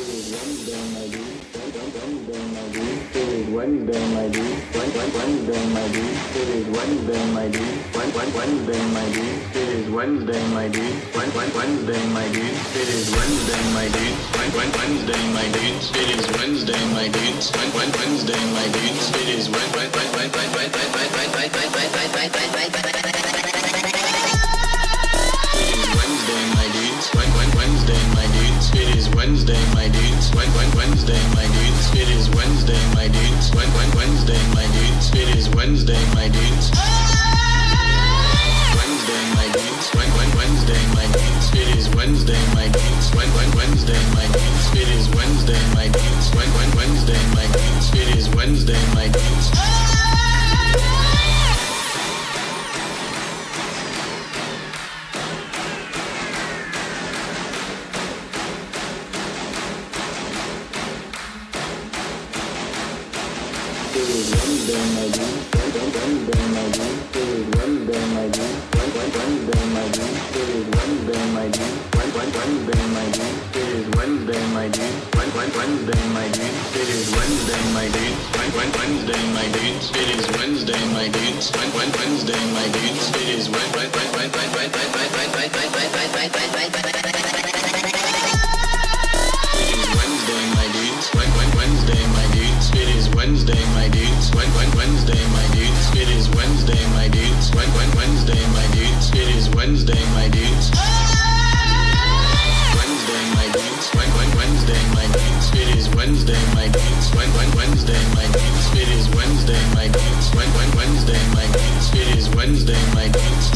Wednesday, my dude. Wednesday, my dude. It is Wednesday, my dude. Wednesday, my dude. It is Wednesday, my dude. Wednesday, my dude. It is Wednesday, my dude. Wednesday, my dude. It is Wednesday, my dude. Wednesday, my dude. It is Wednesday, my dudes. Wednesday, my dudes. It is Wednesday, my dudes. Wednesday, my dudes. It is Wednesday, my dudes. Wednesday, my dudes. It is Wednesday, my dudes. Wednesday, my dudes. Wednesday, my dudes. It is Wednesday, my dudes. Wednesday, my dudes. It is Wednesday, my dudes. Wednesday, my dudes. It is Wednesday, my dudes.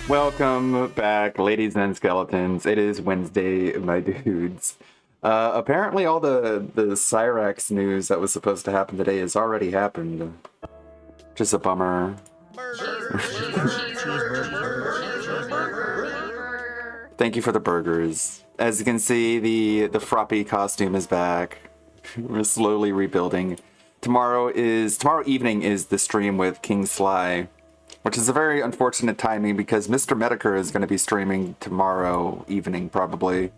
Welcome back, ladies and skeletons. It is Wednesday, my dudes. Apparently all the Cyrax news that was supposed to happen today has already happened. Just a bummer. Thank you for the burgers. As you can see, the Froppy costume is back. We're slowly rebuilding. Tomorrow evening is the stream with King Sly, which is a very unfortunate timing because Mr. Medicare is going to be streaming tomorrow evening probably.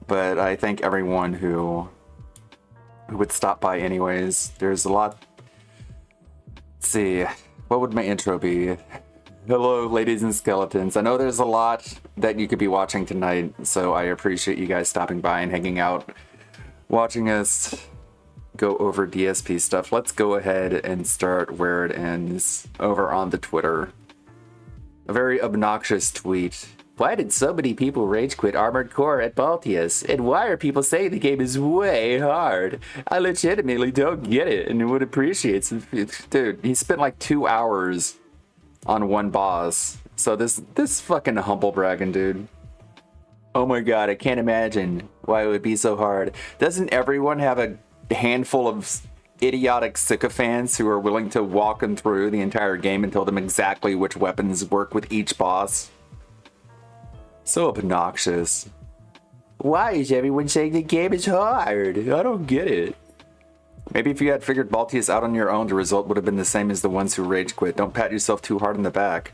But I thank everyone who would stop by anyways. There's a lot. Let's see, what would my intro be? Hello, ladies and skeletons. I know there's a lot that you could be watching tonight, so I appreciate you guys stopping by and hanging out, watching us go over DSP stuff. Let's go ahead and start where it ends, over on the Twitter. A very obnoxious tweet. Why did so many people rage quit Armored Core at Baltius? And why are people saying the game is way hard? I legitimately don't get it and would appreciate it. Dude, he spent like 2 hours on one boss. So this fucking humble bragging dude. Oh my god, I can't imagine why it would be so hard. Doesn't everyone have a handful of idiotic sycophants who are willing to walk them through the entire game and tell them exactly which weapons work with each boss? So obnoxious. Why is everyone saying the game is hard? I don't get it. Maybe if you had figured Baltius out on your own, the result would have been the same as the ones who rage quit. Don't pat yourself too hard on the back.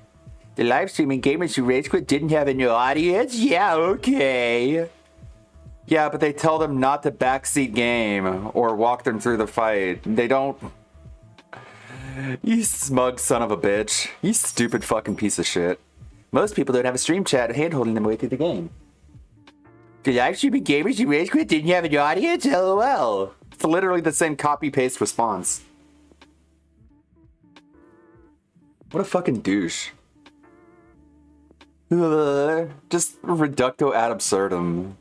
The live streaming gamers who rage quit didn't have an audience? Yeah, okay. Yeah, but they tell them not to backseat game or walk them through the fight. They don't. You smug son of a bitch. You stupid fucking piece of shit. Most people don't have a stream chat hand-holding them way through the game. The live streaming gamers who rage quit didn't have an audience? LOL. It's literally the same copy-paste response. What a fucking douche. Just reducto ad absurdum.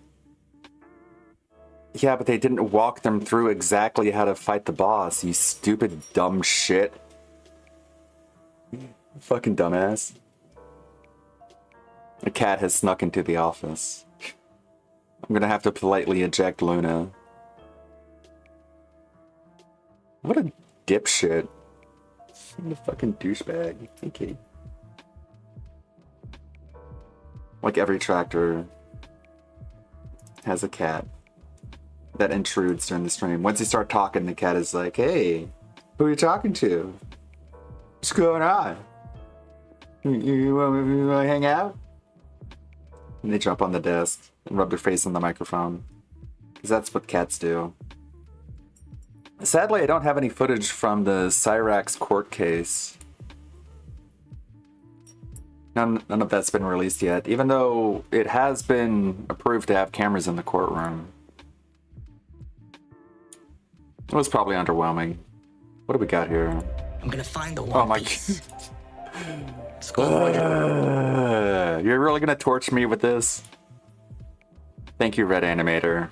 Yeah, but they didn't walk them through exactly how to fight the boss, you stupid dumb shit. Fucking dumbass. A cat has snuck into the office. I'm gonna have to politely eject Luna. What a dipshit. What a fucking douchebag. Okay. Like every tractor has a cat. that intrudes during the stream. Once you start talking, the cat is like, "Hey, who are you talking to? What's going on? You want to hang out?" And they jump on the desk and rub their face on the microphone. Because that's what cats do. Sadly, I don't have any footage from the Cyrax court case. None of that's been released yet, even though it has been approved to have cameras in the courtroom. It was probably underwhelming. What do we got here? I'm gonna find the one piece. You're really gonna torch me with this? Thank you, Red Animator.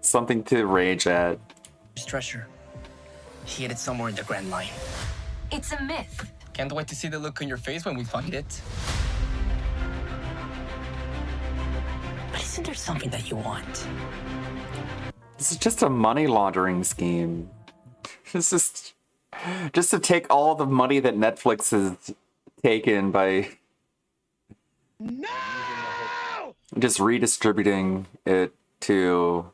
Something to rage at. Treasure. Hid it somewhere in the Grand Line. It's a myth. Can't wait to see the look on your face when we find it. But isn't there something that you want? This is just a money laundering scheme. This is just to take all the money that Netflix has taken by just redistributing it to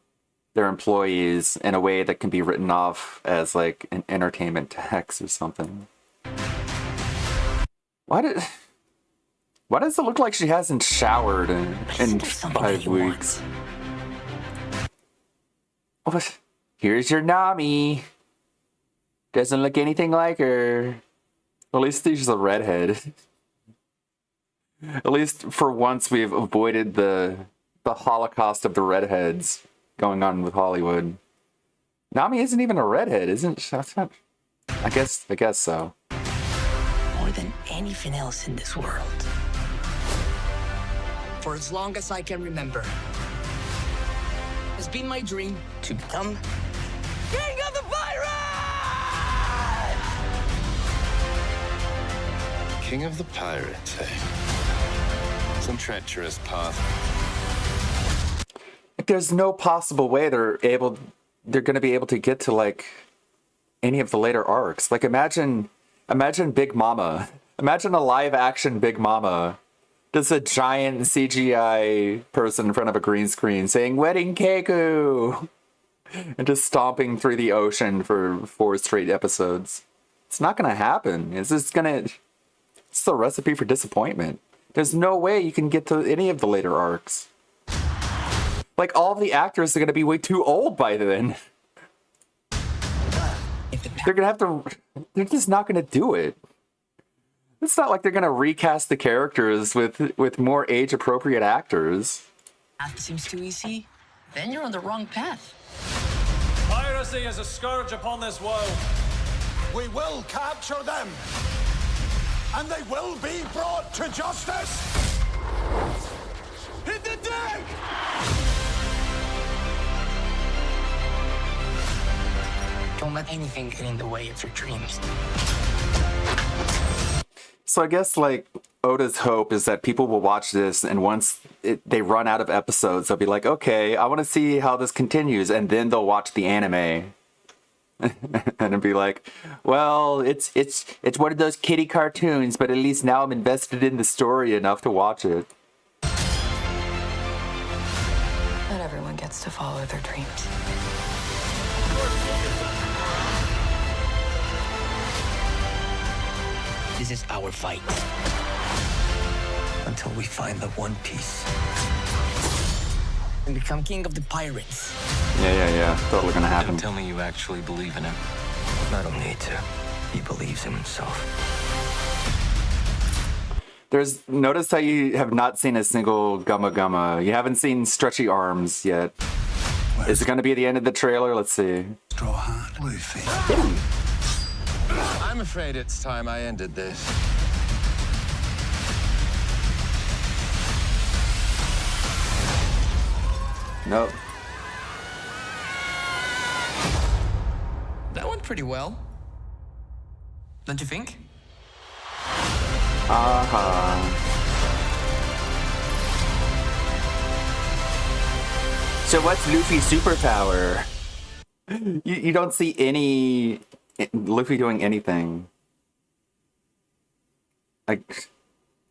their employees in a way that can be written off as like an entertainment tax or something. Why does it look like she hasn't showered in 5 weeks? Oh, here's your Nami. Doesn't look anything like her. At least she's a redhead. At least for once we've avoided the holocaust of the redheads going on with Hollywood. Nami isn't even a redhead, isn't she? I guess so. More than anything else in this world. For as long as I can remember, it's been my dream to become King of the Pirates! King of the Pirates, eh? Some treacherous path. There's no possible way they're going to be able to get to like any of the later arcs. Like imagine Big Mama. Imagine a live action Big Mama. Just a giant CGI person in front of a green screen saying "Wedding Keiko" and just stomping through the ocean for 4 straight episodes. It's not gonna happen. It's the recipe for disappointment. There's no way you can get to any of the later arcs. Like, all of the actors are gonna be way too old by then. They're just not gonna do it. It's not like they're gonna recast the characters with more age-appropriate actors. That seems too easy. Then you're on the wrong path. Piracy is a scourge upon this world. We will capture them, and they will be brought to justice. Hit the deck! Don't let anything get in the way of your dreams. So I guess, like, Oda's hope is that people will watch this, and once they run out of episodes, they'll be like, okay, I want to see how this continues, and then they'll watch the anime. And it'll be like, well, it's one of those kiddie cartoons, but at least now I'm invested in the story enough to watch it. Not everyone gets to follow their dreams. This is our fight. Until we find the One Piece. And become king of the pirates. Yeah. Totally gonna happen. Don't tell me you actually believe in him. I don't need to. He believes in himself. Notice how you have not seen a single Gumma Gumma. You haven't seen Stretchy Arms yet. Is it gonna be the end of the trailer? Let's see. Straw Hat Luffy. I'm afraid it's time I ended this. Nope. That went pretty well. Don't you think? So what's Luffy's superpower? You don't see any Luffy doing anything. Like,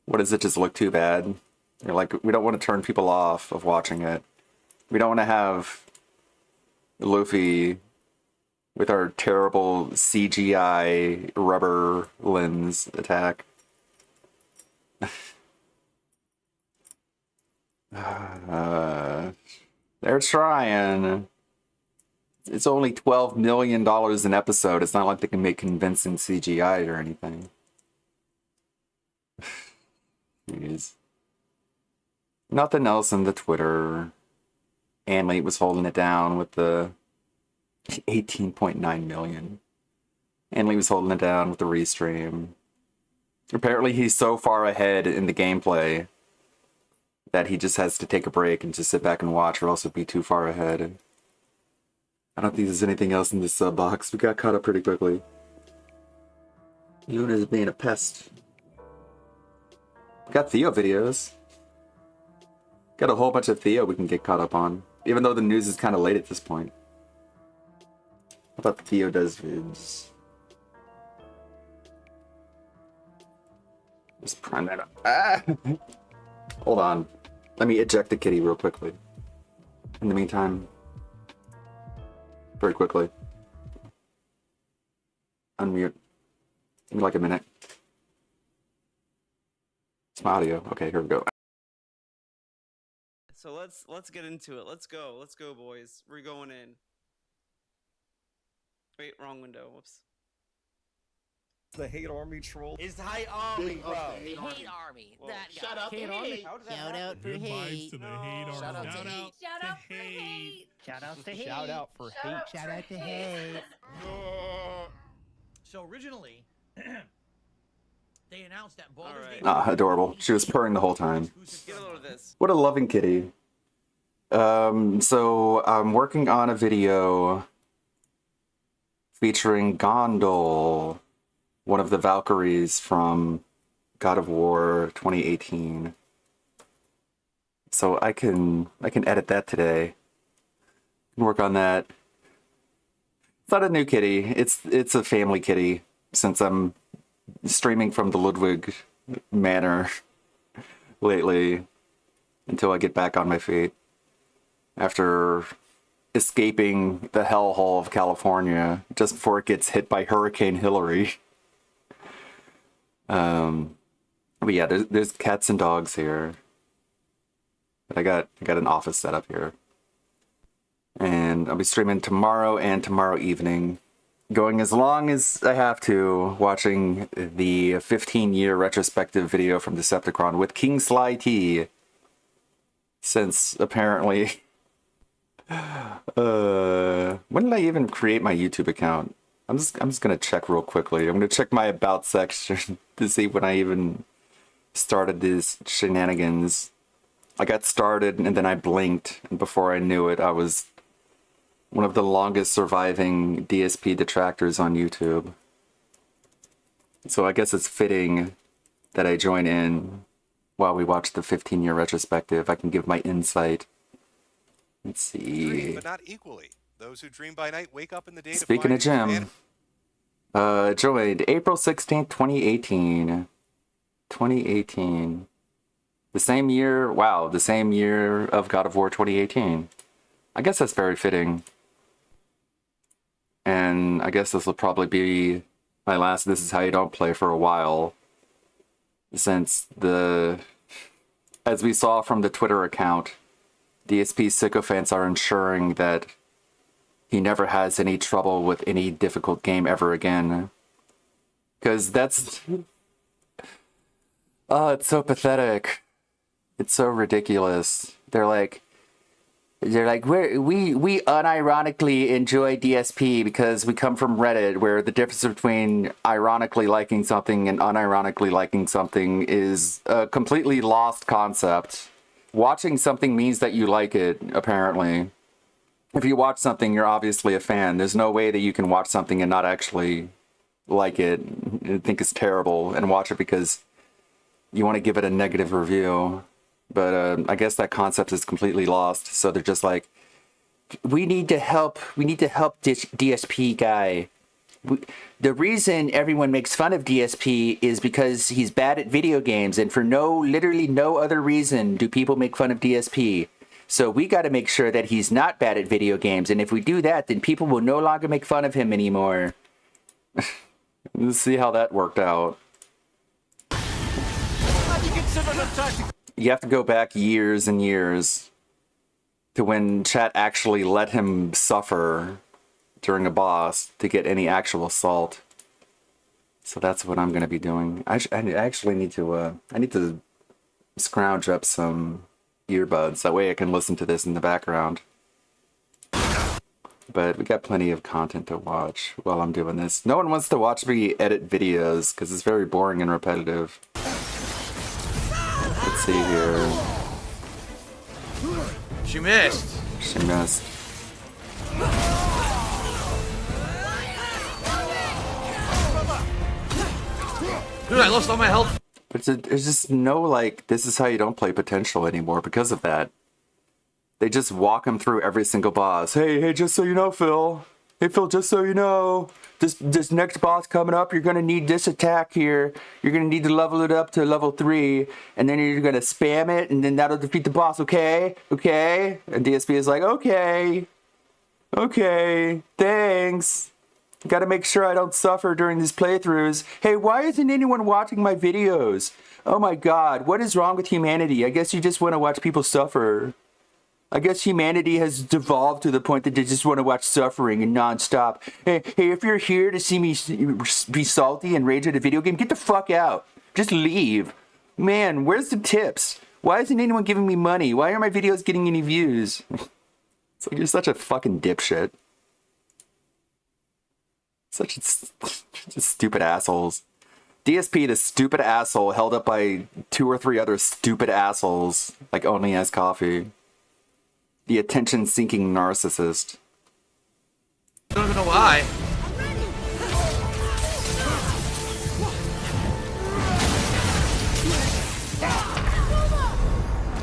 what does it just look too bad? You're like, we don't want to turn people off of watching it. We don't want to have Luffy with our terrible CGI rubber lens attack. They're trying. It's only $12 million an episode. It's not like they can make convincing CGI or anything. Jeez. Nothing else in the Twitter. Anley was holding it down with the 18.9 million. Anley was holding it down with the restream. Apparently he's so far ahead in the gameplay that he just has to take a break and just sit back and watch, or else it'd be too far ahead. I don't think there's anything else in this sub box. We got caught up pretty quickly. Luna's being a pest. We got Theo videos. Got a whole bunch of Theo we can get caught up on, even though the news is kind of late at this point. How about Theo does vids? Just prime that up. Ah! Hold on. Let me eject the kitty real quickly. In the meantime, very quickly. Unmute. Give me like a minute. It's my audio. Okay, here we go. So let's get into it. Let's go, boys. We're going in. Wait, wrong window. Whoops. The hate army troll. It's the hate army, bro. Hate army. Whoa. That Shut guy. up, hate. Shout out for hate. to the hate army. Shout out to hate. Shout out for hate. Shout out to hate. Shout out for hate. Shout out to hate. So originally, they announced that Baldur's Alright. Gate. Ah, adorable. She was purring the whole time. Get a load of this. What a loving kitty. So I'm working on a video featuring Gondol, one of the Valkyries from God of War 2018. So I can edit that today. Work on that. It's not a new kitty. It's a family kitty, since I'm streaming from the Ludwig Manor lately until I get back on my feet after escaping the hellhole of California just before it gets hit by Hurricane Hillary. But yeah, there's cats and dogs here. But I got an office set up here. And I'll be streaming tomorrow and tomorrow evening, going as long as I have to, watching the 15-year retrospective video from Decepticon with King Sly T. Since apparently, when did I even create my YouTube account? I'm just gonna check real quickly. I'm gonna check my about section to see when I even started these shenanigans. I got started and then I blinked, and before I knew it, I was one of the longest surviving DSP detractors on YouTube. So I guess it's fitting that I join in while we watch the 15-year retrospective. I can give my insight. Let's see. Dream, but not equally. Those who dream by night wake up in the day. Speaking of Jim, joined April 16th, 2018. 2018. The same year, wow, the same year of God of War 2018. I guess that's very fitting. And I guess this will probably be my last This Is How You Don't Play for a while. Since as we saw from the Twitter account, DSP sycophants are ensuring that he never has any trouble with any difficult game ever again. Because that's... Oh, it's so pathetic. It's so ridiculous. They're like, we unironically enjoy DSP because we come from Reddit, where the difference between ironically liking something and unironically liking something is a completely lost concept. Watching something means that you like it, apparently. If you watch something, you're obviously a fan. There's no way that you can watch something and not actually like it, and think it's terrible, and watch it because you want to give it a negative review. But I guess that concept is completely lost. So they're just like, we need to help this DSP guy. The reason everyone makes fun of DSP is because he's bad at video games, and for literally no other reason do people make fun of DSP. So we got to make sure that he's not bad at video games. And if we do that, then people will no longer make fun of him anymore. Let's see how that worked out. You have to go back years and years to when chat actually let him suffer during a boss to get any actual salt. So that's what I'm going to be doing. I actually need to, I need to scrounge up some earbuds. That way I can listen to this in the background. But we got plenty of content to watch while I'm doing this. No one wants to watch me edit videos because it's very boring and repetitive. Let's see here. She missed. She missed. Dude, I lost all my health. But there's just no, like, this is how you don't play potential anymore because of that. They just walk him through every single boss. Hey, just so you know, Phil. Hey, Phil, just so you know. This next boss coming up, you're going to need this attack here. You're going to need to level it up to level 3. And then you're going to spam it, and then that'll defeat the boss, okay? Okay? And DSP is like, okay. Okay, thanks. Gotta make sure I don't suffer during these playthroughs. Hey, why isn't anyone watching my videos? Oh my god, what is wrong with humanity? I guess you just want to watch people suffer. I guess humanity has devolved to the point that they just want to watch suffering and non-stop. Hey, if you're here to see me be salty and rage at a video game, get the fuck out. Just leave. Man, where's the tips? Why isn't anyone giving me money? Why aren't my videos getting any views? It's like you're such a fucking dipshit. Such stupid assholes. DSP, the stupid asshole, held up by 2 or 3 other stupid assholes, like Only Has Coffee. The attention-seeking narcissist. I don't even know why.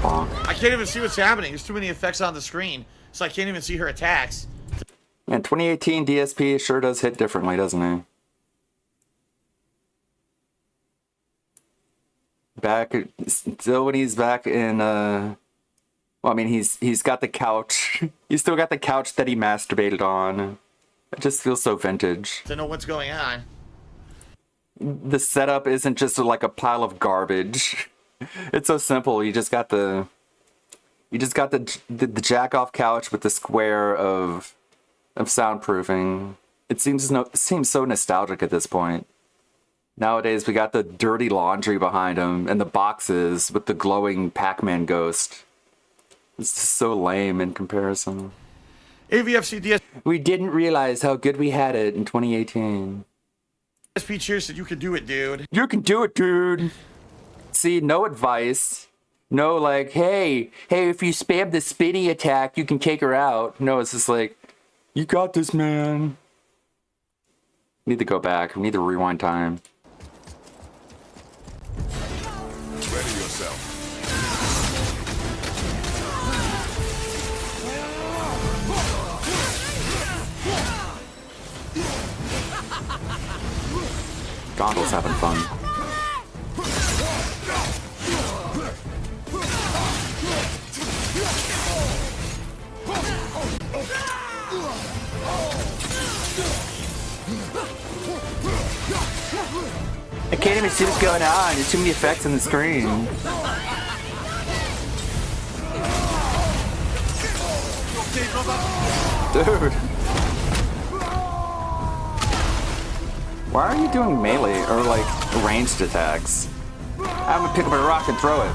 Bonk. I can't even see what's happening. There's too many effects on the screen, so I can't even see her attacks. And 2018 DSP sure does hit differently, doesn't he? Back, still when he's back in, well, I mean, he's got the couch. He's still got the couch that he masturbated on. It just feels so vintage. To know what's going on. The setup isn't just like a pile of garbage. It's so simple. You just got the jack off couch with the square of soundproofing. It seems so nostalgic at this point. Nowadays we got the dirty laundry behind him and the boxes with the glowing Pac-Man ghost. It's just so lame in comparison. AVFCDS. We didn't realize how good we had it in 2018. DSP Cheers said you can do it, dude. You can do it, dude. See, no advice. No, like, hey, if you spam the spinny attack, you can take her out. No, it's just like, you got this, man. We need to go back. We need to rewind time. Ready yourself. Gondol's having fun. I can't even see what's going on. There's too many effects on the screen. Dude. Why are you doing melee or like ranged attacks? I'm gonna pick up a rock and throw it.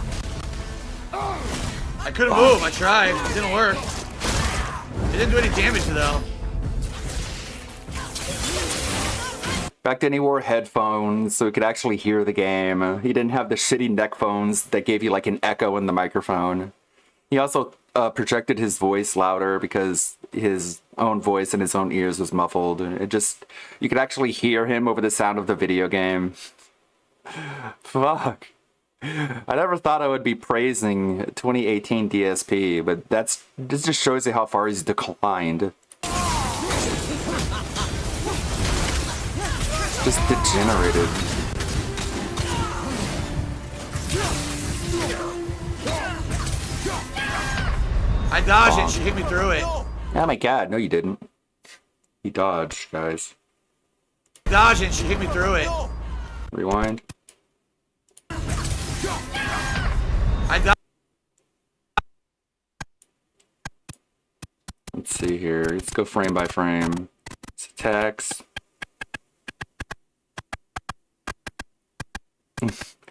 I couldn't move. I tried. It didn't work. It didn't do any damage though. Back then he wore headphones so he could actually hear the game. He didn't have the shitty neck phones that gave you like an echo in the microphone. He also projected his voice louder because his own voice in his own ears was muffled. You could actually hear him over the sound of the video game. Fuck. I never thought I would be praising 2018 DSP, but this just shows you how far he's declined. Just degenerated. I dodged it. She hit me through it. Oh my god, no you didn't. He dodged, guys. Dodged it. She hit me through it. Rewind. I dodged. Let's see here. Let's go frame by frame. It's attacks.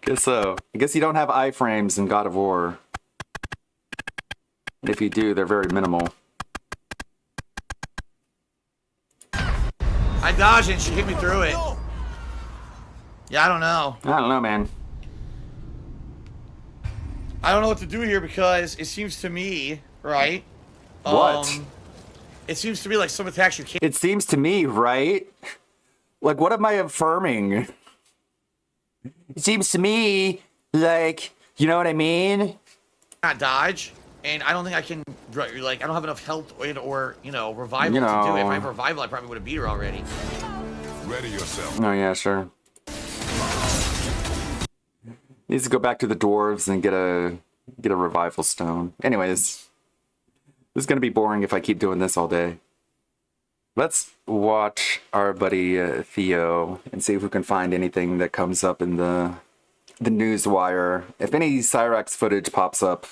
Guess so. I guess you don't have iframes in God of War. And if you do, they're very minimal. I dodged it and she hit me through it. Yeah, I don't know. I don't know, man. I don't know what to do here because it seems to me, right? What? It seems to me like some attacks you can't. It seems to me, right? Like, what am I affirming? It seems to me like, you know what I mean? Not dodge, and I don't think I can. Like, I don't have enough health or you know, revival to do it. If I have revival, I probably would have beat her already. Ready yourself. Oh yeah, sure. Needs to go back to the dwarves and get a revival stone. Anyways, this is gonna be boring if I keep doing this all day. Let's watch our buddy Theo and see if we can find anything that comes up in the news wire. If any Cyrax footage pops up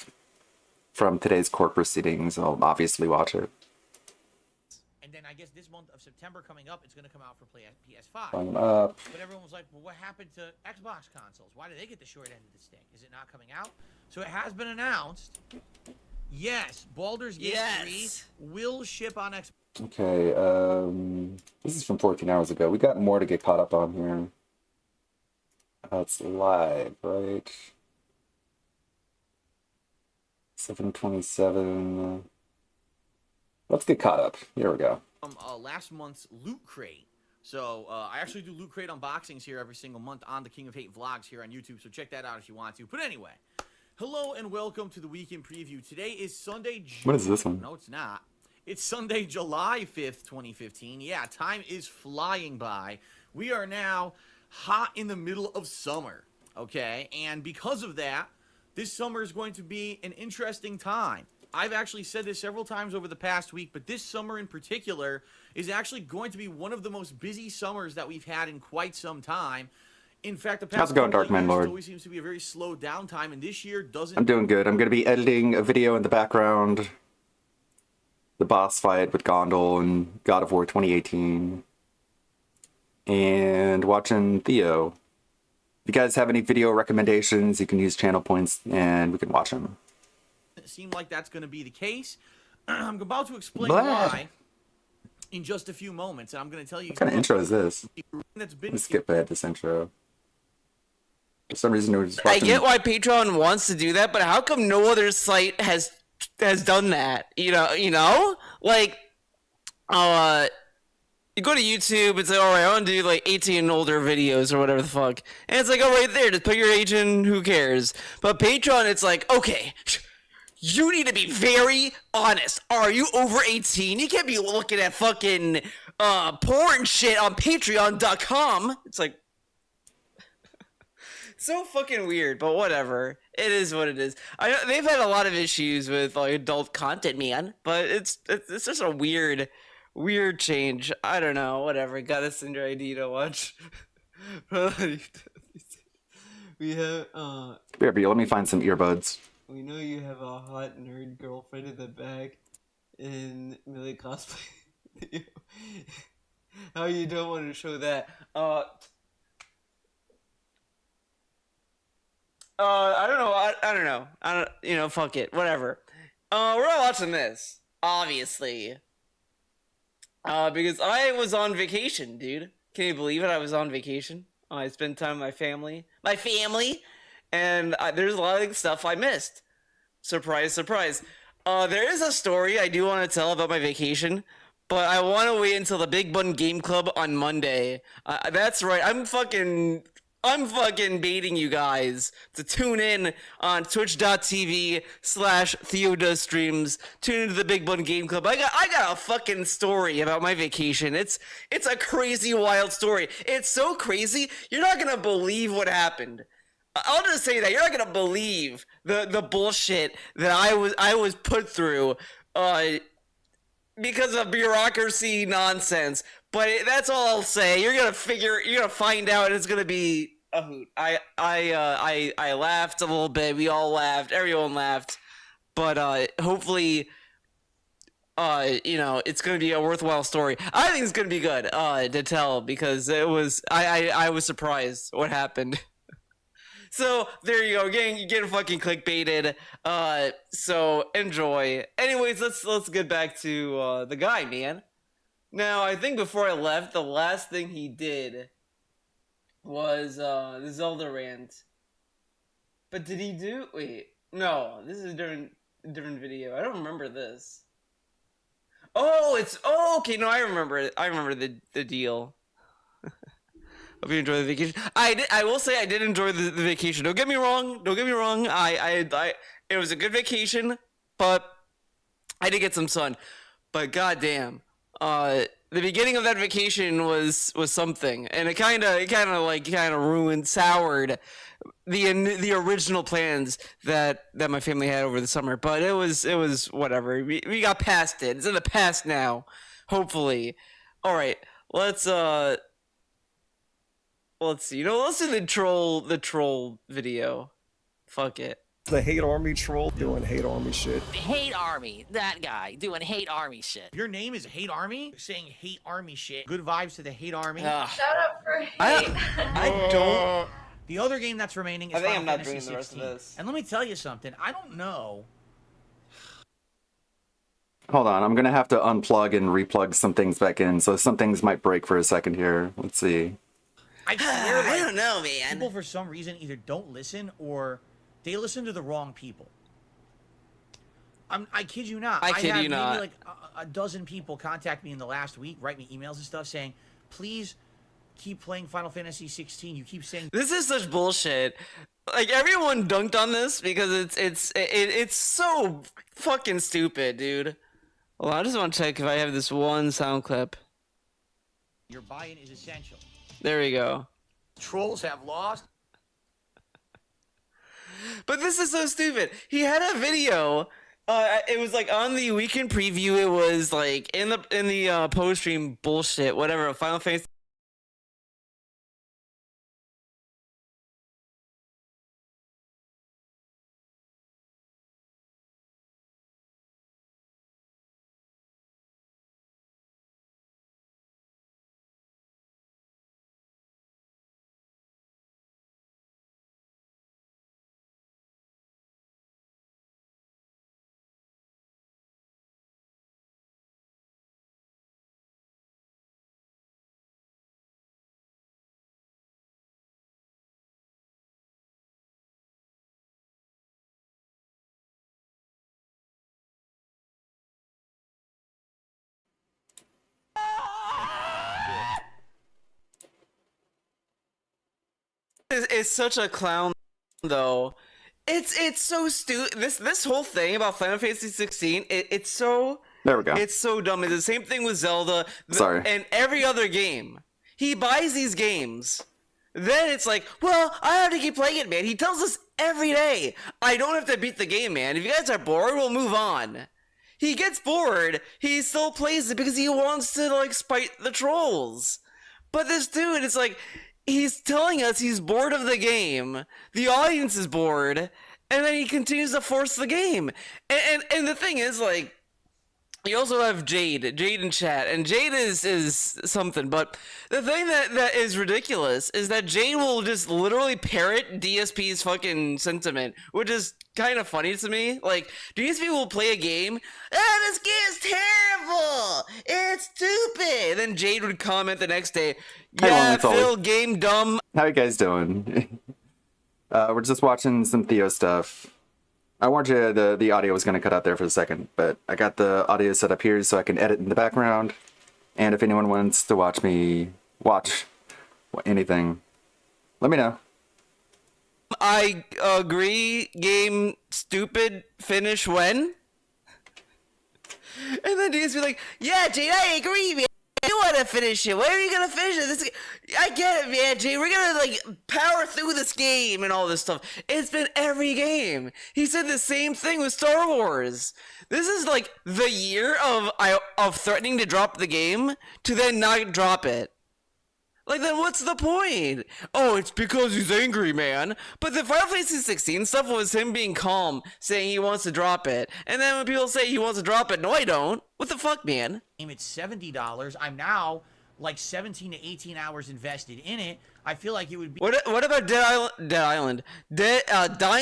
from today's court proceedings, I'll obviously watch it. And then I guess this month of September coming up, it's going to come out for PS5. But everyone was like, well, what happened to Xbox consoles? Why did they get the short end of the stick? Is it not coming out? So it has been announced. Yes, Baldur's Gate 3 will ship on Xbox. Okay, this is from 14 hours ago. We got more to get caught up on here. It's live, right? 7:27. Let's get caught up. Here we go. Last month's Loot Crate. So I actually do Loot Crate unboxings here every single month on the King of Hate vlogs here on YouTube. So check that out if you want to. But anyway, hello and welcome to the weekend preview. Today is Sunday. What is this one? No, it's not. It's Sunday, July 5th, 2015. Yeah, time is flying by. We are now hot in the middle of summer, okay? And because of that, this summer is going to be an interesting time. I've actually said this several times over the past week, but this summer in particular is actually going to be one of the most busy summers that we've had in quite some time. In fact, the past How's it going, Darkman Lord? always seems to be a very slow downtime, and this year doesn't. I'm doing good. I'm going to be editing a video in the background. The boss fight with Gondel in God of War 2018. And watching Theo. If you guys have any video recommendations, you can use channel points and we can watch them. It seemed like that's going to be the case. I'm about to explain why in just a few moments, and I'm going to tell you. What kind of intro is this? That's been Let's skip ahead this intro. For some reason, we're just I watching... get why Patreon wants to do that, but how come no other site has done that? You know, like, you go to YouTube, it's like, all right, I want to do like 18 and older videos or whatever the fuck, and it's like, oh, right there, just put your age in, who cares? But Patreon, it's like, okay, you need to be very honest. Are you over 18? You can't be looking at fucking porn shit on Patreon.com. It's like, so fucking weird, but whatever. It is what it is. I know they've had a lot of issues with like adult content, man, but it's just a weird change. I don't know. Whatever. Got a Cinder ID to watch. We have BRB, let me find some earbuds. We know you have a hot nerd girlfriend in the back in Millie cosplay. How you don't want to show that? I don't know. I don't. You know, fuck it. Whatever. We're all watching this, obviously. Because I was on vacation, dude. Can you believe it? I was on vacation. I spent time with my family. And there's a lot of stuff I missed. Surprise, surprise. There is a story I do want to tell about my vacation, but I want to wait until the Big Bun Game Club on Monday. That's right. I'm fucking baiting you guys to tune in on twitch.tv/TheoDoesStreams. Tune into the Big Bun Game Club. I got a fucking story about my vacation. It's a crazy, wild story. It's so crazy, you're not gonna believe what happened. I'll just say that you're not gonna believe the bullshit that I was put through because of bureaucracy nonsense. But that's all I'll say. You're gonna find out, and it's gonna be a hoot. I laughed a little bit. We all laughed. Everyone laughed. But hopefully, it's gonna be a worthwhile story. I think it's gonna be good to tell because it was. I was surprised what happened. So there you go, getting fucking clickbaited. So enjoy. Anyways, let's get back to the guy, man. Now I think before I left, the last thing he did was the Zelda rant. But did he do? Wait, no, this is a different video. I don't remember this. Oh, okay. No, I remember it. I remember the deal. Hope you enjoy the vacation. I will say I did enjoy the vacation. Don't get me wrong. It was a good vacation, but I did get some sun. But goddamn, the beginning of that vacation was something, and it kind of soured the original plans that my family had over the summer. But it was whatever. We got past it. It's in the past now. Hopefully. All right. Let's see. Let's do the troll video. Fuck it. The hate army troll doing hate army shit. Hate Army, that guy doing Hate Army shit. Your name is Hate Army? Saying Hate Army shit. Good vibes to the Hate Army. Shut up for hate. I don't. The other game that's remaining is I think Final I'm not Fantasy doing the rest of 16. this. And let me tell you something. I don't know. Hold on, I'm gonna have to unplug and replug some things back in, so some things might break for a second here. Let's see. I swear, I don't know, man. People for some reason either don't listen or they listen to the wrong people. I kid you not. I kid had you not. Maybe like a dozen people contact me in the last week, write me emails and stuff saying, please keep playing Final Fantasy 16. You keep saying This is such bullshit. Like everyone dunked on this because it's so fucking stupid, dude. Well, I just want to check if I have this one sound clip. your buy-in is essential. There we go. Trolls have lost. But this is so stupid. He had a video. It was like on the weekend preview. It was like in the post stream bullshit, whatever. Final Fantasy. Is such a clown, though. It's so stupid. This whole thing about Final Fantasy 16, it's so. There we go. It's so dumb. It's the same thing with Zelda. Sorry. And every other game. He buys these games. Then it's like, well, I have to keep playing it, man. He tells us every day, I don't have to beat the game, man. If you guys are bored, we'll move on. He gets bored. He still plays it because he wants to, like, spite the trolls. But this dude, it's like, he's telling us he's bored of the game. The audience is bored. And then he continues to force the game. And the thing is, like, you also have Jade in chat, and Jade is something, but the thing that is ridiculous is that Jade will just literally parrot DSP's fucking sentiment, which is kind of funny to me. Like, DSP will play a game, this game's terrible, it's stupid, then Jade would comment the next day, yeah, Phil, game dumb. How you guys doing? We're just watching some Theo stuff. I warned you the audio was going to cut out there for a second, but I got the audio set up here so I can edit in the background. And if anyone wants to watch me watch anything, let me know. I agree, game stupid, finish when? And then DSP like, yeah, Jade, I agree, man. Do it gonna finish it. When are you gonna finish it? I get it, man, Jay. We're gonna like power through this game and all this stuff. It's been every game. He said the same thing with Star Wars. This is like the year of threatening to drop the game to then not drop it. Like, then what's the point? Oh, it's because he's angry, man. But the Final Fantasy 16 stuff was him being calm, saying he wants to drop it. And then when people say he wants to drop it, no, I don't. What the fuck, man? It's $70. I'm now like 17 to 18 hours invested in it. I feel like it would be. What about Dying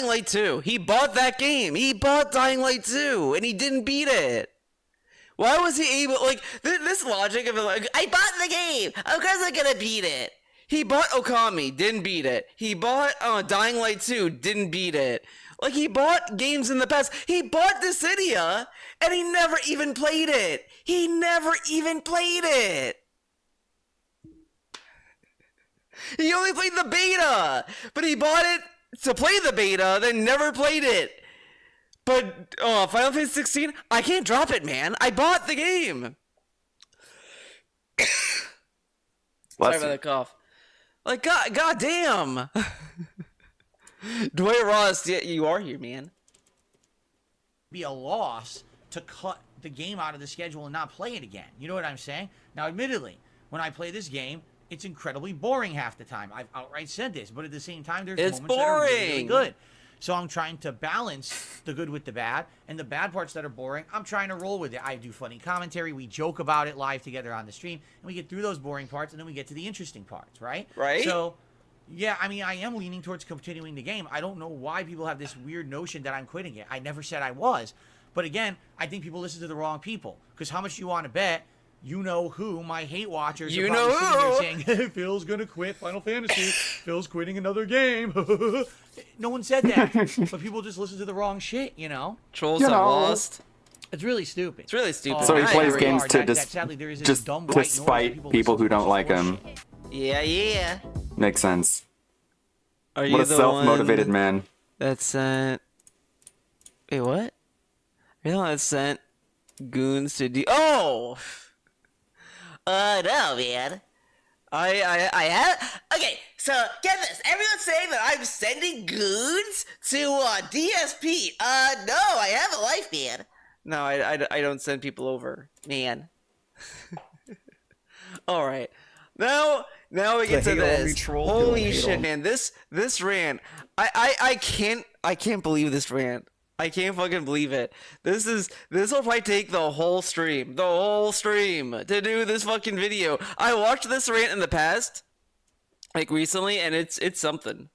Light 2? He bought that game. He bought Dying Light 2, and he didn't beat it. Why was he able, like, this logic of, like, I bought the game, of course I'm gonna beat it. He bought Okami, didn't beat it. He bought Dying Light 2, didn't beat it. Like, he bought games in the past. He bought Dissidia, and he never even played it. He never even played it. He only played the beta, but he bought it to play the beta, then never played it. But Final Fantasy 16, I can't drop it, man. I bought the game. Sorry about that cough. Like, god damn. Dwight Ross, yeah, you are here, man. Be a loss to cut the game out of the schedule and not play it again. You know what I'm saying? Now, admittedly, when I play this game, it's incredibly boring half the time. I've outright said this, but at the same time, there's moments that are really, really good. So I'm trying to balance the good with the bad, and the bad parts that are boring, I'm trying to roll with it. I do funny commentary, we joke about it live together on the stream, and we get through those boring parts, and then we get to the interesting parts, right? Right. So, yeah, I mean, I am leaning towards continuing the game. I don't know why people have this weird notion that I'm quitting it. I never said I was. But again, I think people listen to the wrong people. Because how much do you want to bet? You know who, my hate watchers are probably sitting there saying, hey, Phil's gonna quit Final Fantasy. Phil's quitting another game. No one said that. But people just listen to the wrong shit, you know? Trolls have lost. It's really stupid. It's really stupid. So he plays games to just to spite people who don't like him. Yeah. Makes sense. Are you what a the self-motivated one man. that sent... Wait, what? Are you the one that sent goons to Oh! No, man. I have... Okay, so get this. Everyone's saying that I'm sending goons to DSP. No, I have a life, man. No, I don't send people over, man. All right. Now we get to this. Holy shit, man. This rant. I can't believe this rant. I can't fucking believe it. This will probably take the whole stream to do this fucking video. I watched this rant in the past, like recently, and it's something.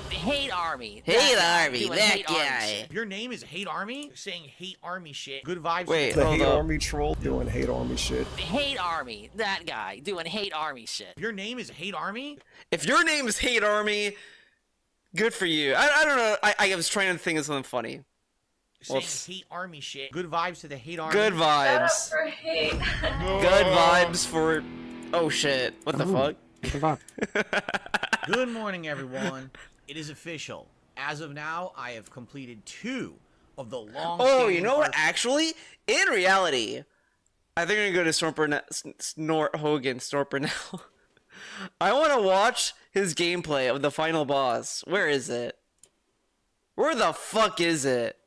Hate Army. Hate Army, that hate guy. Your name is Hate Army? You're saying Hate Army shit. Good vibes. Wait, The hold Hate up. Army troll doing Hate Army shit. Hate Army. That guy doing Hate Army shit. Your name is Hate Army? If your name is Hate Army, good for you. I don't know. I was trying to think of something funny. Saying Hate Army shit. Good vibes to the Hate Army. Good vibes. Shut up for hate. Good vibes for... Oh shit. What the fuck? Good morning, everyone. It is official. As of now, I have completed 2 of the long. Oh, you know what? Actually, in reality, I think I'm gonna go to Snorper now. I want to watch his gameplay of the final boss. Where is it? Where the fuck is it?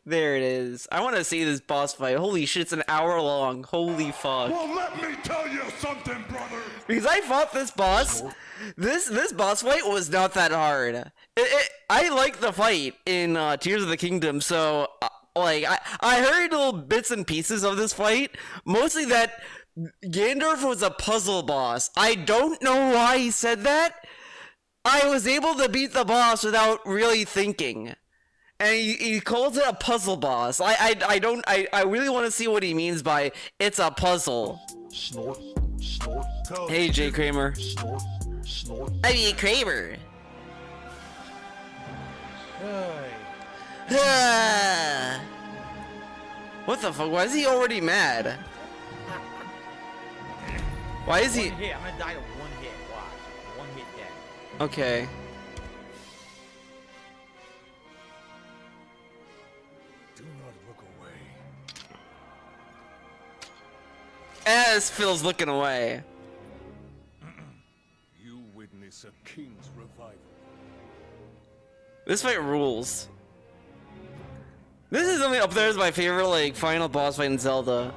There it is. I want to see this boss fight. Holy shit, it's an hour long. Holy fuck. Well, let me tell you something, brother. Because I fought this boss. This boss fight was not that hard. I like the fight in Tears of the Kingdom, so like I heard little bits and pieces of this fight. Mostly that Gandalf was a puzzle boss. I don't know why he said that. I was able to beat the boss without really thinking. And he calls it a puzzle boss. I really want to see what he means by it's a puzzle. Snort, snort, hey, Jay Kramer. snort, snort. I mean, Kramer. What the fuck? Why is he already mad? Why is he... One hit. I'm gonna die to one hit. Watch. One hit dead. Okay. as Phil's looking away. You witness a king's revival. This fight rules. This is only up there as my favorite, like, final boss fight in Zelda.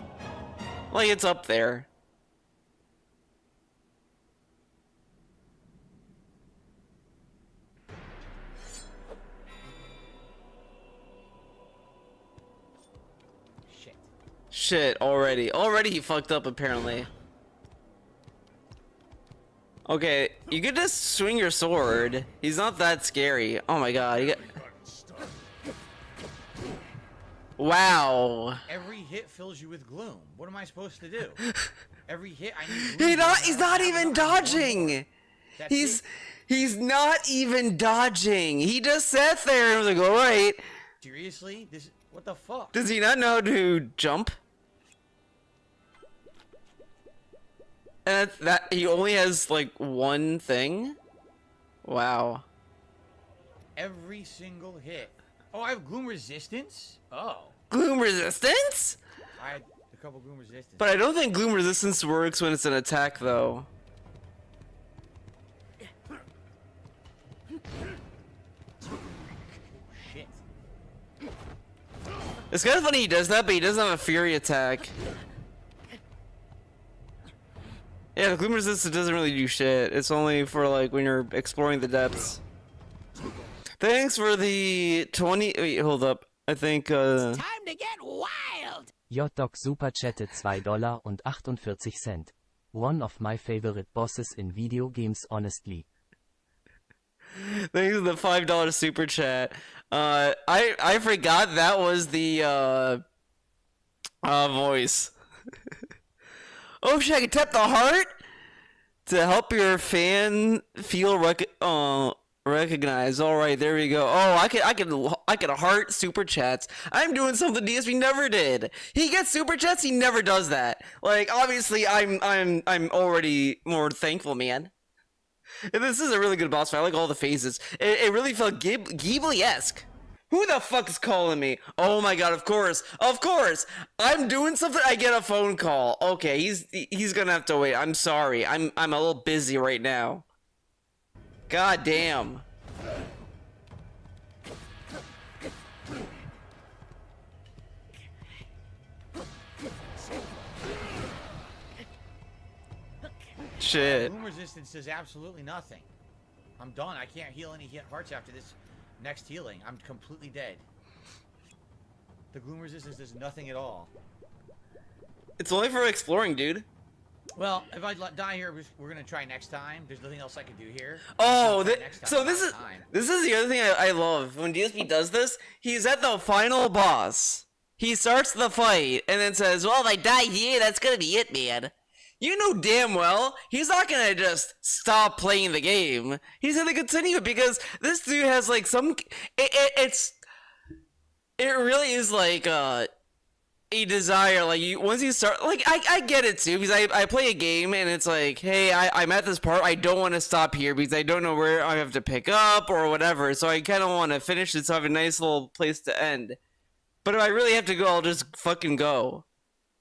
Like, it's up there. Shit, already. Already he fucked up, apparently. Okay, you could just swing your sword. He's not that scary. Oh my god. You got... Wow. Every hit fills you with gloom. What am I supposed to do? Every hit I need gloom. He's not even dodging. He's not even dodging. He just sat there and was like, alright. Seriously? What the fuck? Does he not know how to jump? And that he only has like one thing? Wow. Every single hit. Oh, I have gloom resistance? Oh. Gloom resistance? I had a couple gloom resistance. But I don't think gloom resistance works when it's an attack though. Shit. It's kind of funny he does that, but he doesn't have a fury attack. Yeah, the gloom resistance doesn't really do shit. It's only for like when you're exploring the depths. Thanks for the 20. Wait, hold up. I think Time to get wild. J-Doc super chatted $2.48. One of my favorite bosses in video games, honestly. Thanks for the $5 super chat. I forgot that was the voice. Oh shit, I can tap the heart to help your fan feel recognized. All right, there we go. Oh, I can heart super chats. I'm doing something DSP never did. He gets super chats. He never does that. Like, obviously, I'm already more thankful, man. And this is a really good boss fight. I like all the phases. It really felt Ghibli-esque. Who the fuck is calling me? Oh my god, of course. Of course. I'm doing something, I get a phone call. Okay, he's gonna have to wait. I'm sorry. I'm a little busy right now. God damn. Shit. Gloom resistance does absolutely nothing. I'm done. I can't heal any hearts after this next healing. I'm completely dead. The gloom resistance does nothing at all. It's only for exploring, dude. Well, if I die here, we're gonna try next time. There's nothing else I can do here. Oh, so this is the other thing I love. When DSP does this, he's at the final boss. He starts the fight and then says, well, if I die here, that's gonna be it, man. You know damn well, he's not gonna just stop playing the game. He's gonna continue because this dude has like some... It really is like a desire. Like, once you start... Like, I get it too, because I play a game and it's like, hey, I'm at this part, I don't want to stop here because I don't know where I have to pick up or whatever. So I kind of want to finish it so I have a nice little place to end. But if I really have to go, I'll just fucking go.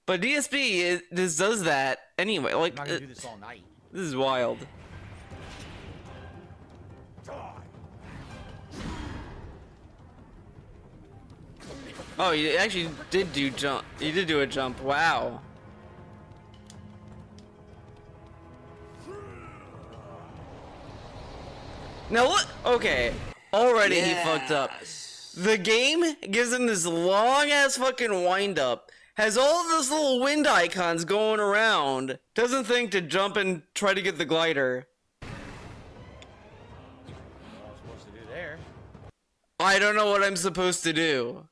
But DSP, this does that anyway. Like, I'm not gonna do this all night. This is wild. Oh, you actually did do jump. You did do a jump. Wow. Now look. Okay. Already he fucked up. The game gives him this long ass fucking wind up. Has all of those little wind icons going around. Doesn't think to jump and try to get the glider. What am I supposed to do there? I don't know what I'm supposed to do.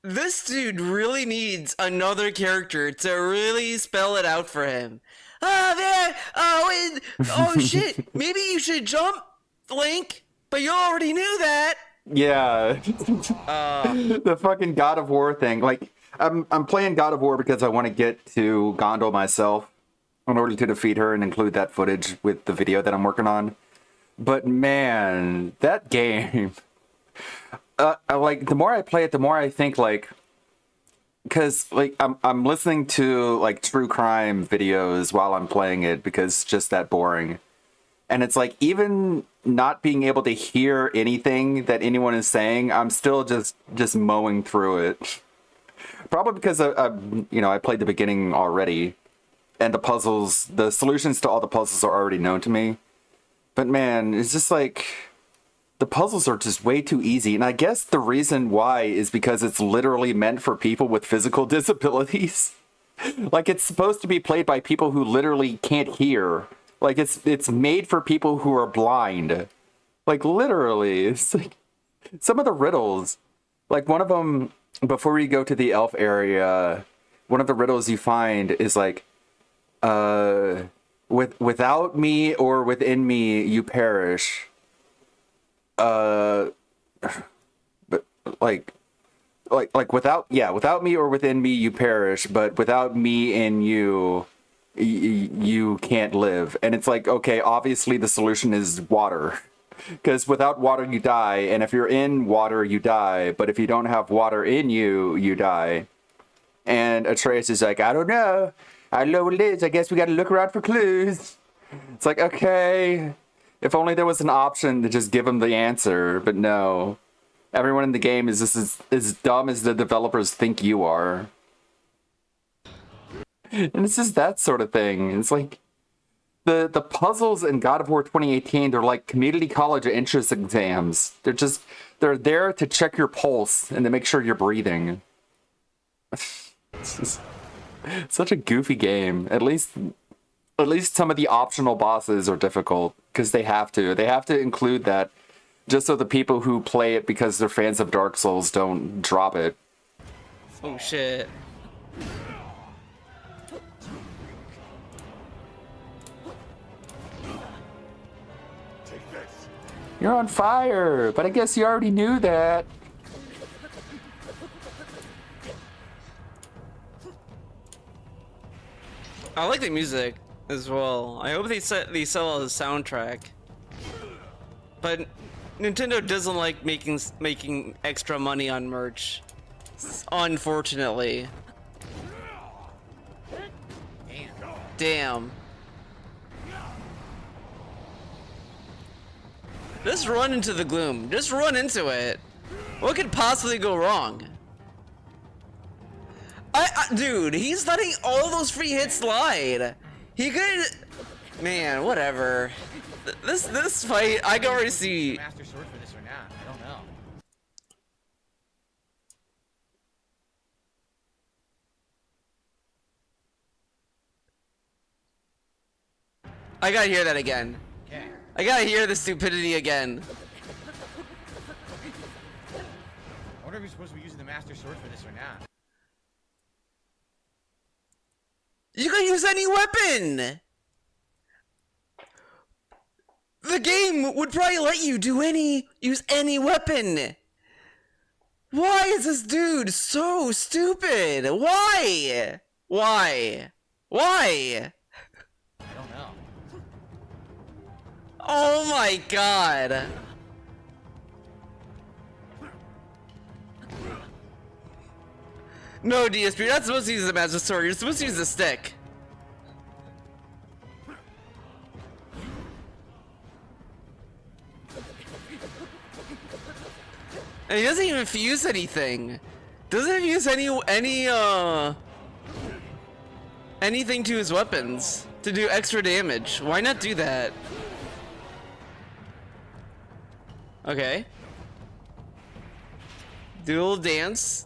This dude really needs another character to really spell it out for him. Oh man! Oh, oh shit! Maybe you should jump, Link, but you already knew that. Yeah. The fucking God of War thing. Like, I'm playing God of War because I want to get to Gondel myself in order to defeat her and include that footage with the video that I'm working on. But man, that game. Like, the more I play it, the more I think, like, because like I'm listening to like true crime videos while I'm playing it because it's just that boring. And it's like, even not being able to hear anything that anyone is saying, I'm still just mowing through it. Probably because I played the beginning already, and the solutions to all the puzzles are already known to me. But man, it's just like, the puzzles are just way too easy. And I guess the reason why is because it's literally meant for people with physical disabilities. Like, it's supposed to be played by people who literally can't hear. Like, it's made for people who are blind. Like, literally. It's like, some of the riddles. Like, one of them, before you go to the elf area, one of the riddles you find is like, without me or within me, you perish. But without me or within me, you perish. But without me in you, you can't live. And it's like, okay, obviously the solution is water, because without water you die, and if you're in water you die, but if you don't have water in you, you die. And Atreus is like, I don't know what it is. I guess we gotta look around for clues. It's like, okay, if only there was an option to just give him the answer, but no. Everyone in the game is just as dumb as the developers think you are. And it's just that sort of thing. It's like, the puzzles in God of War 2018, they're like community college entrance exams. They're there to check your pulse and to make sure you're breathing. It's just such a goofy game. At least some of the optional bosses are difficult, because they have to include that, just so the people who play it because they're fans of Dark Souls don't drop it. Oh shit. You're on fire, but I guess you already knew that. I like the music as well. I hope they sell a soundtrack. But Nintendo doesn't like making extra money on merch, unfortunately. Damn. Just run into the gloom. Just run into it. What could possibly go wrong? Dude, he's letting all those free hits slide. He could... Man, whatever. This fight, I can already see... Master Sword for this or not? I don't know. I gotta hear that again. Okay. I gotta hear the stupidity again. I wonder if he's supposed to be using the Master Sword for this or not. You can use any weapon! The game would probably let you use any weapon! Why is this dude so stupid? Why? Why? Why? I don't know. Oh my god. No, DSP, you're not supposed to use the Master Sword, you're supposed to use the stick. And he doesn't even fuse anything. Doesn't fuse anything to his weapons to do extra damage. Why not do that? Okay. Do a little dance.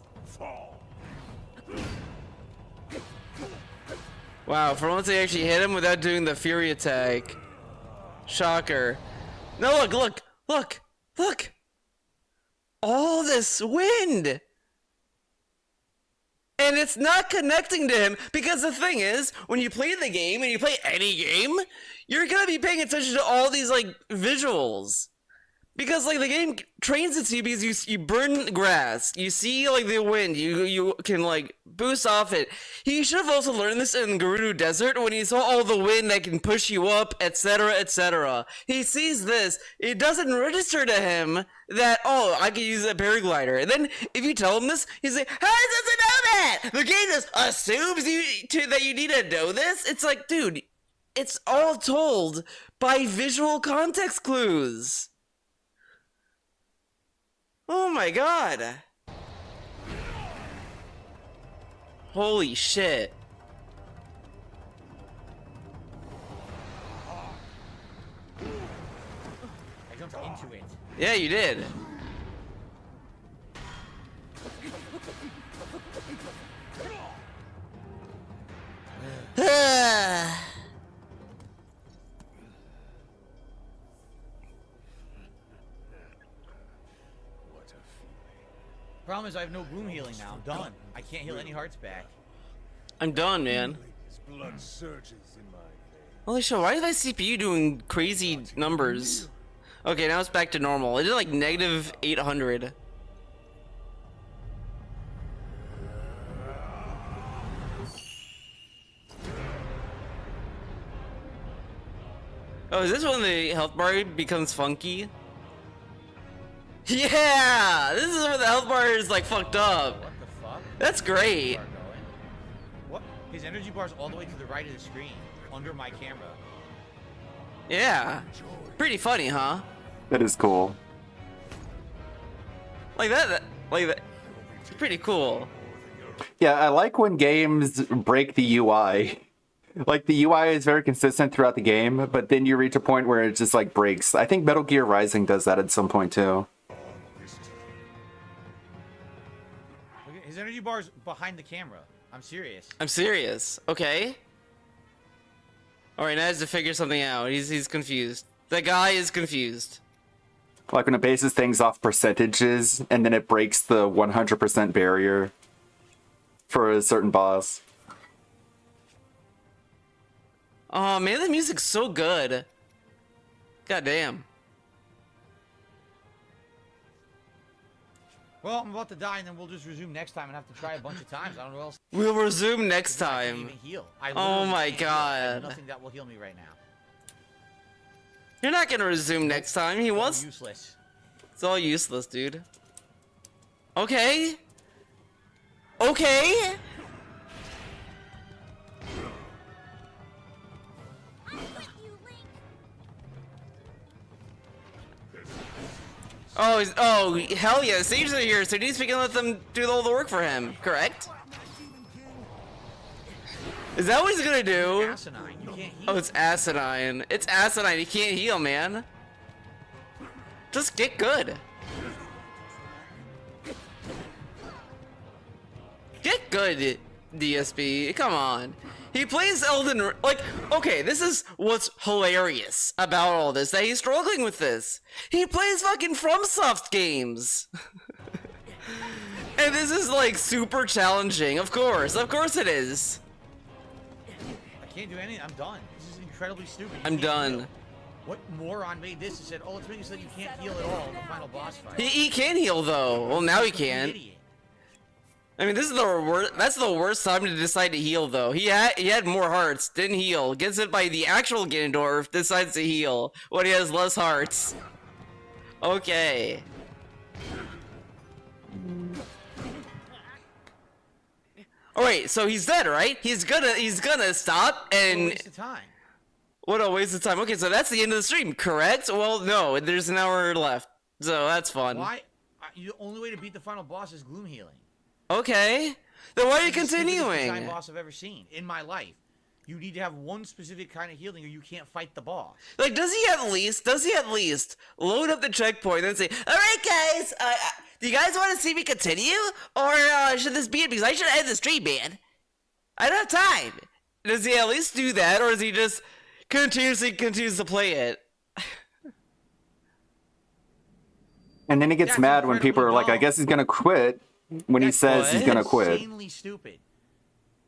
Wow, for once they actually hit him without doing the fury attack. Shocker. No, look! All this wind! And it's not connecting to him, because the thing is, when you play the game, and you play any game, you're gonna be paying attention to all these, like, visuals. Because like the game trains it to you because you burn grass, you see like the wind, you can like boost off it. He should have also learned this in Gerudo Desert when he saw all the wind that can push you up, etc., etc. He sees this, it doesn't register to him that, oh, I can use a paraglider. And then if you tell him this, he's like, how does it know that? The game just assumes that you need to know this. It's like, dude, it's all told by visual context clues. Oh my god. Holy shit. I jumped into it. Yeah, you did. Problem is, I have no gloom healing now. I'm done. I can't heal any hearts back. I'm done, man. Blood surges in my veins. Holy shit, why is my CPU doing crazy numbers? Okay, now it's back to normal. It did like negative 800. Oh, is this when the health bar becomes funky? Yeah! This is when the health bar is like fucked up. What the fuck? That's great. What? His energy bar's all the way to the right of the screen, under my camera. Yeah. Pretty funny, huh? That is cool. Like that. It's pretty cool. Yeah, I like when games break the UI. Like, the UI is very consistent throughout the game, but then you reach a point where it just, like, breaks. I think Metal Gear Rising does that at some point, too. Look, his energy bar's behind the camera. I'm serious. I'm serious. Okay. Alright, now he has to figure something out. He's confused. The guy is confused. Like when it bases things off percentages, and then it breaks the 100% barrier for a certain boss. Oh man, the music's so good. God damn. Well, I'm about to die, and then we'll just resume next time and have to try a bunch of times. I don't know what else. We'll resume next I can't time. even heal. I Oh literally my can't heal. I have god. nothing that will heal me right now. You're not gonna resume next time. He wants. Useless. It's all useless, dude. Okay. Okay. Oh, hell yeah, Sages are here, so he's gonna let them do all the work for him, correct? Is that what he's gonna do? Asinine. You can't heal. Oh, it's asinine. It's asinine, he can't heal, man. Just get good. Get good, DSP, come on. He plays Elden like, okay, this is what's hilarious about all this, that he's struggling with this. He plays fucking FromSoft games. And this is like super challenging, of course it is. I can't do anything. I'm done. This is incredibly stupid. You I'm can't done. heal. What moron made this and said, oh, let's make it so that you can't heal at all in the final boss fight? He can heal though. Well, now he can. I mean, this is the worst. That's the worst time to decide to heal, though. He had more hearts, didn't heal. Gets it by the actual Ganondorf. Decides to heal when he has less hearts. Okay. Oh wait, so he's dead, right? He's gonna stop and. Waste of time. What a waste of time. Okay, so that's the end of the stream, correct? Well, no, there's an hour left, so that's fun. Why? The only way to beat the final boss is gloom healing. Okay. Then why are you It's the stupidest continuing? design boss I've ever seen in my life. You need to have one specific kind of healing, or you can't fight the boss. Like, does he at least load up the checkpoint and say, all right, guys, do you guys want to see me continue? Or should this be it? Because I should end the stream, man. I don't have time. Does he at least do that, or does he just continues to play it? And then he gets mad when people are like, I guess he's gonna quit, when he says he's gonna quit. Insanely stupid.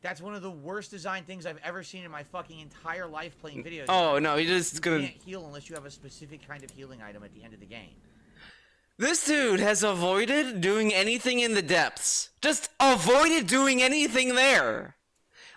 That's one of the worst designed things I've ever seen in my fucking entire life playing video games. Oh, no, he just You gonna... can't heal unless you have a specific kind of healing item at the end of the game. This dude has avoided doing anything in the depths. Just avoided doing anything there.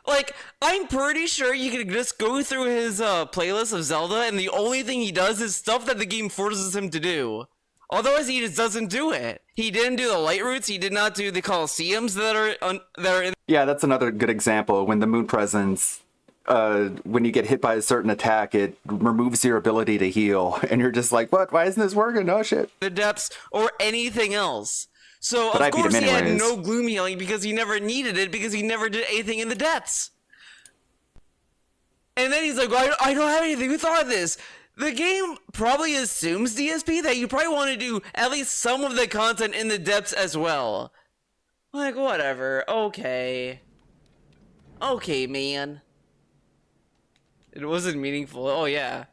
Like, I'm pretty sure you could just go through his playlist of Zelda, and the only thing he does is stuff that the game forces him to do. Otherwise, he just doesn't do it. He didn't do the light routes. He did not do the Colosseums that are in. Yeah, that's another good example. When the moon presence, when you get hit by a certain attack, it removes your ability to heal, and you're just like, what? Why isn't this working? Oh shit! The depths or anything else. So But of I beat course him he had anyways. no gloom healing because he never needed it because he never did anything in the depths. And then he's like, I don't have anything. Who thought of this? The game probably assumes, DSP, that you probably want to do at least some of the content in the depths as well. Like, whatever. Okay. Okay, man. It wasn't meaningful. Oh, yeah.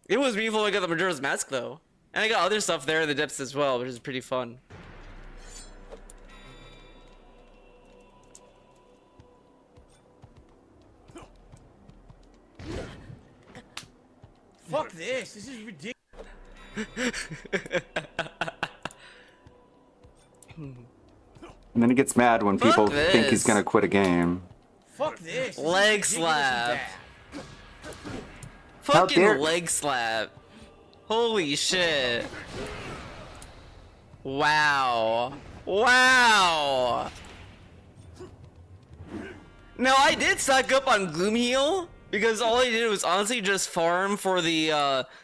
It was meaningful when I got the Majora's Mask, though. And I got other stuff there in the depths as well, which is pretty fun. Fuck this. This is ridiculous. And then he gets mad when Fuck people think he's this. gonna quit a game. Fuck this. This is Leg ridiculous and slap. bad. Fucking dare- leg slap. Holy shit. Wow. Wow. Now, I did stock up on Gloom Heal, because all I did was honestly just farm for the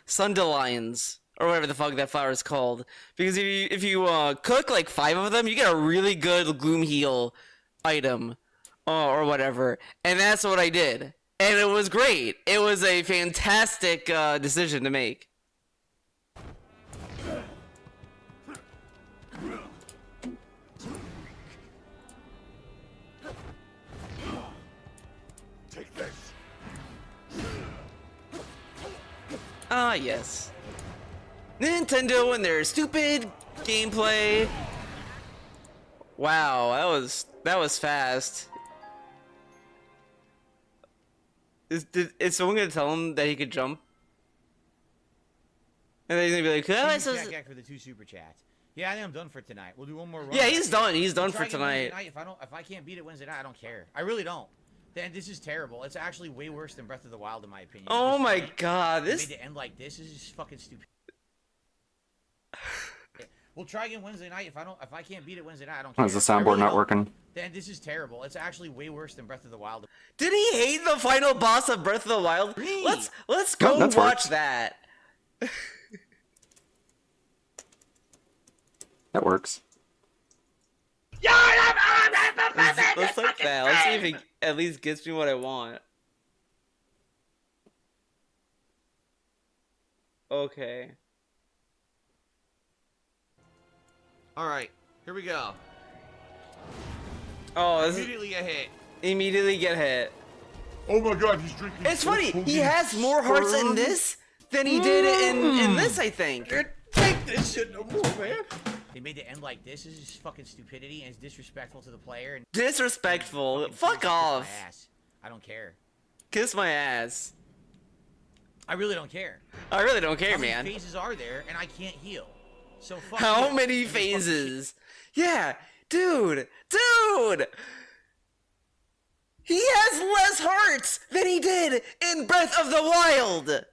Sundelions, or whatever the fuck that flower is called. Because if you cook like 5 of them, you get a really good Gloom Heal item, or whatever. And that's what I did. And it was great. It was a fantastic decision to make. Take this. Ah, yes. Nintendo and their stupid gameplay. Wow, that was fast. Is someone gonna tell him that he could jump? And then he's gonna be like, "Oh, it's Thank you, Jack, for the 2 super chats. Yeah, I think I'm done for tonight. We'll do one more run. Yeah, he's done. He's done We'll try for again Wednesday tonight. night. If I can't beat it Wednesday night, I don't care. I really don't. Then this is terrible. It's actually way worse than Breath of the Wild in my opinion. Oh This my fight, god, they this. made it end like this. This is just fucking stupid. We'll try again Wednesday night. If I can't beat it Wednesday night, I don't care. Is the I soundboard really not don't. working? Then this is terrible. It's actually way worse than Breath of the Wild. Did he hate the final boss of Breath of the Wild? Let's go that's watch worked. that. That works. Let's like that. Let's see if he at least gets me what I want. Okay. All right, here we go. Oh, this is Immediately a hit. immediately get hit. Oh my god, he's drinking. It's funny. He has more hearts in this than he did in this, I think. Take this shit no more, man. They made it end like this. This is just fucking stupidity and it's disrespectful to the player. And Disrespectful. fucking Fuck kiss off. my ass. I don't care. Kiss my ass. I really don't care. I really don't care, How many man. phases are there and I can't heal? So fuck How you. many And this fucking shit- phases? Yeah, dude. He has less hearts than he did in Breath of the Wild.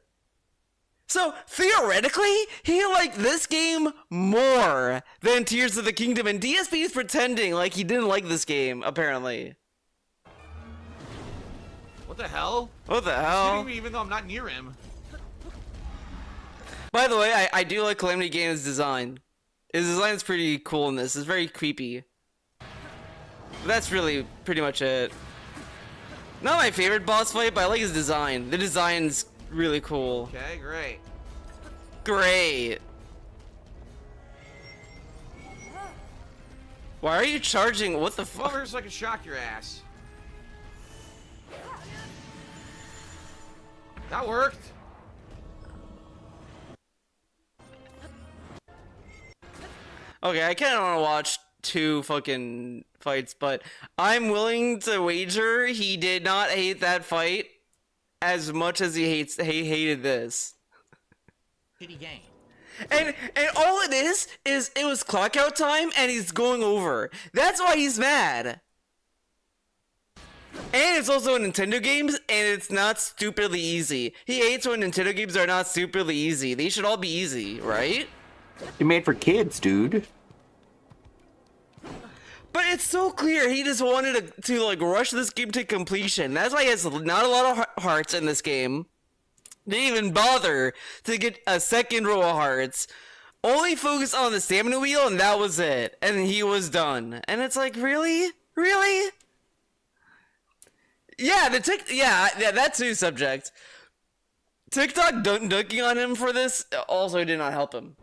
So, theoretically, he liked this game more than Tears of the Kingdom, and DSP is pretending like he didn't like this game, apparently. What the hell? What the He's hell? hitting me even though I'm not near him. By the way, I do like Calamity Gaines' design. His design is pretty cool in this. It's very creepy. But that's really pretty much it. Not my favorite boss fight, but I like his design. The design's really cool. Okay, great. Great. Why are you charging? What the Come over fuck? here so I can shock your ass. That worked. Okay, I kind of want to watch 2 fucking fights, but I'm willing to wager he did not hate that fight as much as he hated this. Shitty game. And all it is it was clock out time and he's going over. That's why he's mad. And it's also a Nintendo games, and it's not stupidly easy. He hates when Nintendo games are not stupidly easy. They should all be easy, right? It made for kids, dude. But it's so clear he just wanted to like rush this game to completion. That's why he has not a lot of hearts in this game. Didn't even bother to get a second row of hearts. Only focused on the stamina wheel, and that was it. And he was done. And it's like, really? Really? Yeah, that's new subject. TikTok dunking on him for this also did not help him.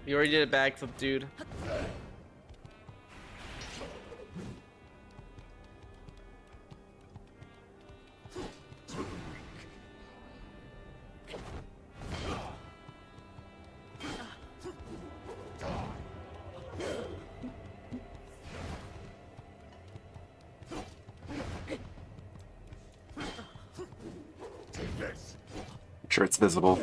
You already did a backflip, dude. Sure, it's visible.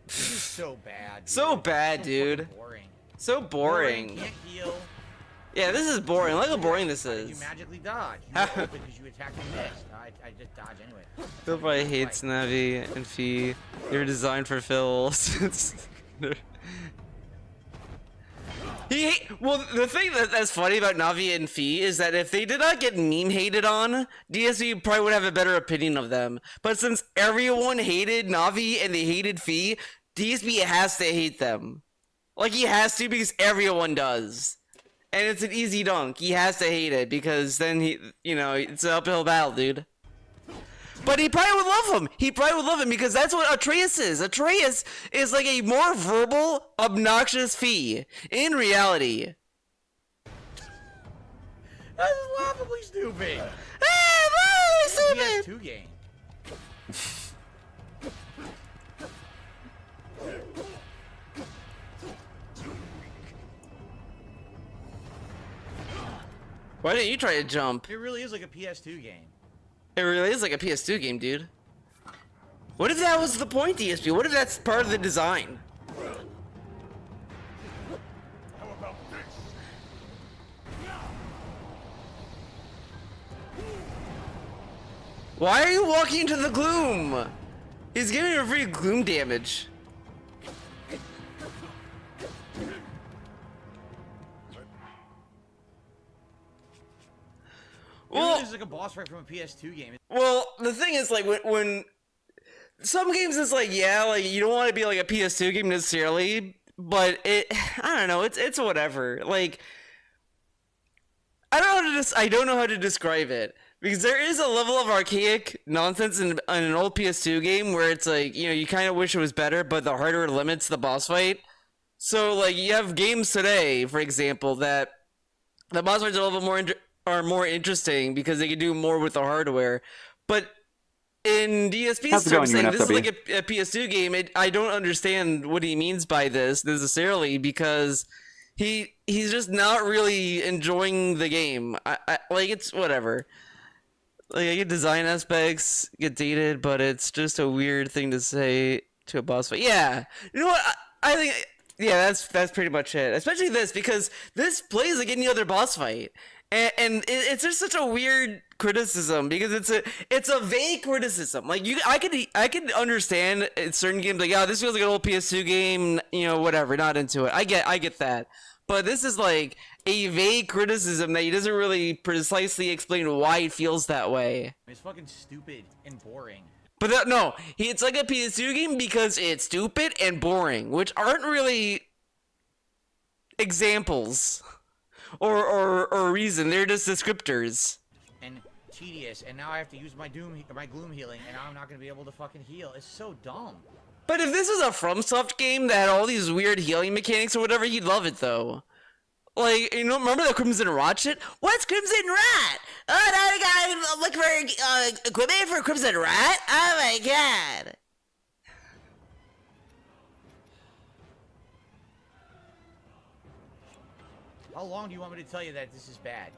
This is so bad. Dude. So bad, dude. Boring. So boring. Can't heal. Yeah, this is boring. Look how boring this You is. magically dodge. You open because you attacked and missed. I just dodge anyway. Nobody hates Navi and Fee. They're designed for fills. Well, the thing that's funny about Navi and Fee is that if they did not get meme hated on, DSV probably would have a better opinion of them. But since everyone hated Navi and they hated Fee, DSV has to hate them. Like, he has to because everyone does. And it's an easy dunk. He has to hate it because then it's an uphill battle, dude. But he probably would love him. He probably would love him because that's what Atreus is. Atreus is like a more verbal, obnoxious Fee. In reality. That's laughably stupid. Laughably stupid. PS2 game. Why didn't you try to jump? It really is like a PS2 game. It really is like a PS2 game, dude. What if that was the point, DSP? What if that's part of the design? How about this? Why are you walking into the gloom? He's giving you free gloom damage. Well, this is like a boss fight from a PS2 game. Well, the thing is, like, when some games is like, yeah, like you don't want to be like a PS2 game necessarily, but I don't know, it's whatever. Like, I don't know how to describe it because there is a level of archaic nonsense in an old PS2 game where it's like, you kind of wish it was better, but the hardware limits the boss fight. So, like, you have games today, for example, that the boss fights are a little bit more interesting because they can do more with the hardware. But in DSP's terms, saying this is like a PS2 game, I don't understand what he means by this necessarily because he's just not really enjoying the game. I like, it's whatever. Like, I get design aspects get dated, but it's just a weird thing to say to a boss fight. Yeah, you know what? I think that's pretty much it. Especially this because this plays like any other boss fight. And it's just such a weird criticism because it's a vague criticism. Like, I could understand in certain games, like, this feels like an old PS2 game, whatever, not into it. I get that. But this is like a vague criticism that he doesn't really precisely explain why it feels that way. It's fucking stupid and boring. But it's like a PS2 game because it's stupid and boring, which aren't really examples. Or reason. They're just descriptors. And tedious, and now I have to use my gloom healing, and now I'm not gonna be able to fucking heal. It's so dumb. But if this was a FromSoft game that had all these weird healing mechanics or whatever, you'd love it though. Like, remember the Crimson Rot shit? What's Crimson Rat? Oh, now we gotta look for equipment for Crimson Rat? Oh my god. How long do you want me to tell you that this is bad?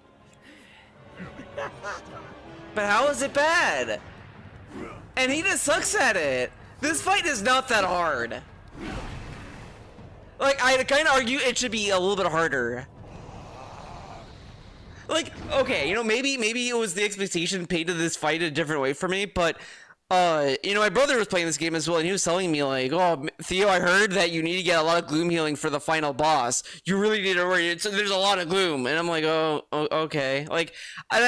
But how is it bad? And he just sucks at it. This fight is not that hard. Like, I'd kind of argue it should be a little bit harder. Like, okay, you know, maybe it was the expectation painted this fight a different way for me, but, you know, my brother was playing this game as well, and he was telling me, like, oh, Theo, I heard that you need to get a lot of gloom healing for the final boss. You really need to worry. There's a lot of gloom. And I'm like, oh, okay. Like, and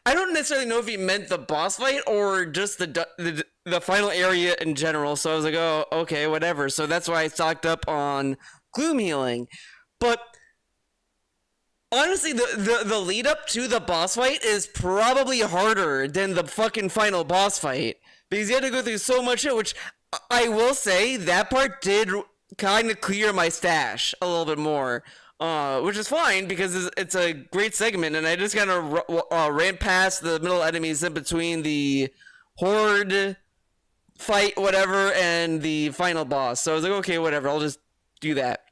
I don't necessarily know if he meant the boss fight or just the final area in general. So I was like, oh, okay, whatever. So that's why I stocked up on gloom healing. But honestly, the lead up to the boss fight is probably harder than the fucking final boss fight, because you had to go through so much shit, which I will say that part did kind of clear my stash a little bit more, which is fine because it's a great segment, and I just kind of ran past the middle enemies in between the horde fight, whatever, and the final boss. So I was like, okay, whatever, I'll just do that.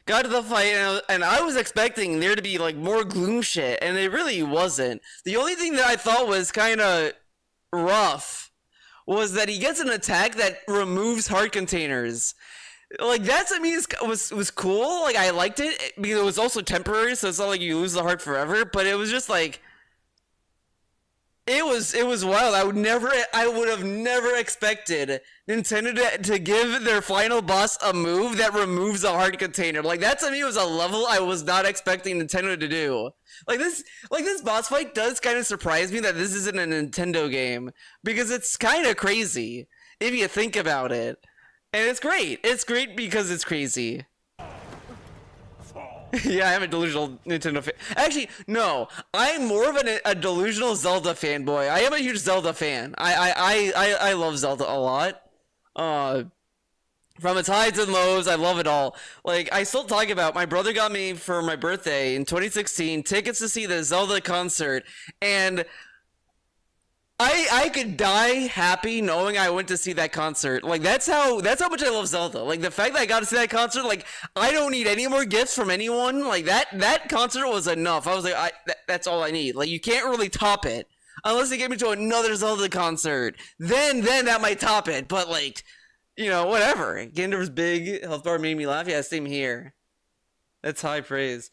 Got to the fight, and I was expecting there to be, like, more gloom shit, and it really wasn't. The only thing that I thought was kind of rough was that he gets an attack that removes heart containers. Like, that to me was cool. Like, I liked it, because it was also temporary, so it's not like you lose the heart forever, but it was just, like, it was wild. I would have never expected Nintendo to give their final boss a move that removes a heart container. Like, that to me was a level I was not expecting Nintendo to do. Like this boss fight does kind of surprise me that this isn't a Nintendo game, because it's kind of crazy if you think about it. And it's great. It's great because it's crazy. Yeah, I'm a delusional Nintendo fan. Actually, no, I'm more of a delusional Zelda fanboy. I am a huge Zelda fan. I love Zelda a lot. From its highs and lows, I love it all. Like, I still talk about, my brother got me for my birthday in 2016 tickets to see the Zelda concert, and I could die happy knowing I went to see that concert. Like, that's how much I love Zelda. Like, the fact that I got to see that concert, like, I don't need any more gifts from anyone. Like, that concert was enough. I was like, that's all I need. Like, you can't really top it unless they get me to another Zelda concert. Then that might top it. But, like, you know, whatever. Gander's big health bar made me laugh. Yeah, same here. That's high praise.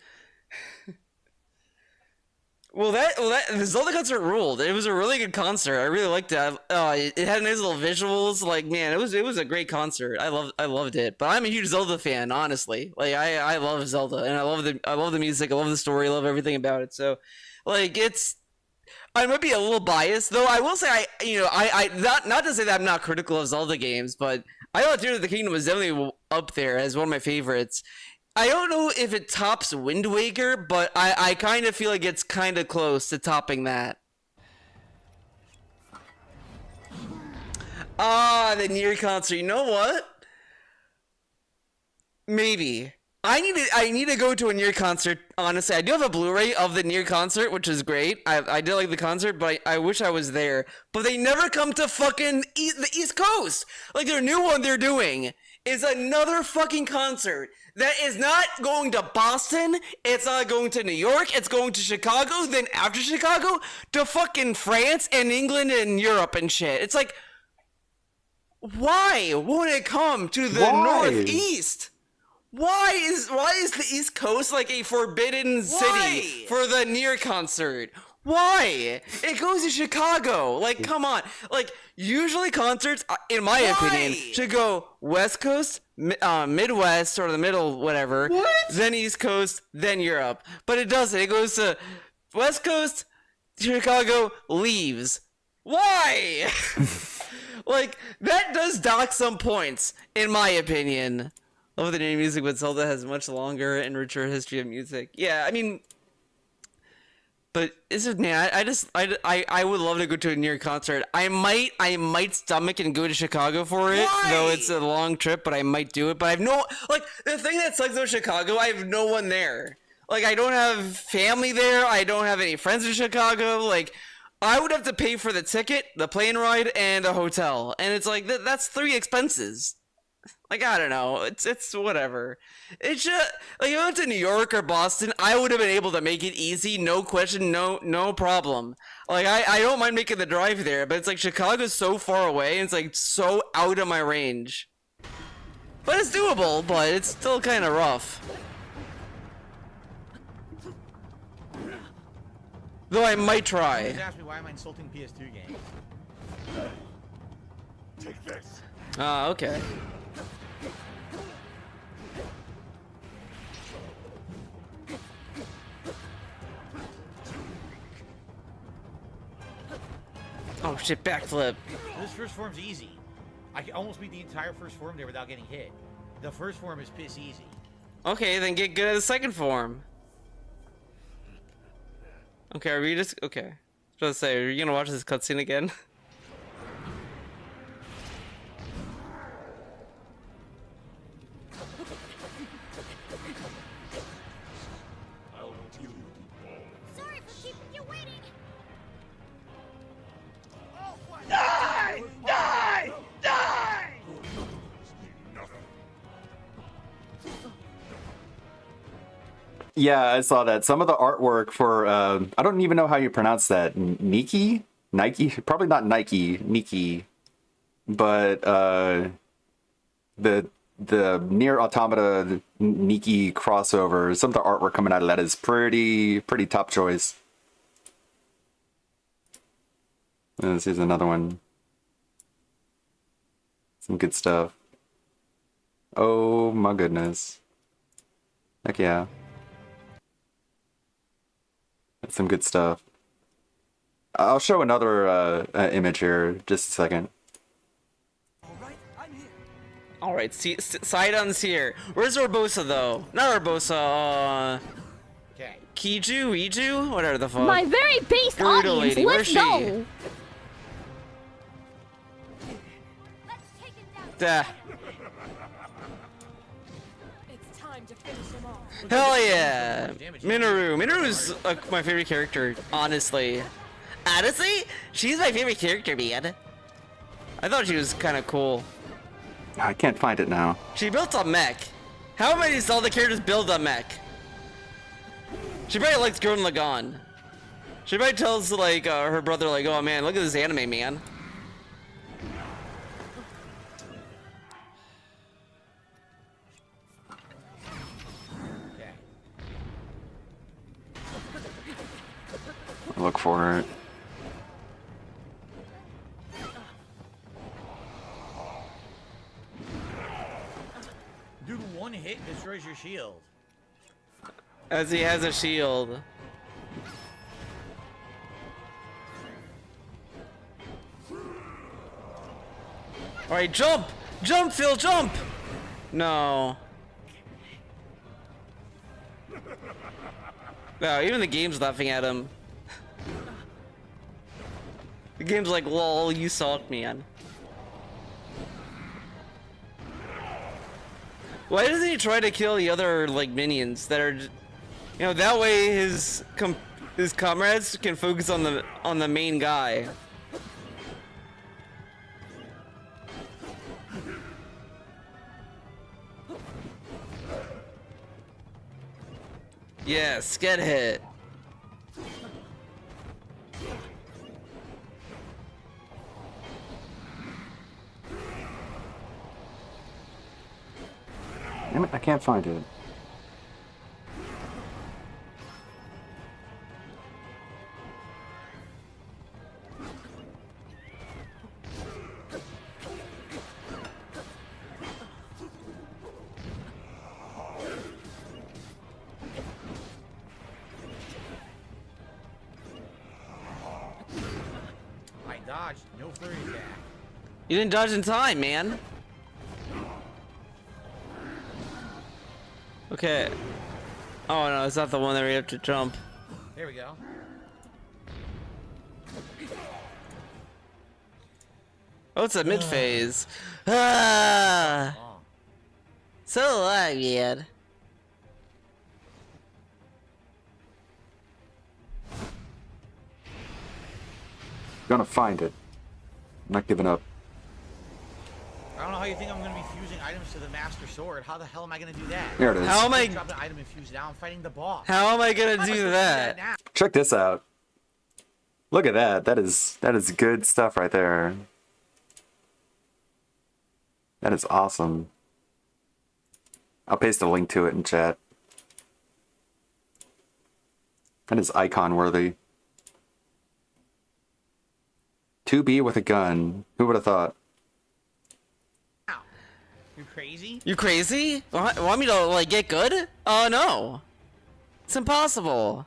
Well, the Zelda concert ruled. It was a really good concert. I really liked it. It had nice little visuals. Like, man, it was a great concert. I loved it. But I'm a huge Zelda fan, honestly. Like, I love Zelda, and I love the music. I love the story. I love everything about it. So, like, I might be a little biased, though. I will say, not to say that I'm not critical of Zelda games, but I thought Tears of the Kingdom was definitely up there as one of my favorites. I don't know if it tops Wind Waker, but I kind of feel like it's kind of close to topping that. The Nier concert. You know what? Maybe. I need to go to a Nier concert, honestly. I do have a Blu-ray of the Nier concert, which is great. I did like the concert, but I wish I was there. But they never come to fucking the East Coast. Like, their new one they're doing is another fucking concert that is not going to Boston, it's not going to New York, it's going to Chicago, then after Chicago, to fucking France and England and Europe and shit. It's like, why won't it come to the Northeast? Why is the East Coast like a forbidden city for the Nier concert? Why? It goes to Chicago. Like, come on. Like, usually concerts, in my opinion, should go West Coast, Midwest, or the middle, whatever. What? Then East Coast, then Europe. But it doesn't. It goes to West Coast, Chicago, leaves. Why? Like, that does dock some points, in my opinion. Love the new music, but Zelda has much longer and richer history of music. Yeah, I mean, but I would love to go to a Nier concert. I might stomach and go to Chicago for it, though it's a long trip. But I might do it. But I have no, like, the thing that sucks about Chicago, I have no one there. Like, I don't have family there. I don't have any friends in Chicago. Like, I would have to pay for the ticket, the plane ride, and the hotel, and it's like that's 3 expenses. Like, I don't know. It's whatever. It's just like, if I went to New York or Boston, I would have been able to make it easy, no question, no problem. Like, I don't mind making the drive there, but it's like Chicago's so far away, and it's like so out of my range. But it's doable, but it's still kind of rough. Though I might try. Ask me why am I insulting PS2 games? Take this. Ah, okay. Oh shit, backflip. This first form's easy. I can almost beat the entire first form there without getting hit. The first form is piss easy. Okay, then get good at the second form. Okay, are we just... Okay. Just say, are you gonna watch this cutscene again? Sorry for keeping you waiting. Die! Die! Die! Yeah, I saw that. Some of the artwork for I don't even know how you pronounce that. Nike? Probably not Nike, Nike. But the Nier Automata Nike crossover, some of the artwork coming out of that is pretty top choice. This is another one. Some good stuff. Oh my goodness. Heck yeah. That's some good stuff. I'll show another image here, just a second. Alright, Sidon's here. Where's Urbosa though? Not Urbosa, Okay. Riju? Whatever the fuck. My very base Gerudo audience, lady, where's let's she? go. Duh. It's time to finish him off. Hell yeah! Minoru. Minoru's my favorite character, honestly. Honestly? She's my favorite character, man. I thought she was kind of cool. I can't find it now. She built a mech. How many Zelda characters build a mech? She probably likes Gurren Lagann. She probably tells like her brother like, oh man, look at this anime, man. Okay. Look for it. Dude, one hit destroys your shield. As he has a shield. Alright, jump! Jump, Phil, jump! No. No, even the game's laughing at him. The game's like, lol, you saw me, man. Why doesn't he try to kill the other, like, minions that are... You know, that way his comrades can focus on the main guy. Yes, get hit. Damn it, I can't find it. I dodged. No flurry attack. You didn't dodge in time, man. Okay. Oh no, it's not the one that we have to jump. There we go. Oh, it's a mid phase. Ah! So alive, man. Gonna find it. I'm not giving up. I don't know how you think I'm going to be fusing items to the Master Sword. How the hell am I going to do that? There it is. How am I? Drop an item and fuse it out. I'm fighting the boss. How am I gonna do that? now? Check this out. Look at that. That is good stuff right there. That is awesome. I'll paste a link to it in chat. That is icon worthy. 2B with a gun. Who would have thought? You crazy? You crazy? Want me to like get good? Oh no. It's impossible.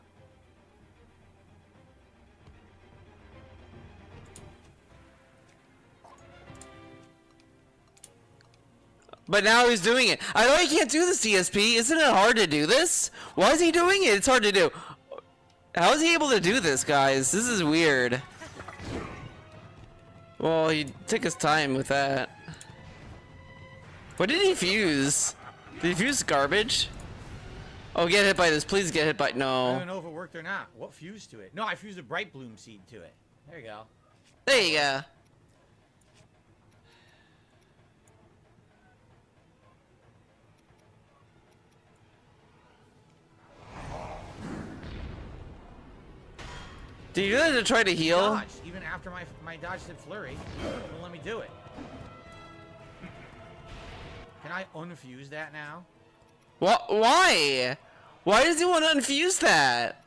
But now he's doing it. I know he can't do this, DSP. Isn't it hard to do this? Why is he doing it? It's hard to do. How is he able to do this, guys? This is weird. Well, he took his time with that. What did he fuse? Did he fuse garbage? Oh, get hit by this. Please get hit by... I No. don't know if it worked or not. What fused to it? No, I fused a bright bloom seed to it. There you go. There you go. Did you guys try to heal? Dodge. Even after my dodge did flurry, it won't let me do it. Can I unfuse that now? What? Why? Why does he want to unfuse that?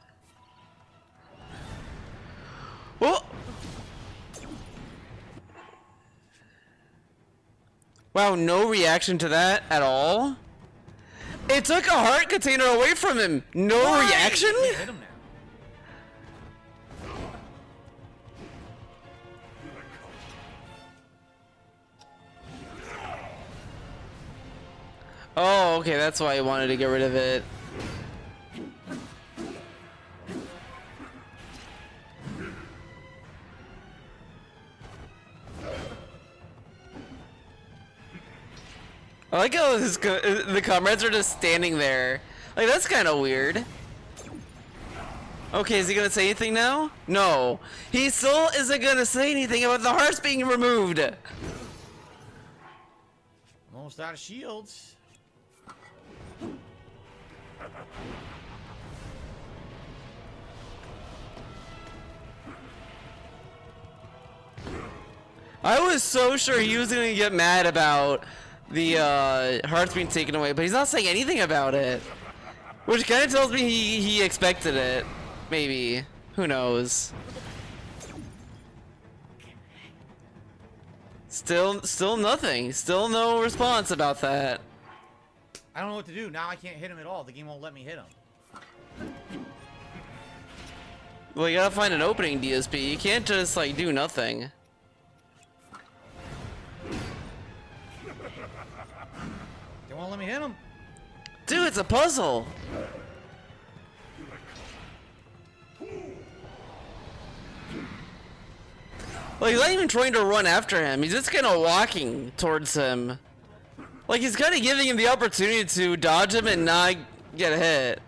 Well. Wow, no reaction to that at all? It took a heart container away from him. No reaction? Hit him now. Oh, okay, that's why I wanted to get rid of it. I like how the comrades are just standing there. Like, that's kind of weird. Okay, is he gonna say anything now? No. He still isn't gonna say anything about the hearts being removed. I'm almost out of shields. I was so sure he was gonna get mad about the hearts being taken away, but he's not saying anything about it. Which kind of tells me he expected it. Maybe. Who knows? Still nothing. Still no response about that. I don't know what to do. Now I can't hit him at all. The game won't let me hit him. Well, you gotta find an opening, DSP. You can't just, like, do nothing. They won't let me hit him. Dude, it's a puzzle. Like, he's not even trying to run after him. He's just kind of walking towards him. Like, he's kind of giving him the opportunity to dodge him and not get hit.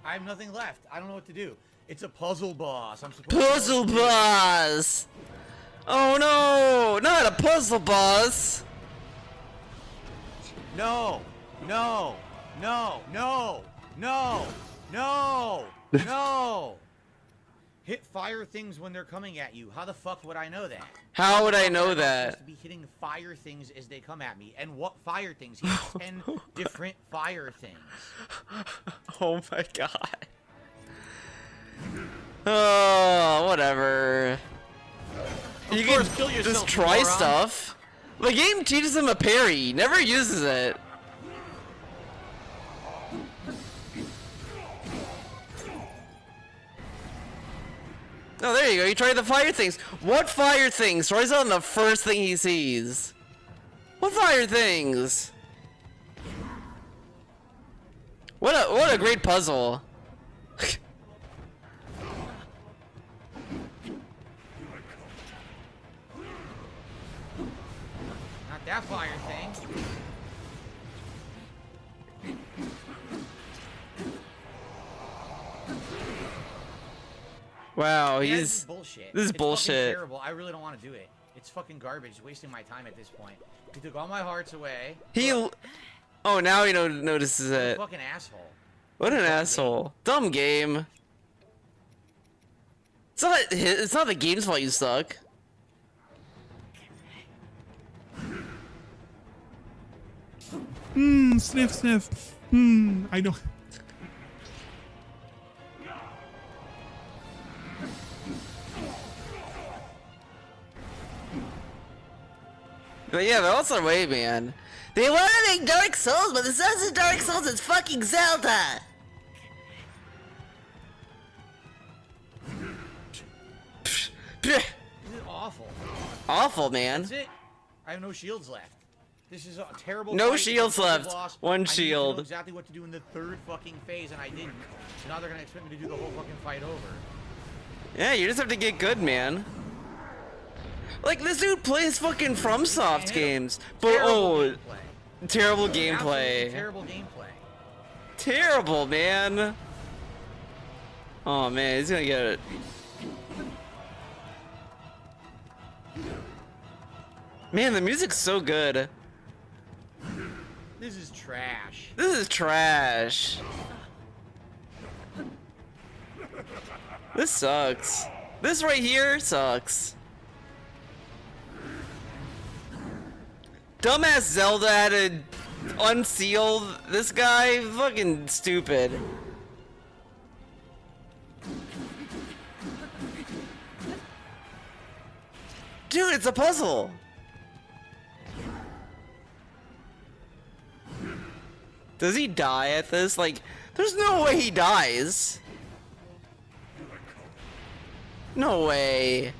I have nothing left. I don't know what to do. It's a puzzle boss. I'm supposed Puzzle boss! Oh no! Not a puzzle boss! No! No! No! No! No! No! No! Hit fire things when they're coming at you. How the fuck would I know that? How would I know I'm that? supposed to be hitting fire things as they come at me. And what fire things? He has 10 different fire things. Oh my god. Oh, whatever. You can kill yourself, just try moron. stuff. The game teaches him a parry. He never uses it. Oh, there you go. You try the fire things. What fire things? Tries on the first thing he sees. What fire things? What a great puzzle. Not that fire thing. Wow, Yeah, he's this is bullshit. This is It's bullshit. fucking terrible. I really don't want to do it. It's fucking garbage. Wasting my time at this point. He took all my hearts away. He. Oh, now he notices What a it. fucking asshole. What an asshole. Dumb game. It's not the game's fault you suck. Sniff, sniff. I know. But yeah, they're also way, man. They want to make Dark Souls, but this isn't Dark Souls, it's fucking Zelda! This is awful. Awful, man. That's it. I have no shields left. This is a terrible. No fight. shields It's a left. boss. One I need to shield. know exactly what to do in the third fucking phase, and I didn't. So now they're gonna expect me to do the whole fucking fight over. Yeah, you just have to get good, man. Like, this dude plays fucking FromSoft games, but terrible gameplay. Absolutely terrible gameplay. Terrible, man. Oh man, he's gonna get it. Man, the music's so good. This is trash. This is trash. This sucks. This right here sucks. Dumbass Zelda had to unseal this guy. Fucking stupid. Dude, it's a puzzle. Does he die at this? Like, there's no way he dies. No way.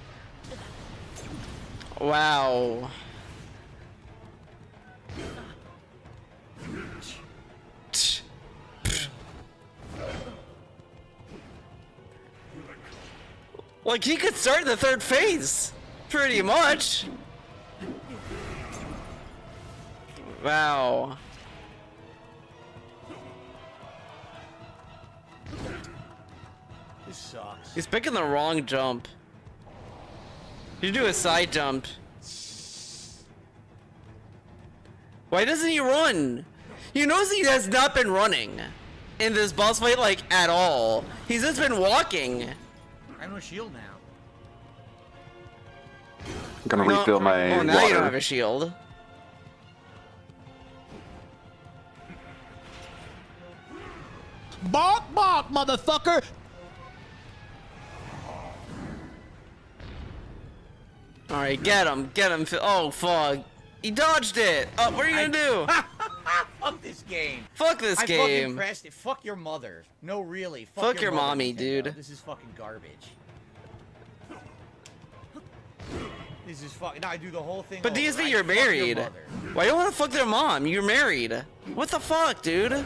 Wow. Like, he could start the third phase. Pretty much. Wow. This sucks. He's picking the wrong jump. You do a side jump. Why doesn't he run? You notice he has not been running in this boss fight, like, at all. He's just been walking. I have no shield now. I'm gonna refill my Oh, now water. you don't have a shield. Bark, bark, motherfucker! Alright, get him, Oh, fuck. He dodged it. Oh, what are you gonna do? Fuck this game. Fuck this I game. fucking pressed it. Fuck your mother. No, really. Fuck your mother, mommy, Nintendo. dude. This is fucking garbage. This is fucking. Now I do the whole thing. But over, DSV, right? you're Fuck your married. mother. Why you wanna fuck their mom? You're married. What the fuck, dude?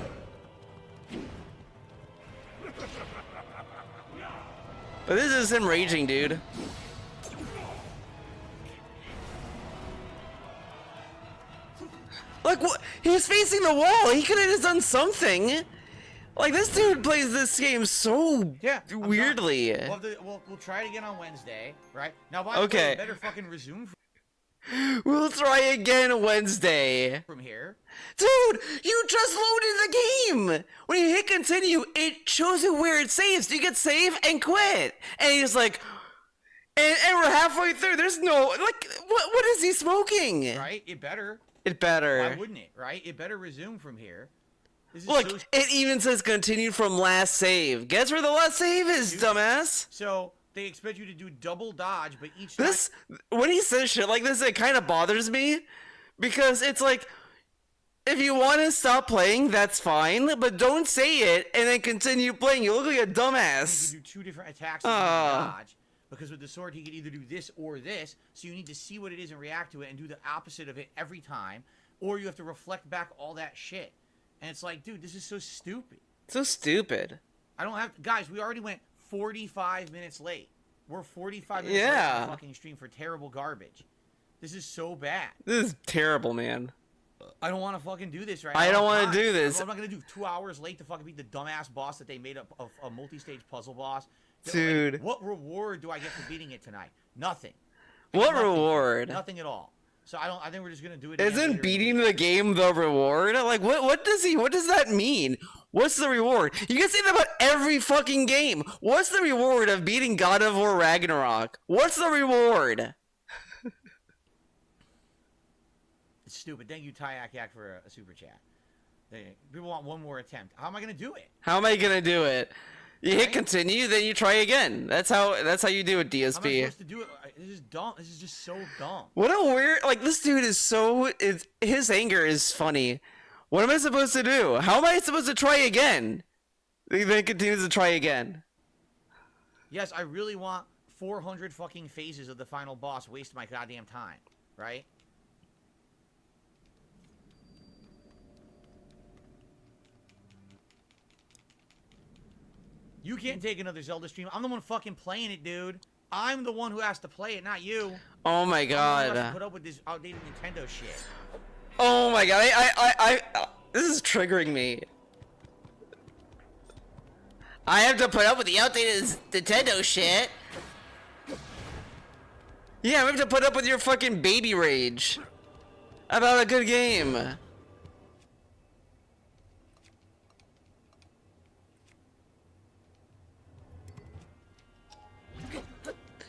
But this is him raging, dude. Like, what? He's facing the wall. He could have just done something. Like, this dude plays this game so weirdly. We'll try it again on Wednesday, right? Now, by the Okay. way, we better fucking resume We'll try again Wednesday. from here. Dude, you just loaded the game! When you hit continue, it shows you where it saves. You get save and quit. And he's like, and we're halfway through. There's no, like, what is he smoking? Right? It better. It better. Why wouldn't it? Right? It better resume from here. This is Look, so it even says continue from last save. Guess where the last save is, dumbass? So they expect you to do double dodge, but each This, when he says shit like this, it kind of bothers me. Because it's like, if you want to stop playing, that's fine. But don't say it and then continue playing. You look like a dumbass. You can do two different attacks and dodge. Because with the sword, he can either do this or this. So you need to see what it is and react to it and do the opposite of it every time. Or you have to reflect back all that shit. And it's like, dude, this is so stupid. So stupid. I don't have... Guys, we already went 45 minutes late. We're 45 minutes late on the fucking stream for terrible garbage. This is so bad. This is terrible, man. I don't want to fucking do this right I now. don't want I'm to do this. I'm not going to do 2 hours late to fucking beat the dumbass boss that they made up of a multi-stage puzzle boss. Dude. What reward do I get for beating it tonight? Nothing. What Nothing. reward? Nothing at all. So I think we're just gonna do it. Again Isn't later. beating the game the reward? Like, what does that mean? What's the reward? You can say that about every fucking game. What's the reward of beating God of War Ragnarok? What's the reward? It's stupid. Thank you, Tyayak, for a super chat. People want one more attempt. How am I gonna do it? How am I gonna do it? You hit continue, then you try again. That's how you do it, How am I DSP. supposed to do it? This is dumb. This is just so dumb. What a weird, like, this dude is so, his anger is funny. What am I supposed to do? How am I supposed to try again? He then continues to try again. Yes, I really want 400 fucking phases of the final boss waste my goddamn time, right? You can't take another Zelda stream. I'm the one fucking playing it, dude. I'm the one who has to play it, not you. Oh my I'm the one who has to god. put up with this outdated Nintendo shit. Oh my god, I this is triggering me. I have to put up with the outdated Nintendo shit. Yeah, I have to put up with your fucking baby rage about a good game.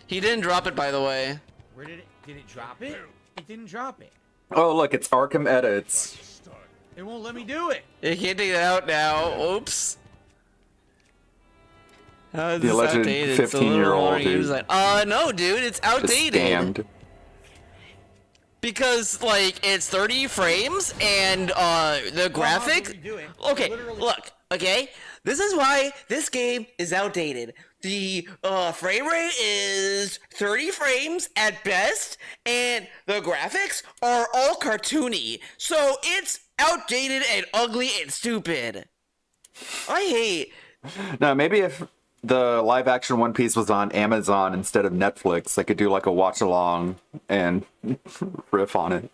He didn't drop it, by the way. Where did it drop it? It didn't drop it. Oh, look, it's Arkham Edits. It won't let me do it. You can't take it out now. Oops. The alleged 15-year-old who's no, dude, it's outdated. scammed. Because, like, it's 30 frames and the graphics. Okay, look, okay? This is why this game is outdated. The frame rate is 30 frames at best, and the graphics are all cartoony. So it's outdated and ugly and stupid. I hate. No, maybe if the live action One Piece was on Amazon instead of Netflix, they could do like a watch along and riff on it.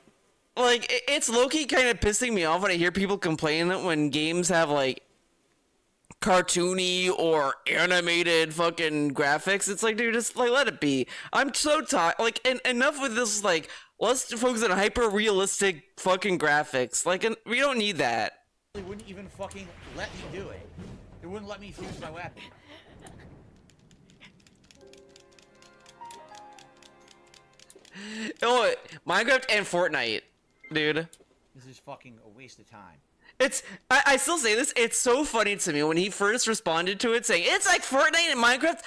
Like, it's low-key kind of pissing me off when I hear people complain that when games have, like, cartoony or animated fucking graphics. It's like, dude, just, like, let it be. I'm so tired. Like, enough with this, like, let's focus on hyper-realistic fucking graphics. Like, we don't need that. It wouldn't even fucking let me do it. It wouldn't let me fuse my weapon. Oh, Minecraft and Fortnite, dude. This is fucking a waste of time. I still say this, it's so funny to me when he first responded to it saying, it's like Fortnite and Minecraft.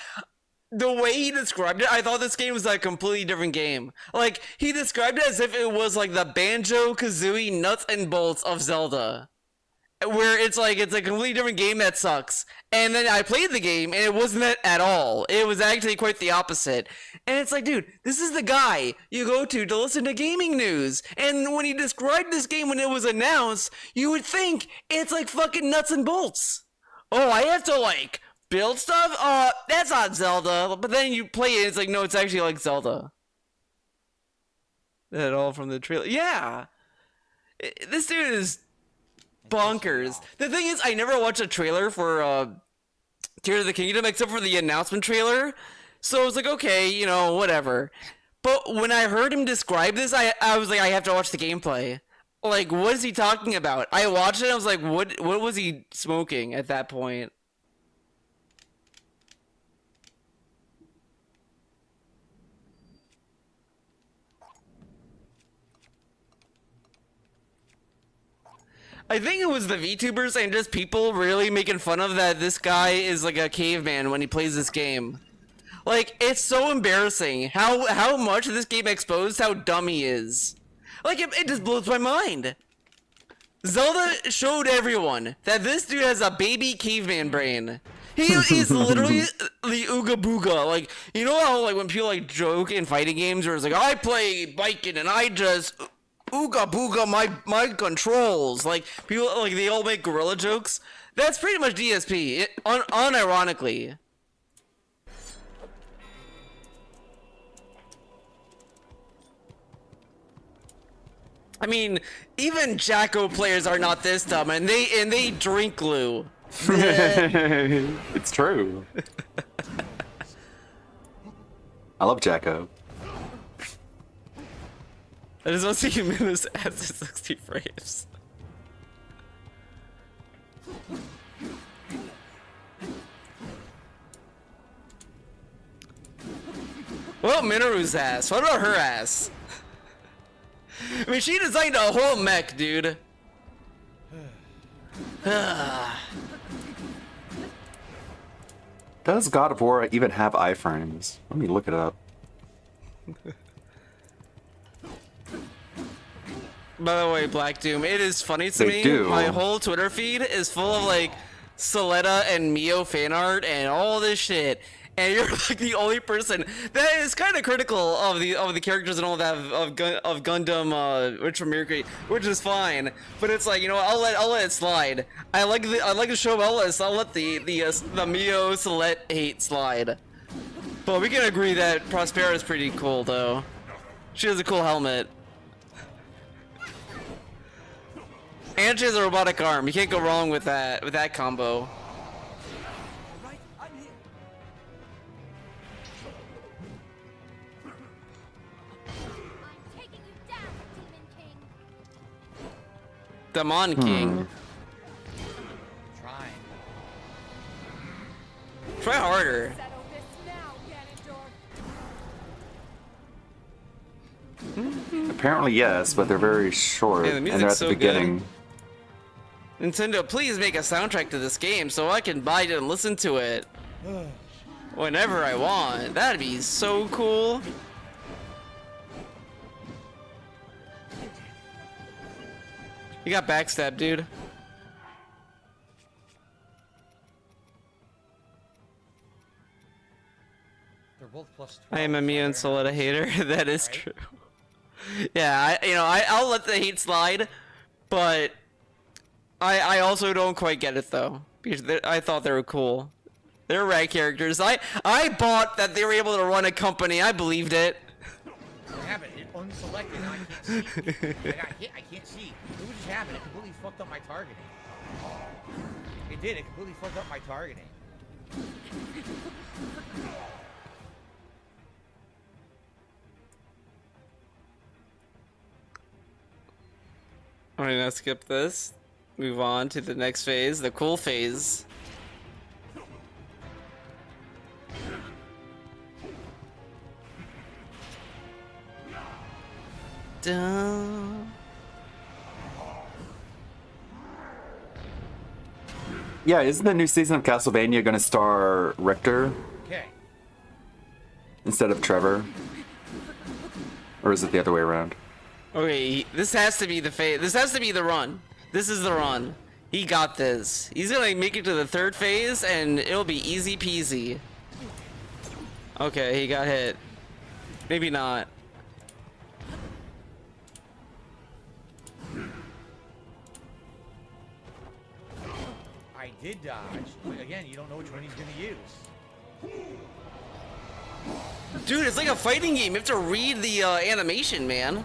The way he described it, I thought this game was a completely different game. Like, he described it as if it was like the Banjo-Kazooie nuts and bolts of Zelda. Where it's like, it's a completely different game that sucks. And then I played the game, and it wasn't that at all. It was actually quite the opposite. And it's like, dude, this is the guy you go to listen to gaming news. And when he described this game when it was announced, you would think it's like fucking nuts and bolts. Oh, I have to, like, build stuff? That's not Zelda. But then you play it, and it's like, no, it's actually like Zelda. That all from the trailer. Yeah. This dude is bonkers. The thing is, I never watched a trailer for Tears of the Kingdom except for the announcement trailer. So I was like, okay, you know, whatever. But when I heard him describe this, I was like, I have to watch the gameplay. Like, what is he talking about? I watched it, I was like, what was he smoking at that point? I think it was the VTubers and just people really making fun of that this guy is like a caveman when he plays this game. Like, it's so embarrassing how much this game exposed how dumb he is. Like, it just blows my mind. Zelda showed everyone that this dude has a baby caveman brain. He is literally the Ooga Booga. Like, you know how, like, when people, like, joke in fighting games where it's like, I play Biken and I just Ooga Booga my controls. Like, people, like, they all make gorilla jokes. That's pretty much DSP, unironically. I mean, even Jacko players are not this dumb, and they drink glue. It's true. I love Jacko. I just want to see Minus at 60 frames. What about Minoru's ass? What about her ass? I mean, she designed a whole mech, dude. Does God of War even have iframes? Let me look it up. By the way, Black Doom, it is funny to They me. do. My whole Twitter feed is full of like Soletta and Mio fan art and all this shit. And you're like the only person that is kind of critical of the characters and all that of Gundam, Richard Mercury, which is fine. But it's like, you know, I'll let it slide. I like the show Ellis. I'll let the Mio Solette hate slide. But we can agree that Prospera is pretty cool though. She has a cool helmet. And she has a robotic arm. You can't go wrong with that combo. Demon King. Try harder. Apparently yes, but they're very short, Yeah, the and they're music's at the so beginning. good. Nintendo, please make a soundtrack to this game so I can buy it and listen to it whenever I want. That'd be so cool. You got backstab, dude. They're both plus 12. I am a Mio and Soletta hater. That is true. Yeah, I'll let the hate slide, but I also don't quite get it though, because I thought they were cool. They're rad characters. I bought that they were able to run a company. I believed it. What happened? It unselected and I can't see. I got hit. I can't see. What just happened? It completely fucked up my targeting. It did. It completely fucked up my targeting. Alright, now skip this. Move on to the next phase, the cool phase. Dun. Yeah, isn't the new season of Castlevania going to star Richter Okay. instead of Trevor? Or is it the other way around? Okay, this has to be the phase. This has to be the run. This is the run. He got this. He's gonna make it to the third phase, and it'll be easy peasy. Okay, he got hit. Maybe not. I did dodge. But again, you don't know which one he's gonna use. Dude, it's like a fighting game. You have to read the animation, man.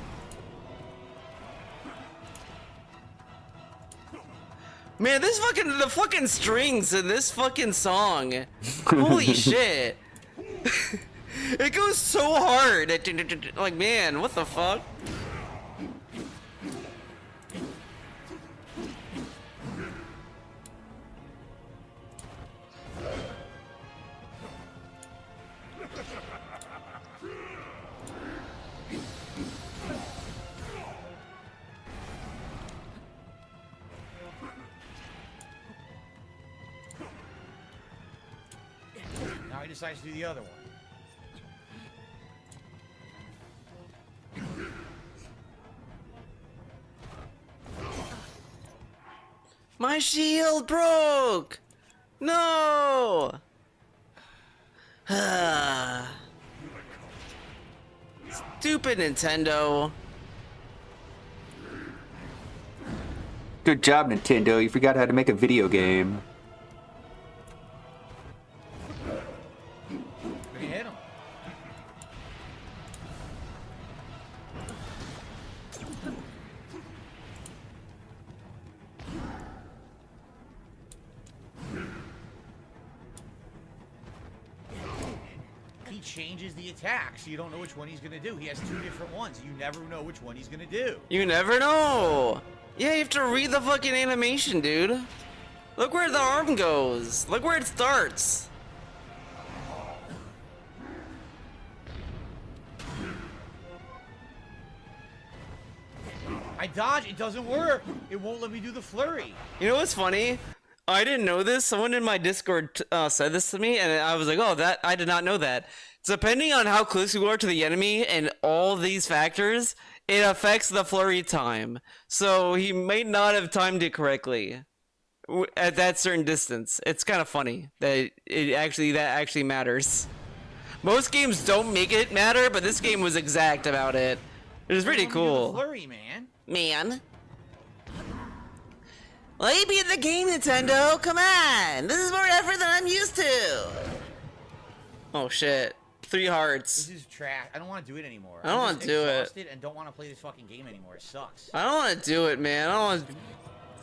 Man, the fucking strings in this fucking song. Holy shit. It goes so hard. Like, man, what the fuck? Now he decides to do the other one. My shield broke! No! Stupid Nintendo. Good job, Nintendo. You forgot how to make a video game. We hit him. changes the attack, so you don't know which one he's gonna do. He has 2 different ones. You never know which one he's gonna do. You never know. Yeah, you have to read the fucking animation, dude. Look where the arm goes. Look where it starts. I dodge, it doesn't work. It won't let me do the flurry. You know what's funny? I didn't know this. Someone in my Discord said this to me, and I was like, oh, I did not know that. Depending on how close you are to the enemy and all these factors, it affects the flurry time. So he might not have timed it correctly at that certain distance. It's kind of funny that that actually matters. Most games don't make it matter, but this game was exact about it. It was pretty cool. Flurry, man. Let me be in the game, Nintendo. Come on. This is more effort than I'm used to. Oh, shit. 3 hearts. This is trash. I don't want to do it anymore. I don't want to do it. And don't want to play this fucking game anymore. It sucks. I don't want to do it, man. I don't want to...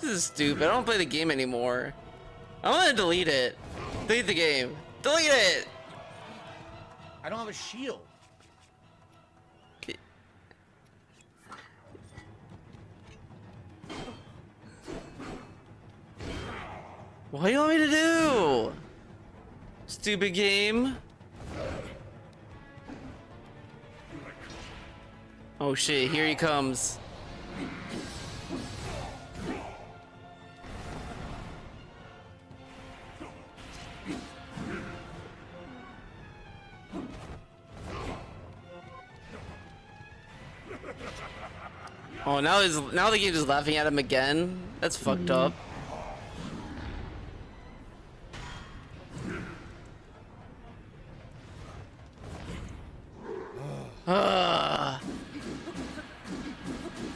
This is stupid. I don't play the game anymore. I want to delete it. Delete the game. Delete it. I don't have a shield. What do you want me to do? Stupid game. Oh shit, here he comes. Oh, now the game is laughing at him again. That's fucked up.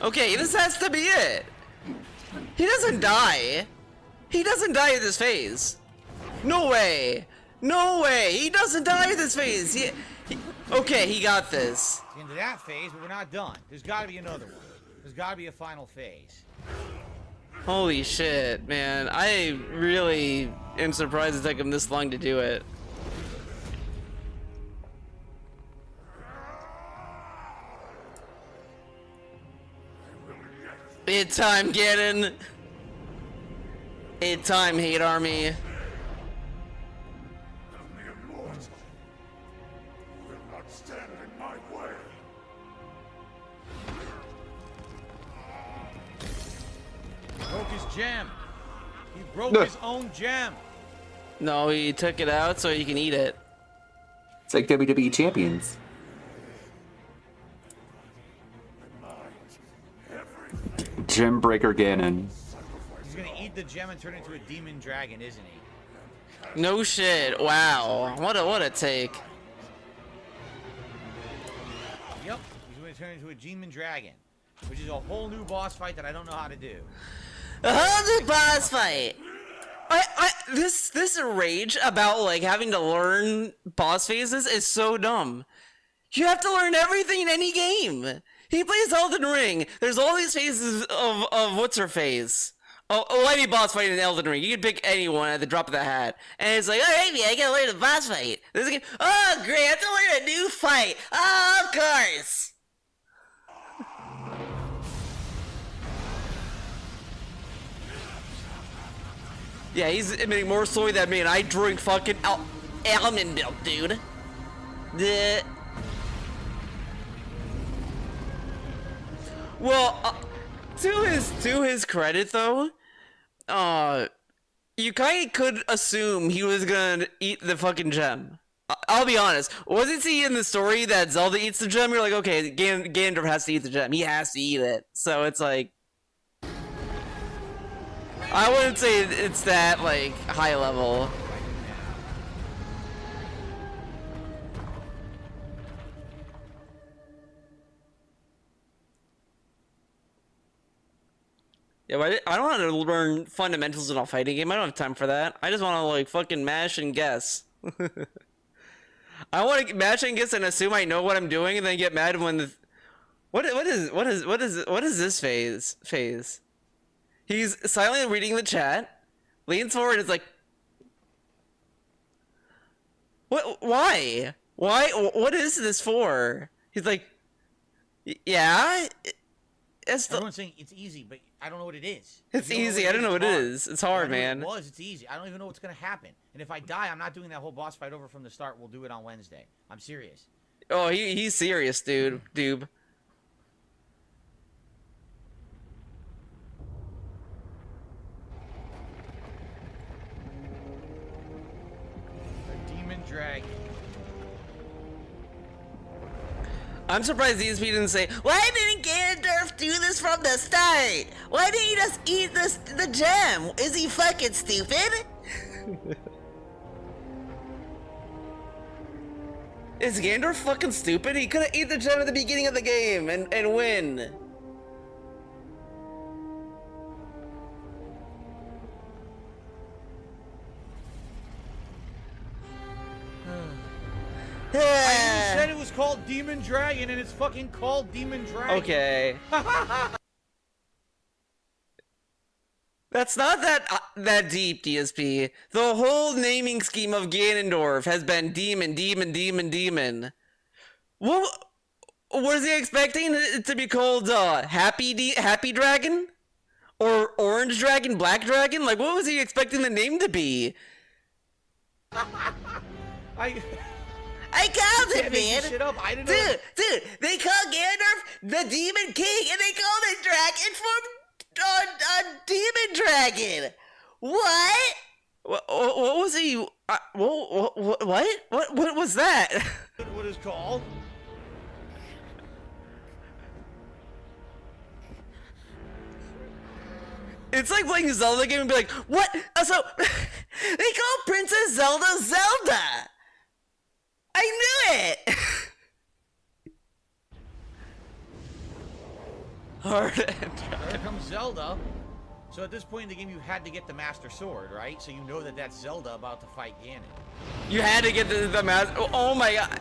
Okay, this has to be it. He doesn't die. He doesn't die in this phase. No way. No way. He doesn't die in this phase. Okay, he got this. Into that phase, but we're not done. There's got to be another one. There's got to be a final phase. Holy shit, man. I really am surprised it took him this long to do it. It's time, Ganon. It's time, Hate Army. Broke his gem. He broke his own gem. No, he took it out so he can eat it. It's like WWE champions. Gem Breaker Ganon. He's gonna eat the gem and turn into a demon dragon, isn't he? No shit. Wow. What a take. Yep. He's gonna turn into a demon dragon, which is a whole new boss fight that I don't know how to do. A whole new boss fight. This rage about like having to learn boss phases is so dumb. You have to learn everything in any game. He plays Elden Ring. There's all these phases of what's her face. Oh, any boss fight in Elden Ring. You can pick anyone at the drop of the hat. And it's like, oh, hey, I gotta learn the boss fight. This game, oh, great, I have to learn a new fight. Oh, of course. Yeah, he's emitting more soy than me, and I drink fucking almond milk, dude. Well, to his credit though, you kind of could assume he was gonna eat the fucking gem. I'll be honest. Wasn't he in the story that Zelda eats the gem? You're like, okay, Ganondorf has to eat the gem. He has to eat it. So it's like, I wouldn't say it's that like high level. Yeah, but I don't want to learn fundamentals in a fighting game. I don't have time for that. I just want to like fucking mash and guess. I want to mash and guess and assume I know what I'm doing, and then get mad when the what is this phase? He's silently reading the chat, leans forward, and is like, what? Why? Why? What is this for? He's like, yeah. Everyone's saying it's easy, but I don't know what it is. It's easy. I don't know what it is. It's hard, man. It was. It's easy. I don't even know what's gonna happen. And if I die, I'm not doing that whole boss fight over from the start. We'll do it on Wednesday. I'm serious. Oh, he's serious, dude. Doob. The demon dragon. I'm surprised these people didn't say, why didn't Ganondorf do this from the start? Why didn't he just eat the gem? Is he fucking stupid? Is Ganondorf fucking stupid? He could have eaten the gem at the beginning of the game and win. I even said it was called Demon Dragon, and it's fucking called Demon Dragon. Okay. That's not that deep, DSP. The whole naming scheme of Ganondorf has been demon, demon, demon, demon. What was he expecting it to be called? Happy Dragon, or Orange Dragon, Black Dragon? Like, what was he expecting the name to be? I called it, man. Shit up. I didn't know. Dude, they call Ganondorf the Demon King, and they call the dragon from Demon Dragon. What? What was he? What was that? What is called? It's like playing a Zelda game and be like, what? So they call Princess Zelda Zelda. I knew it! Hard There comes Zelda. So at this point in the game, you had to get the Master Sword, right? So you know that that's Zelda about to fight Ganon. You had to get the Master... Oh my god.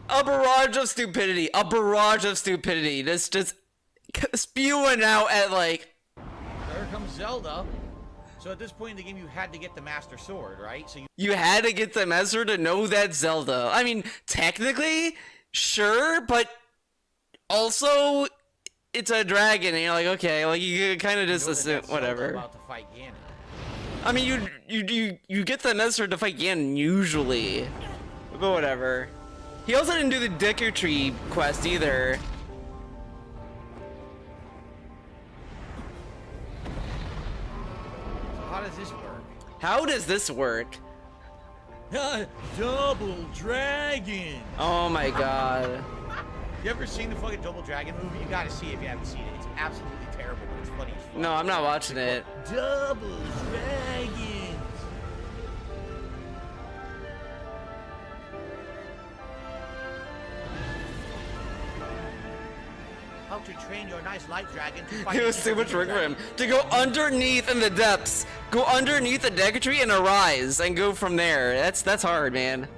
A barrage of stupidity. A barrage of stupidity. This just spewing out at like... There comes Zelda. So at this point in the game, you had to get the Master Sword, right? So you had to get the Master to know that Zelda. I mean, technically, sure, but also it's a dragon, and you're like, okay, like you kind of just assume whatever. About to fight Ganon. I mean, you get the Master to fight Ganon usually, but whatever. He also didn't do the Deku Tree quest either. How does this work? How does this work? Double Dragon! Oh my god. You ever seen the fucking Double Dragon movie? You gotta see it if you haven't seen it. It's absolutely terrible, but it's funny as fuck. No, I'm not watching it. Double Dragons! How to train your nice light dragon to fight. It was too much work for him. To go underneath in the depths. Go underneath the Deku Tree and arise and go from there. That's hard, man.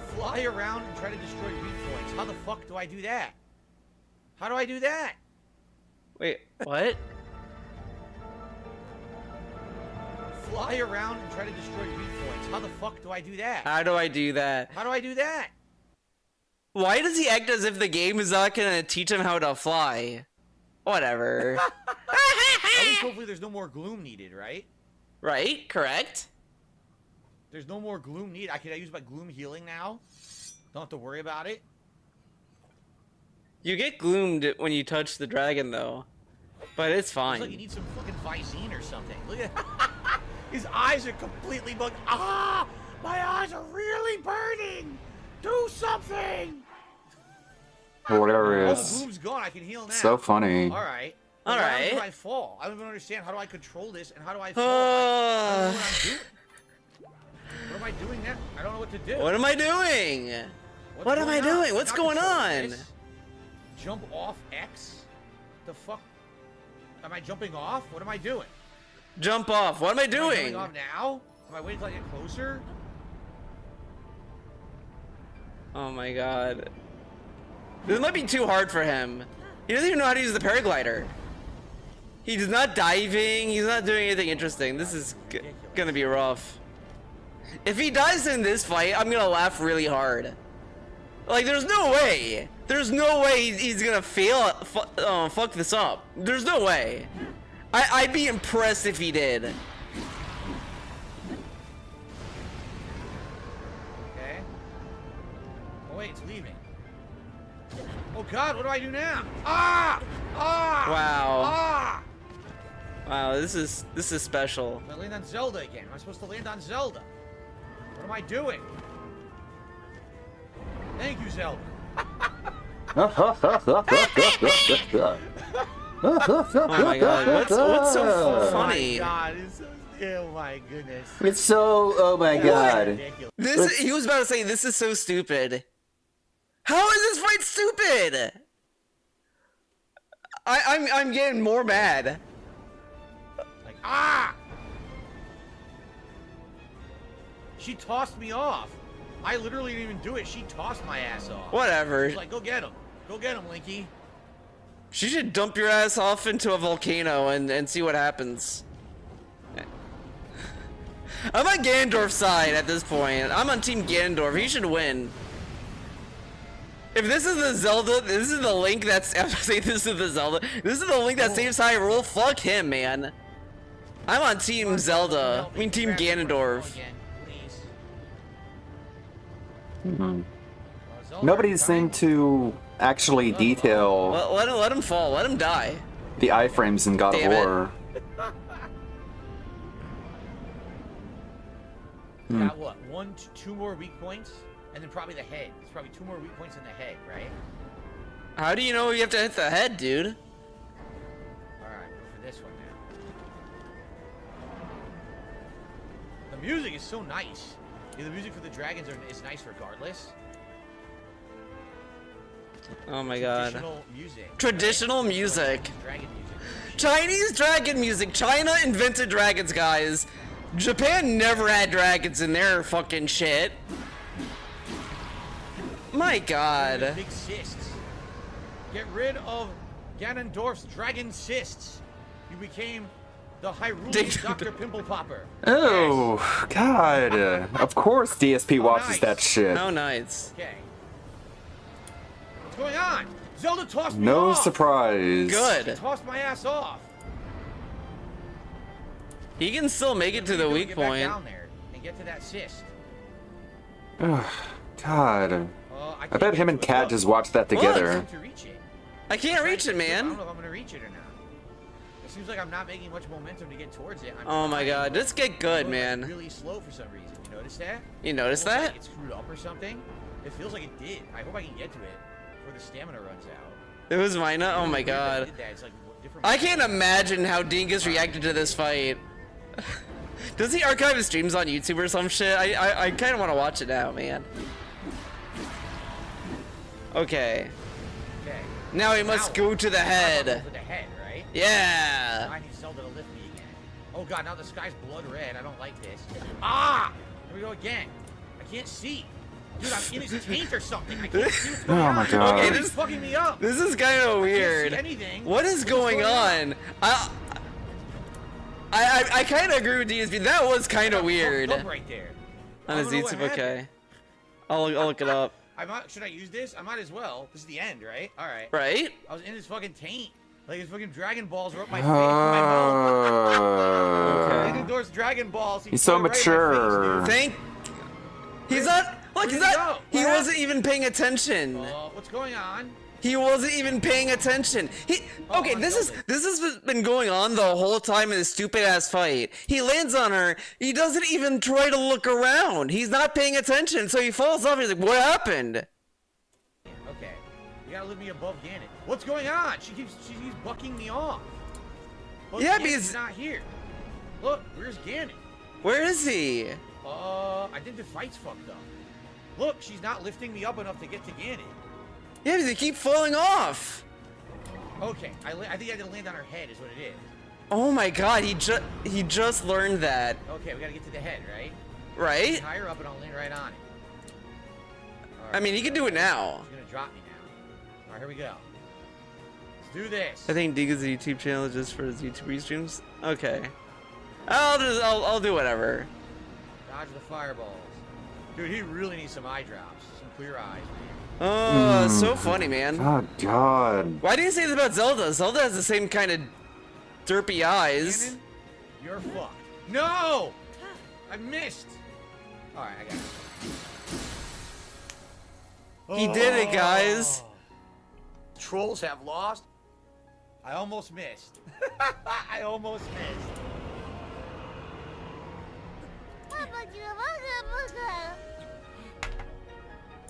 Fly around and try to destroy weak points. How the fuck do I do that? How do I do that? Wait, what? Fly around and try to destroy weak points. How the fuck do I do that? How do I do that? How do I do that? Why does he act as if the game is not gonna teach him how to fly? Whatever. At least hopefully there's no more gloom needed, right? Right? Correct? There's no more gloom needed. I use my gloom healing now. Don't have to worry about it. You get gloomed when you touch the dragon, though. But it's fine. It's like you need some fucking Visine or something. Look at his eyes are completely bugged. Ah! My eyes are really burning! Do something! Whatever it Oh, is. the gloom's gone. I can heal now. So funny. Alright. All right. How do I fall? I don't even understand. How do I control this and how do I fall? I don't know what I'm doing. What am I doing now? I don't know what to do. What am I doing? What am I doing? What's going on? This? Jump off X? The fuck? Am I jumping off? What am I doing? Jump off. What am I Am I doing? jumping off now? Am I waiting until I get closer? Oh my god. This might be too hard for him. He doesn't even know how to use the paraglider. He's not diving. He's not doing anything interesting. This is gonna be rough. If he dies in this fight, I'm gonna laugh really hard. Like, there's no way. There's no way he's gonna fail. Fuck this up. There's no way. I'd be impressed if he did. Okay. Oh wait, it's leaving. Oh God, what do I do now? Ah! Ah! Wow. Ah! Wow, this is special. I land on Zelda again. Am I supposed to land on Zelda? What am I doing? Thank you, Zelda. Oh my God, what's so funny? Oh my God, oh my goodness. It's so, oh my God. This, he was about to say, this is so stupid. How is this fight stupid? I'm getting more mad. Like, ah! She tossed me off. I literally didn't even do it. She tossed my ass off. Whatever. She's like, go get him. Go get him, Linky. She should dump your ass off into a volcano and see what happens. I'm on Ganondorf's side at this point. I'm on Team Ganondorf. He should win. If this is the Zelda, this is the Link that's... I was gonna say this is the Zelda. This is the Link that saves Hyrule. Fuck him, man. I'm on Team Zelda. I mean, Team Ganondorf. Nobody seemed to actually detail Let him fall. Let him die. the iframes in God of War. Got what? 1 to 2 more weak points? And then probably the head. There's probably 2 more weak points in the head, right? How do you know you have to hit the head, dude? Alright, for this one now. The music is so nice. Yeah, the music for the dragons is nice regardless. Oh my God. Traditional music. Traditional music. Dragon music. Chinese dragon music. China invented dragons, guys. Japan never had dragons in their fucking shit. My God. Big cysts. Get rid of Ganondorf's dragon cysts. You became the Hyrule Dr. Pimple Popper. Oh, God. Of course DSP watches that shit. How nice. Okay. What's going on? Zelda tossed me No off. surprise. Good. She tossed my ass off. He can still make it to the weak Get point. back down there and get to that cyst. Ugh, God. I bet him and Kat just watched that together. I can't reach it, I man. don't know if I'm gonna reach it or not. It seems like I'm not making much momentum to get towards it. Oh my God, just get good, man. Really slow for some reason. You notice that? You notice Almost that? Like it screwed up or something. It feels like it did. I hope I can get to it before the stamina runs out. It was mine. Oh my God. I can't imagine how Dingus reacted to this fight. Does he archive his streams on YouTube or some shit? I kind of want to watch it now, man. Okay. Okay. Now he must go to the head. To the head, right? Yeah. Now I need Zelda to lift me again. Oh God, now the sky's blood red. I don't like this. Ah! Here we go again. I can't see. Dude, I'm in his taint or something. I can't see what's going on. Oh my God. Okay, This this is fucking me up. This is kind of weird. see anything. What is going on? I kind of agree with DSP. That was kind of weird. Up right there. On his YouTube, okay. I'll look it up. Should I use this? I might as well. This is the end, right? All right. Right? I was in his fucking taint. Like his fucking Dragon Balls were up my face, my mouth. Ganondorf's Dragon Balls. He's so mature. He's not. Look, he's not. He wasn't even paying attention. What's going on? He wasn't even paying attention. Okay, this has been going on the whole time in this stupid ass fight. He lands on her. He doesn't even try to look around. He's not paying attention, so he falls off. He's like, "What happened?" Okay, you gotta lift me above Ganon. What's going on? She's bucking me off. Look, Yeah, Ganon's because not here. Look, where's Ganon? Where is he? I think the fight's fucked up. Look, she's not lifting me up enough to get to Ganon. Yeah, they keep falling off. Okay, I think I had to land on her head is what it is. Oh my God, he just learned that. Okay, we gotta get to the head, right? Right? Tie her up and I'll land right on it. I mean, he can do it now. She's gonna drop me now. All right, here we go. Let's do this. I think Diga's YouTube channel is just for his YouTube streams. Okay. I'll do whatever. Dodge the fireballs. Dude, he really needs some eye drops. Some clear eyes, man. Oh, so funny, man. Oh, God. Why do you say this about Zelda? Zelda has the same kind of derpy eyes. Cannon, you're fucked. No! I missed. Alright, I got it. He did it, guys. Trolls have lost. I almost missed. I almost missed.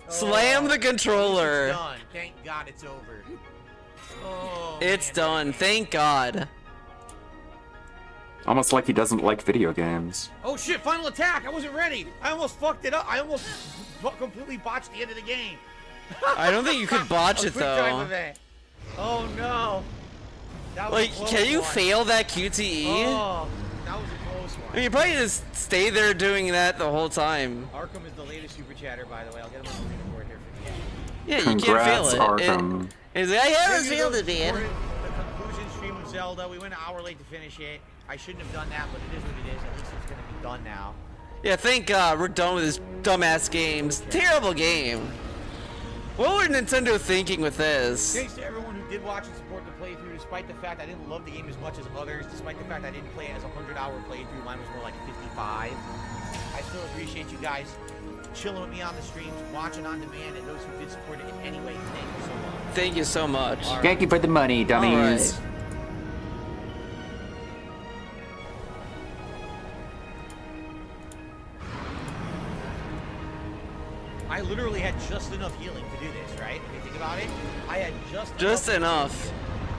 Slam the controller. It's done. Thank God it's over. Oh, It's done. Thank God. Almost like he doesn't like video games. Oh shit, final attack! I wasn't ready! I almost fucked it up! I almost completely botched the end of the game! I don't think you could botch A it quick time though. event. Oh no! That was Like, a close can you one. fail that QTE? Oh, that was a close one. I mean, you probably just stay there doing that the whole time. Arkham is the latest super chatter, by the way. I'll get him on the leaderboard here for the end. Yeah, you can't fail it. Arkham. It's like, I haven't failed it, man. The conclusion stream of Zelda. We went an hour late to finish it. I shouldn't have done that, but it is what it is. At least it's gonna be done now. Yeah, thank God we're done with this dumbass games. Terrible game. What were Nintendo thinking with this? Thanks to everyone who did watch and support the playthrough, despite the fact I didn't love the game as much as others, despite the fact I didn't play it as a 100-hour playthrough, mine was more like 55. I still appreciate you guys chilling with me on the streams, watching on demand, and those who did support it in any way, thank you so much. Thank you so much. Thank you for the money, dummies. I literally had just enough healing to do this, right? If you think about it, I had Just enough,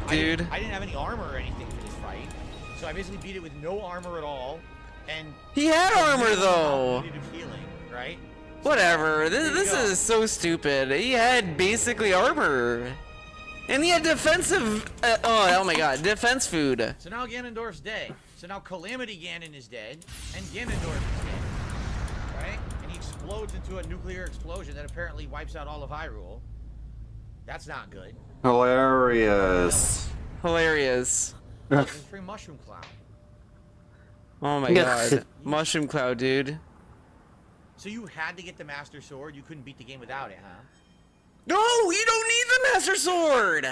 dude. I didn't have any armor or anything for this fight, so I basically beat it with no armor at all, and He had armor though. Healing, right? Whatever. This is so stupid. He had basically armor, and he had defensive. Oh my God, defense food. So now Ganondorf's dead. So now Calamity Ganon is dead, and Ganondorf is dead, right? And he explodes into a nuclear explosion that apparently wipes out all of Hyrule. That's not good. Hilarious. Hilarious. Look, there's a free mushroom cloud. Oh my God, mushroom cloud, dude. So you had to get the Master Sword. You couldn't beat the game without it, huh? No, you don't need the Master Sword.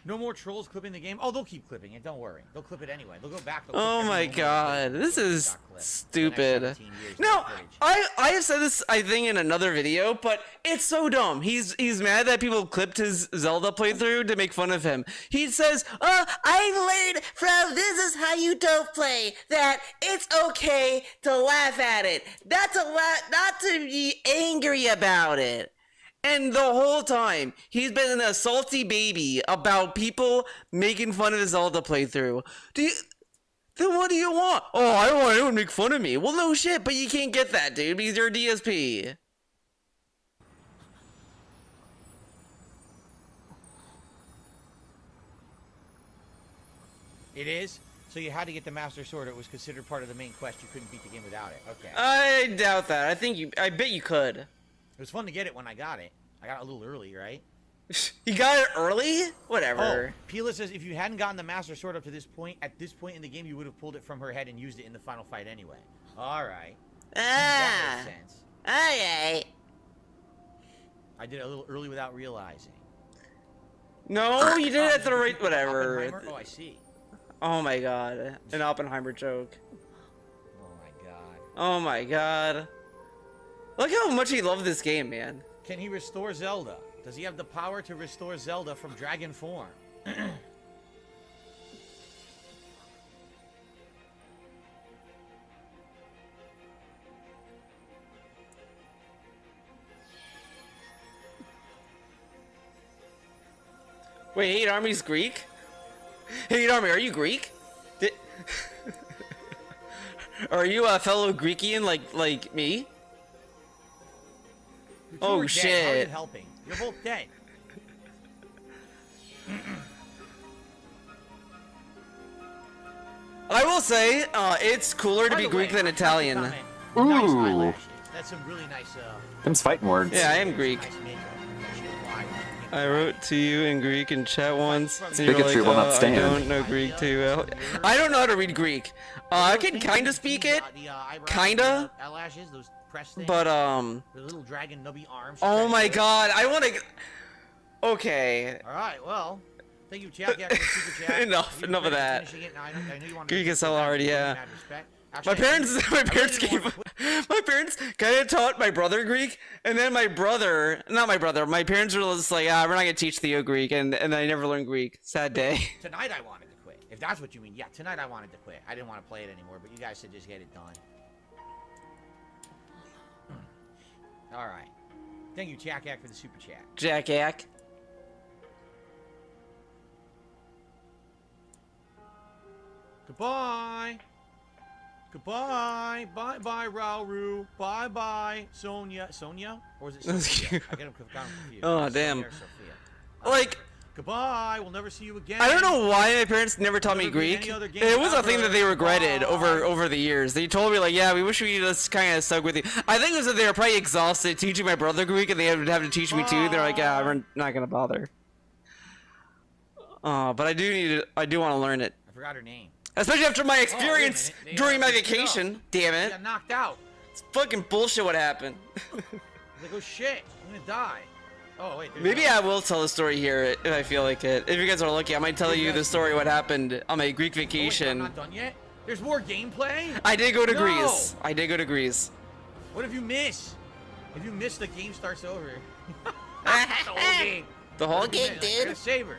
No more trolls clipping the game. Oh, they'll keep clipping it. Don't worry. They'll clip it anyway. They'll go back. They'll Oh my God, this is stupid. No, I have said this I think in another video, but it's so dumb. He's mad that people clipped his Zelda playthrough to make fun of him. He says, "Oh, I learned from This Is How You Don't Play that it's okay to laugh at it, not to be angry about it." And the whole time, he's been a salty baby about people making fun of his Zelda playthrough. Then what do you want? Oh, I don't want anyone to make fun of me. Well, no shit, but you can't get that, dude, because you're a DSP. It is? So you had to get the Master Sword. It was considered part of the main quest. You couldn't beat the game without it. Okay. I doubt that. I bet you could. It was fun to get it when I got it. I got it a little early, right? You got it early? Whatever. Oh, Pila says if you hadn't gotten the Master Sword up to this point, at this point in the game, you would have pulled it from her head and used it in the final fight anyway. All right. That makes sense. Alright. I did it a little early without realizing. No, you did it at the right... Whatever. Oppenheimer? Oh, I see. Oh my God. An Oppenheimer joke. Oh my God. Oh my God. Look how much he loved this game, man. Can he restore Zelda? Does he have the power to restore Zelda from dragon form? Wait, Hate Army's Greek? Hate Army, are you Greek? Are you a fellow Greekian like me? Oh Dead. How is it shit. helping? You're both dead. I will say, it's cooler to By be the Greek way, than I have to Italian. comment, Ooh. Nice eyelashes. That's some really nice. Them's fighting words. Yeah, I am Greek. Nice makeup. That shit, why? I wrote to you in Greek in chat once. And you were Bigotry like, will not I stand." don't know Greek too well. I don't know how to read Greek. I can kind of speak it. Kinda. Eyelashes, those press things. But, The little dragon nubby arms. oh my god, I want to... Okay. Alright, well. Thank you, Jack. Yeah, for the super chat. Enough of that. Finishing it. Now, I know you wanted Greek to is hell hard, yeah. mad respect. My Actually, parents kind of taught my brother Greek, and then my parents were just like, we're not gonna teach Theo Greek, and I never learned Greek. Sad day. Tonight I wanted to quit. If that's what you mean. Yeah, tonight I wanted to quit. I didn't want to play it anymore, but you guys said just get it done. Alright. Thank you, Jack Ack, for the super chat. Jack Ack. Goodbye. Goodbye. Bye-bye, Rauru. Bye-bye, Sonia. Sonia? Or was it Sophia? I get them confused. Oh, damn. Sonia or Sophia. Like... Goodbye. We'll never see you again. I don't know why my parents never taught me Greek. It was a thing that they regretted over the years. They told me like, yeah, we wish we just kind of stuck with you. I think it was that they were probably exhausted teaching my brother Greek, and they would have to teach me too. They're like, yeah, we're not gonna bother. But I do want to learn it. I forgot her name. Especially after my experience during my vacation. Damn it. She got knocked out. It's fucking bullshit what happened. Like, oh shit, I'm gonna die. Oh wait. Maybe I will tell the story here if I feel like it. If you guys are lucky, I might tell you the story what happened on my Greek vacation. Oh, wait, I'm not done yet? There's more gameplay? I did go to No! Greece. I did go to Greece. What if you miss? If you miss, the game starts over. The whole game. The whole game, I dude. gotta save her.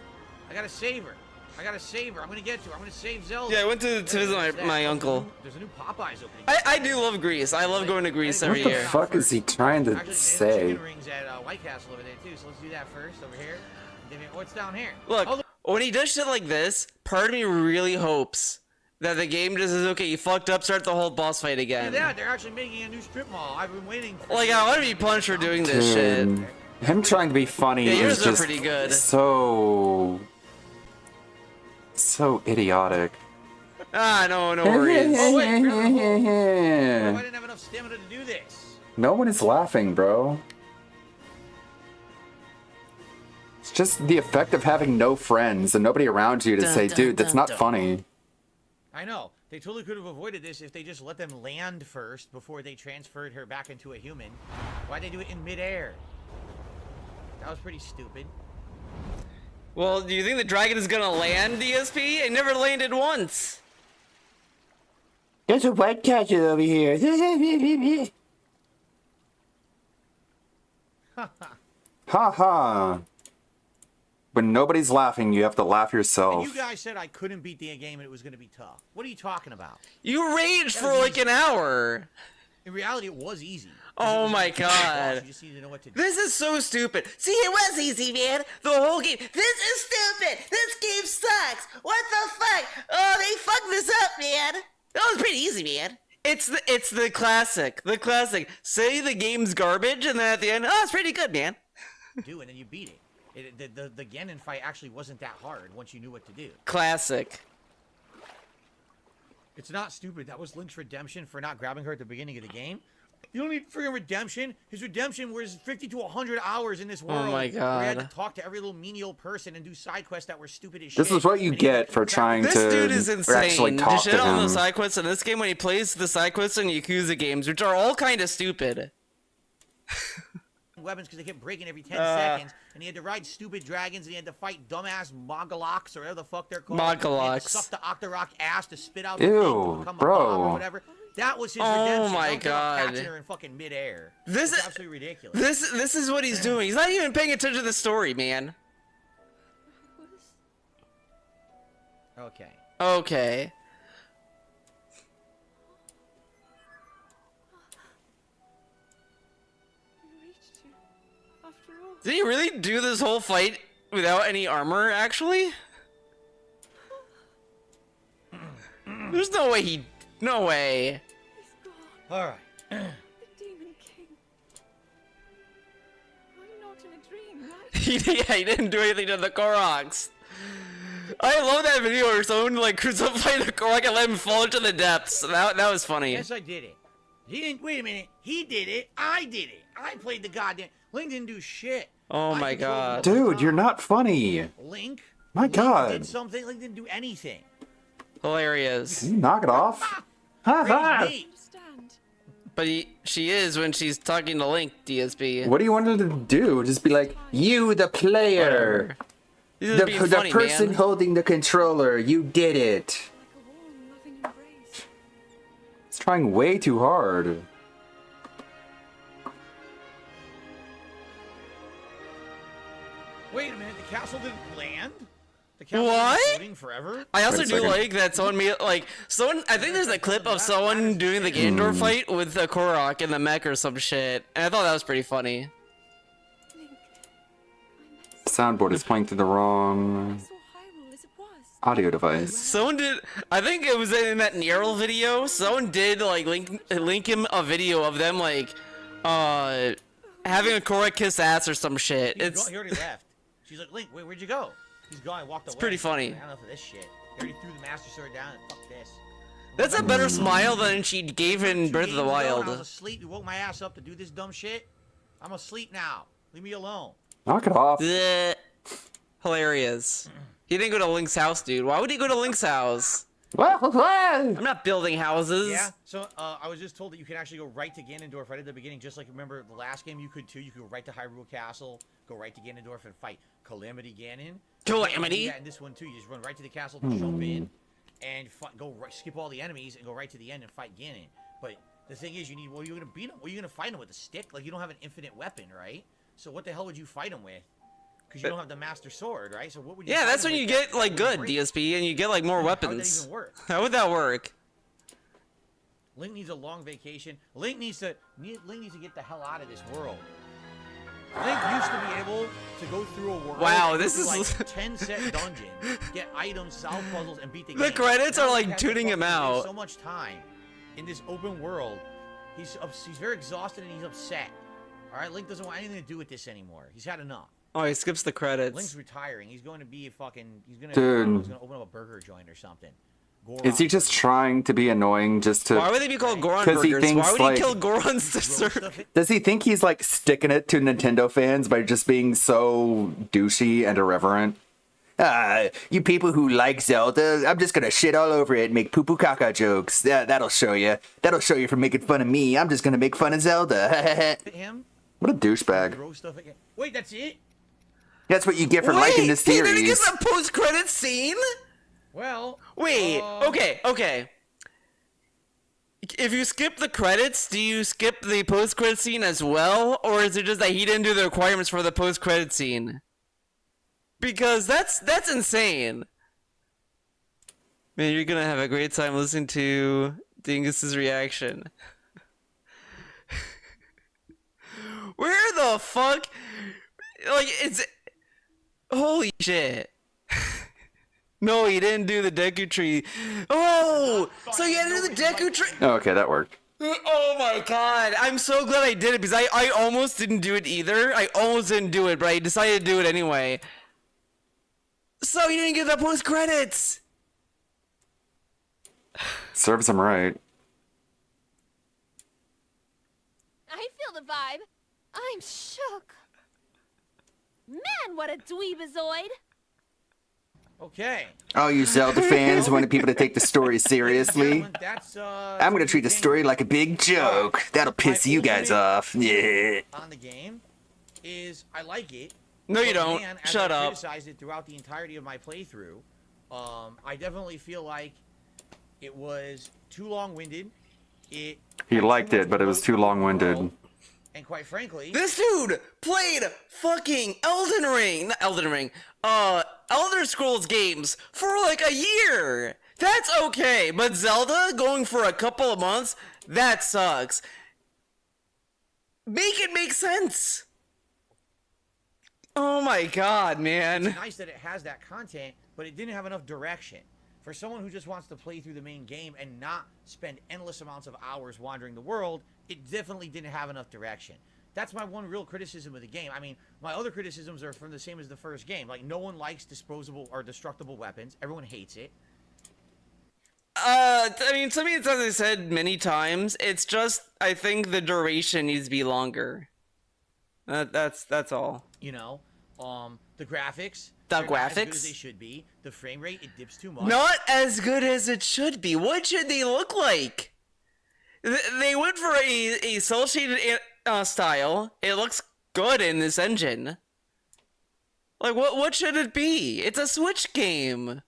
I gotta save her. I gotta save her. I'm gonna get to her. I'm gonna save Zelda. Yeah, I went to visit my uncle. There's a new Popeyes opening. I do love Greece. I love going to Greece every What the year. fuck is he trying to Actually, say? they have chicken rings at White Castle over there too. So let's do that first over here. Then what's down here? Look, when he does shit like this, part of me really hopes that the game just is okay. You fucked up. Start the whole boss fight again. Yeah, they're actually making a new strip mall. I've been waiting. Like I want to be punished for doing this shit. Dude, him trying to be funny Yeah, yours is are just pretty good. so idiotic. No worries. Oh wait, I didn't have enough stamina to do this. No one is laughing, bro. It's just the effect of having no friends and nobody around you to say, dude, that's not funny. I know. They totally could have avoided this if they just let them land first before they transferred her back into a human. Why'd they do it in midair? That was pretty stupid. Well, do you think the dragon is gonna land, DSP? It never landed once. There's a white castle over here. Ha ha. When nobody's laughing, you have to laugh yourself. And you guys said I couldn't beat the game and it was going to be tough. What are you talking about? You raged for like an hour. In reality, it was easy. Oh my god. You just need to know what to do. This is so stupid. See, it was easy, man. The whole game. This is stupid. This game sucks. What the fuck? Oh, they fucked this up, man. That was pretty easy, man. It's the classic. The classic. Say the game's garbage, and then at the end, oh, it's pretty good, man. Do, and then you beat it. The Ganon fight actually wasn't that hard once you knew what to do. Classic. It's not stupid. That was Link's redemption for not grabbing her at the beginning of the game. You don't need freaking redemption. His redemption was 50 to 100 hours in this world. Oh my god. Where he had to talk to every little menial person and do side quests that were stupid as shit. This is what you get for trying This to dude is actually insane. talk To shit to on him. the side quests in this game when he plays the side quests in Yakuza games, which are all kind of stupid. Weapons because they kept breaking every 10 seconds, and he had to ride stupid dragons, and he had to fight dumbass Mogoloks or whatever the fuck they're called. Mogoloks. He had to suck the Octorok ass to spit out the Ew, thing to become bro. a bomb or whatever. That was his redemption. Oh my Don't get god. catching her in fucking midair. This It's is absolutely ridiculous. This is what he's doing. He's not even paying attention to the story, man. Okay. Okay. Did he really do this whole fight without any armor, actually? There's no way he... No way. Alright. The Demon King. I'm not in a dream, right? He didn't do anything to the Koroks. I love that video where someone like crucified the Korok and let him fall into the depths. That was funny. Yes, I did it. He didn't. Wait a minute. He did it. I did it. I played the goddamn. Link didn't do shit. Oh my god. Dude, you're not funny. Link. My God. Link did something. Link didn't do anything. Hilarious. You knock it off. Ha ha. But she is when she's talking to Link, DSP. What do you want her to do? Just be like, you, the player. The person holding the controller. You did it. It's trying way too hard. Wait a minute. The castle didn't land? The castle What? was floating forever? I also Wait a do second. like that someone made, like, someone, I think there's a clip of someone doing the Ganondorf fight with the Korok in the mech or some shit, and I thought that was pretty funny. Soundboard is playing through the wrong audio device. Someone did, I think it was in that Neural video, someone did, like, link him a video of them, like, having a Korok kiss ass or some shit. He already left. She's like, Link, wait, where'd you go? He's gone. I walked away. It's pretty funny. I don't know for this shit. He already threw the Master Sword down and fuck this. That's a better smile than she gave in Breath of the Wild. I was asleep. You woke my ass up to do this dumb shit. I'm asleep now. Leave me alone. Knock it off. Bleh. Hilarious. He didn't go to Link's house, dude. Why would he go to Link's house? I'm not building houses. Yeah, so I was just told that you can actually go right to Ganondorf right at the beginning, just like remember the last game you could too. You could go right to Hyrule Castle, go right to Ganondorf and fight Calamity Ganon. Calamity? Yeah, and this one too. You just run right to the castle, jump in, and go right, skip all the enemies and go right to the end and fight Ganon. But the thing is, you need. Well, you're gonna beat him. Well, you're gonna fight him with a stick. Like you don't have an infinite weapon, right? So what the hell would you fight him with? Because you don't have the Master Sword, right? So what would you? Yeah, that's when you get like good DSP and you get like more weapons. How would that even work? How would that work? Link needs a long vacation. Link needs to get the hell out of this world. Link used to be able to go through a world. Wow, this is like 10 set dungeon, get items, solve puzzles, and beat the game. The credits Now are he like has to tuning him fucking out. waste so much time in this open world. He's very exhausted and he's upset. All right, Link doesn't want anything to do with this anymore. He's had enough. Oh, he skips the credits. Link's retiring. He's going to be a fucking. He's gonna open up a burger joint or something. Is he just trying to be annoying just to... Why would they be called Goron Because he burgers? thinks, Why would like... he kill Gorons to serve? Does he think he's like sticking it to Nintendo fans by just being so douchey and irreverent? You people who like Zelda, I'm just gonna shit all over it and make poo-poo caca jokes. Yeah, that'll show you. That'll show you for making fun of me. I'm just gonna make fun of Zelda. Him? What a douchebag. Throw stuff again. Wait, that's it? That's what you get for liking the series. He didn't get the post-credit scene? Well... Wait, okay. If you skip the credits, do you skip the post-credit scene as well? Or is it just that he didn't do the requirements for the post-credit scene? Because that's insane. Man, you're gonna have a great time listening to Dingus's reaction. Where the fuck? Like, it's... Holy shit. No, he didn't do the Deku Tree. Oh! So he had to do the Deku Tree... Oh, okay, that worked. Oh my god, I'm so glad I did it because I almost didn't do it either. I almost didn't do it, but I decided to do it anyway. So you didn't get the post credits. Serves him right. I feel the vibe. I'm shook. Man, what a dweebazoid. Okay. All you Zelda fans wanted people to take the story seriously. I'm gonna treat the story like a big joke. That'll piss you guys off. Yeah. On the game is I like it. No, you but don't. Man, Shut I up. criticized it throughout the entirety of my playthrough. I definitely feel like it was too long-winded. He liked it, but it was too long-winded. And quite frankly, this dude played fucking Elden Ring, not Elden Ring, Elder Scrolls games for like a year. That's okay, but Zelda going for a couple of months, that sucks. Make it make sense. Oh my god, man. It's nice that it has that content, but it didn't have enough direction. For someone who just wants to play through the main game and not spend endless amounts of hours wandering the world, it definitely didn't have enough direction. That's my one real criticism of the game. I mean, my other criticisms are from the same as the first game. Like, no one likes disposable or destructible weapons. Everyone hates it. I mean, something as I said many times, it's just, I think the duration needs to be longer. That's all. You know, the graphics. The they're not as good graphics? as they should be. The frame rate, it dips too much. Not as good as it should be. What should they look like? They went for a cel shaded style. It looks good in this engine. Like what should it be? It's a Switch game.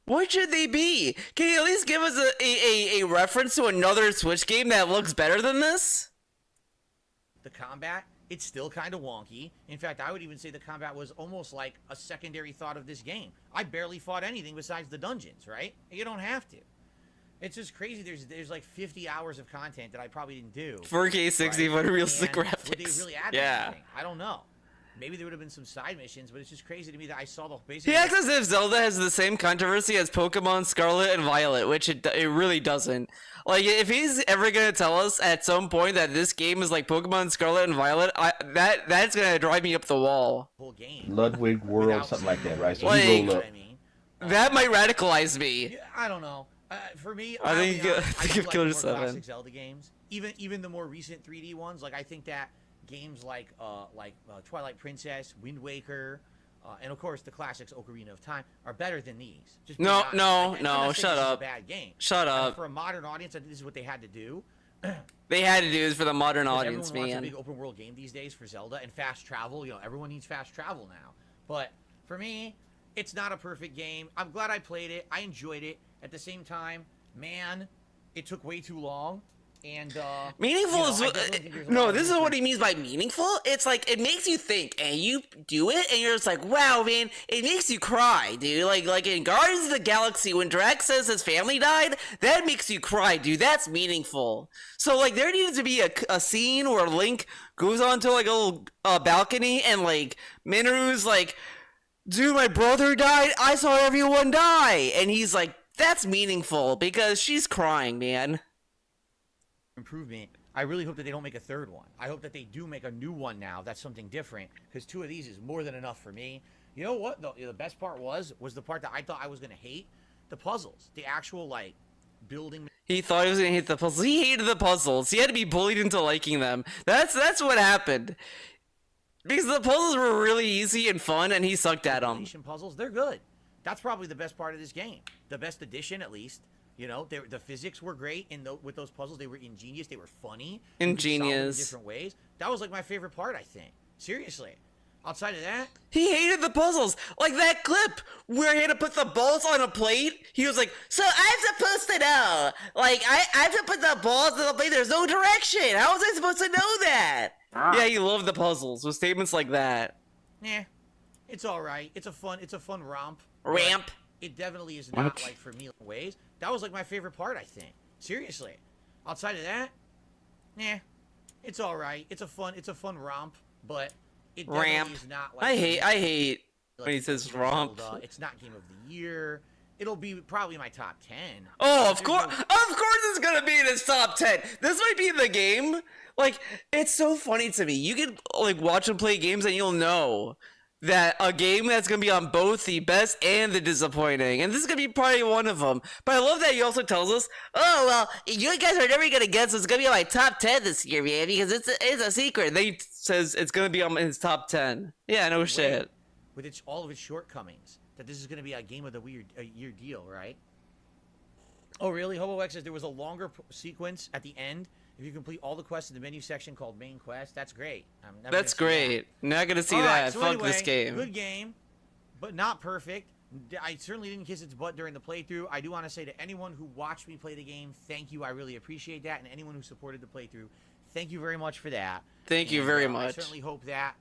What should they be? Can you at least give us a reference to another Switch game that looks better than this? The combat, it's still kind of wonky. In fact, I would even say the combat was almost like a secondary thought of this game. I barely fought anything besides the dungeons, right? You don't have to. It's just crazy. There's like 50 hours of content that I probably didn't do. 4K 60 right? realistic And graphics. Would they really add anything? I don't know. Maybe there would have been some side missions, but it's just crazy to me that I saw the basic. He acts as if Zelda has the same controversy as Pokemon Scarlet and Violet, which it really doesn't. Like, if he's ever gonna tell us at some point that this game is like Pokemon Scarlet and Violet, that's gonna drive me up the wall. Whole game. Ludwig World, something like that, right? So like, you roll up. That might radicalize me. Yeah, I don't know. For me, I think I Killer like 7. classic Zelda games, even the more recent 3D ones. Like I think that games like Twilight Princess, Wind Waker, and of course the classics Ocarina of Time are better than these. Just No, I'm not saying shut this is up. a bad game. Shut up. For a modern audience, I think this is what they had to do. They had to do this for the modern Because audience, everyone wants a man. big open world game these days for Zelda and fast travel. You know, everyone needs fast travel now. But for me, it's not a perfect game. I'm glad I played it. I enjoyed it. At the same time, man, it took way too long. And meaningful you know, is I definitely think there's a lot no. of This is room what for- he means by meaningful. It's like it makes you think, and you do it, and you're just like, wow, man. It makes you cry, dude. Like in Guardians of the Galaxy, when Drax says his family died, that makes you cry, dude. That's meaningful. So like, there needs to be a scene where Link goes onto like a little balcony, and like Minoru's like, dude, my brother died. I saw everyone die, and he's like, that's meaningful because she's crying, man. improvement. I really hope that they don't make a third one. I hope that they do make a new one now. That's something different, because 2 of these is more than enough for me. You know what? The best part was the part that I thought I was gonna hate, the puzzles, the actual like building. He thought he was gonna hate the puzzles. He hated the puzzles. He had to be bullied into liking them. That's what happened. Because the puzzles were really easy and fun, and he sucked at them. Puzzles, they're good. That's probably the best part of this game. The best addition, at least. You know, the physics were great with those puzzles. They were ingenious. They were funny. Ingenious. In different ways. That was like my favorite part, I think. Seriously. Outside of that, He hated the puzzles. Like that clip where he had to put the balls on a plate. He was like, so I'm supposed to know. Like, I have to put the balls on the plate. There's no direction. How was I supposed to know that? Yeah, he loved the puzzles with statements like that. it's all right. It's a fun romp. Ramp. It definitely is not like for me in ways. That was like my favorite part, I think. Seriously. Outside of that, it's all right. It's a fun romp, but it definitely Ramp. is not like I hate like when he says romp. Zelda. It's not game of the year. It'll be probably my top 10. Oh, of course it's gonna be in his top 10. This might be the game. Like, it's so funny to me. You can like watch him play games and you'll know that a game that's gonna be on both the best and the disappointing, and this is gonna be probably one of them. But I love that he also tells us, "Oh well, you guys are never gonna guess it's gonna be on my top 10 this year, man, because it's a secret." And then he says it's gonna be on his top 10. Yeah, no shit. With all of its shortcomings, that this is gonna be a game of the year deal, right? Oh really? Hobo X says there was a longer sequence at the end. If you complete all the quests in the menu section called main quest, that's great. That's great. Not gonna see All that. right, so Fuck anyway, this game. Good game, but not perfect. I certainly didn't kiss its butt during the playthrough. I do want to say to anyone who watched me play the game, thank you. I really appreciate that. And anyone who supported the playthrough, thank you very much for that. Thank you very much. I certainly hope that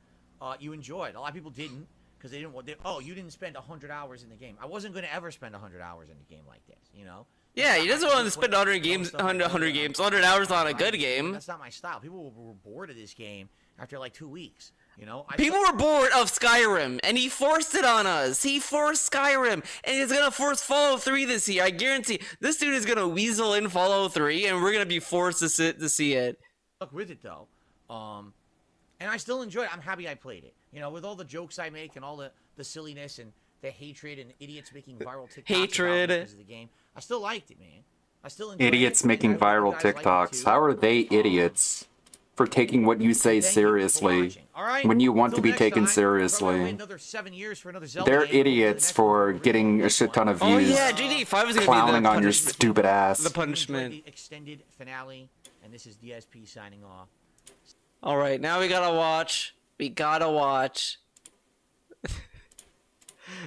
you enjoyed. A lot of people didn't, because they didn't want. You didn't spend 100 hours in the game. I wasn't going to ever spend 100 hours in a game like this. You know. Yeah, he doesn't want to spend 100 hours on a good game. That's not my style. People were bored of this game after like 2 weeks. You know, People were bored of Skyrim, and he forced it on us. He forced Skyrim, and he's gonna force Fallout 3 this year. I guarantee. This dude is gonna weasel in Fallout 3, and we're gonna be forced to see it. Stuck with it though, and I still enjoy it. I'm happy I played it. You know, with all the jokes I make and all the silliness and the hatred and idiots making viral TikToks about me because of the game, I still liked it, man. I still enjoyed Idiots it. making I hope you viral guys liked it TikToks. too. How are they idiots? for taking what you say seriously when you want to be taken seriously. They're idiots for getting a shit ton of views. Oh yeah, GTA 5 is gonna clowning be the on your stupid ass. The punishment. The extended finale, and this is DSP signing off. All right, now we gotta watch. We gotta watch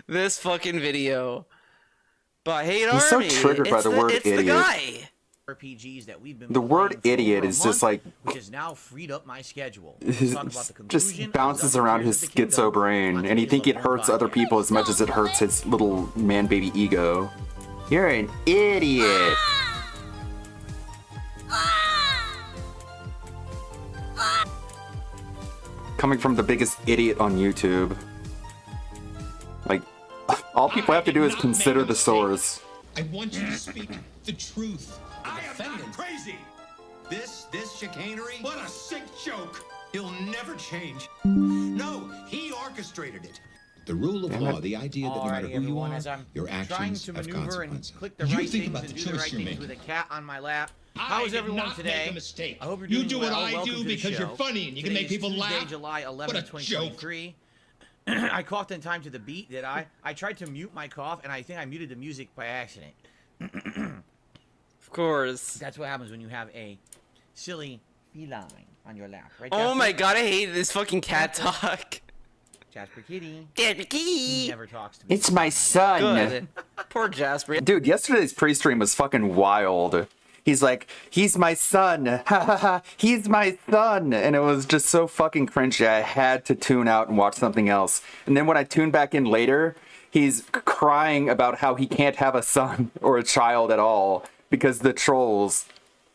this fucking video. But Hate He's Army. so triggered by the word it's idiot. The guy. RPGs that we've been The word idiot is just like which has now freed up my schedule. just bounces around his schizo brain, and he think it hurts other people as much as it hurts his little man baby ego. You're an idiot. Coming from the biggest idiot on YouTube. Like, all people have to do is consider the source. I want you to speak the truth. I am not crazy. This chicanery? What a sick joke. He'll never change. No, he orchestrated it. The rule of law, the idea that no matter who you are, your actions trying to have maneuver and consequences. click the right things and do the right things with a cat on my lap. How is everyone today? Make a mistake. I hope you're you doing do well. what I Welcome do to the because you're show. funny and you can Today make people is Tuesday, laugh. July 11, What a 2023. I coughed in time to the beat, did I? I tried to mute my cough, and I think I muted the music by accident. Of course. That's what happens when you have a silly feline on your lap, right? Oh Jasper? my god, I hate this fucking cat talk. Jasper Kitty. Jasper Kitty. He never talks to me. It's my son. Good. Poor Jasper. Dude, yesterday's pre-stream was fucking wild. He's like, he's my son. Ha ha ha. He's my son. And it was just so fucking cringy. I had to tune out and watch something else. And then when I tuned back in later, he's crying about how he can't have a son or a child at all because the trolls.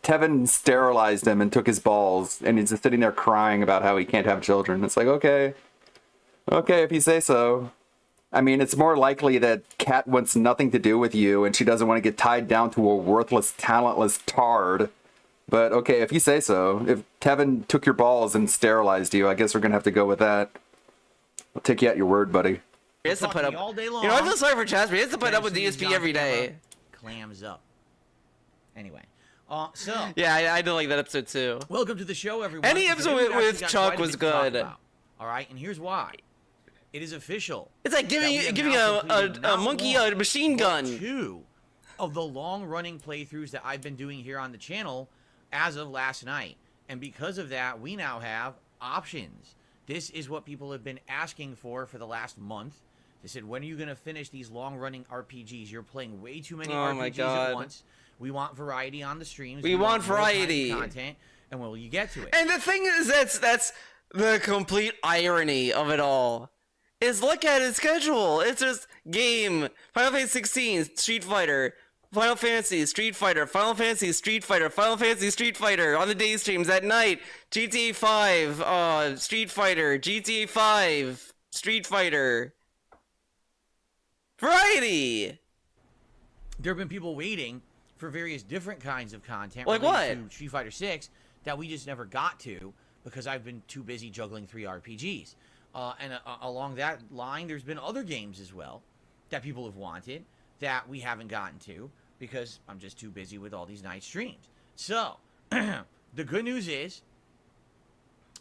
Tevin sterilized him and took his balls. And he's just sitting there crying about how he can't have children. It's like, okay. Okay, if you say so. I mean, it's more likely that Kat wants nothing to do with you and she doesn't want to get tied down to a worthless, talentless tard. But okay, if you say so. If Tevin took your balls and sterilized you, I guess we're going to have to go with that. I'll take you at your word, buddy. He has to put up. All day long. You know, I feel sorry for Jasper. He has to put up with DSP every day. Clams up. Anyway. So. Yeah, I do like that episode too. Welcome to the show, everyone. Any episode with Chuck was good. All right, and here's why. It is official. It's like giving a monkey a machine gun. 2 of the long-running playthroughs that I've been doing here on the channel as of last night. And because of that, we now have options. This is what people have been asking for the last month. They said, when are you going to finish these long-running RPGs? You're playing way too many RPGs at once. We want variety on the streams. We want variety. Content. And when will you get to it? And the thing is, that's the complete irony of it all. Is look at his schedule. It's just game, Final Fantasy 16, Street Fighter, Final Fantasy, Street Fighter, Final Fantasy, Street Fighter, Final Fantasy, Street Fighter on the day streams at night. GTA 5, Street Fighter, GTA 5, Street Fighter. Variety. There have been people waiting for various different kinds of content. Like what? To Street Fighter 6 that we just never got to because I've been too busy juggling 3 RPGs. And along that line, there's been other games as well that people have wanted that we haven't gotten to because I'm just too busy with all these night streams. So, the good news is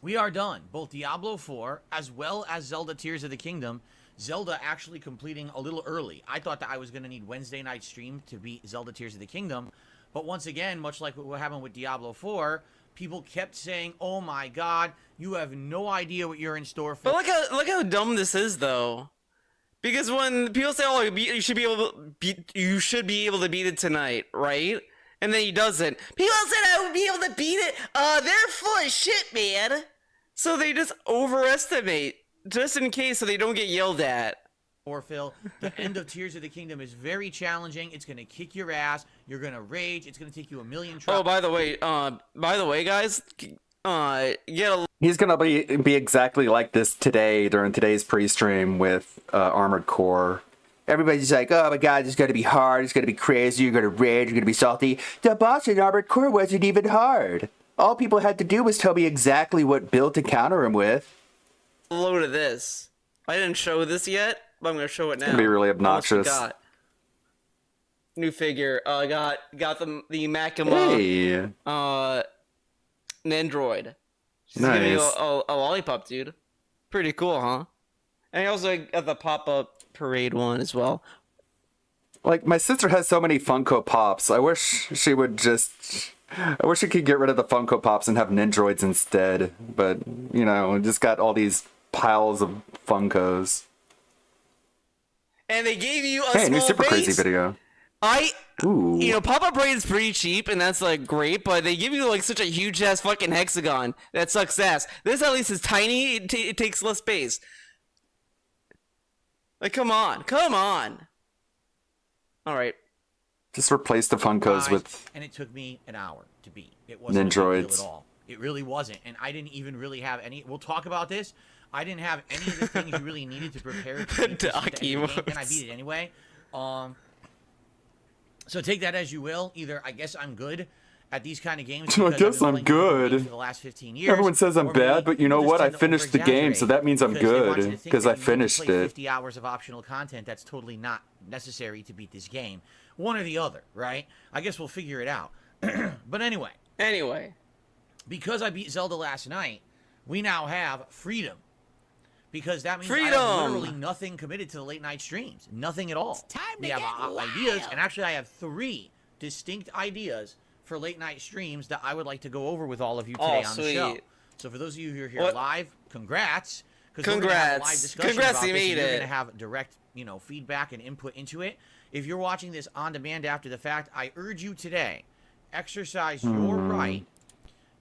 we are done. Both Diablo 4 as well as Zelda Tears of the Kingdom. Zelda actually completing a little early. I thought that I was going to need Wednesday night stream to beat Zelda Tears of the Kingdom. But once again, much like what happened with Diablo 4, people kept saying, "Oh my God, you have no idea what you're in store for." But look how dumb this is, though. Because when people say, "Oh, you should be able to beat it tonight," right? And then he doesn't. People said I would be able to beat it. They're full of shit, man. So they just overestimate, just in case, so they don't get yelled at. Or Phil, the end of Tears of the Kingdom is very challenging. It's gonna kick your ass. You're gonna rage. It's gonna take you a million tries. Oh, by the way, guys, He's gonna be exactly like this today during today's pre-stream with Armored Core. Everybody's like, "Oh my God, it's gonna be hard. It's gonna be crazy. You're gonna rage. You're gonna be salty." The boss in Armored Core wasn't even hard. All people had to do was tell me exactly what build to counter him with. Load of this. I didn't show this yet, but I'm gonna show it now. It's gonna be really obnoxious. New figure. Got the Makima. Hey. An android. She's giving you Nice. a lollipop, dude. Pretty cool, huh? And I also got the pop-up parade one as well. Like, my sister has so many Funko Pops. I wish she would just... I wish she could get rid of the Funko Pops and have Nindroids instead. But, you know, just got all these piles of Funkos. And they gave you a Hey, small new Super base. Crazy video. Ooh. You know, pop-up parade is pretty cheap, and that's, like, great, but they give you, like, such a huge-ass fucking hexagon that sucks ass. This, at least, is tiny. It takes less space. Like, come on. Come on. All right. Just replace the Funkos with And it took me an hour to beat. It wasn't a big deal Nindroids. at all. It really wasn't. And I didn't even really have any... We'll talk about this. I didn't have any of the things you really needed to prepare to beat this Doc game, and I emotes. beat it anyway. So take that as you will. Either I guess I'm good at these kind of games. I because guess I've I'm been playing good. for the last 15 years, Everyone says I'm or bad, maybe but you know people what? just I tend to finished the game, so that means I'm because they want you to good. think Because that I you need to finished play it. 50 hours of optional content that's totally not necessary to beat this game. One or the other, right? I guess we'll figure it out. But anyway, because I beat Zelda last night, we now have freedom. Because that means I have literally nothing committed to the late night streams. Nothing at all. We have ideas, and actually I have 3 distinct ideas for late night streams that I would like to go over with all of you today on the show. So for those of you who are here live, congrats. Because we're going to have a live discussion about this, you made and you're it. going to have direct, feedback and input into it. If you're watching this on demand after the fact, I urge you today, exercise your right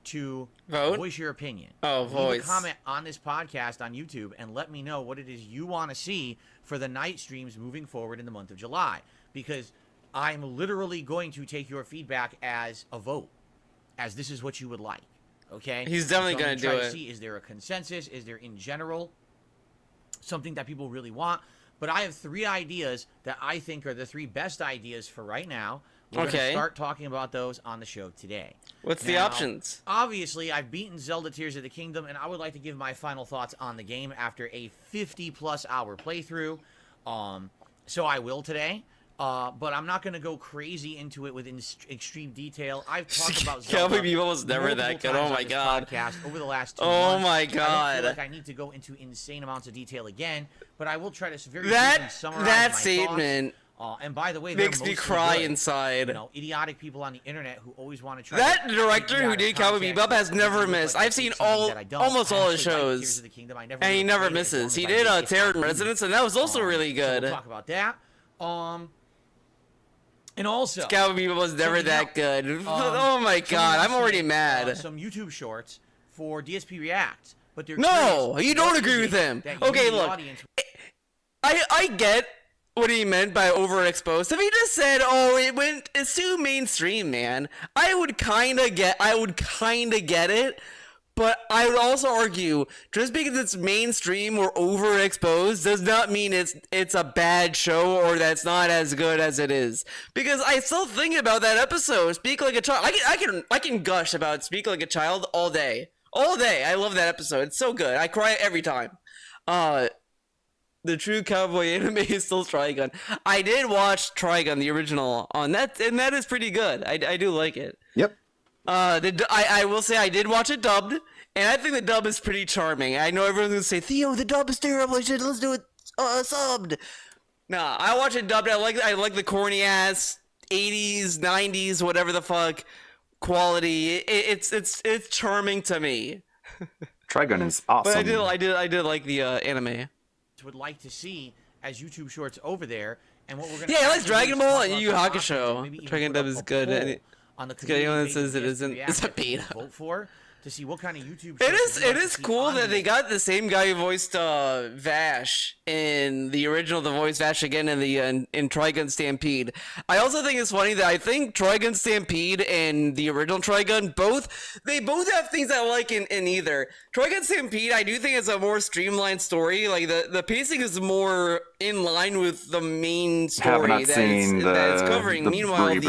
to voice your opinion. Leave a comment on this podcast on YouTube and let me know what it is you want to see for the night streams moving forward in the month of July. Because I'm literally going to take your feedback as a vote, as this is what you would like. Okay? He's definitely going to do it. See, is there a consensus? Is there, in general, something that people really want? But I have 3 ideas that I think are the 3 best ideas for right now. We're going to start talking about those on the show today. What's the options? Obviously, I've beaten Zelda Tears of the Kingdom, and I would like to give my final thoughts on the game after a 50-plus hour playthrough. So I will today. But I'm not going to go crazy into it with extreme detail. I've talked about Zelda Cowboy Bebop was never that good. Oh my god. Podcast over the last 2 oh months. my I don't god. feel like I need to go into insane amounts of detail again, but I will try to very that briefly summarize that my statement thoughts. And by the way, makes me cry good. inside. Idiotic people on the internet who always want to try. That to director who did Cowboy Bebop has never missed. I've seen almost all his shows, and he never misses. He did Terror in Residence, and that was also really good. So we'll talk about that. And also, Cowboy Bebop was never that good. Oh my god, I'm already mad. Some YouTube shorts for DSP React, but they're no, you don't agree with him. Okay, look, I get what he meant by overexposed. If he just said, "Oh, it's too mainstream," man, I would kind of get it. But I would also argue, just because it's mainstream or overexposed does not mean it's a bad show or that's not as good as it is. Because I still think about that episode, Speak Like a Child. I can gush about Speak Like a Child all day. All day. I love that episode. It's so good. I cry every time. The true cowboy anime is still Trigun. I did watch Trigun, the original, on that, and that is pretty good. I do like it. Yep. I will say I did watch it dubbed, and I think the dub is pretty charming. I know everyone's gonna say, Theo, the dub is terrible. Let's do it subbed. Nah, I watch it dubbed. I like the corny ass 80s, 90s, whatever the fuck quality. It's charming to me. Trigun is awesome. But I did like the anime. Would like to see as YouTube shorts over there, and what we're gonna I like Dragon Ball and Yu Yu Hakusho. Dragon Dub is good. On the anyone that says it isn't, it's a beta. Vote for to see what kind of YouTube. It is cool that they got the same guy who voiced Vash in the original, the voice Vash again in the in Trigun Stampede. I also think it's funny that I think Trigun Stampede and the original Trigun both have things I like in either. Trigun Stampede, I do think it's a more streamlined story. Like the pacing is more in line with the main story that it's covering. Meanwhile,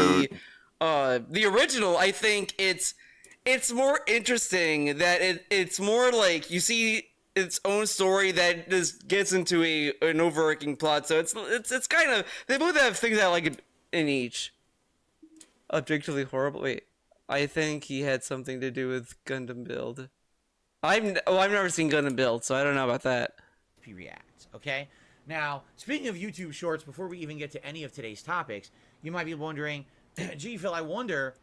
the original, I think it's more interesting that it's more like you see its own story that just gets into an overarching plot. So it's kind of, they both have things I like in each. Objectively horrible. Wait, I think he had something to do with Gundam Build. I've never seen Gun and Build, so I don't know about that. Reacts, okay? Now, speaking of YouTube Shorts, before we even get to any of today's topics, you might be wondering, gee, Phil, I wonder,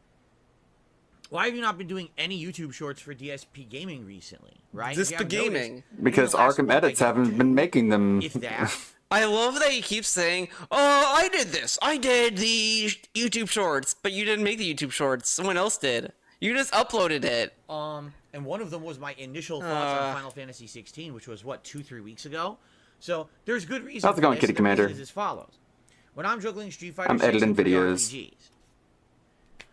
why have you not been doing any YouTube Shorts for DSP Gaming recently, right? DSP Gaming? Because Arkham Edits haven't been making them. If that. I love that he keeps saying, oh, I did this. I did the YouTube Shorts, but you didn't make the YouTube Shorts. Someone else did. You just uploaded it. And one of them was my initial thoughts on Final Fantasy 16, which was, what, 2-3 weeks ago? So, there's good reason How's it going, Kitty Commander? Is as follows. When I'm juggling Street Fighter I'm 6 editing and free videos. RPGs,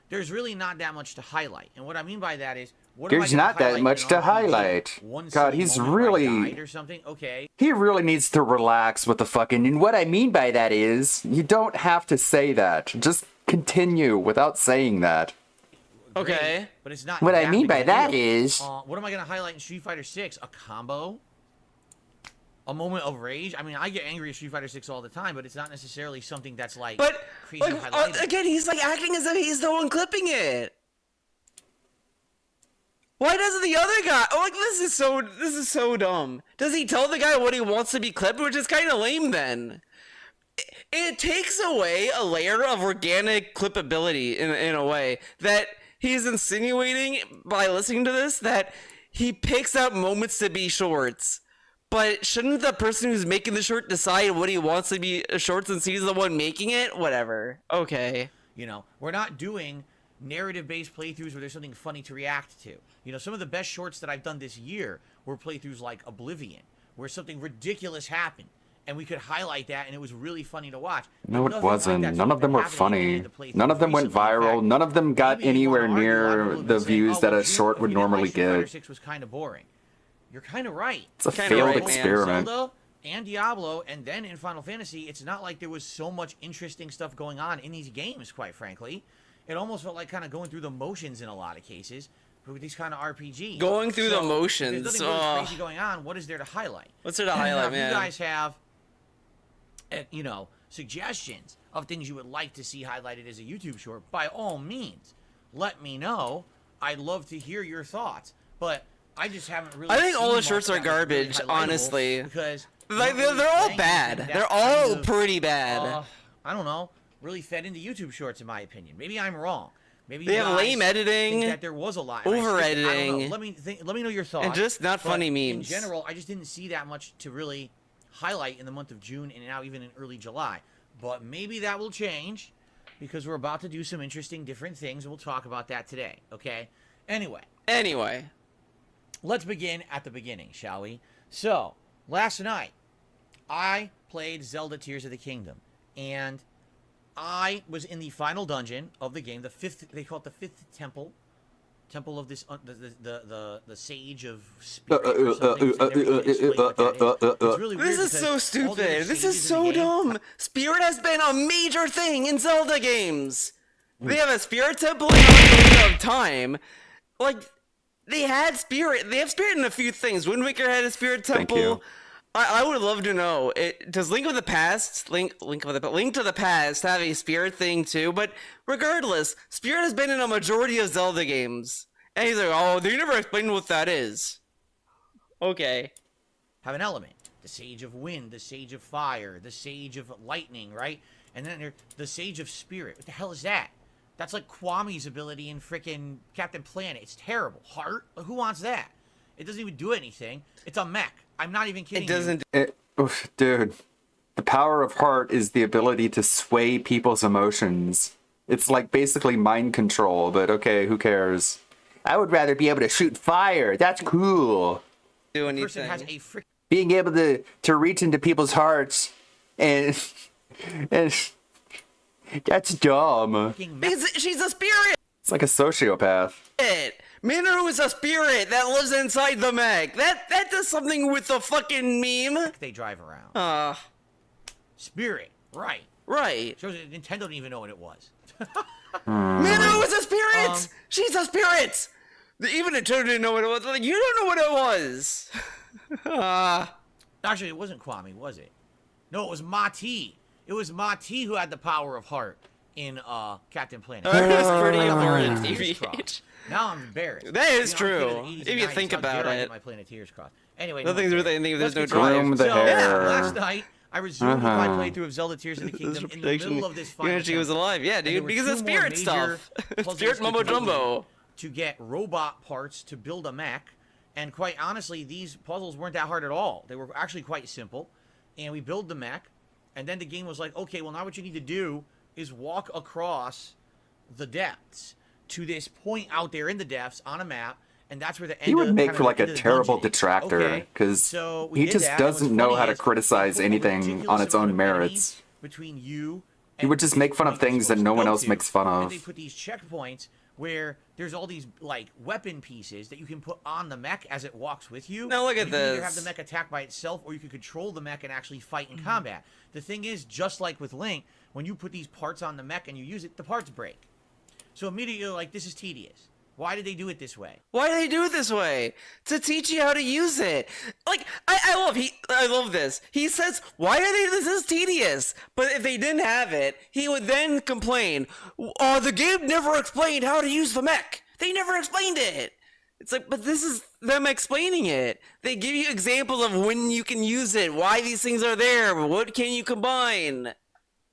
there's really not that much to highlight. And what I mean by that is, what There's am I not that much to highlight. God, he's really... or something? Okay. He really needs to relax with the fucking... And what I mean by that is, you don't have to say that. Just continue without saying that. Okay. But it's not What I that mean big by a that deal. is... What am I going to highlight in Street Fighter 6? A combo? A moment of rage? I mean, I get angry at Street Fighter 6 all the time, but it's not necessarily something that's like crazy highlighted. Again, he's like acting as if he's the one clipping it. Why doesn't the other guy? Oh, like this is so dumb. Does he tell the guy what he wants to be clipped, which is kind of lame then? It takes away a layer of organic clippability in a way that he's insinuating by listening to this that he picks out moments to be shorts. But shouldn't the person who's making the short decide what he wants to be shorts and he's the one making it? Whatever. Okay. You know, we're not doing narrative-based playthroughs where there's something funny to react to. You know, some of the best shorts that I've done this year were playthroughs like Oblivion, where something ridiculous happened, and we could highlight that, and it was really funny to watch. No, it wasn't. None of them were funny. None of them went viral. None of them got anywhere near the views that a short would normally get. 6 was kind of boring. You're kind of right. It's a failed experiment. Zelda and Diablo, and then in Final Fantasy, it's not like there was so much interesting stuff going on in these games, quite frankly. It almost felt like kind of going through the motions in a lot of cases with these kind of RPGs. Going through the motions. There's nothing really crazy going on. What is there to highlight? What's there to highlight, man? If you guys have, you know, suggestions of things you would like to see highlighted as a YouTube short, by all means, let me know. I'd love to hear your thoughts. But I just haven't really. I think all the seen shorts much are that was really garbage, highlightable honestly. Because Like they're all bad. They're all pretty bad. I don't know. Really fed into YouTube shorts, in my opinion. Maybe I'm wrong. Maybe they you have guys lame editing, think that there was a lot, over editing. Let me know your thoughts. And just not funny memes. In general, I just didn't see that much to really highlight in the month of June and now even in early July. But maybe that will change because we're about to do some interesting different things, and we'll talk about that today. Okay. Anyway, let's begin at the beginning, shall we? So last night, I played Zelda Tears of the Kingdom, and I was in the final dungeon of the game, the fifth. They call it the fifth temple of this, the Sage of Spirit. This is so stupid. This is so dumb. Spirit has been a major thing in Zelda games. They have a Spirit temple in Ocarina of Time. Like they had Spirit. They have Spirit in a few things. Wind Waker had a Spirit temple. Thank you. I would love to know. Does Link to the Past have a Spirit thing too? But regardless, Spirit has been in a majority of Zelda games. And he's like, oh, they never explained what that is. Okay. Have an element. The Sage of Wind, the Sage of Fire, the Sage of Lightning, right? And then there's the Sage of Spirit. What the hell is that? That's like Kwame's ability in frickin' Captain Planet. It's terrible. Heart? Who wants that? It doesn't even do anything. It's a mech. I'm not even kidding. It doesn't. Dude, the power of heart is the ability to sway people's emotions. It's like basically mind control, but okay, who cares? I would rather be able to shoot fire. That's cool. Do anything. Person has a being able to reach into people's hearts and that's dumb. She's a spirit. It's like a sociopath. Minoru is a spirit that lives inside the mech. That does something with the fucking meme. They drive around. Spirit. Right. Shows that Nintendo didn't even know what it was. Minoru is a spirit. She's a spirit. Even Nintendo didn't know what it was. Like, you don't know what it was. Actually, it wasn't Kwame, was it? No, it was Mati. It was Mati who had the power of heart. in Captain Planet. It's pretty I got my important, Planeteers TBH. crossed. Now I'm embarrassed. That is I'm good at true. 80s If you and 90s. think How about dare I it. get my Planeteers crossed. Anyway, Nothing's no really anything. There's no Let's drive. Groom the so, hair. last night, I resumed with my playthrough of Zelda Tears of the Kingdom in the middle of this final She was temple. alive, yeah, And there dude. were Because of 2 more spirit major stuff. puzzles Spirit to mumbo complete jumbo. to get robot parts to build a mech. And quite honestly, these puzzles weren't that hard at all. They were actually quite simple. And we build the mech, and then the game was like, okay, well, now what you need to do is walk across the depths to this point out there in the depths on a map, and that's where the end He would make kind for of like the a end of the terrible dungeon is. detractor Okay, because so we he did just that, and what's doesn't know funny how to is criticize they put a anything ridiculous on its amount own of merits. enemies between you He would just make fun of things that no one else makes fun and they of. put these checkpoints where there's all these like weapon pieces that you can put on the mech as it walks with you. Now look at you can either this. have the mech attack by itself, or you can control the mech and actually fight in combat. The thing is, just like with Link, when you put these parts on the mech and you use it, the parts break. So immediately you're like, this is tedious. Why did they do it this way? Why do they do it this way? To teach you how to use it. Like, I love this. He says, why are they, this is tedious. But if they didn't have it, he would then complain, oh, the game never explained how to use the mech. They never explained it. It's like, but this is them explaining it. They give you examples of when you can use it, why these things are there, what can you combine.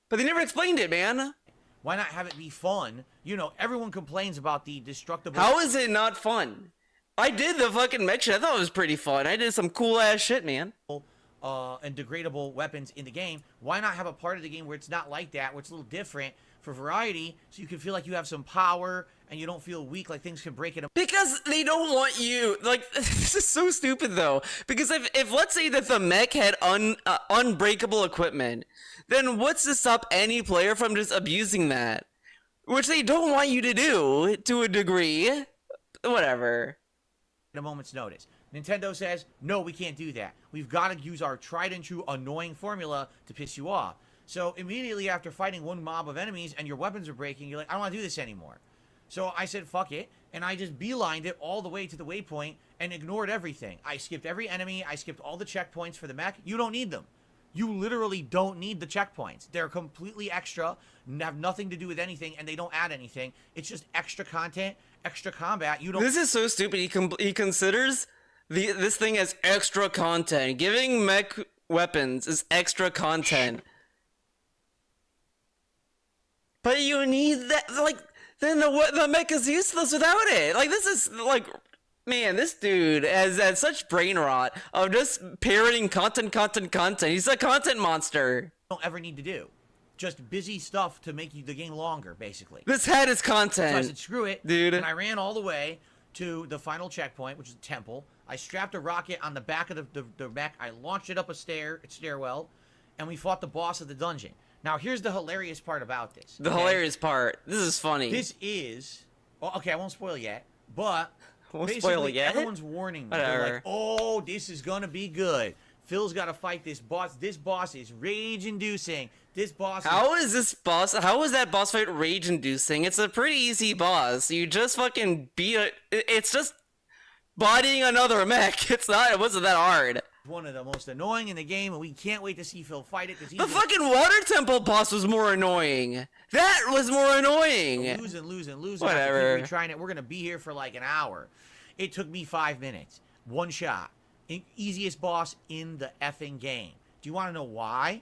But they never explained it, man. Why not have it be fun? You know, everyone complains about the destructible... How is it not fun? I did the fucking mech shit. I thought it was pretty fun. I did some cool ass shit, man. And degradable weapons in the game. Why not have a part of the game where it's not like that, where it's a little different for variety, so you can feel like you have some power and you don't feel weak, like things can break it up? Because they don't want you, like, this is so stupid though. Because if let's say that the mech had unbreakable equipment, then what's to stop any player from just abusing that? Which they don't want you to do, to a degree. Whatever. At a moment's notice. Nintendo says, no, we can't do that. We've got to use our tried and true annoying formula to piss you off. So immediately after fighting one mob of enemies and your weapons are breaking, you're like, I don't want to do this anymore. So I said, fuck it, and I just beelined it all the way to the waypoint and ignored everything. I skipped every enemy, I skipped all the checkpoints for the mech. You don't need them. You literally don't need the checkpoints. They're completely extra, have nothing to do with anything, and they don't add anything. It's just extra content, extra combat. You don't. This is so stupid. He considers this thing as extra content. Giving mech weapons is extra content. But you need that, like, then the mech is useless without it. Like, this is, like, man, this dude has had such brain rot of just parroting content. He's a content monster. Don't ever need to do. Just busy stuff to make the game longer, basically. This head is content. So I said, screw it, dude. And I ran all the way to the final checkpoint, which is the temple. I strapped a rocket on the back of the mech. I launched it up a stairwell, and we fought the boss of the dungeon. Now, here's the hilarious part about this. The hilarious part. This is funny. This is... Well, okay, I won't spoil yet, but... Won't basically, spoil yet? Everyone's warning me. Whatever. They're like, oh, this is gonna be good. Phil's got to fight this boss. This boss is rage-inducing. This boss How is that boss fight rage-inducing? It's a pretty easy boss. You just fucking beat it. It's just bodying another mech. It wasn't that hard. One of the most annoying in the game, and we can't wait to see Phil fight it. The fucking water temple boss was more annoying. That was more annoying. Losing. Whatever. We're trying it. We're gonna be here for like an hour. It took me 5 minutes. One shot. Easiest boss in the effing game. Do you want to know why?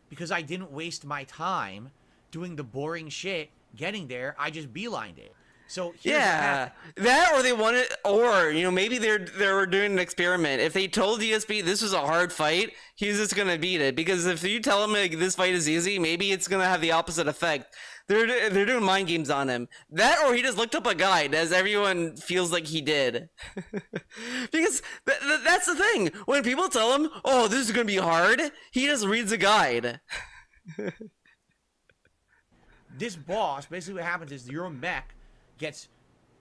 Because I didn't waste my time doing the boring shit getting there. I just beelined it. So yeah, that or they wanted, or you know, maybe they were doing an experiment. If they told DSP this was a hard fight, he's just gonna beat it. Because if you tell him like, this fight is easy, maybe it's gonna have the opposite effect. They're doing mind games on him. That or he just looked up a guide, as everyone feels like he did. Because that's the thing. When people tell him, "Oh, this is gonna be hard," he just reads a guide. This boss, basically what happens is your mech gets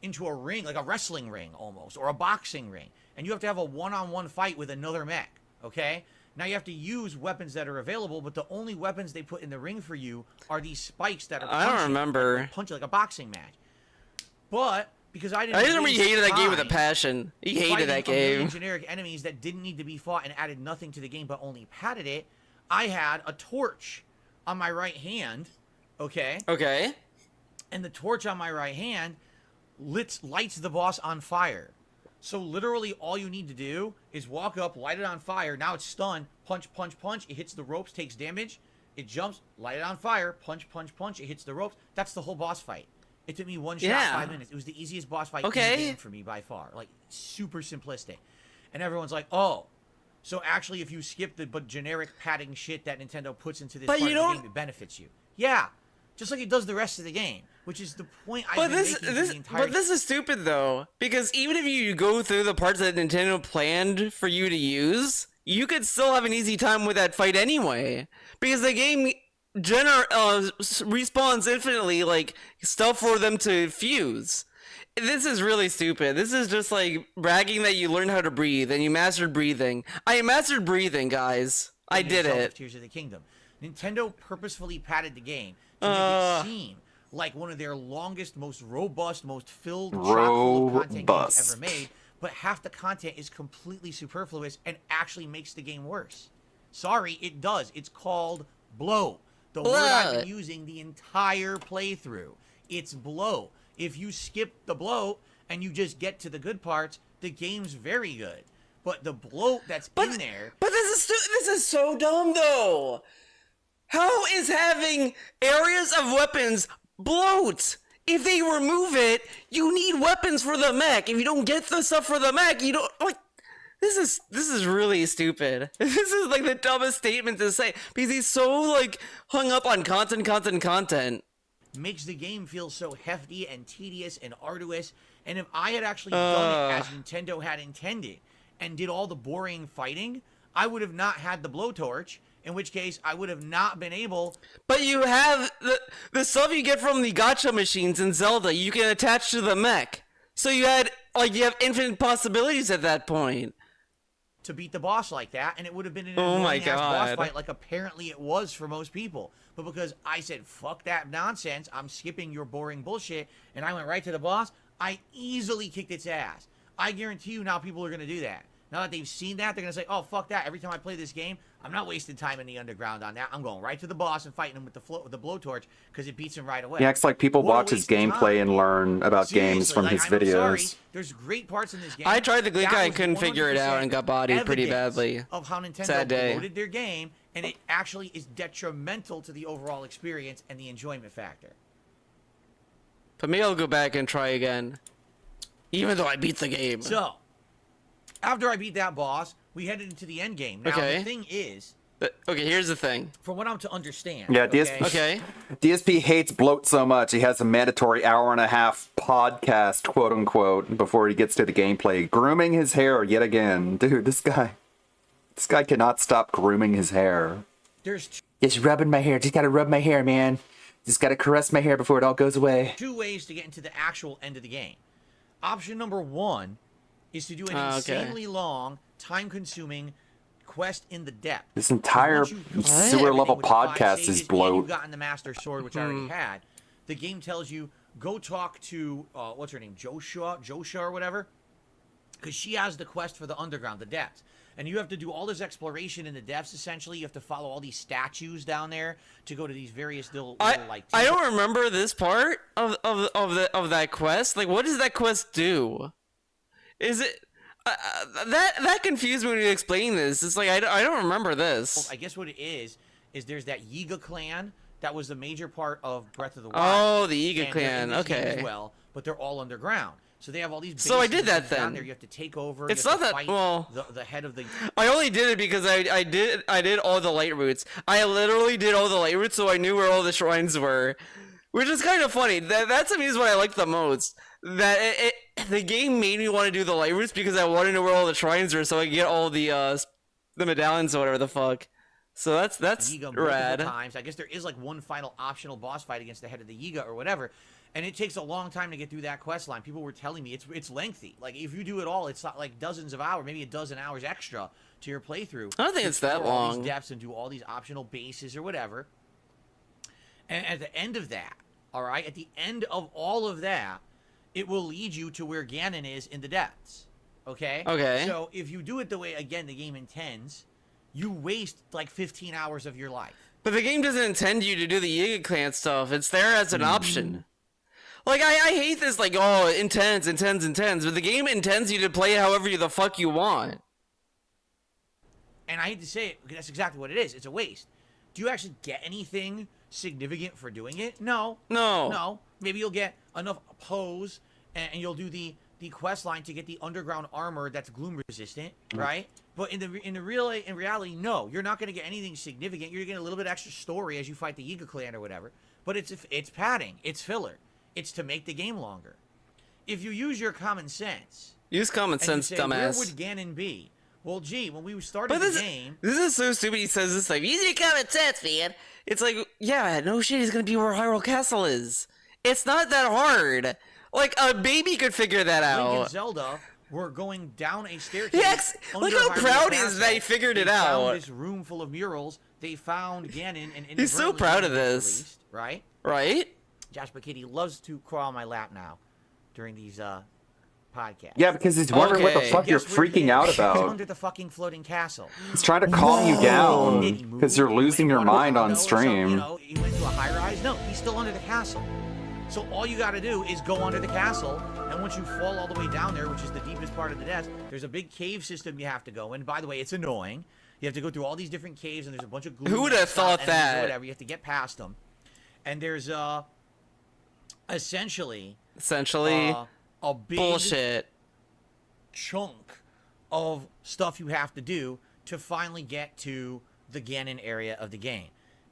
into a ring, like a wrestling ring almost, or a boxing ring, and you have to have a one-on-one fight with another mech, okay? Now you have to use weapons that are available, but the only weapons they put in the ring for you are these spikes that are I don't remember. Punch like a boxing match. But because I just remember he hated that game with a passion. He hated that game. Generic enemies that didn't need to be fought and added nothing to the game but only padded it, I had a torch on my right hand Okay? Okay. And the torch on my right hand lights the boss on fire. So literally all you need to do is walk up, light it on fire. Now it's stunned. Punch, punch, punch. It hits the ropes, takes damage. It jumps, light it on fire. Punch, punch, punch. It hits the ropes. That's the whole boss fight. It took me one shot, 5 minutes. It was the easiest boss fight in the game for me by far. Like, super simplistic. And everyone's like, oh, so actually if you skip the generic padding shit that Nintendo puts into this part of the game, it benefits you. Yeah. Just like it does the rest of the game, which is the point I've been making the entire... But this is stupid, though, because even if you go through the parts that Nintendo planned for you to use, you could still have an easy time with that fight anyway, because the game respawns infinitely, like, stuff for them to fuse. This is really stupid. This is just like bragging that you learned how to breathe and you mastered breathing. I mastered breathing, guys. I did it. Tears of the Kingdom. Nintendo purposefully padded the game to make it seem like one of their longest, most robust, most filled, chock-full of content games ever made, but half the content is completely superfluous and actually makes the game worse. Sorry, it does. It's called blow. The word I've been using the entire playthrough. It's blow. If you skip the bloat and you just get to the good parts, the game's very good. But the bloat that's in there... But this is so dumb, though. How is having areas of weapons bloat? If they remove it, you need weapons for the mech. If you don't get the stuff for the mech, you don't... Like, this is really stupid. This is like the dumbest statement to say. Because he's so, like, hung up on content. Makes the game feel so hefty and tedious and arduous. And if I had actually done it as Nintendo had intended and did all the boring fighting, I would have not had the blowtorch, in which case I would have not been able... But you have the stuff you get from the gacha machines in Zelda, you can attach to the mech. So you have infinite possibilities at that point. To beat the boss like that, and it would have been an annoying ass boss fight like apparently it was for most people. But because I said, fuck that nonsense, I'm skipping your boring bullshit, and I went right to the boss, I easily kicked its ass. I guarantee you now people are going to do that. Now that they've seen that, they're going to say, oh, fuck that. Every time I play this game, I'm not wasting time in the underground on that. I'm going right to the boss and fighting him with the blowtorch because it beats him right away. He acts like people watch his gameplay and learn about games from his videos. Sorry, there's great parts in this game. I tried the glitch guy and couldn't figure it out and got bodied pretty badly. Of how Nintendo promoted their game, and it actually is detrimental to the overall experience and the enjoyment factor. But maybe I'll go back and try again, even though I beat the game. So, after I beat that boss, we headed into the end game. Now, the thing is... Okay, here's the thing. From what I'm to understand... Yeah, DSP hates bloat so much, he has a mandatory hour-and-a-half podcast, quote-unquote, before he gets to the gameplay. Grooming his hair yet again. Dude, this guy cannot stop grooming his hair. Just rubbing my hair. Just gotta rub my hair, man. Just gotta caress my hair before it all goes away. 2 ways to get into the actual end of the game. Option number 1 is to do an insanely long, time-consuming quest in the depth. This entire sewer-level podcast is bloat. You've gotten the Master Sword, which I already had. The game tells you, go talk to, what's her name, Joshua or whatever, because she has the quest for the underground, the depths. And you have to do all this exploration in the depths, essentially. You have to follow all these statues down there to go to these various little like... I don't remember this part of that quest. Like, what does that quest do? Is it... that confused me when you explained this. It's like, I don't remember this. I guess what it is there's that Yiga clan that was the major part of Breath of the Wild. Oh, the Yiga clan, okay. As well, but they're all underground. So they have all these bases. So I did that then. Down there. You have to take over. It's not that the head of the. I only did it because I did all the light routes. I literally did all the light routes, so I knew where all the shrines were, which is kind of funny. That to me is what I like the most. That the game made me want to do the light routes because I wanted to know where all the shrines are, so I could get all the medallions or whatever the fuck. So that's Yiga rad. Times. I guess there is like one final optional boss fight against the head of the Yiga or whatever. And it takes a long time to get through that quest line. People were telling me it's lengthy. Like, if you do it all, it's not like dozens of hours, maybe a dozen hours extra to your playthrough. I don't think it's that long. All these depths and do all these optional bases or whatever. And at the end of that, all right, at the end of all of that, it will lead you to where Ganon is in the depths. Okay? Okay. So if you do it the way, again, the game intends, you waste like 15 hours of your life. But the game doesn't intend you to do the Yiga Clan stuff. It's there as an option. Like, I hate this, like, oh, intends, but the game intends you to play however the fuck you want. And I hate to say it, because that's exactly what it is. It's a waste. Do you actually get anything significant for doing it? No. No. Maybe you'll get enough pose, and you'll do the quest line to get the underground armor that's gloom resistant, right? But in reality, no. You're not going to get anything significant. You're going to get a little bit extra story as you fight the Yiga Clan or whatever. But it's padding. It's filler. It's to make the game longer. If you use your common sense... Use common sense, say, dumbass. Where would Ganon be? Well, gee, when we started the game... This is so stupid he says this, like, use your common sense, man. It's like, yeah, no shit, he's gonna be where Hyrule Castle is. It's not that hard. Like, a baby could figure that out. Link and Zelda were going down a staircase. Yes! Look how proud he is that he figured it out. They found this room full of murals. They found Ganon, and he's so proud of this. Released, right? Right? Jasper Kitty loves to crawl on my lap now during these podcast. Yeah, because he's wondering what the fuck you're freaking out about. Under the fucking floating castle. He's trying to calm you down because you're losing your mind on stream. You know, he went to a high rise. No, he's still under the castle. So all you got to do is go under the castle, and once you fall all the way down there, which is the deepest part of the depths, there's a big cave system you have to go in. By the way, it's annoying. You have to go through all these different caves, and there's a bunch of glue. Who would have thought that? Whatever. You have to get past them, and there's essentially a big bullshit chunk of stuff you have to do to finally get to the Ganon area of the game.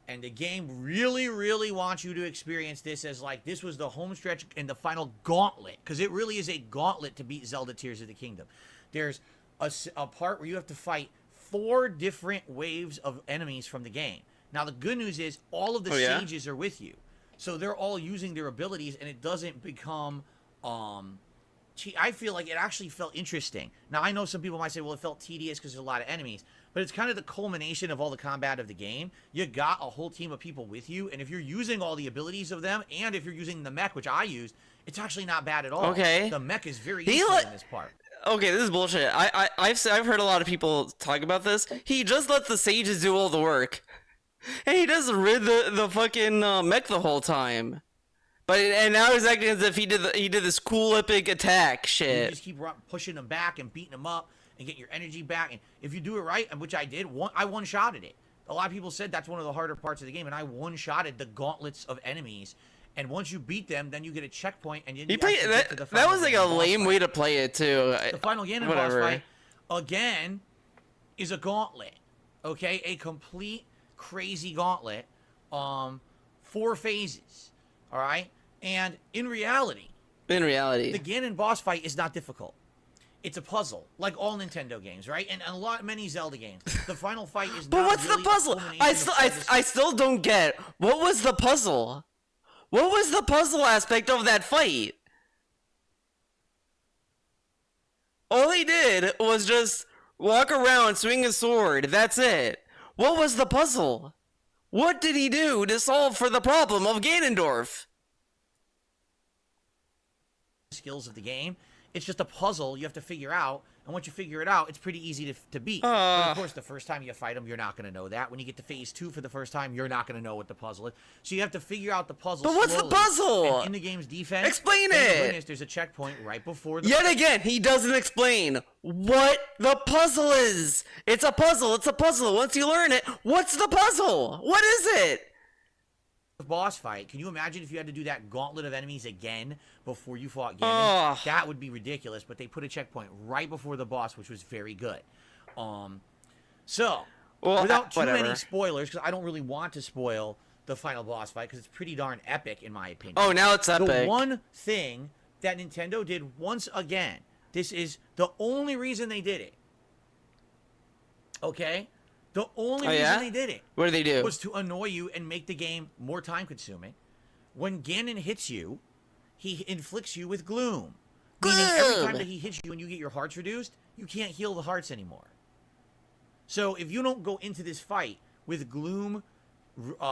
And the game really, really wants you to experience this as like this was the home stretch and the final gauntlet, because it really is a gauntlet to beat Zelda Tears of the Kingdom. There's a part where you have to fight 4 different waves of enemies from the game. Now, the good news is all of the sages are with you. So they're all using their abilities, and it doesn't become... I feel like it actually felt interesting. Now, I know some people might say, well, it felt tedious because there's a lot of enemies. But it's kind of the culmination of all the combat of the game. You got a whole team of people with you, and if you're using all the abilities of them, and if you're using the mech, which I used, it's actually not bad at all. Okay. The mech is very useful in this part. Okay, this is bullshit. I've heard a lot of people talk about this. He just lets the sages do all the work. And he does rid the fucking mech the whole time. And now he's acting as if he did this cool epic attack shit. You just keep pushing them back and beating them up and getting your energy back. And if you do it right, which I did, I one-shotted it. A lot of people said that's one of the harder parts of the game, and I one-shotted the gauntlets of enemies. And once you beat them, then you get a checkpoint, and you play that was like a lame way to play it too. The final Ganon boss fight, again, is a gauntlet. Okay, a complete crazy gauntlet. 4 phases. All right. And in reality, the Ganon boss fight is not difficult. It's a puzzle, like all Nintendo games, right? And many Zelda games. The final fight is. But not what's really the puzzle? I still don't get. What was the puzzle? What was the puzzle aspect of that fight? All he did was just walk around, swing a sword. That's it. What was the puzzle? What did he do to solve for the problem of Ganondorf? Skills of the game. It's just a puzzle you have to figure out, and once you figure it out, it's pretty easy to beat. But of course, the first time you fight them, you're not going to know that. When you get to phase 2 for the first time, you're not going to know what the puzzle is. So you have to figure out the puzzle. But what's the puzzle? And in the game's defense, explain it. There's a checkpoint right before the. Yet again, he doesn't explain what the puzzle is. It's a puzzle. It's a puzzle. Once you learn it, what's the puzzle? What is it? Boss fight. Can you imagine if you had to do that gauntlet of enemies again before you fought Ganon? That would be ridiculous, but they put a checkpoint right before the boss, which was very good. Without too many spoilers, because I don't really want to spoil the final boss fight, because it's pretty darn epic in my opinion. Oh, now it's epic. The one thing that Nintendo did once again, this is the only reason they did it. Okay? The only reason they did it what did they do? Was to annoy you and make the game more time-consuming. When Ganon hits you, he inflicts you with gloom. Meaning every time that he hits you and you get your hearts reduced, you can't heal the hearts anymore. So if you don't go into this fight with gloom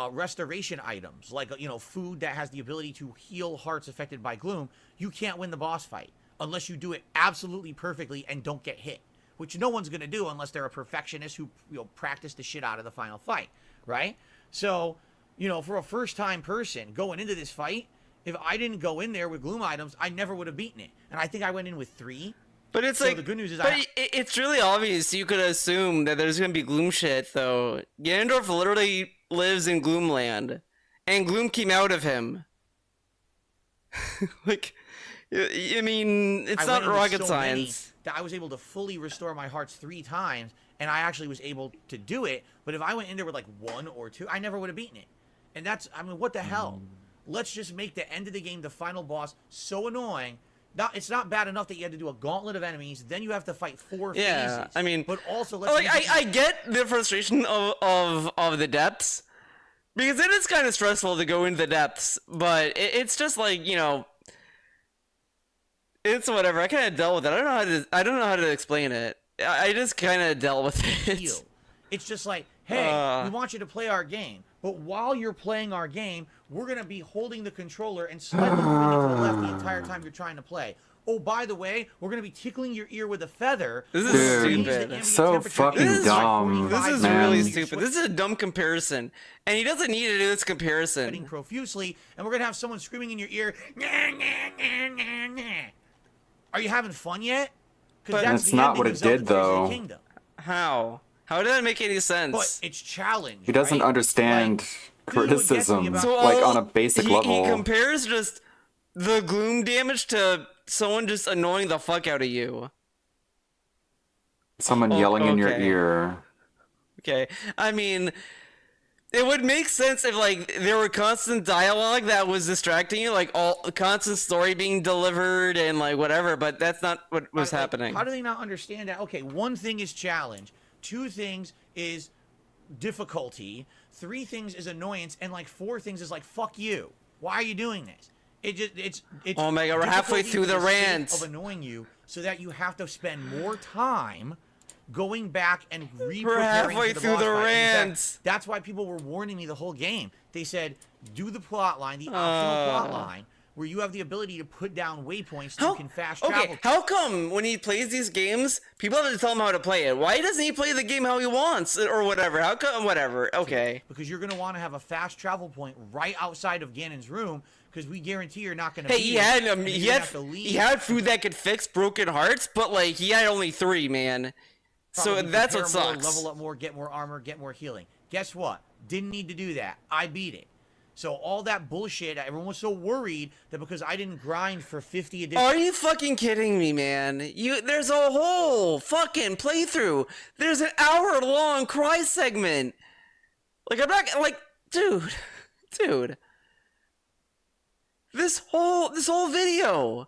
restoration items, like food that has the ability to heal hearts affected by gloom, you can't win the boss fight unless you do it absolutely perfectly and don't get hit. Which no one's going to do unless they're a perfectionist who practice the shit out of the final fight, right? So, you know, for a first-time person going into this fight, if I didn't go in there with gloom items, I never would have beaten it. And I think I went in with 3. But it's so like the good news is it's really obvious. You could assume that there's gonna be gloom shit though. Ganondorf literally lives in Gloomland, and gloom came out of him. Like, I mean, it's not rocket science. That I was able to fully restore my hearts 3 times, and I actually was able to do it. But if I went in there with like 1 or 2, I never would have beaten it. And that's, I mean, what the hell? Let's just make the end of the game, the final boss, so annoying. It's not bad enough that you had to do a gauntlet of enemies, then you have to fight 4 phases. I mean, but also let's like I get the frustration of the depths, because it is kind of stressful to go into the depths, but it's just like, you know, it's whatever. I kind of dealt with it. I don't know how to explain it. I just kind of dealt with it. It's just like, hey, we want you to play our game, but while you're playing our game, we're going to be holding the controller and slightly moving it to the left the entire time you're trying to play. Oh, by the way, we're going to be tickling your ear with a feather. This is stupid. So fucking dumb. This is man. really stupid. This is a dumb comparison. And he doesn't need to do this comparison. Profusely, and we're going to have someone screaming in your ear, nah, nah, nah, nah, nah. Are you having fun yet? But that's not what it did, though. How? How did that make any sense? But it's challenge. He doesn't understand criticism, like, on a basic level. He compares just the gloom damage to someone just annoying the fuck out of you. Someone yelling in your ear. Okay. I mean, it would make sense if, like, there were constant dialogue that was distracting you, like, all constant story being delivered and, like, whatever, but that's not what was happening. How do they not understand that? Okay, 1 thing is challenge. 2 things is difficulty. 3 things is annoyance, and, like, 4 things is, like, fuck you. Why are you doing this? It's oh my god, we're halfway through the rant of annoying you, so that you have to spend more time going back and re-preparing. We're halfway through the rant. That's why people were warning me the whole game. They said, do the plot line, the optional plot line, where you have the ability to put down waypoints so you can fast travel. Okay, how come when he plays these games, people have to tell him how to play it? Why doesn't he play the game how he wants, or whatever? How come, whatever, okay. Because you're going to want to have a fast travel point right outside of Ganon's room, because we guarantee you're not going to he had food that could fix broken hearts, but, like, he had only 3, man. Probably so that's what more, sucks. Level up more, get more armor, get more healing. Guess what? Didn't need to do that. I beat it. So all that bullshit, everyone was so worried that because I didn't grind for 50 additional... Are you fucking kidding me, man? There's a whole fucking playthrough. There's an hour-long cry segment. Like, I'm not... Like, dude. This whole video...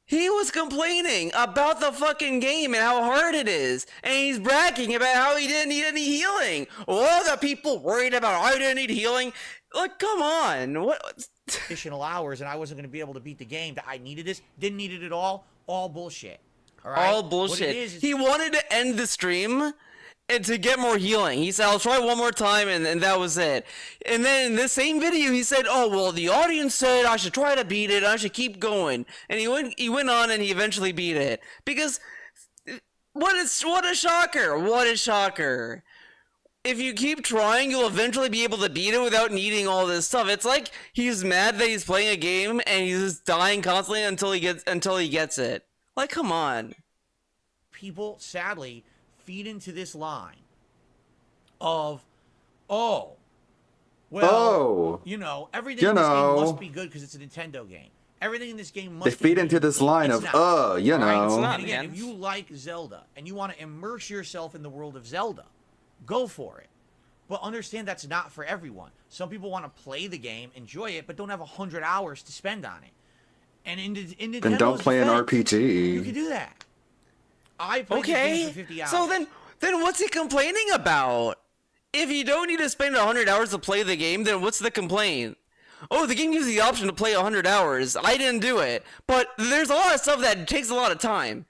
He was complaining about the fucking game and how hard it is. And he's bragging about how he didn't need any healing. All the people worried about I didn't need healing. Like, come on. What? Additional hours and I wasn't going to be able to beat the game. That I needed this. Didn't need it at all. All bullshit. All right? All bullshit. He wanted to end the stream and to get more healing. He said, I'll try one more time, and that was it. And then in the same video, he said, oh, well, the audience said I should try to beat it, I should keep going. And he went on, and he eventually beat it. Because, what a shocker. What a shocker. If you keep trying, you'll eventually be able to beat it without needing all this stuff. It's like he's mad that he's playing a game, and he's just dying constantly until he gets it. Like, come on. People, sadly... feed into this line of, oh, well, you know, everything in this game must be good because it's a Nintendo game. Everything in this game must be good. They feed into this line of, you know. It's not, and again, if you like Zelda and you want to immerse yourself in the world of Zelda, go for it. But understand that's not for everyone. Some people want to play the game, enjoy it, but don't have 100 hours to spend on it. And in Nintendo's then don't play an RPG. You can do that. I played the game for 50 hours. So then what's he complaining about? If you don't need to spend 100 hours to play the game, then what's the complaint? Oh, the game gives you the option to play 100 hours. I didn't do it. But there's a lot of stuff that takes a lot of time.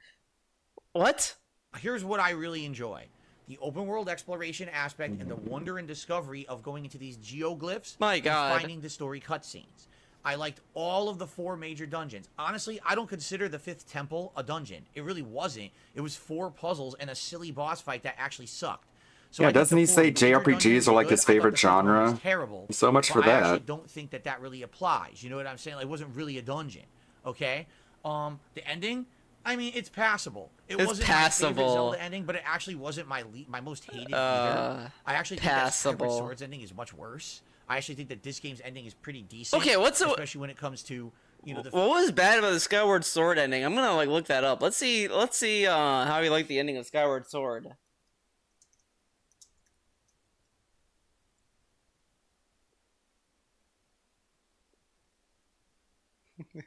What? Here's what I really enjoy. The open world exploration aspect and the wonder and discovery of going into these geoglyphs My God. and finding the story cutscenes. I liked all of the 4 major dungeons. Honestly, I don't consider the 5th temple a dungeon. It really wasn't. It was 4 puzzles and a silly boss fight that actually sucked. So Yeah, I think doesn't the he four say later JRPGs dungeons are like good. his I thought favorite the fifth one was genre? terrible, So much for but I actually that. don't think that really applies. You know what I'm saying? Like, it wasn't really a dungeon. Okay. The ending, I mean, it's passable. It It's wasn't my favorite passable. Zelda ending, but it actually wasn't my most hated either. I actually think that Skyward Passable. Sword's ending is much worse. I actually think that this game's ending is pretty decent. Okay, especially when it comes to, you know, what was bad about the Skyward Sword ending? I'm gonna like look that up. Let's see how you like the ending of Skyward Sword.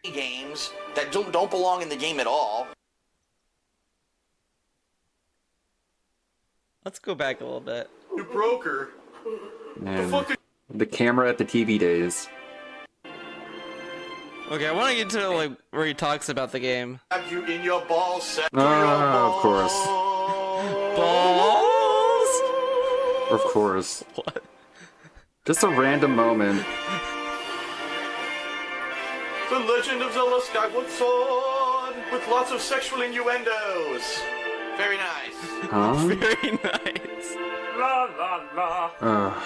games that don't belong in the game at all. Let's go back a little bit. You broke her. Man, the camera at the TV days. Okay, I want to get to like where he talks about the game. Have you in your ball set? Of course. Balls? Of course. What? Just a random moment. The Legend of Zelda Skyward Sword with lots of sexual innuendos. Very nice. Huh? Very nice. La la la.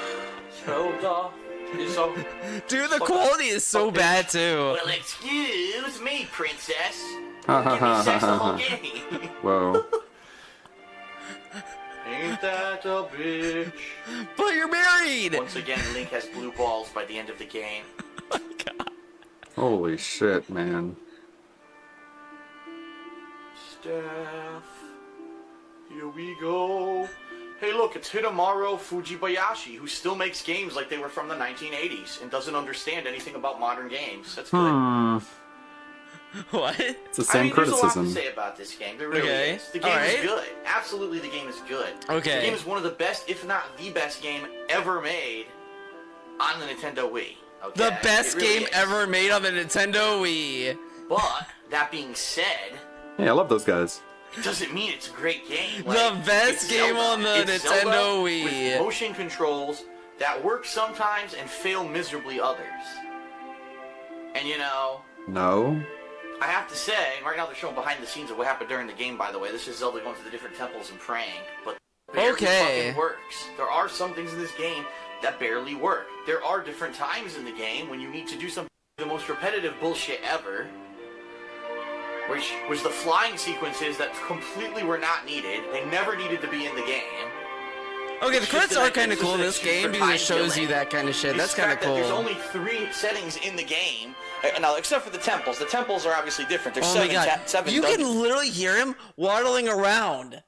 Zelda is a... Dude, the quality is so bad too. Well, excuse me, princess. Ha Give me sex the whole ha game. Whoa. Ain't that a bitch? But you're married! Once again, Link has blue balls by the end of the game. Holy shit, man. Staff. Here we go. Hey, look, it's Hidemaru Fujibayashi, who still makes games like they were from the 1980s and doesn't understand anything about modern games. That's good. What? It's the same There's a lot criticism. to say about this game. There really Okay. is. The game is good. Absolutely, the game is good. Okay. The game is one of the best, if not the best game ever made on the Nintendo Wii. Okay? The best It really game is. ever made on the Nintendo Wii. But, that being said, Yeah, I love those guys. it doesn't mean it's a great game. Like, The best it's game Zelda. on the It's Nintendo Zelda Wii. With motion controls that work sometimes and fail miserably others. And you know, No? I have to say, right now they're showing behind the scenes of what happened during the game, by the way. This is Zelda going to the different temples and praying, but barely Okay. fucking works. There are some things in this game that barely work. There are different times in the game when you need to do some the most repetitive bullshit ever, which was the flying sequences that completely were not needed. They never needed to be in the game. Okay, the It's credits just are like kind of it's cool in just this an game excuse for because it time shows you killing. that kind of shit. It's That's the kind of fact that There's cool. only 3 settings in the game. Now, except for the temples. The temples are obviously different. There's Oh my god. seven You can dungeons. literally hear him waddling around.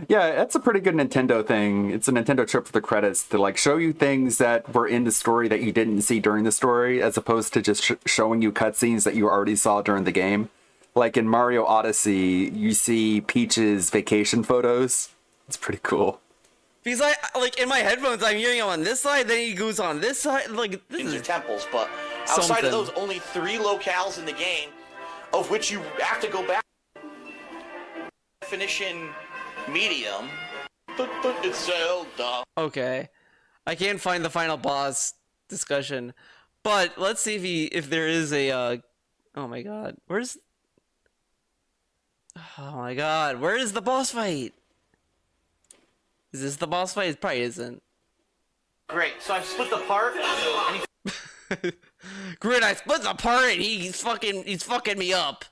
Yeah, that's a pretty good Nintendo thing. It's a Nintendo trip for the credits to like show you things that were in the story that you didn't see during the story, as opposed to just showing you cutscenes that you already saw during the game. Like in Mario Odyssey, you see Peach's vacation photos. It's pretty cool. Because like in my headphones, I'm hearing him on this side, then he goes on this side. Like this Into is temples, but outside something. of those, only 3 locales in the game, of which you have to go back. Definition medium. It's Zelda. Okay. I can't find the final boss discussion, but let's see if there is a. Oh my god, where's? Oh my god, where is the boss fight? Is this the boss fight? It probably isn't. Great. So I've split the part, and he Great, I split the part and he's fucking me up.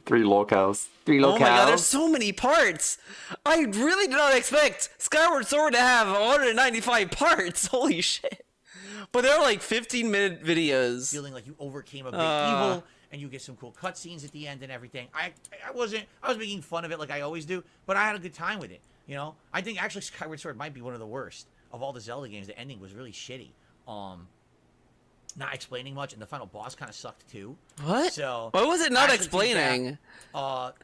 3 locales. 3 locales. Oh my god, there's so many parts. I really did not expect Skyward Sword to have 195 parts. Holy shit. But they're like 15-minute videos. Feeling like you overcame a big evil, and you get some cool cutscenes at the end and everything. I was making fun of it like I always do, but I had a good time with it. You know, I think actually Skyward Sword might be one of the worst of all the Zelda games. The ending was really shitty. Not explaining much, and the final boss kind of sucked too. What? So why was it not I actually think explaining? that,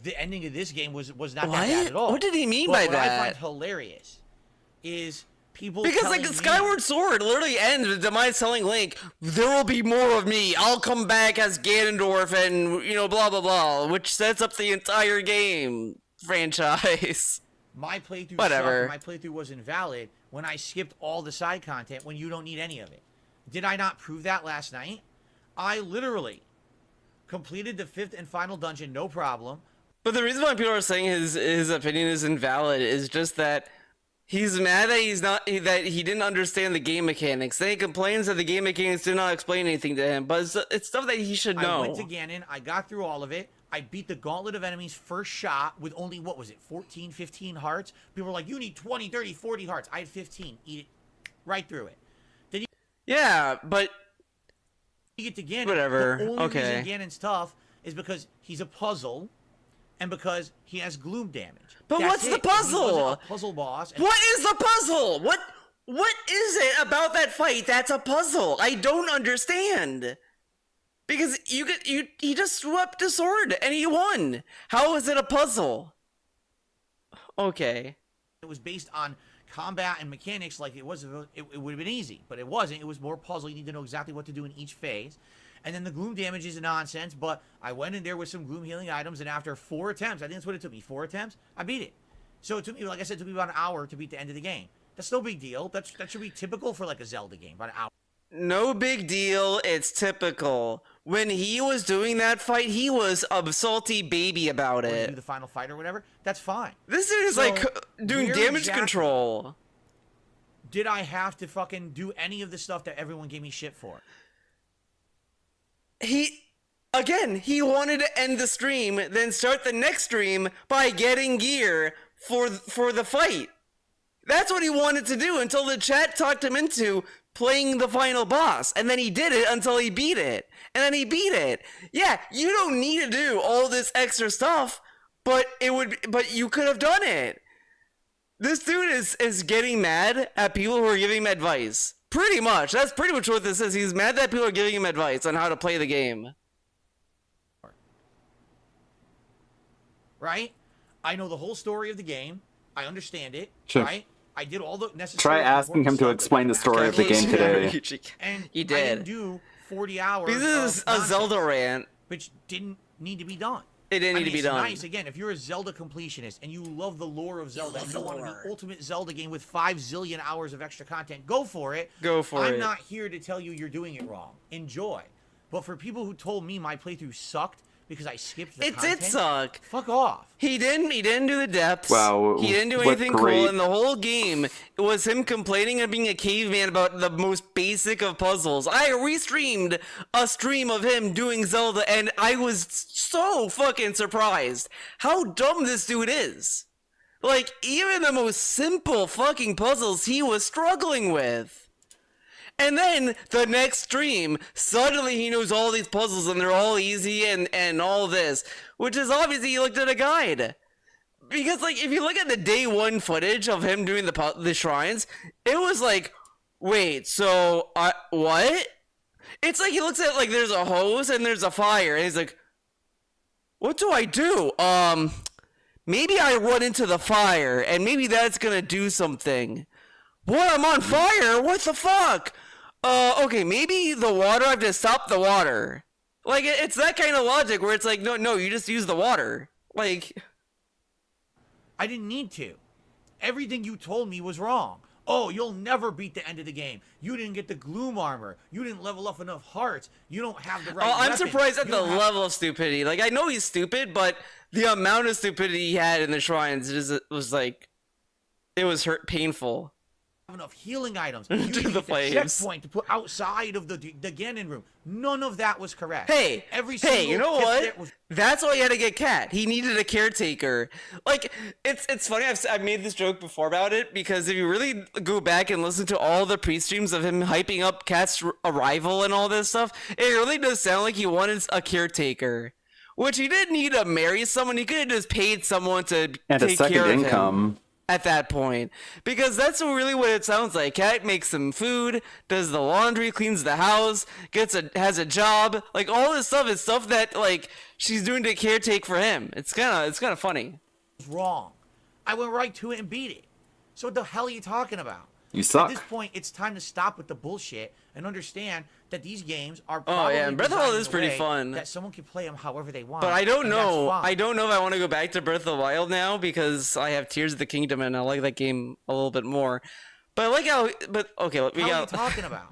the ending of this game was not What? that bad at all. What did he mean But by what that? I find hilarious is people Because telling like me- Skyward Sword literally ends with Demise telling Link, "There will be more of me. I'll come back as Ganondorf and blah blah blah," which sets up the entire game franchise. My playthrough Whatever. sucked. My playthrough was invalid when I skipped all the side content when you don't need any of it. Did I not prove that last night? I literally completed the 5th and final dungeon, no problem. But the reason why people are saying his opinion is invalid is just that He's mad that that he didn't understand the game mechanics. Then he complains that the game mechanics did not explain anything to him. But it's stuff that he should know. I went to Ganon. I got through all of it. I beat the gauntlet of enemies first shot with only, what was it, 14, 15 hearts? People were like, you need 20, 30, 40 hearts. I had 15. Eat it right through it. Then you Yeah, but get to Ganon. Whatever. The only Okay. reason Ganon's tough is because he's a puzzle and because he has gloom damage. But That's what's it. the If he wasn't puzzle? a puzzle boss. What is the puzzle? What is it about that fight that's a puzzle? I don't understand. Because he just swept a sword and he won. How is it a puzzle? Okay. It was based on combat and mechanics. Like it would have been easy, but it wasn't. It was more puzzle. You need to know exactly what to do in each phase. And then the gloom damage is nonsense, but I went in there with some gloom healing items, and after 4 attempts, I think that's what it took me, 4 attempts, I beat it. So it took me, like I said, it took me about an hour to beat the end of the game. That's no big deal. That should be typical for like a Zelda game, about an hour. No big deal. It's typical. When he was doing that fight, he was a salty baby about When you it. do the final fight or whatever, that's fine. This dude is So, like doing where damage exactly control. Did I have to fucking do any of the stuff that everyone gave me shit for? He wanted to end the stream, then start the next stream by getting gear for the fight. That's what he wanted to do until the chat talked him into playing the final boss, and then he did it until he beat it, and then he beat it. Yeah, you don't need to do all this extra stuff, but you could have done it. This dude is getting mad at people who are giving him advice. Pretty much. That's pretty much what this is. He's mad that people are giving him advice on how to play the game. Right? I know the whole story of the game. I understand it. Sure. Right? I did all the necessary. Try asking him to explain the story of the game today. And He I did. didn't do 40 hours. This is of a nonsense, Zelda rant. which didn't need to be done. It didn't need to be it's done. Nice again. If you're a Zelda completionist and you love the lore of Zelda, and you want the ultimate Zelda game with 5 zillion hours of extra content, go for it. Go for it. I'm not here to tell you you're doing it wrong. Enjoy. But for people who told me my playthrough sucked because I skipped the It content, did suck. Fuck off. He didn't do the depths. Wow, He didn't do what anything great- cool, and the whole game was him complaining and being a caveman about the most basic of puzzles. I restreamed a stream of him doing Zelda, and I was so fucking surprised how dumb this dude is. Like, even the most simple fucking puzzles he was struggling with. And then the next stream, suddenly he knows all these puzzles and they're all easy and all this, which is obviously he looked at a guide. Because like if you look at the day 1 footage of him doing the shrines, it was like, wait, so what? It's like he looks at like there's a hose and there's a fire and he's like, what do I do? Maybe I run into the fire and maybe that's gonna do something. What? I'm on fire? What the fuck? Okay, maybe the water, I have to stop the water. Like, it's that kind of logic where it's like, no, you just use the water. Like, I didn't need to. Everything you told me was wrong. Oh, you'll never beat the end of the game. You didn't get the gloom armor. You didn't level up enough hearts. You don't have the right I'm weapon. surprised at You the don't have- level of stupidity. Like, I know he's stupid, but the amount of stupidity he had in the shrines was like, it was painful. Enough healing items. You To needed the a flames. checkpoint to put outside of the Ganon room. None of that was correct. Hey, Every you know tip what? there was- That's why he had to get Cat. He needed a caretaker. Like, it's funny. I've made this joke before about it because if you really go back and listen to all the pre-streams of him hyping up Cat's arrival and all this stuff, it really does sound like he wanted a caretaker. Which he didn't need to marry someone. He could have just paid someone to And a take second care of income. him. At that point, because that's really what it sounds like. Cat makes some food, does the laundry, cleans the house, has a job. Like all this stuff is stuff that like she's doing to caretake for him. It's kind of funny. wrong. I went right to it and beat it. So what the hell are you talking about? You suck. At this point, it's time to stop with the bullshit and understand that these games are Oh probably yeah, and Breath of the Wild designed is in a pretty way fun. that someone can play them however they want. But I don't and that's know. fine. I don't know if I want to go back to Breath of the Wild now because I have Tears of the Kingdom and I like that game a little bit more. But I like how. But okay, we How are you got. talking about?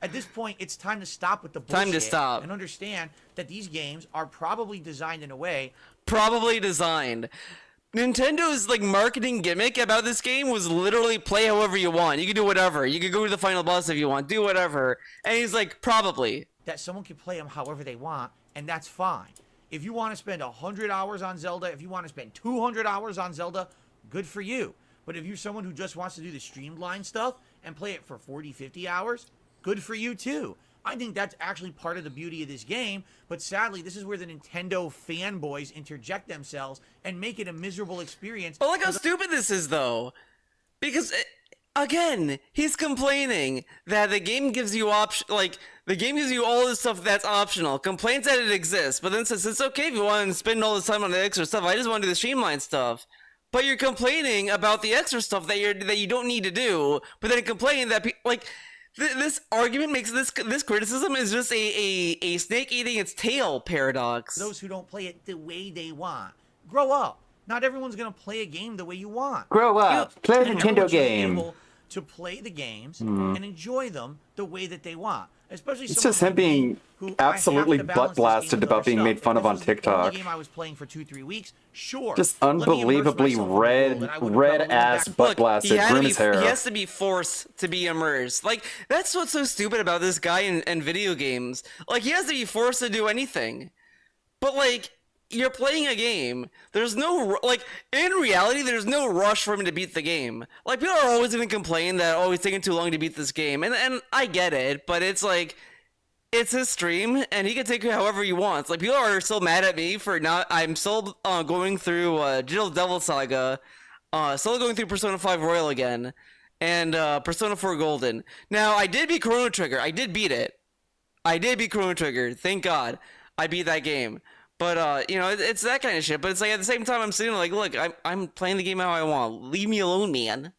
At this point, it's time to stop with the bullshit. Time to stop. And understand that these games are probably designed in a way. Probably designed. Nintendo's like marketing gimmick about this game was literally play however you want. You can do whatever. You can go to the final boss if you want. Do whatever. And he's like, probably. That someone can play them however they want, and that's fine. If you want to spend 100 hours on Zelda, if you want to spend 200 hours on Zelda, good for you. But if you're someone who just wants to do the streamlined stuff and play it for 40, 50 hours, good for you too. I think that's actually part of the beauty of this game, but sadly, this is where the Nintendo fanboys interject themselves and make it a miserable experience. But look how stupid this is, though. Because, again, he's complaining that the game gives you the game gives you all this stuff that's optional. Complains that it exists, but then says it's okay if you want to spend all this time on the extra stuff. I just want to do the streamline stuff. But you're complaining about the extra stuff that you don't need to do, but then complaining that this argument makes this criticism is just a snake eating its tail paradox. Those who don't play it the way they want. Grow up. Not everyone's going to play a game the way you want. Grow up. Play a Nintendo game. Able to play the games and enjoy them the way that they want. Especially it's just him being absolutely butt blasted about being made fun of on TikTok. The game I was playing for 2-3 weeks, sure. Just unbelievably red ass butt blasted. Groom his hair. He has to be forced to be immersed. Like, that's what's so stupid about this guy in video games. Like, he has to be forced to do anything. But like, you're playing a game. There's no, in reality, there's no rush for him to beat the game. Like, people are always going to complain that, oh, he's taking too long to beat this game. And I get it, but it's like, it's his stream, and he can take it however he wants. Like, people are still mad at me for not, I'm still going through Digital Devil Saga, still going through Persona 5 Royal again, and Persona 4 Golden. Now, I did beat Chrono Trigger. I did beat it. I did beat Chrono Trigger. Thank God I beat that game. But, it's that kind of shit. But it's like, at the same time, I'm sitting like, look, I'm playing the game how I want. Leave me alone, man.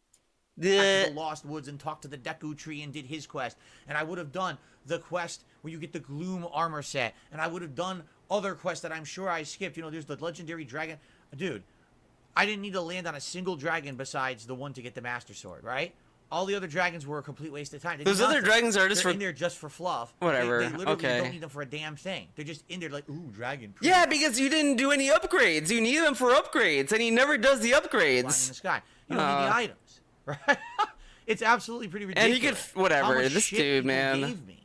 The Lost Woods and talked to the Deku Tree and did his quest. And I would have done the quest where you get the Gloom armor set. And I would have done other quests that I'm sure I skipped. There's the Legendary Dragon. Dude, I didn't need to land on a single dragon besides the one to get the Master Sword, right? All the other dragons were a complete waste of time. Those other dragons are just in there just for fluff. Whatever. They literally don't need them for a damn thing. They're just in there like, ooh, dragon. Pretty. Yeah, because you didn't do any upgrades. You need them for upgrades, and he never does the upgrades. Flying in the sky. You don't need the items, right? It's absolutely pretty ridiculous. And he could whatever. This dude, man. Gave me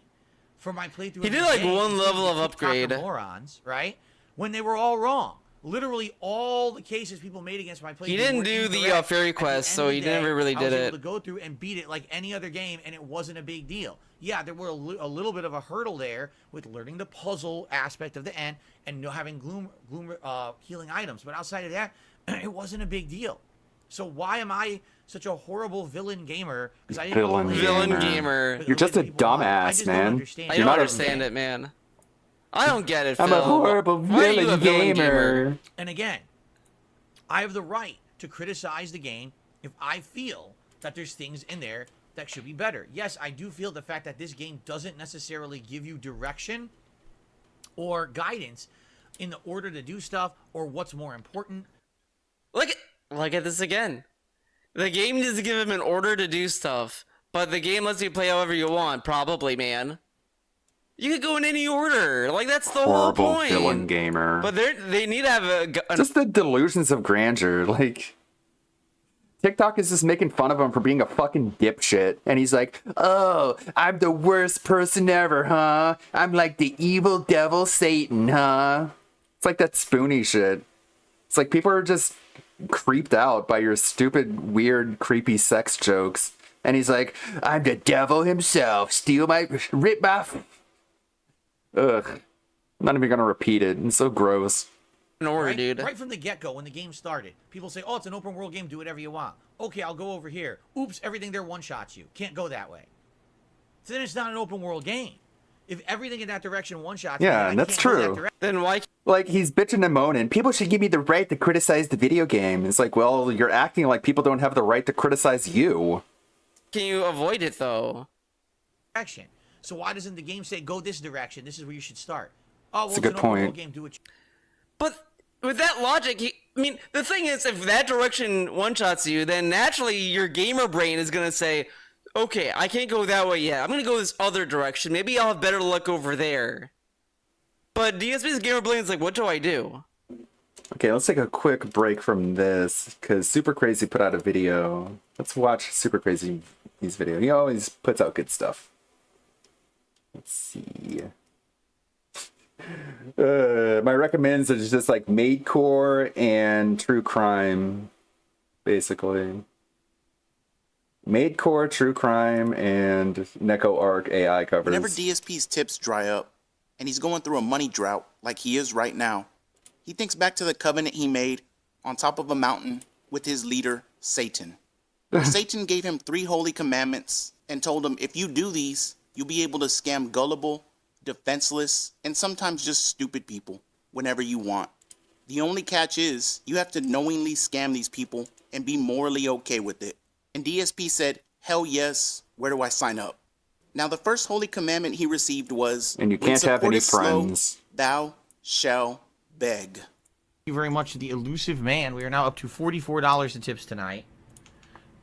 for my playthrough. He did like one level of upgrade. Morons, right? When they were all wrong. Literally all the cases people made against my playthrough. He didn't do the fairy quest, so he never really did it. I was able to go through and beat it like any other game, and it wasn't a big deal. Yeah, there were a little bit of a hurdle there with learning the puzzle aspect of the end and having gloom healing items, but outside of that, it wasn't a big deal. So why am I such a horrible villain gamer? Because I didn't villain gamer. You're just a dumbass, man. I don't understand it, man. I don't get it, Phil. I'm a horrible villain gamer. And again, I have the right to criticize the game if I feel that there's things in there that should be better. Yes, I do feel the fact that this game doesn't necessarily give you direction or guidance in the order to do stuff or what's more important. Look at this again. The game doesn't give him an order to do stuff, but the game lets you play however you want, probably, man. You could go in any order. Like, that's the whole point. Horrible villain gamer. But they need to have just the delusions of grandeur. Like, TikTok is just making fun of him for being a fucking dipshit. And he's like, oh, I'm the worst person ever, huh? I'm like the evil devil Satan, huh? It's like that spoony shit. It's like people are just creeped out by your stupid, weird, creepy sex jokes. And he's like, I'm the devil himself. Rip my... Ugh. I'm not even gonna repeat it. It's so gross. Dude. Right from the get-go, when the game started, people say, oh, it's an open world game, do whatever you want. Okay, I'll go over here. Oops, everything there one-shots you. Can't go that way. So then it's not an open world game. If everything in that direction one-shots yeah, that's true. Then why... Like, he's bitching and moaning. People should give me the right to criticize the video game. It's like, well, you're acting like people don't have the right to criticize you. Can you avoid it, though? Direction. So why doesn't the game say, go this direction? This is where you should start. Oh, well, it's a good point. Game, do it. But with that logic, the thing is, if that direction one-shots you, then naturally your gamer brain is going to say, okay, I can't go that way yet. I'm going to go this other direction. Maybe I'll have better luck over there. But DSP's gamer brain is like, what do I do? Okay, let's take a quick break from this because Super Crazy put out a video. Let's watch Super Crazy's video. He always puts out good stuff. Let's see. My recommends is just like Maidcore and True Crime, basically. Maidcore, True Crime, and Neko Arc AI covers. Whenever DSP's tips dry up, and he's going through a money drought like he is right now, he thinks back to the covenant he made on top of a mountain with his leader, Satan. Satan gave him 3 holy commandments and told him if you do these, you'll be able to scam gullible, defenseless, and sometimes just stupid people whenever you want. The only catch is you have to knowingly scam these people and be morally okay with it. And DSP said, hell yes, where do I sign up? Now the first holy commandment he received was, and you can't have any friends. Slow, thou shall beg. Thank you very much to the elusive man. We are now up to $44 in tips tonight.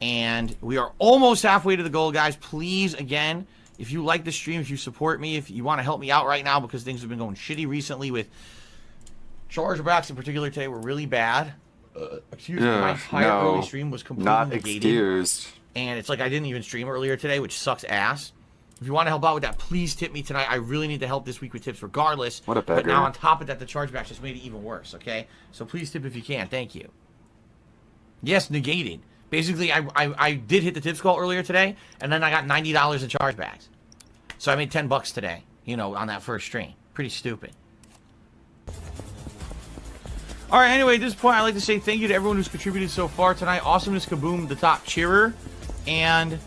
And we are almost halfway to the goal, guys. Please, again, if you like the stream, if you support me, if you want to help me out right now because things have been going shitty recently with chargebacks in particular today were really bad. Excuse me, my entire early stream was completely negated. Excused. And it's like I didn't even stream earlier today, which sucks ass. If you want to help out with that, please tip me tonight. I really need the help this week with tips regardless. What a beggar. But now on top of that, the chargebacks just made it even worse, okay? So please tip if you can. Thank you. Yes, negated. Basically, I did hit the tips call earlier today, and then I got $90 in chargebacks. So I made $10 today, you know, on that first stream. Pretty stupid. All right, anyway, at this point, I'd like to say thank you to everyone who's contributed so far tonight. Awesomeness Kaboom, the top cheerer, and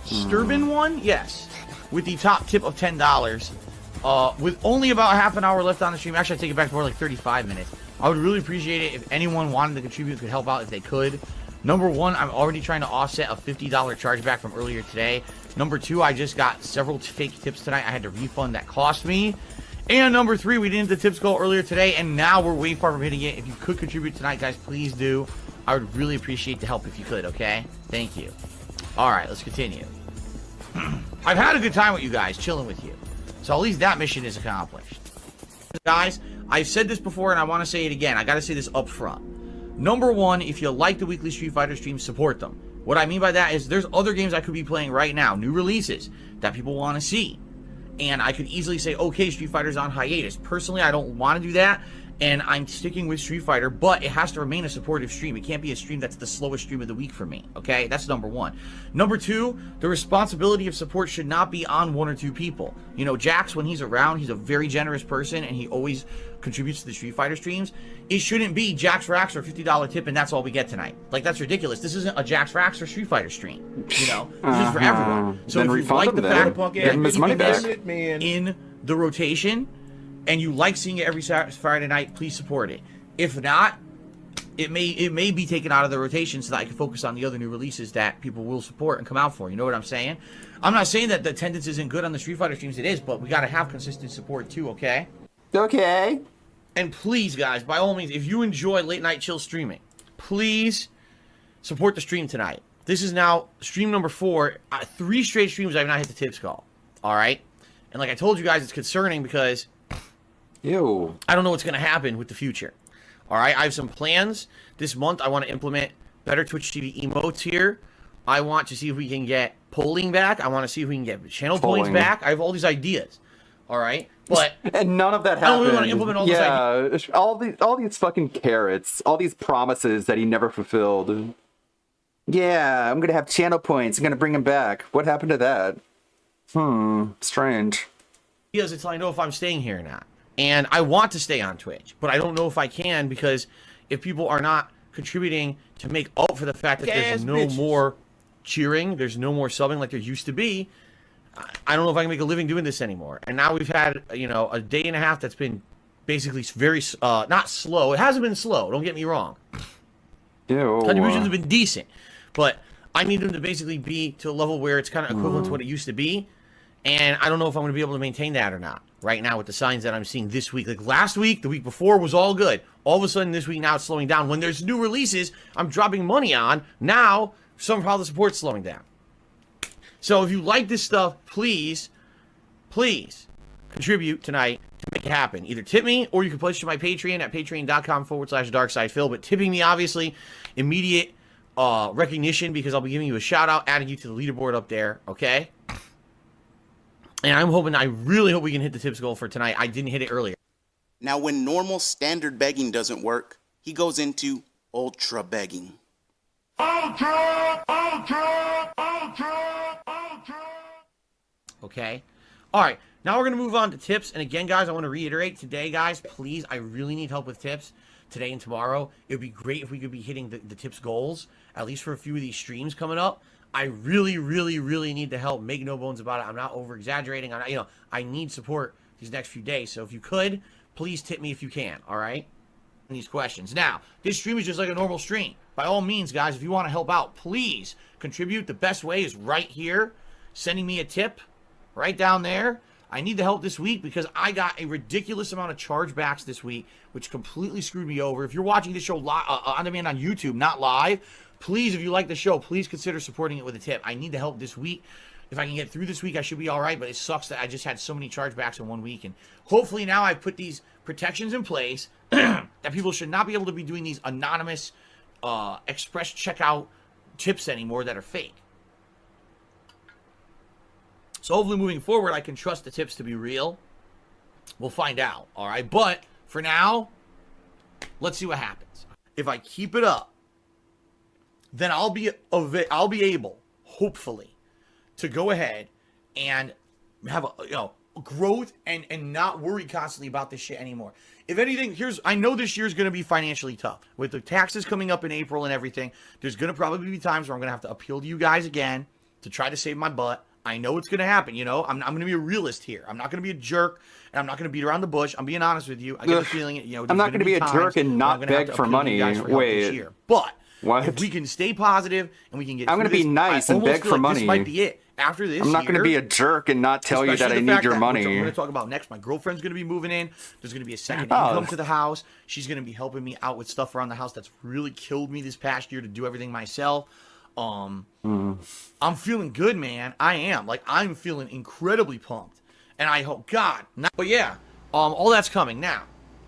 Sturban one, yes, with the top tip of $10. With only about half an hour left on the stream, actually, I take it back to more like 35 minutes. I would really appreciate it if anyone wanted to contribute, could help out if they could. Number one, I'm already trying to offset a $50 chargeback from earlier today. Number two, I just got several fake tips tonight I had to refund that cost me. And number three, we didn't hit the tips goal earlier today, and now we're way far from hitting it. If you could contribute tonight, guys, please do. I would really appreciate the help if you could, okay? Thank you. All right, let's continue. I've had a good time with you guys, chilling with you. So at least that mission is accomplished. Guys, I've said this before, and I want to say it again. I got to say this up front. Number one, if you like the weekly Street Fighter streams, support them. What I mean by that is there's other games I could be playing right now, new releases that people want to see. And I could easily say, okay, Street Fighter's on hiatus. Personally, I don't want to do that, and I'm sticking with Street Fighter, but it has to remain a supportive stream. It can't be a stream that's the slowest stream of the week for me, okay? That's number one. Number two, the responsibility of support should not be on one or two people. You know, Jax, when he's around, he's a very generous person, and he always contributes to the Street Fighter streams. It shouldn't be Jax Racks or $50 tip, and that's all we get tonight. Like, that's ridiculous. This isn't a Jax Racks or Street Fighter stream, you know? This is for everyone. So then if you like the fact bucket, give him his money back. In the rotation, and you like seeing it every Friday night, please support it. If not, it may be taken out of the rotation so that I can focus on the other new releases that people will support and come out for. You know what I'm saying? I'm not saying that the attendance isn't good on the Street Fighter streams. It is, but we got to have consistent support too, okay? Okay. And please, guys, by all means, if you enjoy late night chill streaming, please support the stream tonight. This is now stream number 4. 3 straight streams I've not hit the tips call. All right? And like I told you guys, it's concerning because I don't know what's going to happen with the future. All right? I have some plans. This month, I want to implement better Twitch TV emotes here. I want to see if we can get polling back. I want to see if we can get channel points back. I have all these ideas. All right? But and none of that happened. I don't really want to implement all these ideas. all these fucking carrots, all these promises that he never fulfilled. Yeah, I'm gonna have channel points. I'm gonna bring them back. What happened to that? Strange. Because until I know if I'm staying here or not, and I want to stay on Twitch, but I don't know if I can because if people are not contributing to make up for the fact that there's no more cheering, there's no more subbing like there used to be. I don't know if I can make a living doing this anymore. And now we've had, you know, a day and a half that's been basically very, not slow. It hasn't been slow, don't get me wrong. Contributions have been decent. But I need them to basically be to a level where it's kind of equivalent to what it used to be. And I don't know if I'm going to be able to maintain that or not right now with the signs that I'm seeing this week. Like last week, the week before was all good. All of a sudden this week now it's slowing down. When there's new releases I'm dropping money on, now somehow the support's slowing down. So if you like this stuff, please contribute tonight. to make it happen. Either tip me, or you can pledge to my Patreon at patreon.com/darksidephil. But tipping me, obviously, immediate recognition, because I'll be giving you a shout out, adding you to the leaderboard up there, okay? And I really hope we can hit the tips goal for tonight. I didn't hit it earlier. Now, when normal standard begging doesn't work, he goes into ultra begging. Ultra! Okay? Alright, now we're going to move on to tips. And again, guys, I want to reiterate, today, guys, please, I really need help with tips. Today and tomorrow, it would be great if we could be hitting the tips goals, at least for a few of these streams coming up. I really, really, really need the help. Make no bones about it. I'm not over-exaggerating. I need support these next few days. So if you could, please tip me if you can, all right? These questions. Now, this stream is just like a normal stream. By all means, guys, if you want to help out, please contribute. The best way is right here, sending me a tip right down there. I need the help this week because I got a ridiculous amount of chargebacks this week, which completely screwed me over. If you're watching this show on demand on YouTube, not live, please, if you like the show, please consider supporting it with a tip. I need the help this week. If I can get through this week, I should be all right, but it sucks that I just had so many chargebacks in 1 week. And hopefully now I've put these protections in place that people should not be able to be doing these anonymous express checkout tips anymore that are fake. So hopefully moving forward, I can trust the tips to be real. We'll find out, all right? But for now, let's see what happens. If I keep it up, then I'll be able, hopefully, to go ahead and have a growth and not worry constantly about this shit anymore. If anything, I know this year's going to be financially tough. With the taxes coming up in April and everything, there's going to probably be times where I'm going to have to appeal to you guys again to try to save my butt. I know it's going to happen, I'm going to be a realist here. I'm not going to be a jerk, and I'm not going to beat around the bush. I'm being honest with you. I get the feeling, I'm not going to be a jerk and not beg for money. Wait. But what? If we can stay positive and we can get I'm going to be nice and beg for money. This might be it. After this, I'm not going to be a jerk and not tell you that I need your money. Which I'm going to talk about next. My girlfriend's going to be moving in. There's going to be a second income to the house. She's going to be helping me out with stuff around the house that's really killed me this past year to do everything myself. I'm feeling good, man. I am. I'm feeling incredibly pumped. And I hope, God. But yeah, all that's coming. Now,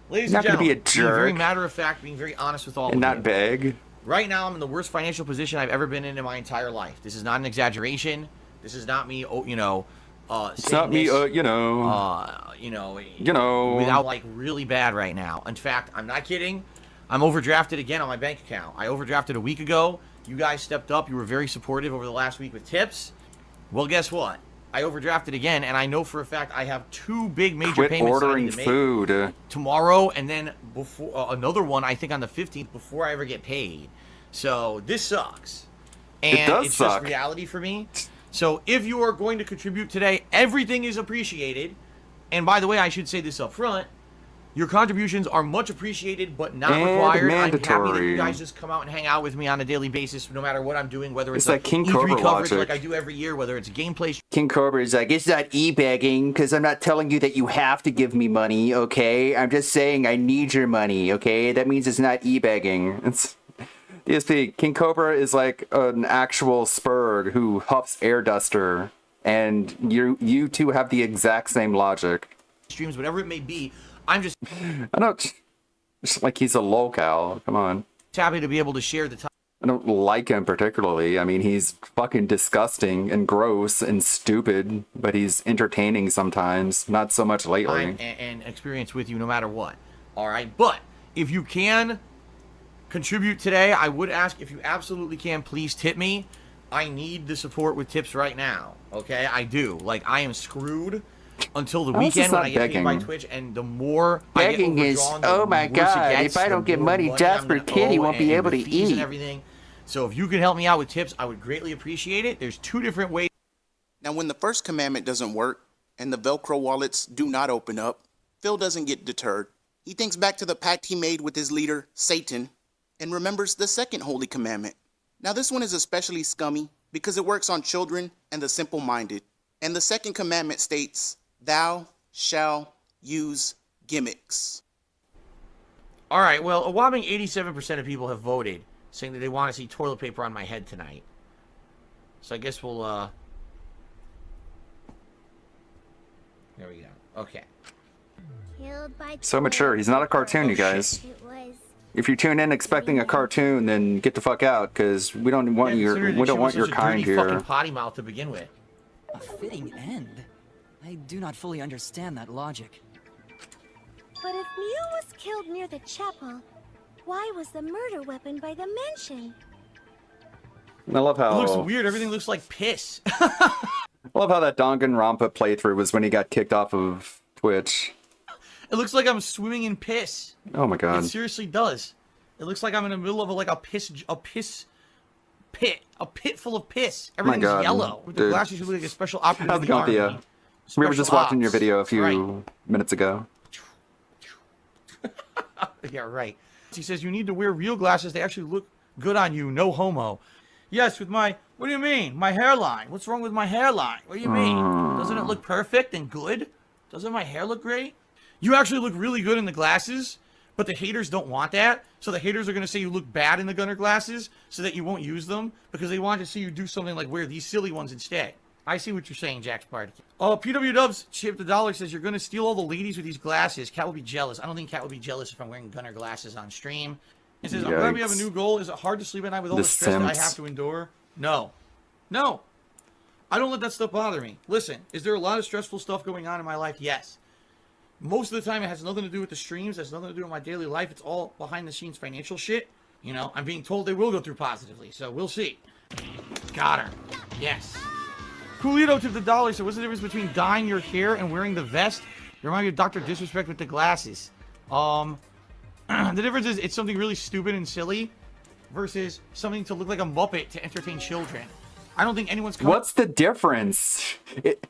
ladies and gentlemen, be a jerk. Being very matter of fact, being very honest with all of you. And not beg. Right now, I'm in the worst financial position I've ever been in my entire life. This is not an exaggeration. This is not me, it's not me, without really bad right now. In fact, I'm not kidding. I'm overdrafted again on my bank account. I overdrafted a week ago. You guys stepped up. You were very supportive over the last week with tips. Well, guess what? I overdrafted again, and I know for a fact I have 2 big major payments ordering I need to make food tomorrow, and then before another one I think on the 15th before I ever get paid. So this sucks, and it's just reality for me. So if you are going to contribute today, everything is appreciated. And by the way, I should say this up front. Your contributions are much appreciated, but not required. Mandatory. I'm happy that you guys just come out and hang out with me on a daily basis, no matter what I'm doing, whether it's like King E3 Cobra coverage logic. like I do every year, whether it's gameplay. King Cobra is like, it's not e-begging, because I'm not telling you that you have to give me money, okay? I'm just saying I need your money, okay? That means it's not e-begging. It's DSP. King Cobra is like an actual Spurg who huffs air duster, and you two have the exact same logic. Streams, whatever it may be. I'm just just like he's a lolcow. Come on. Happy to be able to share the time. I don't like him particularly. I mean, he's fucking disgusting and gross and stupid, but he's entertaining sometimes. Not so much lately. And experience with you no matter what. All right. But if you can contribute today, I would ask if you absolutely can, please tip me. I need the support with tips right now. Okay. I do. I am screwed until the weekend when I get paid by Twitch, and the more begging I get is, oh my God, if I don't get money, Jasper Kitty won't be able to eat. And everything. So if you could help me out with tips, I would greatly appreciate it. There's 2 different ways. Now, when the first commandment doesn't work and the Velcro wallets do not open up, Phil doesn't get deterred. He thinks back to the pact he made with his leader, Satan, and remembers the second holy commandment. Now, this one is especially scummy because it works on children and the simple-minded. And the second commandment states, thou shall use gimmicks. All right, well, a whopping 87% of people have voted, saying that they want to see toilet paper on my head tonight. So I guess we'll, there we go. Okay. So mature. He's not a cartoon, you guys. If you tune in expecting a cartoon, then get the fuck out, because we don't want your kind here. Fucking potty mouth to begin with. A fitting end. I do not fully understand that logic. But if Mew was killed near the chapel, why was the murder weapon by the mansion? I love how It looks weird. Everything looks like piss. I love how that Danganronpa playthrough was when he got kicked off of Twitch. It looks like I'm swimming in piss. Oh my god. It seriously does. It looks like I'm in the middle of a piss pit. A pit full of piss. Everything's yellow. With the glasses, you look like a special operative. How's it going, Thea? We were just watching your video a few minutes ago. Yeah, right. He says you need to wear real glasses. They actually look good on you. No homo. Yes, with my... What do you mean? My hairline. What's wrong with my hairline? What do you mean? Doesn't it look perfect and good? Doesn't my hair look great? You actually look really good in the glasses, but the haters don't want that. So the haters are going to say you look bad in the Gunner glasses so that you won't use them because they want to see you do something like wear these silly ones instead. I see what you're saying, Jack Spartacus. Oh, PW Dubs, Chip the Dollar says you're going to steal all the ladies with these glasses. Cat will be jealous. I don't think Cat will be jealous if I'm wearing Gunner glasses on stream. He says, I'm glad we have a new goal. Is it hard to sleep at night with all the stress that I have to endure? No. No. I don't let that stuff bother me. Listen, is there a lot of stressful stuff going on in my life? Yes. Most of the time, it has nothing to do with the streams. It has nothing to do with my daily life. It's all behind-the-scenes financial shit. You know, I'm being told they will go through positively, so we'll see. Got her. Yes. Coolito took the dollar. So what's the difference between dyeing your hair and wearing the vest? You remind me of Dr. Disrespect with the glasses. The difference is it's something really stupid and silly versus something to look like a Muppet to entertain children. I don't think anyone's... What's the difference?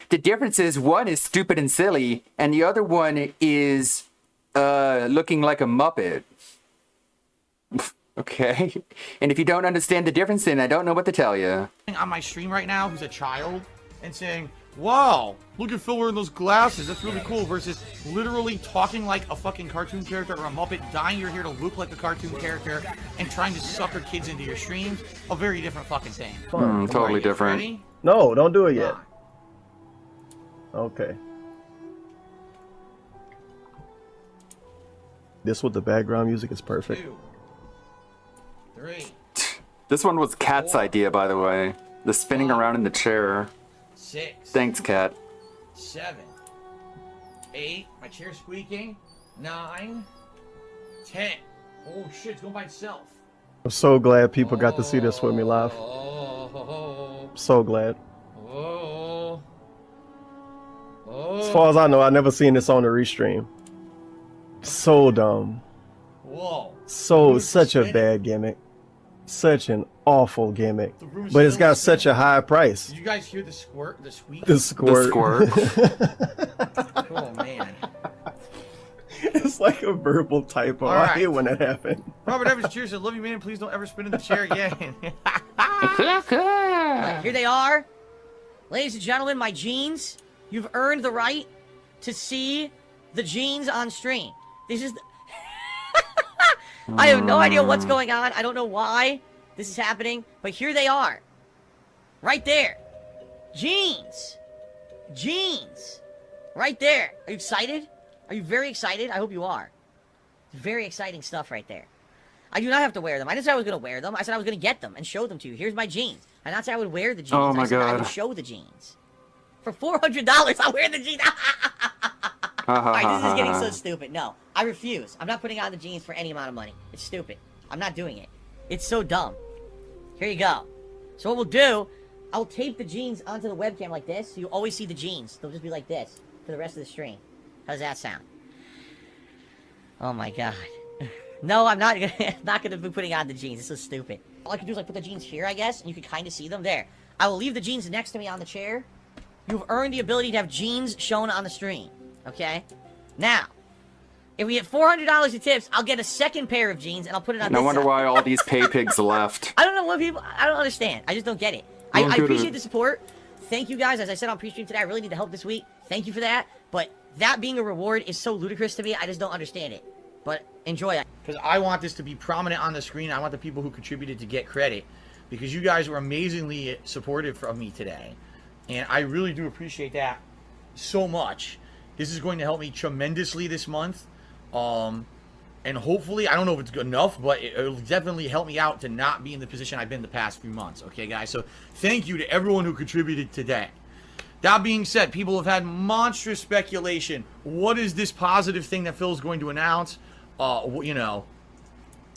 The difference is one is stupid and silly, and the other one is looking like a Muppet. Okay. And if you don't understand the difference, then I don't know what to tell you. On my stream right now, who's a child, and saying, wow, look at Phil wearing those glasses. That's really cool. Versus literally talking like a fucking cartoon character or a Muppet, dyeing your hair to look like a cartoon character, and trying to sucker kids into your streams. A very different fucking thing. Totally different. Ready? No, don't do it yet. Okay. This with the background music is perfect. 2, 3. This one was Cat's idea, by the way. The spinning around in the chair. 6. Thanks, Cat. 7. 8. My chair's squeaking. 9. 10. Oh shit, it's going by itself. I'm so glad people got to see this with me live. So glad. As far as I know, I've never seen this on the restream. So dumb. Whoa. Such a bad gimmick. Such an awful gimmick. But it's got such a high price. Did you guys hear the squirt? The squeak? The squirt. Oh man. It's like a verbal typo. All right. I hate when that happens. Robert Evans, cheers. I love you, man. Please don't ever spin in the chair again. Here they are. Ladies and gentlemen, my jeans. You've earned the right to see the jeans on stream. This is... I have no idea what's going on. I don't know why this is happening. But here they are. Right there. Jeans. Jeans. Right there. Are you excited? Are you very excited? I hope you are. Very exciting stuff right there. I do not have to wear them. I didn't say I was going to wear them. I said I was going to get them and show them to you. Here's my jeans. I did not say I would wear the jeans. Oh my I said I would God. show the jeans. For $400, I'll wear the jeans. Alright, this is getting so stupid. No, I refuse. I'm not putting on the jeans for any amount of money. It's stupid. I'm not doing it. It's so dumb. Here you go. So what we'll do, I'll tape the jeans onto the webcam like this, so you always see the jeans. They'll just be like this for the rest of the stream. How's that sound? Oh my god. No, I'm not gonna be putting on the jeans. It's so stupid. All I can do is like put the jeans here, I guess, and you can kind of see them there. I will leave the jeans next to me on the chair. You've earned the ability to have jeans shown on the stream. Okay? Now, if we get $400 in tips, I'll get a second pair of jeans and I'll put it on No this wonder side. why all these pay pigs left. I don't know what people... I don't understand. I just don't get it. I appreciate the support. Thank you guys. As I said on pre-stream today, I really need the help this week. Thank you for that. But that being a reward is so ludicrous to me, I just don't understand it. But enjoy it. Because I want this to be prominent on the screen. I want the people who contributed to get credit. Because you guys were amazingly supportive of me today. And I really do appreciate that so much. This is going to help me tremendously this month. And hopefully, I don't know if it's good enough, but it'll definitely help me out to not be in the position I've been the past few months. Okay, guys? So thank you to everyone who contributed today. That being said, people have had monstrous speculation. What is this positive thing that Phil's going to announce? You know,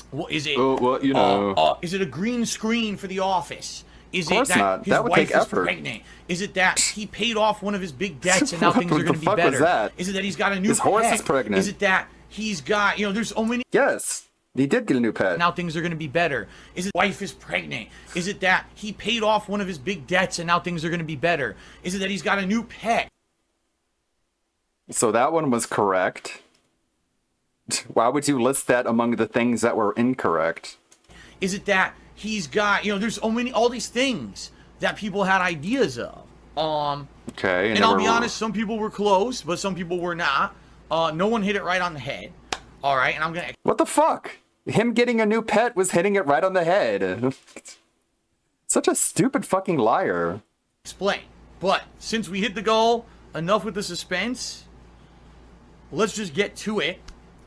what is it? Well, you know. Is it a green screen for The Office? Is Of course it that not. his That would wife take is effort. pregnant? Is it that he paid off one of his big debts and now things are What going the to be fuck was better? that? Is it that he's got a new His horse pet? is pregnant. Is it that he's got, you know, there's so many... Yes, he did get a new pet. Now things are going to be better. Is it wife is pregnant? Is it that he paid off one of his big debts and now things are going to be better? Is it that he's got a new pet? So that one was correct. Why would you list that among the things that were incorrect? Is it that he's got, you know, there's so many, all these things that people had ideas of. Okay. And I'll be honest, some people were close, but some people were not. No one hit it right on the head. All right, and I'm going to... What the fuck? Him getting a new pet was hitting it right on the head. Such a stupid fucking liar. Explain. But since we hit the goal, enough with the suspense. Let's just get to it.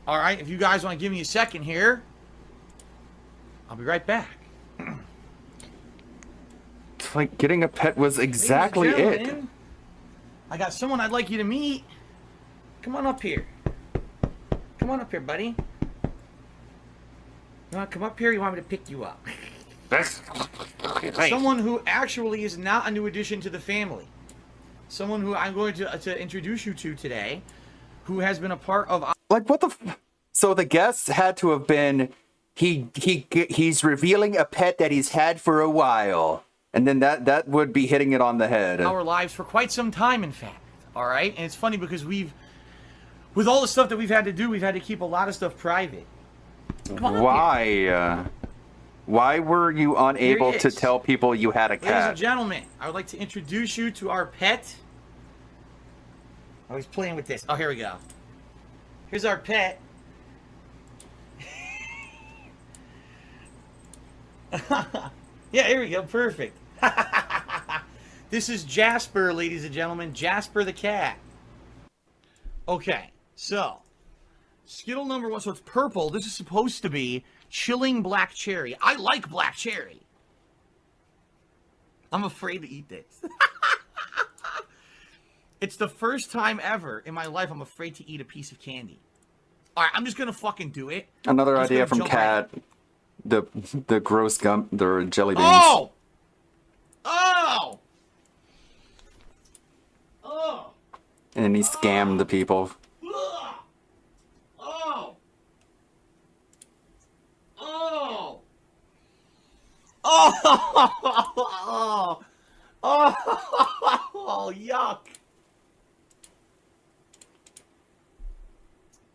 All right, if you guys want to give me a second here, I'll be right back. It's like getting a pet was exactly Ladies and it. gentlemen, I got someone I'd like you to meet. Come on up here. Come on up here, buddy. You want to come up here? Or you want me to pick you up? Someone who actually is not a new addition to the family. Someone who I'm going to introduce you to today, who has been a part of... Like, what the... So the guest had to have been... He's revealing a pet that he's had for a while. And then that would be hitting it on the head. Our lives for quite some time, in fact. All right? And it's funny because with all the stuff that we've had to do, we've had to keep a lot of stuff private. Why? Why were you unable to tell people you had a Ladies cat? and gentlemen, I would like to introduce you to our pet. Oh, he's playing with this. Oh, here we go. Here's our pet. Yeah, here we go. Perfect. This is Jasper, ladies and gentlemen. Jasper the cat. Okay, so Skittle number 1. So it's purple. This is supposed to be chilling black cherry. I like black cherry. I'm afraid to eat this. It's the first time ever in my life I'm afraid to eat a piece of candy. All right, I'm just gonna fucking do it. Another idea from Cat. The gross gum, the jelly beans. Oh! Oh! Oh! And then he scammed the people. Oh! Oh! Oh! Oh! Yuck!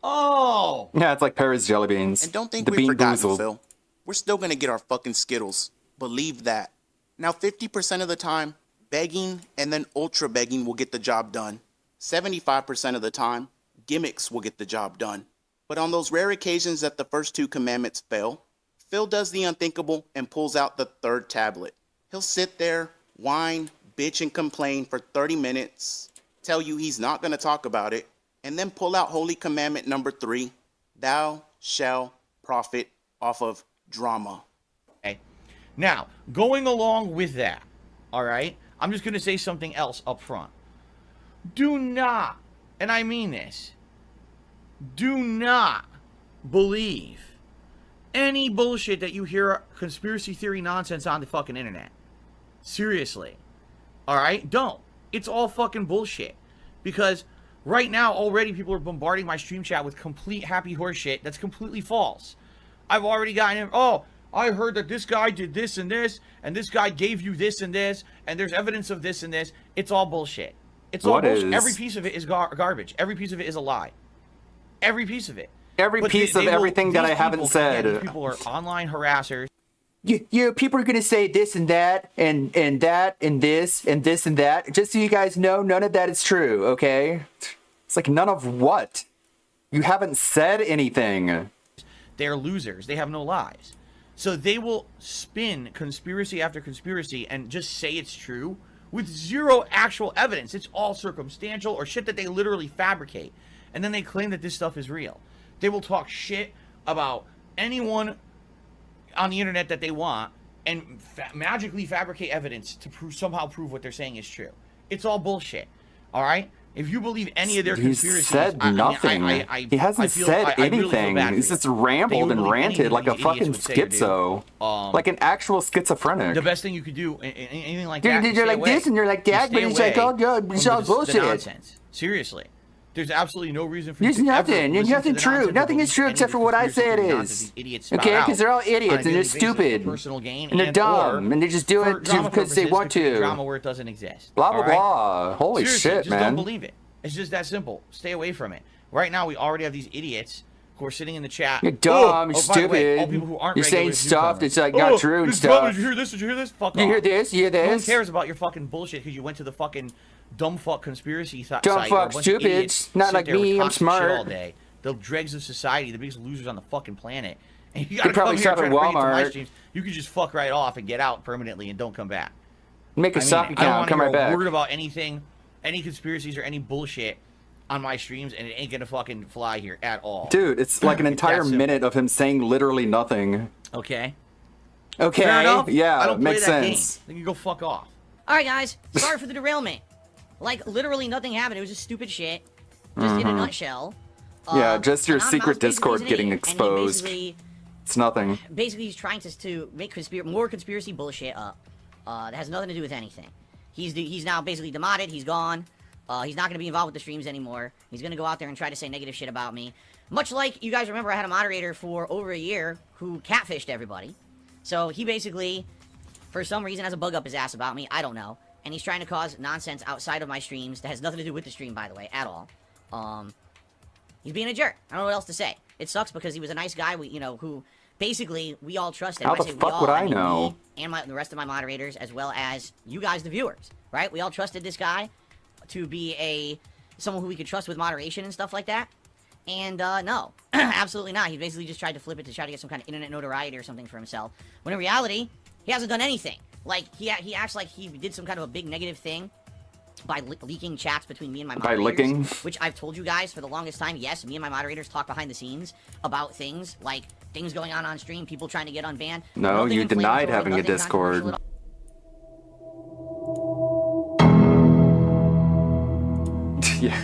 Oh! Yeah, it's like Paris jelly beans. And don't think the we Bean forgot, Boozled. Phil. We're still gonna get our fucking Skittles. Believe that. Now 50% of the time, begging and then ultra begging will get the job done. 75% of the time, gimmicks will get the job done. But on those rare occasions that the first 2 commandments fail, Phil does the unthinkable and pulls out the 3rd tablet. He'll sit there, whine, bitch, and complain for 30 minutes, tell you he's not gonna talk about it, and then pull out holy commandment number 3, thou shalt profit off of drama. Okay. Now, going along with that, all right, I'm just going to say something else up front. Do not, and I mean this, do not believe any bullshit that you hear conspiracy theory nonsense on the fucking internet. Seriously. All right? Don't. It's all fucking bullshit. Because right now, already people are bombarding my stream chat with complete happy horse shit that's completely false. I've already gotten, oh, I heard that this guy did this, and this guy gave you this and this, and there's evidence of this and this. It's all bullshit. It's all bullshit. Every piece of it is garbage. Every piece of it is a lie. Every piece of it. Every piece of everything that I haven't said. These people are online harassers. You people are gonna say this and that and that and this and this and that. Just so you guys know, none of that is true, okay? It's like none of what? You haven't said anything. They're losers. They have no lies. So they will spin conspiracy after conspiracy and just say it's true with zero actual evidence. It's all circumstantial or shit that they literally fabricate. And then they claim that this stuff is real. They will talk shit about anyone on the internet that they want and magically fabricate evidence to somehow prove what they're saying is true. It's all bullshit. All right? If you believe any of their conspiracies, he said nothing. He hasn't said anything. He's just rambled and ranted like a fucking schizo, like an actual schizophrenic. The best thing you could do, anything like that, you're like this and you're like that, but it's like, oh god, it's all bullshit. Nonsense. Seriously. There's absolutely no reason for There's nothing. There's nothing true. Nothing is true except for what I say it is. Okay, because they're all idiots and they're stupid and they're dumb and they just do it because they want to. Drama where it doesn't exist. Blah blah blah. Holy shit, just man! Don't believe it. It's just that simple. Stay away from it. Right now, we already have these idiots who are sitting in the chat. You're dumb. You're stupid. All people who aren't you're saying stuff that's like not true and stuff. Did you hear this? Did you hear this? Fuck off. You hear this? You hear this? No one cares about your fucking bullshit because you went to the fucking dumb fuck conspiracy site. Dumb fuck stupids. Not like me. I'm smart. All day. The dregs of society, the biggest losers on the fucking planet. And you gotta probably shop at Walmart. Streams. You could just fuck right off and get out permanently and don't come back. Make a sock account. Come right back. I don't want to hear a word about anything, any conspiracies or any bullshit on my streams, and it ain't gonna fucking fly here at all. Dude, it's like an entire minute of him saying literally nothing. Okay. Okay. Fair enough. Yeah, I don't makes play that sense. Game. Then you go fuck off. All right, guys. Sorry for the derailment. Like, literally nothing happened. It was just stupid shit. Just in a nutshell. Yeah, just your secret Discord getting exposed. It's nothing. Basically, he's trying to make more conspiracy bullshit up. That has nothing to do with anything. He's now basically demoted. He's gone. He's not going to be involved with the streams anymore. He's going to go out there and try to say negative shit about me. Much like, you guys remember, I had a moderator for over a year who catfished everybody. So he basically, for some reason, has a bug up his ass about me. I don't know. And he's trying to cause nonsense outside of my streams that has nothing to do with the stream, by the way, at all. He's being a jerk. I don't know what else to say. It sucks because he was a nice guy, who basically we all trusted. How the fuck would I know? Me and the rest of my moderators, as well as you guys, the viewers, right? We all trusted this guy to be someone who we could trust with moderation and stuff like that. And no, absolutely not. He basically just tried to flip it to try to get some kind of internet notoriety or something for himself. When in reality, he hasn't done anything. Like, he acts like he did some kind of a big negative thing by leaking chats between me and my moderators. By licking? Which I've told you guys for the longest time. Yes, me and my moderators talk behind the scenes about things, like things going on stream, people trying to get unbanned. No, you denied having a Discord. Yeah.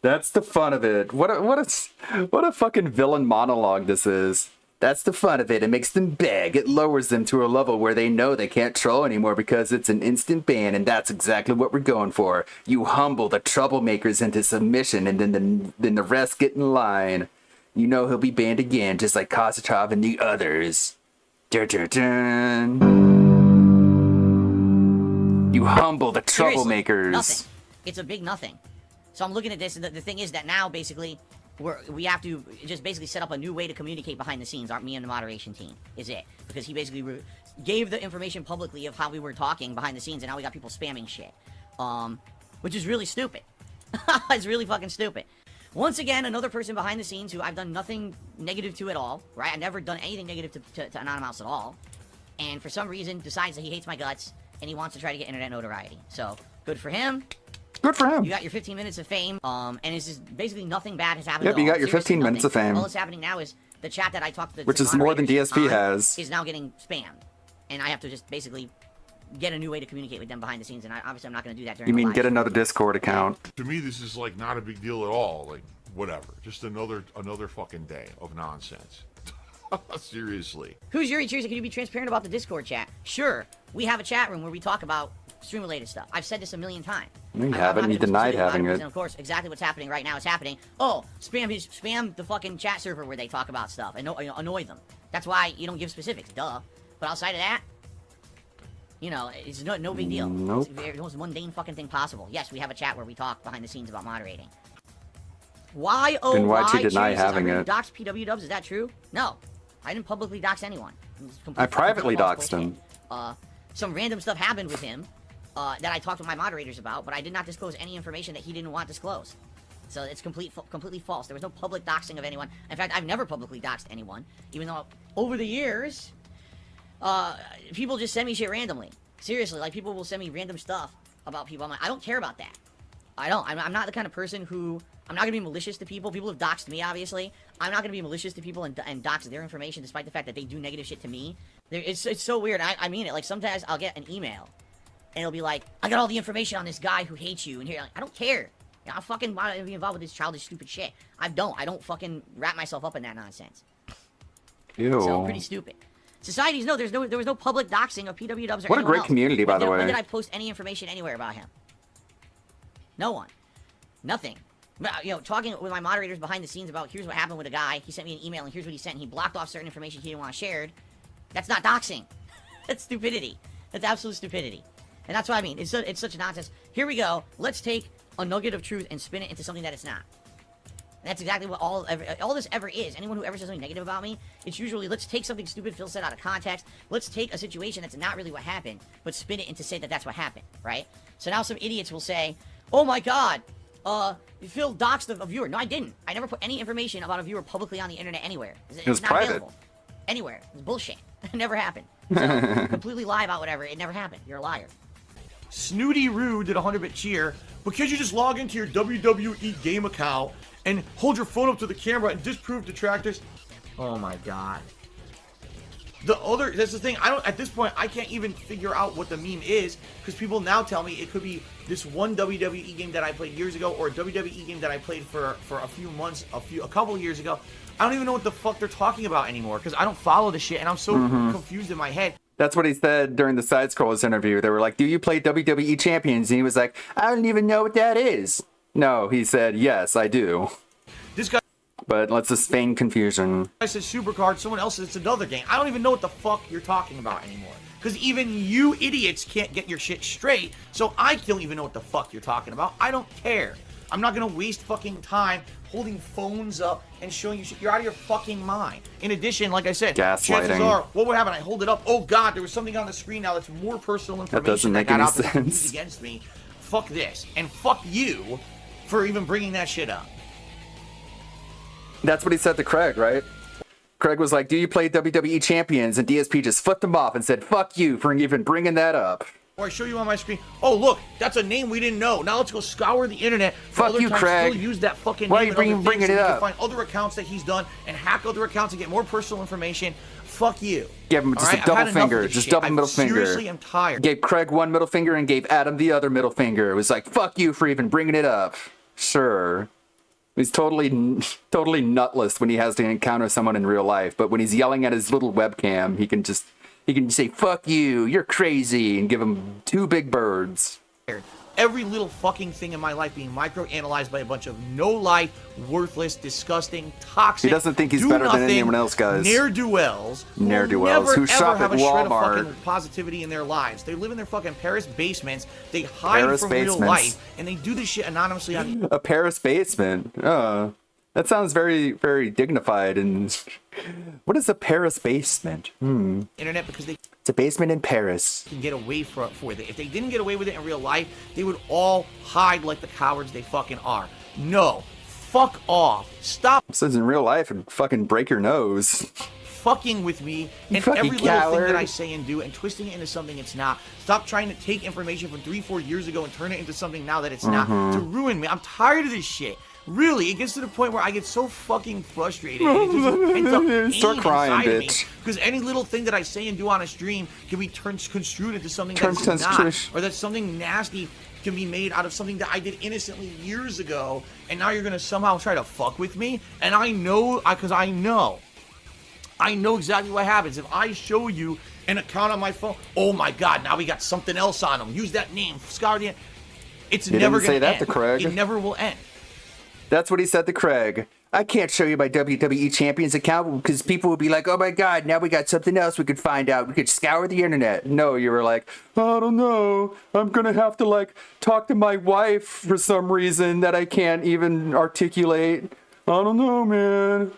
That's the fun of it. What a fucking villain monologue this is. That's the fun of it. It makes them beg. It lowers them to a level where they know they can't troll anymore because it's an instant ban, and that's exactly what we're going for. You humble the troublemakers into submission, and then the rest get in line. You know he'll be banned again, just like Kozatov and the others. Dun, dun, dun. You humble the troublemakers. Seriously, nothing. It's a big nothing. So I'm looking at this, and the thing is that now, basically, we have to just basically set up a new way to communicate behind the scenes, me and the moderation team, is it. Because he basically gave the information publicly of how we were talking behind the scenes, and now we got people spamming shit. Which is really stupid. It's really fucking stupid. Once again, another person behind the scenes who I've done nothing negative to at all, right? I've never done anything negative to Anonymous at all. And for some reason, decides that he hates my guts, and he wants to try to get internet notoriety. So, good for him. Good for him. You got your 15 minutes of fame, and it's just basically nothing bad has happened. Yep, you got your 15 minutes of fame. All that's happening now is the chat that I talked to which is more than DSP has. Is now getting spammed, and I have to just basically get a new way to communicate with them behind the scenes, and obviously I'm not going to do that during. You mean get another Discord account? To me, this is like not a big deal at all. Like whatever, just another fucking day of nonsense. Seriously. Who's Yuri Cheers? Can you be transparent about the Discord chat? Sure, we have a chat room where we talk about stream-related stuff. I've said this a million times. You haven't. You denied having it. And of course, exactly what's happening right now is happening. Oh, spam the fucking chat server where they talk about stuff and annoy them. That's why you don't give specifics. Duh. But outside of that, it's no big deal. Nope. It's the most mundane fucking thing possible. Yes, we have a chat where we talk behind the scenes about moderating. Why? Oh, then why'd you deny having it? Doxed PW Dubs? Is that true? No, I didn't publicly dox anyone. I privately doxed him. Some random stuff happened with him. That I talked to my moderators about, but I did not disclose any information that he didn't want disclosed. So it's completely false. There was no public doxing of anyone. In fact, I've never publicly doxed anyone, even though over the years, people just send me shit randomly. Seriously, like, people will send me random stuff about people. I'm like, I don't care about that. I don't. I'm not the kind of person who... I'm not going to be malicious to people. People have doxed me, obviously. I'm not going to be malicious to people and dox their information despite the fact that they do negative shit to me. It's so weird. I mean it. Like, sometimes I'll get an email, and it'll be like, I got all the information on this guy who hates you, and here, like, I don't care. You know, I fucking want to be involved with this childish, stupid shit. I don't fucking wrap myself up in that nonsense. Ew. So, pretty stupid. Societies, no, there was no public doxing of PW Dubs or What a anyone great else. community, by the way. When did I post any information anywhere about him? No one. Nothing. You know, talking with my moderators behind the scenes about here's what happened with a guy. He sent me an email and here's what he sent. And he blocked off certain information he didn't want shared. That's not doxing. That's stupidity. That's absolute stupidity. And that's what I mean. It's such nonsense. Here we go. Let's take a nugget of truth and spin it into something that it's not. And that's exactly what all this ever is. Anyone who ever says something negative about me, it's usually, let's take something stupid Phil said out of context. Let's take a situation that's not really what happened, but spin it into say that that's what happened, right? So now some idiots will say, oh my god, Phil doxed a viewer. No, I didn't. I never put any information about a viewer publicly on the internet anywhere. It was not private. Available. Anywhere. It's bullshit. It never happened. So, completely lie about whatever. It never happened. You're a liar. Snooty Roo did a 100-bit cheer. But can't you just log into your WWE game account and hold your phone up to the camera and disprove detractors? Oh my god. That's the thing, at this point, I can't even figure out what the meme is, because people now tell me it could be this one WWE game that I played years ago, or a WWE game that I played for a few months, a couple years ago. I don't even know what the fuck they're talking about anymore, because I don't follow the shit, and I'm so confused in my head. That's what he said during the Side Scrollers interview. They were like, do you play WWE Champions? And he was like, I don't even know what that is. No, he said, yes, I do. This guy... But let's just feign confusion. I said Supercard, someone else says it's another game. I don't even know what the fuck you're talking about anymore. Because even you idiots can't get your shit straight, so I don't even know what the fuck you're talking about. I don't care. I'm not gonna waste fucking time holding phones up and showing you shit. You're out of your fucking mind. In addition, like I said, chances are, what would happen? I hold it up. Oh god, there was something on the screen now that's more personal information that doesn't make any sense. Against me. Fuck this. And fuck you for even bringing that shit up. That's what he said to Craig, right? Craig was like, do you play WWE Champions? And DSP just flipped him off and said, fuck you for even bringing that up. Or I show you on my screen, oh look, that's a name we didn't know. Now let's go scour the internet. Fuck you, Craig. Still use that fucking Why name are you bringing it up? Find other accounts that he's done and hack other accounts and get more personal information. Fuck you. Give him just a double finger. Just double middle finger. Seriously, I'm tired. Gave Craig one middle finger and gave Adam the other middle finger. It was like, fuck you for even bringing it up. Sure. He's totally nutless when he has to encounter someone in real life, but when he's yelling at his little webcam, he can say, fuck you, you're crazy, and give him two big birds. Every little fucking thing in my life being micro-analyzed by a bunch of no-life, worthless, disgusting, toxic, he doesn't think he's better than anyone else, guys. Ne'er-do-wells who shop at have a shred of Walmart. fucking positivity in their lives. They live in their fucking Paris basements. They hide from real life, and they do this shit anonymously on a Paris basement. That sounds very, very dignified. And what is a Paris basement? internet because they It's a basement in Paris. Can get away with it. If they didn't get away with it in real life, they would all hide like the cowards they fucking are. No. Fuck off. Stop. This is in real life and fucking break your nose. Fucking with me and every little thing that I say and do and twisting it into something it's not. Stop trying to take information from 3-4 years ago and turn it into something now that it's not to ruin me. I'm tired of this shit. Really, it gets to the point where I get so fucking frustrated. And it just Start crying, bitch. Because any little thing that I say and do on a stream can be construed into something that's not, or that something nasty can be made out of something that I did innocently years ago, and now you're gonna somehow try to fuck with me. And I know, because I know exactly what happens if I show you an account on my phone. Oh my god, now we got something else on them. Use that name, Scardian. It's never gonna say that end. to Craig. It never will end. That's what he said to Craig. I can't show you my WWE Champions account because people would be like, oh my god, now we got something else we could find out. We could scour the internet. No, you were like, I don't know. I'm going to have to talk to my wife for some reason that I can't even articulate. I don't know, man.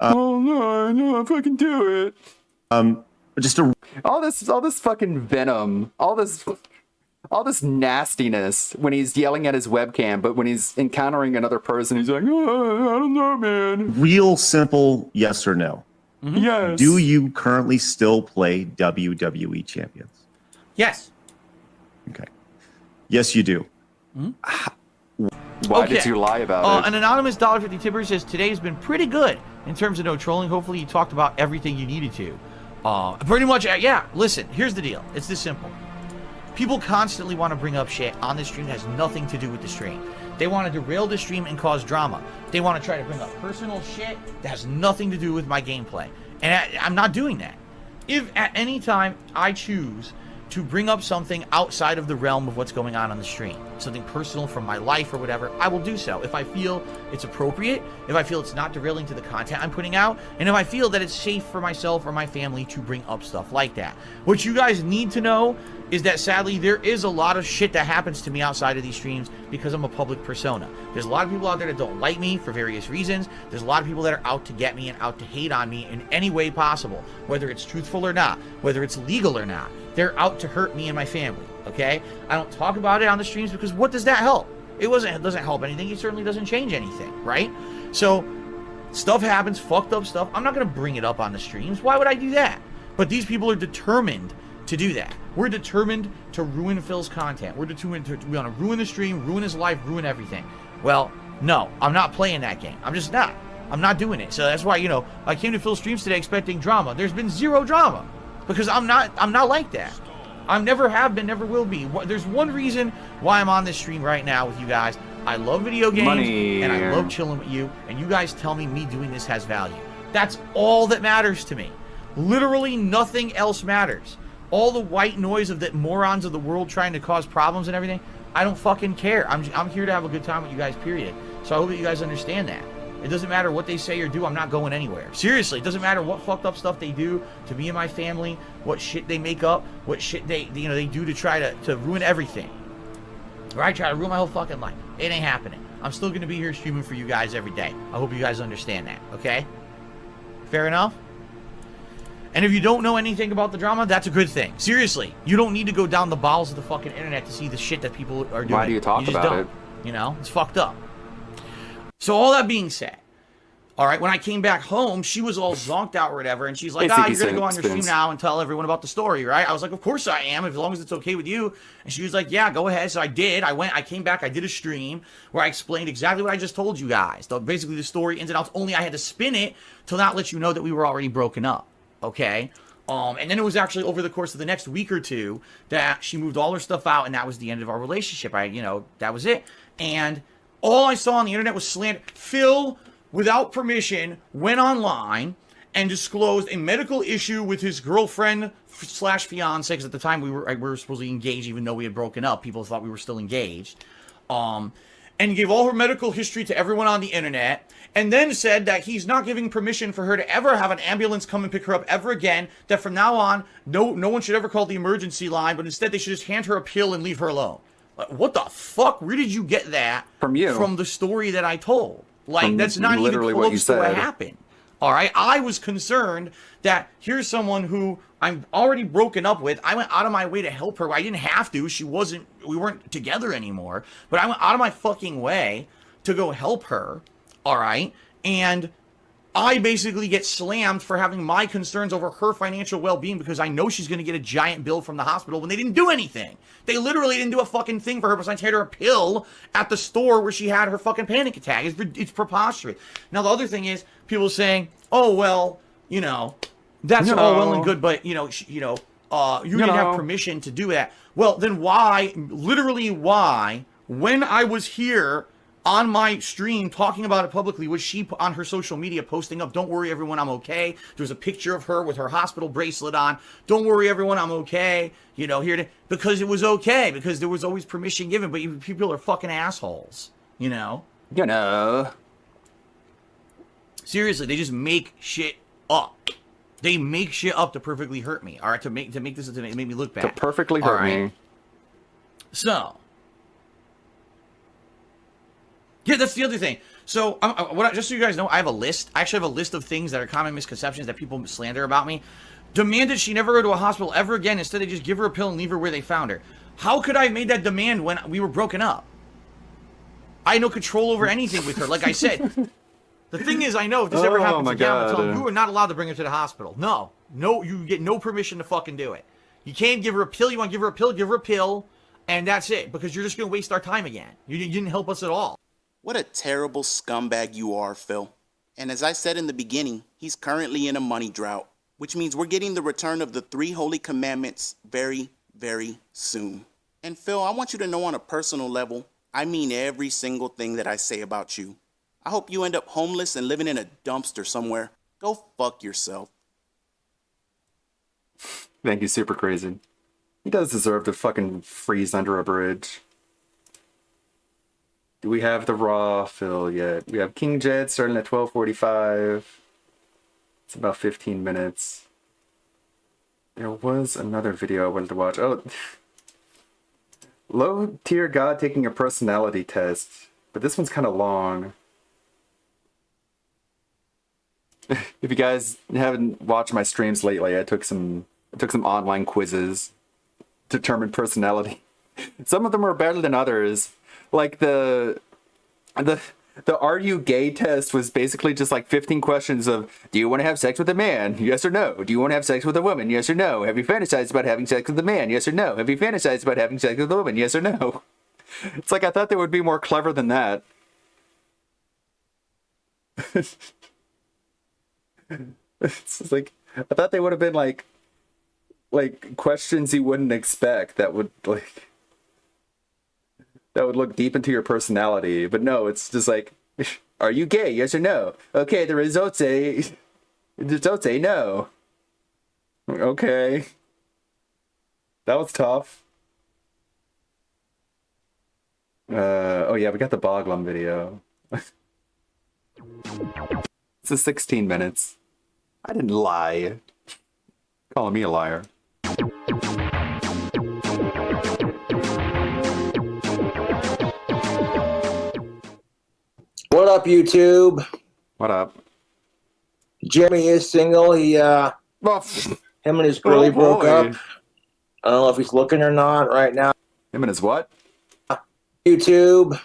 I don't know if I can do it. All this fucking venom, all this nastiness when he's yelling at his webcam, but when he's encountering another person, he's like, oh, I don't know, man. Real simple yes or no. Yes. Do you currently still play WWE Champions? Yes. Okay. Yes, you do. Why did you lie about it? An anonymous $1.50 tipper says today's been pretty good in terms of no trolling. Hopefully you talked about everything you needed to. Pretty much, yeah. Listen, here's the deal. It's this simple. People constantly want to bring up shit on this stream that has nothing to do with the stream. They want to derail the stream and cause drama. They want to try to bring up personal shit that has nothing to do with my gameplay. And I'm not doing that. If at any time I choose to bring up something outside of the realm of what's going on the stream, something personal from my life or whatever, I will do so. If I feel it's appropriate, if I feel it's not derailing to the content I'm putting out, and if I feel that it's safe for myself or my family to bring up stuff like that. What you guys need to know is that sadly there is a lot of shit that happens to me outside of these streams because I'm a public persona. There's a lot of people out there that don't like me for various reasons. There's a lot of people that are out to get me and out to hate on me in any way possible, whether it's truthful or not, whether it's legal or not. They're out to hurt me and my family, okay? I don't talk about it on the streams because what does that help? It doesn't help anything. It certainly doesn't change anything, right? So stuff happens, fucked up stuff. I'm not going to bring it up on the streams. Why would I do that? But these people are determined to do that. We're determined to ruin Phil's content. We're determined to we want to ruin the stream, ruin his life, ruin everything. Well, no, I'm not playing that game. I'm just not. I'm not doing it. So that's why, you know, I came to Phil's streams today expecting drama. There's been zero drama because I'm not like that. I never have been, never will be. There's one reason why I'm on this stream right now with you guys. I love video games and I love chilling with you, and you guys tell me doing this has value. That's all that matters to me. Literally nothing else matters. All the white noise of the morons of the world trying to cause problems and everything, I don't fucking care. I'm here to have a good time with you guys, period. So I hope that you guys understand that. It doesn't matter what they say or do, I'm not going anywhere. Seriously, it doesn't matter what fucked up stuff they do to me and my family, what shit they make up, what shit they do to try to ruin everything. Right? Try to ruin my whole fucking life. It ain't happening. I'm still gonna be here streaming for you guys every day. I hope you guys understand that, okay? Fair enough? And if you don't know anything about the drama, that's a good thing. Seriously, you don't need to go down the bowels of the fucking internet to see the shit that people are doing. Why do you talk about it? You know, it's fucked up. So all that being said, all right, when I came back home, she was all zonked out or whatever, and she's like, you're going to go on your stream now and tell everyone about the story, right? I was like, of course I am, as long as it's okay with you. And she was like, yeah, go ahead. So I did. I came back, I did a stream where I explained exactly what I just told you guys. Basically the story, ins and outs, only I had to spin it to not let you know that we were already broken up, okay? And then it was actually over the course of the next week or two that she moved all her stuff out, and that was the end of our relationship. That was it. And all I saw on the internet was slander. Phil, without permission, went online and disclosed a medical issue with his girlfriend / fiance, because at the time we were supposedly engaged, even though we had broken up. People thought we were still engaged. And gave all her medical history to everyone on the internet, and then said that he's not giving permission for her to ever have an ambulance come and pick her up ever again, that from now on, no one should ever call the emergency line, but instead they should just hand her a pill and leave her alone. Like, what the fuck? Where did you get that? From you. From the story that I told. Like, that's not even close to what happened. All right? I was concerned that here's someone who I'm already broken up with. I went out of my way to help her. I didn't have to. We weren't together anymore. But I went out of my fucking way to go help her. All right? And I basically get slammed for having my concerns over her financial well-being because I know she's going to get a giant bill from the hospital when they didn't do anything. They literally didn't do a fucking thing for her besides hand her a pill at the store where she had her fucking panic attack. It's preposterous. Now, the other thing is people saying, oh, well, that's all well and good, but, you didn't have permission to do that. Well, then why, when I was here on my stream talking about it publicly, was she on her social media posting up, don't worry everyone, I'm okay. There's a picture of her with her hospital bracelet on. Don't worry everyone, I'm okay. Because it was okay, because there was always permission given, but people are fucking assholes, Seriously, they just make shit up. They make shit up to perfectly hurt me, all right, to make me look bad. To perfectly hurt me. So, yeah, that's the other thing. So, just so you guys know, I have a list. I actually have a list of things that are common misconceptions that people slander about me. Demanded she never go to a hospital ever again. Instead, they just give her a pill and leave her where they found her. How could I have made that demand when we were broken up? I had no control over anything with her. Like I said, the thing is, I know if this ever happens again, I'm telling you, you are not allowed to bring her to the hospital. No, you get no permission to fucking do it. You can't give her a pill. You want to give her a pill? Give her a pill, and that's it. Because you're just going to waste our time again. You didn't help us at all. What a terrible scumbag you are, Phil. And as I said in the beginning, he's currently in a money drought, which means we're getting the return of the 3 holy commandments very, very soon. And Phil, I want you to know on a personal level, I mean every single thing that I say about you. I hope you end up homeless and living in a dumpster somewhere. Go fuck yourself. Thank you, Super Crazy. He does deserve to fucking freeze under a bridge. Do we have the raw fill yet? We have King Jet starting at 12:45. It's about 15 minutes. There was another video I wanted to watch. Oh, low tier god taking a personality test, but this one's kind of long. If you guys haven't watched my streams lately, I took some online quizzes to determine personality. Some of them are better than others. Like the are you gay test was basically just like 15 questions of, do you want to have sex with a man? Yes or no? Do you want to have sex with a woman? Yes or no? Have you fantasized about having sex with a man? Yes or no? Have you fantasized about having sex with a woman? Yes or no? It's like I thought they would be more clever than that. It's just like I thought they would have been like questions you wouldn't expect that would look deep into your personality. But no, it's just like, are you gay? Yes or no? Okay, the results say no. Okay. That was tough. Oh yeah, we got the Boglum video. This is 16 minutes. I didn't lie. Calling me a liar. What up, YouTube? What up? Jeremy is single. He, him and his girlie broke up. I don't know if he's looking or not right now. Him and his what? YouTube.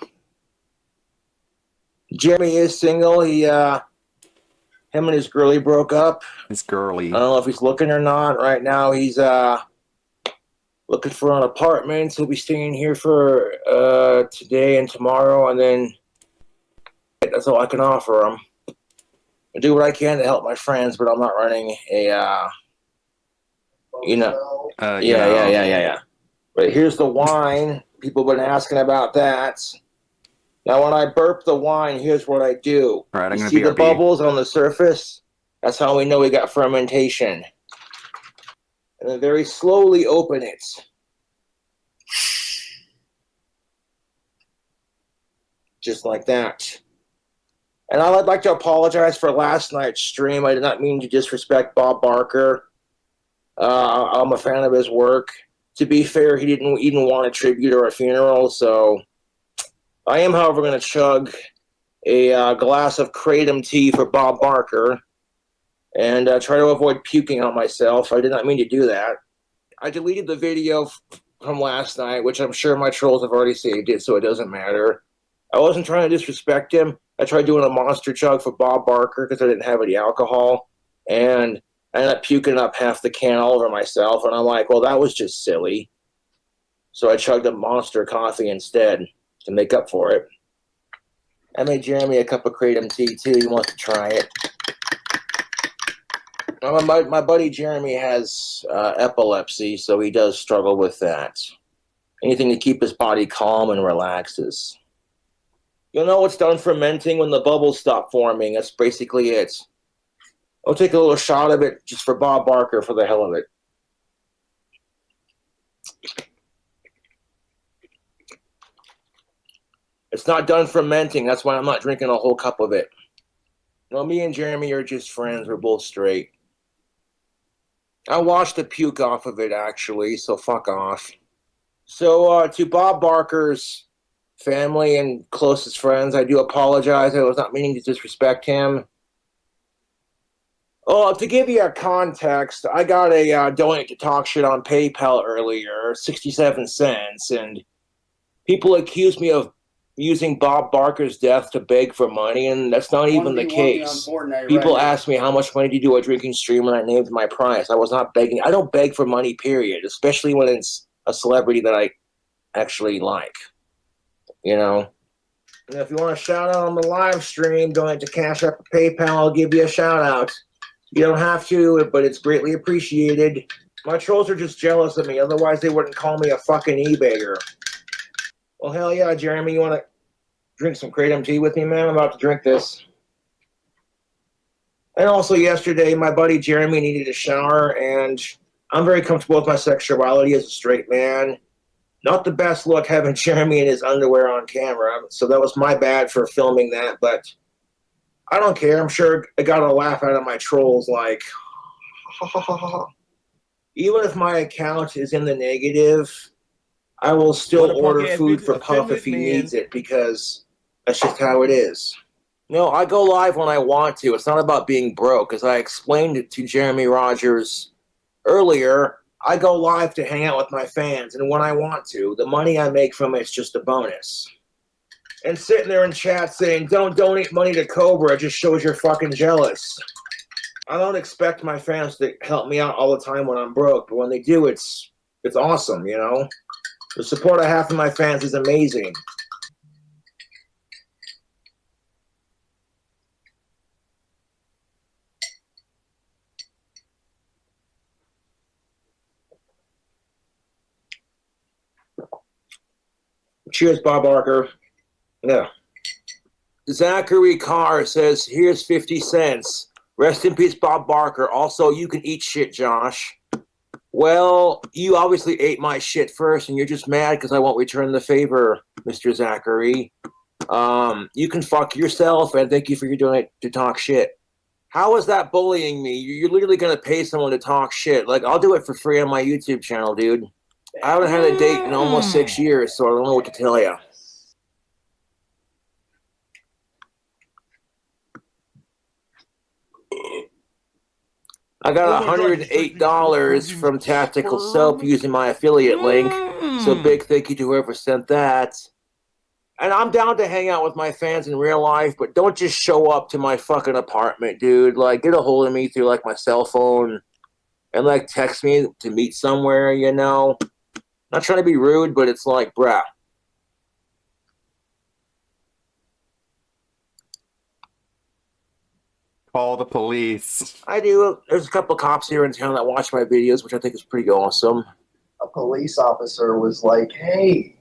Jeremy is single. He, him and his girlie broke up. His girlie. I don't know if he's looking or not right now. He's, looking for an apartment. He'll be staying here for, today and tomorrow, and then that's all I can offer him. I do what I can to help my friends, but I'm not running a, Yeah. But here's the wine. People have been asking about that. Now, when I burp the wine, here's what I do. All right, I'm you see the bubbles on the surface? That's how we know we got fermentation. And then very slowly open it. Just like that. And I'd like to apologize for last night's stream. I did not mean to disrespect Bob Barker. I'm a fan of his work. To be fair, he didn't even want a tribute or a funeral, so I am, however, going to chug a glass of Kratom tea for Bob Barker and try to avoid puking on myself. I did not mean to do that. I deleted the video from last night, which I'm sure my trolls have already saved it, so it doesn't matter. I wasn't trying to disrespect him. I tried doing a monster chug for Bob Barker because I didn't have any alcohol, and I ended up puking up half the can all over myself, and I'm like, well, that was just silly. So I chugged a monster coffee instead to make up for it. I made Jeremy a cup of Kratom tea, too. He wants to try it. My buddy Jeremy has epilepsy, so he does struggle with that. Anything to keep his body calm and relaxes. You'll know it's done fermenting when the bubbles stop forming. That's basically it. I'll take a little shot of it just for Bob Barker for the hell of it. It's not done fermenting. That's why I'm not drinking a whole cup of it. No, me and Jeremy are just friends. We're both straight. I washed the puke off of it, actually, so fuck off. So, to Bob Barker's family and closest friends, I do apologize. I was not meaning to disrespect him. Oh, to give you a context, I got a donate to talk shit on PayPal earlier, 67 cents, and people accused me of using Bob Barker's death to beg for money, and that's not even the case. People ask me how much money do you do a drinking stream, and I named my price. I was not begging. I don't beg for money, period, especially when it's a celebrity that I actually like. You know? And if you want a shout out on the live stream, donate to Cash App or PayPal, I'll give you a shout out. You don't have to, but it's greatly appreciated. My trolls are just jealous of me, otherwise they wouldn't call me a fucking e-bagger. Well, hell yeah, Jeremy, you want to drink some Kratom tea with me, man? I'm about to drink this. And also yesterday, my buddy Jeremy needed a shower, and I'm very comfortable with my sexuality as a straight man. Not the best look having Jeremy in his underwear on camera, so that was my bad for filming that, but I don't care. I'm sure I got a laugh out of my trolls, like, even if my account is in the negative, I will still order food for Puff if he needs it, because that's just how it is. No, I go live when I want to. It's not about being broke. As I explained it to Jeremy Rogers earlier, I go live to hang out with my fans, and when I want to. The money I make from it's just a bonus. And sitting there in chat saying, don't donate money to Cobra, just shows you're fucking jealous. I don't expect my fans to help me out all the time when I'm broke, but when they do, it's awesome, you know? The support I have from my fans is amazing. Cheers, Bob Barker. Yeah. Zachary Carr says, here's 50 cents. Rest in peace, Bob Barker. Also, you can eat shit, Josh. Well, you obviously ate my shit first, and you're just mad because I won't return the favor, Mr. Zachary. You can fuck yourself, and thank you for doing it to talk shit. How is that bullying me? You're literally going to pay someone to talk shit. Like, I'll do it for free on my YouTube channel, dude. I haven't had a date in almost 6 years, so I don't know what to tell you. I got $108 from Tactical Soap using my affiliate link. So big thank you to whoever sent that. And I'm down to hang out with my fans in real life, but don't just show up to my fucking apartment, dude. Like, get a hold of me through, like, my cell phone and, like, text me to meet somewhere, you know? Not trying to be rude, but it's like, bruh. Call the police. I do. There's a couple of cops here in town that watch my videos, which I think is pretty awesome. A police officer was like, hey,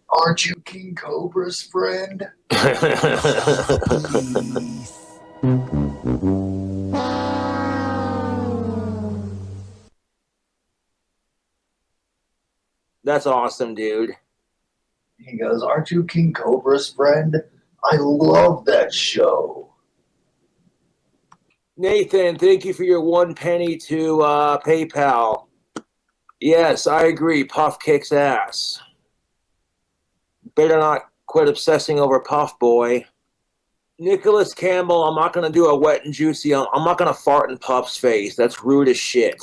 aren't you King Cobra's friend? That's awesome, dude. He goes, aren't you King Cobra's friend? I love that show. Nathan, thank you for your 1 penny to PayPal. Yes, I agree. Puff kicks ass. Better not quit obsessing over Puff, boy. Nicholas Campbell, I'm not going to do a wet and juicy. I'm not going to fart in Puff's face. That's rude as shit.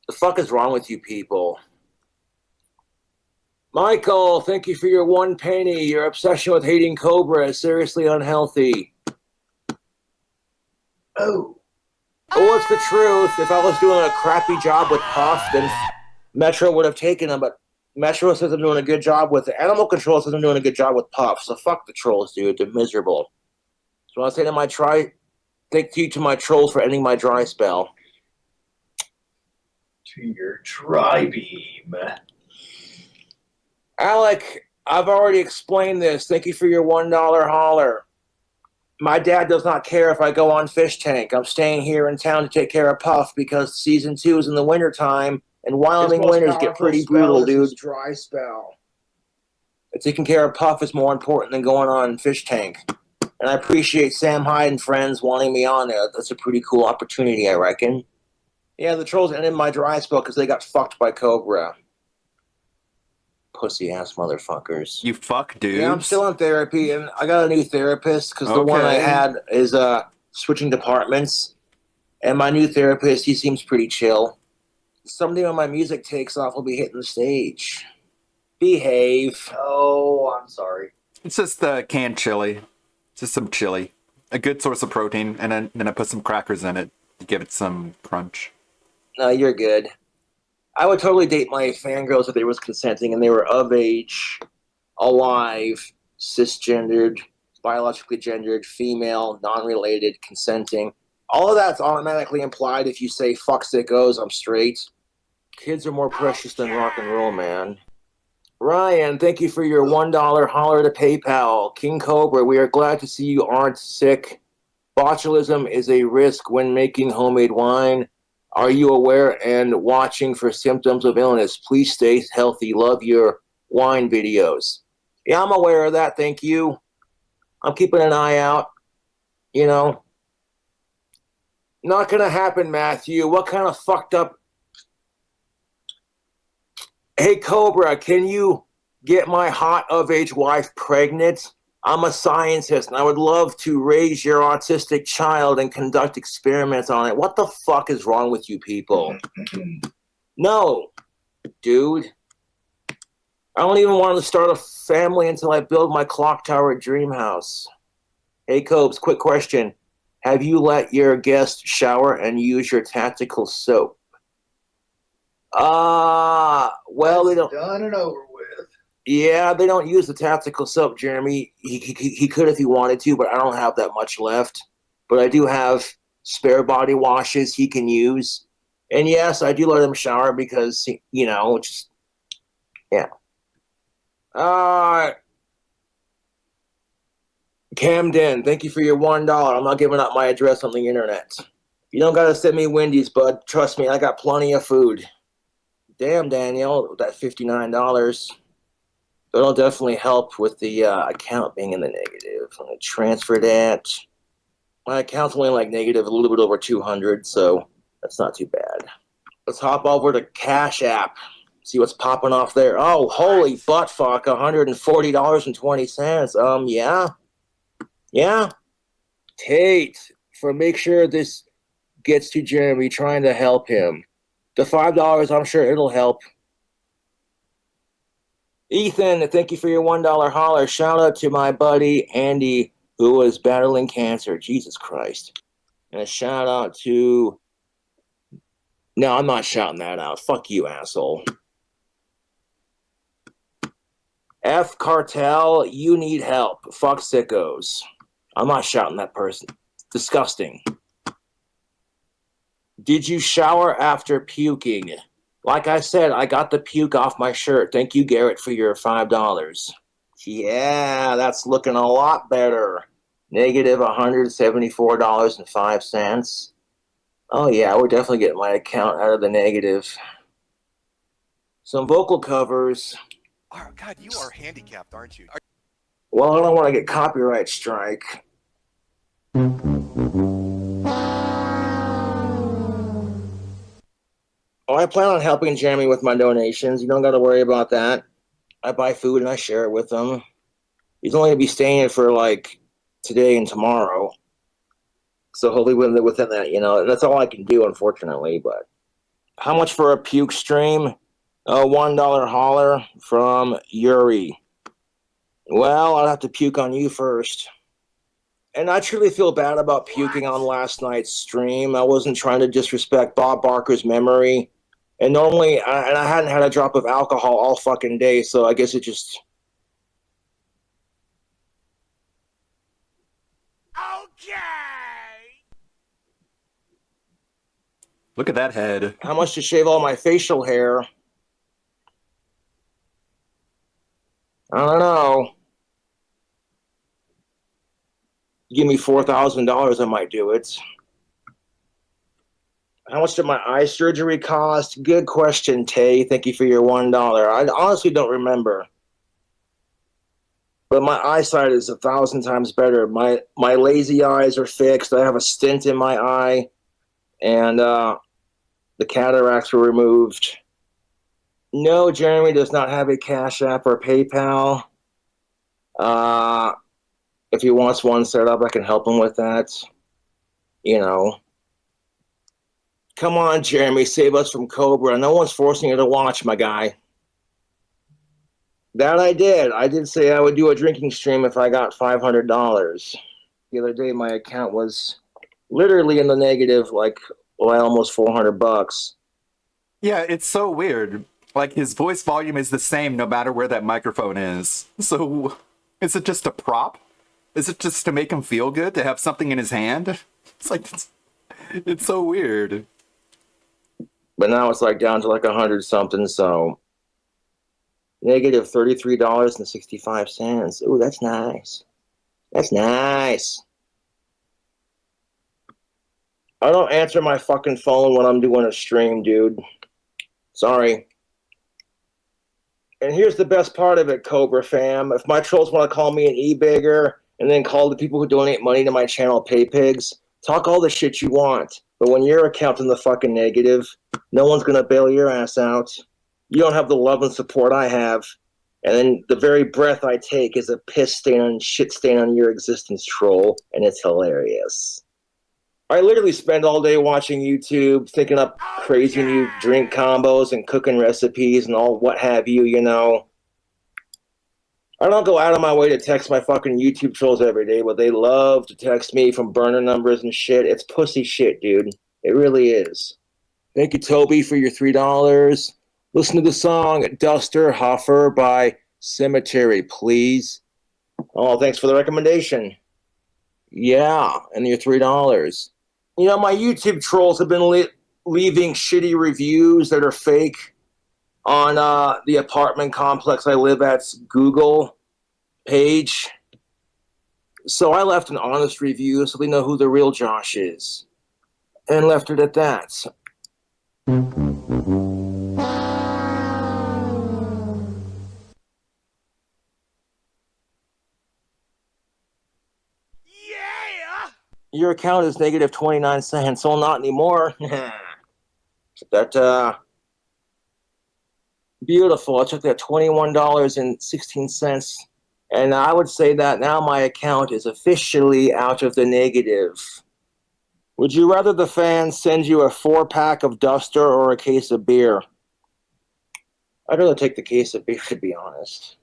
The fuck is wrong with you people? Michael, thank you for your 1 penny. Your obsession with hating Cobra is seriously unhealthy. Oh. What's the truth? If I was doing a crappy job with Puff, then Metro would have taken him, but Metro says I'm doing a good job with it. Animal Control says I'm doing a good job with Puff, so fuck the trolls, dude. They're miserable. So I say to my thank you to my trolls for ending my dry spell. To your tri-beam. Alec, I've already explained this. Thank you for your $1 holler. My dad does not care if I go on Fish Tank. I'm staying here in town to take care of Puff because season 2 is in the wintertime, and Wyoming winters get pretty brutal, dude. Dry spell. Taking care of Puff is more important than going on Fish Tank. And I appreciate Sam Hyde and friends wanting me on there. That's a pretty cool opportunity, I reckon. Yeah, the trolls ended my dry spell because they got fucked by Cobra. Pussy-ass motherfuckers. You fuck dudes? Yeah, I'm still in therapy, and I got a new therapist because the one I had is switching departments. And my new therapist, he seems pretty chill. Someday when my music takes off, I'll be hitting the stage. Behave. Oh, I'm sorry. It's just canned chili. Just some chili. A good source of protein, and then I put some crackers in it to give it some crunch. No, you're good. I would totally date my fangirls if they was consenting and they were of age, alive, cisgendered, biologically gendered, female, non-related, consenting. All of that's automatically implied if you say, fuck sickos, I'm straight. Kids are more precious than rock and roll, man. Ryan, thank you for your $1 holler to PayPal. King Cobra, we are glad to see you aren't sick. Botulism is a risk when making homemade wine. Are you aware and watching for symptoms of illness? Please stay healthy. Love your wine videos. Yeah, I'm aware of that. Thank you. I'm keeping an eye out. You know, not going to happen, Matthew. What kind of fucked up... Hey, Cobra, can you get my hot of-age wife pregnant? I'm a scientist, and I would love to raise your autistic child and conduct experiments on it. What the fuck is wrong with you people? No, dude. I don't even want to start a family until I build my clock tower at Dreamhouse. Hey, Cobes, quick question. Have you let your guest shower and use your tactical soap? Well, they don't... Done and over with. Yeah, they don't use the tactical soap, Jeremy. He could if he wanted to, but I don't have that much left. But I do have spare body washes he can use. And yes, I do let him shower because, you know, just, yeah. Camden, thank you for your $1. I'm not giving out my address on the internet. You don't got to send me Wendy's, bud. Trust me, I got plenty of food. Damn, Daniel, that $59. It'll definitely help with the account being in the negative. I'm going to transfer that. My account's only like negative a little bit over 200, so that's not too bad. Let's hop over to Cash App. See what's popping off there. Oh, holy butt fuck, $140.20. Yeah. Yeah. Tate, for make sure this gets to Jeremy, trying to help him. The $5, I'm sure it'll help. Ethan, thank you for your $1 holler. Shout out to my buddy Andy, who was battling cancer. Jesus Christ. And a shout out to... No, I'm not shouting that out. Fuck you, asshole. F Cartel, you need help. Fuck sickos. I'm not shouting that person. Disgusting. Did you shower after puking? Like I said, I got the puke off my shirt. Thank you, Garrett, for your $5. Yeah, that's looking a lot better. Negative $174.05. Oh, yeah, we're definitely getting my account out of the negative. Some vocal covers. Oh, God, you are handicapped, aren't you? Well, I don't want to get copyright strike. Oh, I plan on helping Jeremy with my donations. You don't got to worry about that. I buy food and I share it with him. He's only going to be staying here for, like, today and tomorrow. So hopefully within that, you know, that's all I can do, unfortunately. But how much for a puke stream? A $1 holler from Yuri. Well, I'll have to puke on you first. And I truly feel bad about puking on last night's stream. I wasn't trying to disrespect Bob Barker's memory. And normally, I hadn't had a drop of alcohol all fucking day, so I guess it just... Look at that head. How much to shave all my facial hair? I don't know. Give me $4,000, I might do it. How much did my eye surgery cost? Good question, Tay. Thank you for your $1. I honestly don't remember. But my eyesight is 1,000 times better. My lazy eyes are fixed. I have a stent in my eye. And the cataracts were removed. No, Jeremy does not have a Cash App or PayPal. If he wants one set up, I can help him with that. You know. Come on, Jeremy, save us from Cobra. No one's forcing you to watch, my guy. That I did. I did say I would do a drinking stream if I got $500. The other day, my account was literally in the negative, like almost $400. Yeah, it's so weird. Like, his voice volume is the same no matter where that microphone is. So, is it just a prop? Is it just to make him feel good to have something in his hand? It's like, it's so weird. But now it's like down to like 100 something, so negative $33.65. Ooh, that's nice. That's nice. I don't answer my fucking phone when I'm doing a stream, dude. Sorry. And here's the best part of it, Cobra fam. If my trolls want to call me an e-bagger and then call the people who donate money to my channel pay pigs, talk all the shit you want. But when your account's in the fucking negative, no one's going to bail your ass out. You don't have the love and support I have. And then the very breath I take is a piss stain and shit stain on your existence, troll. And it's hilarious. I literally spend all day watching YouTube, thinking up crazy new drink combos and cooking recipes and all what have you, you know. I don't go out of my way to text my fucking YouTube trolls every day, but they love to text me from burner numbers and shit. It's pussy shit, dude. It really is. Thank you, Toby, for your $3. Listen to the song Duster Hoffer by Cemetery, please. Oh, thanks for the recommendation. Yeah, and your $3. You know, my YouTube trolls have been leaving shitty reviews that are fake on the apartment complex I live at's Google page. So I left an honest review so they know who the real Josh is. And left it at that. Your account is negative 29 cents. Well, not anymore. That, beautiful. I took that $21.16. And I would say that now my account is officially out of the negative. Would you rather the fans send you a 4-pack of Duster or a case of beer? I'd rather take the case of beer, to be honest.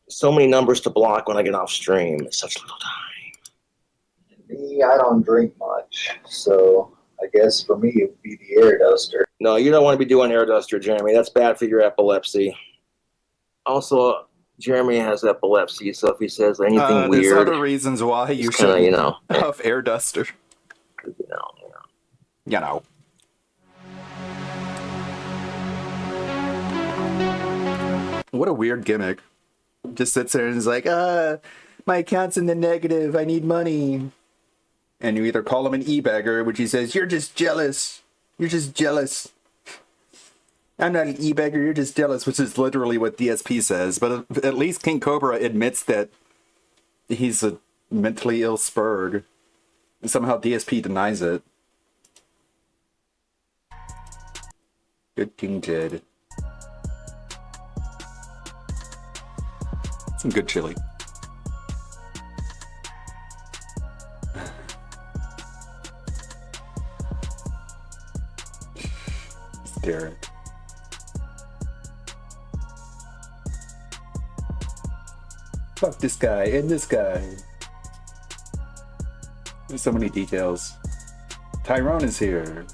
So many numbers to block when I get off stream. It's such little time. Me, I don't drink much, so I guess for me it would be the air duster. No, you don't want to be doing air duster, Jeremy. That's bad for your epilepsy. Also, Jeremy has epilepsy, so if he says anything weird... There's other reasons why you should you know, have air duster. You know. What a weird gimmick. Just sits there and is like, my account's in the negative, I need money. And you either call him an e-bagger, which he says, you're just jealous. You're just jealous. I'm not an e-bagger, you're just jealous, which is literally what DSP says. But at least King Cobra admits that he's a mentally ill spurg. And somehow DSP denies it. Good King Jed. Some good chili. Derek. Fuck this guy and this guy. There's so many details. Tyrone is here.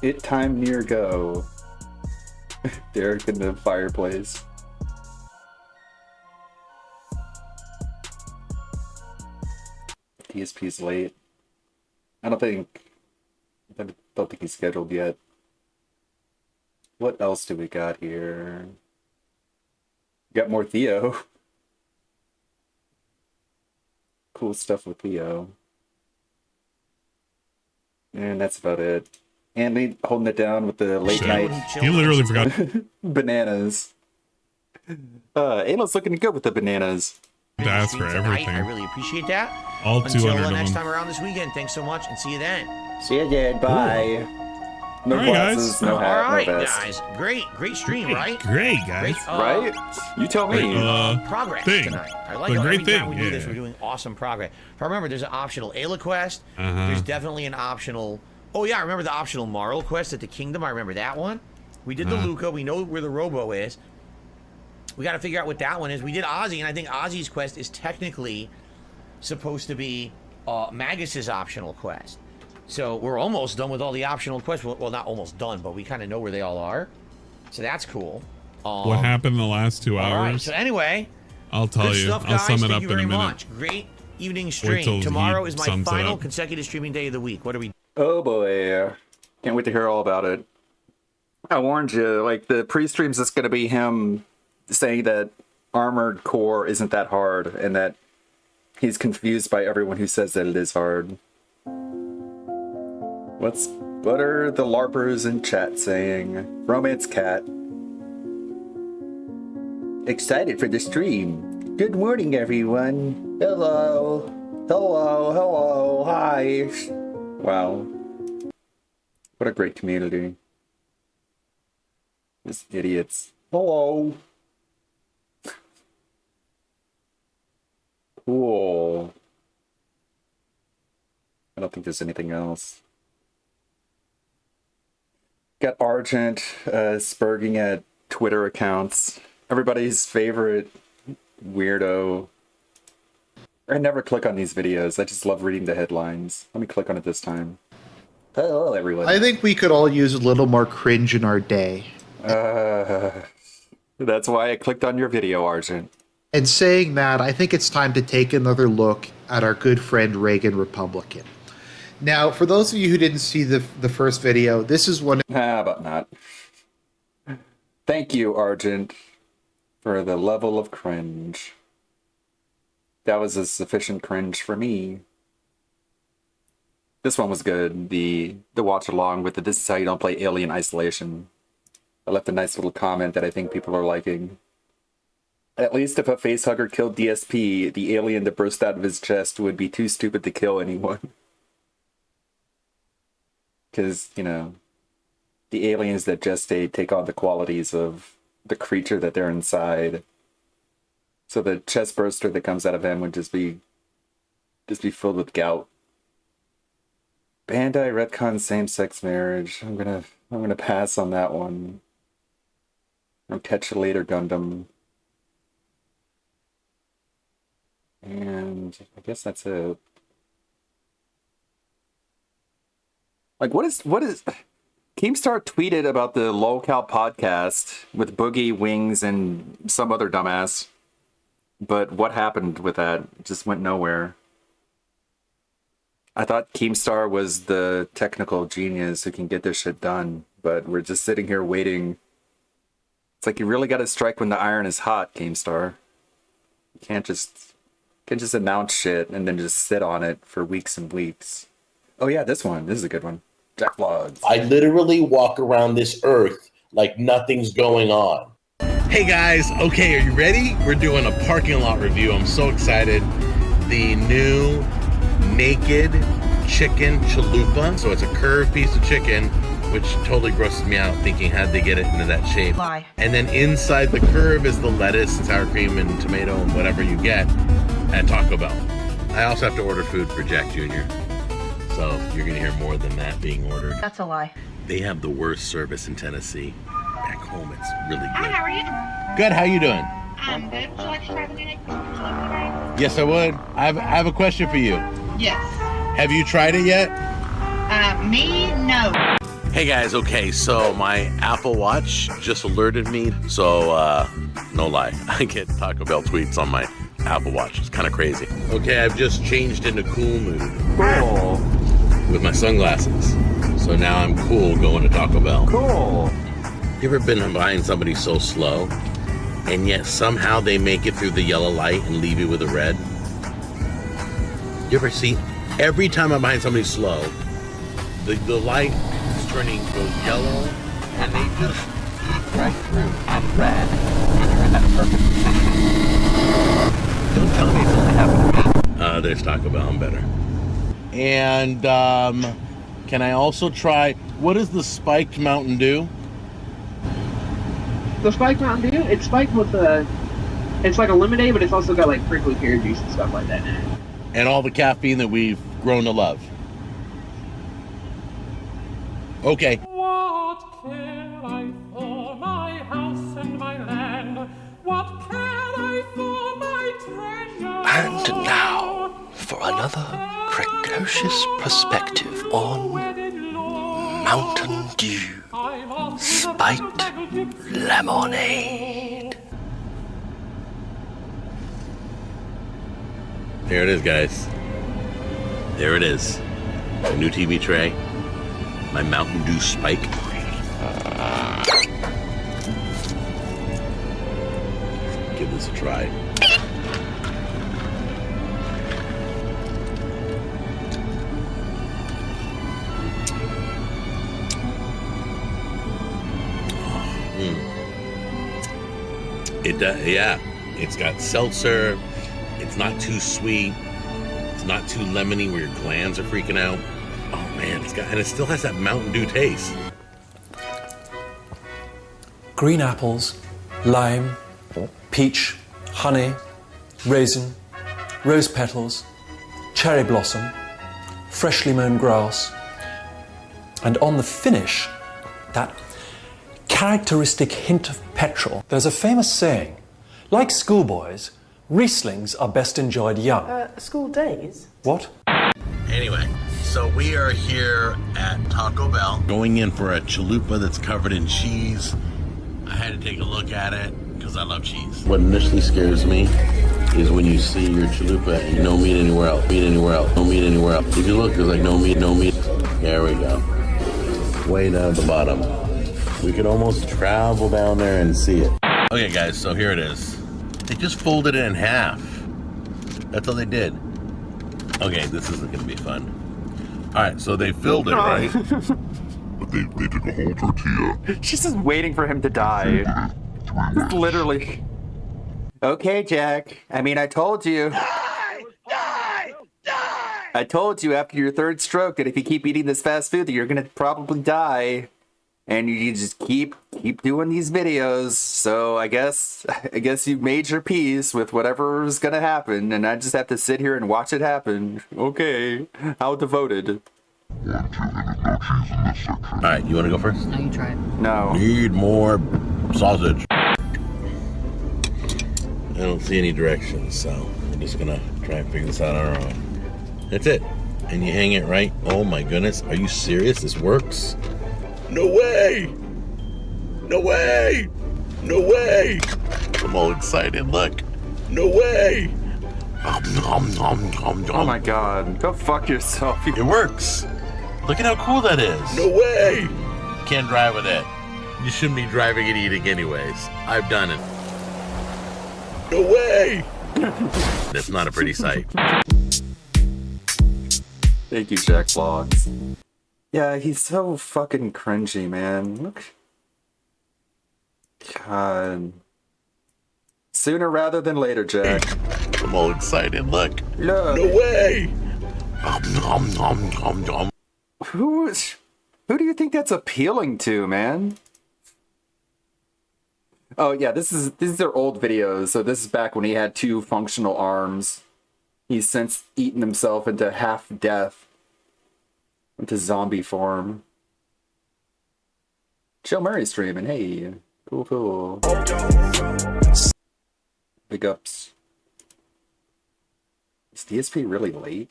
It time near go. Derek in the fireplace. DSP's late. I don't think he's scheduled yet. What else do we got here? Got more Theo. Cool stuff with Theo. And that's about it. Andy holding it down with the late night. He literally forgot. Bananas. Ayla's looking good with the bananas. That's for everything. I really appreciate that. All 200 Until of next them. time around this weekend, thanks so much and see you then. See you then. Bye. Ooh. No All right, glasses, guys. no All hat, right, no vest. guys. Great stream, right? Great, guys. Right? You tell me. Progress thing. tonight. I like But how great every time thing, we do this, yeah. we're doing awesome progress. If I remember, there's an optional Ayla quest. There's definitely an optional. Oh yeah, I remember the optional Marl quest at the Kingdom. I remember that one. We did the Luca. We know where the Robo is. We got to figure out what that one is. We did Ozzy, and I think Ozzy's quest is technically supposed to be Magus's optional quest. So we're almost done with all the optional quests. Well, not almost done, but we kind of know where they all are. So that's cool. What happened in the last 2 hours? All right. So anyway, I'll tell good you. stuff, I'll guys. sum it Thank up you in a very minute. much. Great evening Wait till stream. Tomorrow he is my sums it final up. consecutive streaming day of the week. What are we? Oh boy. Can't wait to hear all about it. I warned you, like, the pre-stream's just going to be him saying that Armored Core isn't that hard, and that he's confused by everyone who says that it is hard. What are the LARPers in chat saying? Romance Cat. Excited for the stream. Good morning, everyone. Hello. Hello. Hi. Wow. What a great community. These idiots. Hello. Cool. I don't think there's anything else. Got Argent spurging at Twitter accounts. Everybody's favorite weirdo. I never click on these videos. I just love reading the headlines. Let me click on it this time. Hello, everyone. I think we could all use a little more cringe in our day. That's why I clicked on your video, Argent. And saying that, I think it's time to take another look at our good friend Reagan Republican. Now, for those of you who didn't see the first video, this is one... How about not? Thank you, Argent, for the level of cringe. That was a sufficient cringe for me. This one was good. The watch along with the "This is how you don't play Alien Isolation." I left a nice little comment that I think people are liking. At least if a facehugger killed DSP, the alien that burst out of his chest would be too stupid to kill anyone. Because, you know, the aliens that gestate take on the qualities of the creature that they're inside. So the chest burster that comes out of him would just be filled with gout. Bandai retcon same-sex marriage. I'm gonna pass on that one. I'll catch you later, Gundam. And I guess that's it. Like, what is Keemstar tweeted about the LolCal podcast with Boogie, Wings, and some other dumbass. But what happened with that? It just went nowhere. I thought Keemstar was the technical genius who can get this shit done, but we're just sitting here waiting. It's like you really got to strike when the iron is hot, Keemstar. You can't just announce shit and then just sit on it for weeks and weeks. Oh yeah, this one. This is a good one. Jack Vlogs. I literally walk around this earth like nothing's going on. Hey guys, okay, are you ready? We're doing a parking lot review. I'm so excited. The new naked chicken chalupa. So it's a curved piece of chicken, which totally grosses me out thinking how'd they get it into that shape. Why? And then inside the curve is the lettuce, sour cream, and tomato, and whatever you get at Taco Bell. I also have to order food for Jack Jr. So you're gonna hear more than that being ordered. That's a lie. They have the worst service in Tennessee. Back home, it's really Hi, good. how are you? Good, how you doing? I'm good. Would you like to try the new naked chicken today? Yes, I would. I have a question for you. Yes. Have you tried it yet? Me? No. Hey guys, okay, so my Apple Watch just alerted me. So, no lie, I get Taco Bell tweets on my Apple Watch. It's kind of crazy. Okay, I've just changed into cool mood. Cool. With my sunglasses. So now I'm cool going to Taco Bell. Cool. You ever been behind somebody so slow, and yet somehow they make it through the yellow light and leave you with a red? You ever see, every time I'm behind somebody slow, the light is turning goes yellow, and they just keep right through and red. And you're in that perfect position. Don't tell me it's only happened to me. There's Taco Bell, I'm better. And Can I also try, what is the spiked Mountain Dew? The spiked Mountain Dew, it's spiked with it's like a lemonade, but it's also got like prickly pear juice and stuff like that in it. And all the caffeine that we've grown to love. Okay. What care I for my house and my land? What care I for my treasure? And now, for another precocious perspective on Mountain Dew Spiked Lemonade. There it is, guys. There it is. My new TV tray. My Mountain Dew Spike. Give this a try. Yeah, it's got seltzer. It's not too sweet. It's not too lemony where your glands are freaking out. Oh man, and it still has that Mountain Dew taste. Green apples, lime, peach, honey, raisin, rose petals, cherry blossom, freshly mown grass, and on the finish, that characteristic hint of petrol. There's a famous saying, like schoolboys, Rieslings are best enjoyed young. School days? What? Anyway, so we are here at Taco Bell, going in for a chalupa that's covered in cheese. I had to take a look at it because I love cheese. What initially scares me is when you see your chalupa and no meat anywhere else, no meat anywhere else. If you look, there's like no meat. There we go. Way down at the bottom. We could almost travel down there and see it. Okay, guys, so here it is. They just folded it in half. That's all they did. Okay, this isn't gonna be fun. All right, so they filled it, right? But they took a whole tortilla. She's just waiting for him to die. It's literally. Okay, Jack. I mean, I told you. I told you after your third stroke that if you keep eating this fast food, that you're gonna probably die. And you just keep doing these videos. So I guess you made your peace with whatever's gonna happen, and I just have to sit here and watch it happen. Okay, how devoted. All right, you want to go first? No, you try it. No. Need more sausage. I don't see any directions, so we're just gonna try and figure this out on our own. That's it. And you hang it right. Oh my goodness, are you serious? This works? No way! No way! No way! I'm all excited, look. No way! Oh my god, go fuck yourself. It works. Look at how cool that is. No way! Can't drive with it. You shouldn't be driving and eating anyways. I've done it. No way! That's not a pretty sight. Thank you, Jack Vlogs. Yeah, he's so fucking cringy, man. Look. God. Sooner rather than later, Jack. I'm all excited, look. Look. No way! Who do you think that's appealing to, man? Oh yeah, these are old videos. So this is back when he had 2 functional arms. He's since eaten himself into half death. Into zombie form. Joe Murray streaming, hey. Cool. Big ups. Is DSP really late?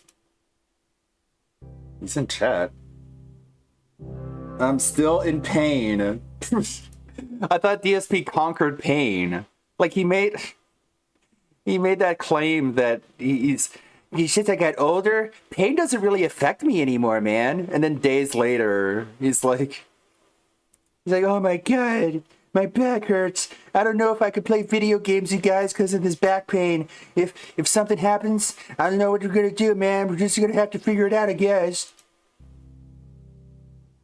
He's in chat. I'm still in pain. I thought DSP conquered pain. Like he made that claim that since I got older, pain doesn't really affect me anymore, man. And then days later, he's like, oh my god, my back hurts. I don't know if I could play video games, you guys, because of this back pain. If something happens, I don't know what we're gonna do, man. We're just gonna have to figure it out, I guess.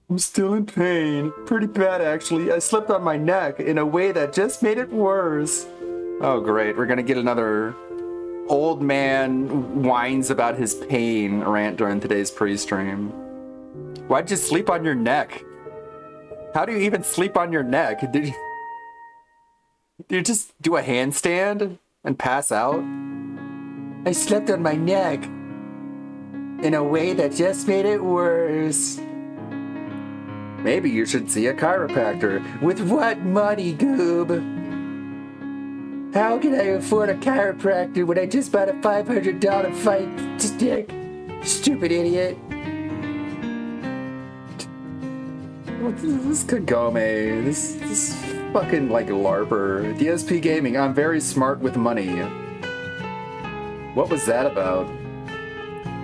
I'm still in pain. Pretty bad, actually. I slipped on my neck in a way that just made it worse. Oh, great. We're gonna get another old man whines about his pain rant during today's pre-stream. Why'd you sleep on your neck? How do you even sleep on your neck? Did you just do a handstand and pass out? I slept on my neck in a way that just made it worse. Maybe you should see a chiropractor. With what money, Goob? How can I afford a chiropractor when I just bought a $500 fight stick? Stupid idiot. This Kagome, this fucking like LARPer. DSP Gaming, I'm very smart with money. What was that about?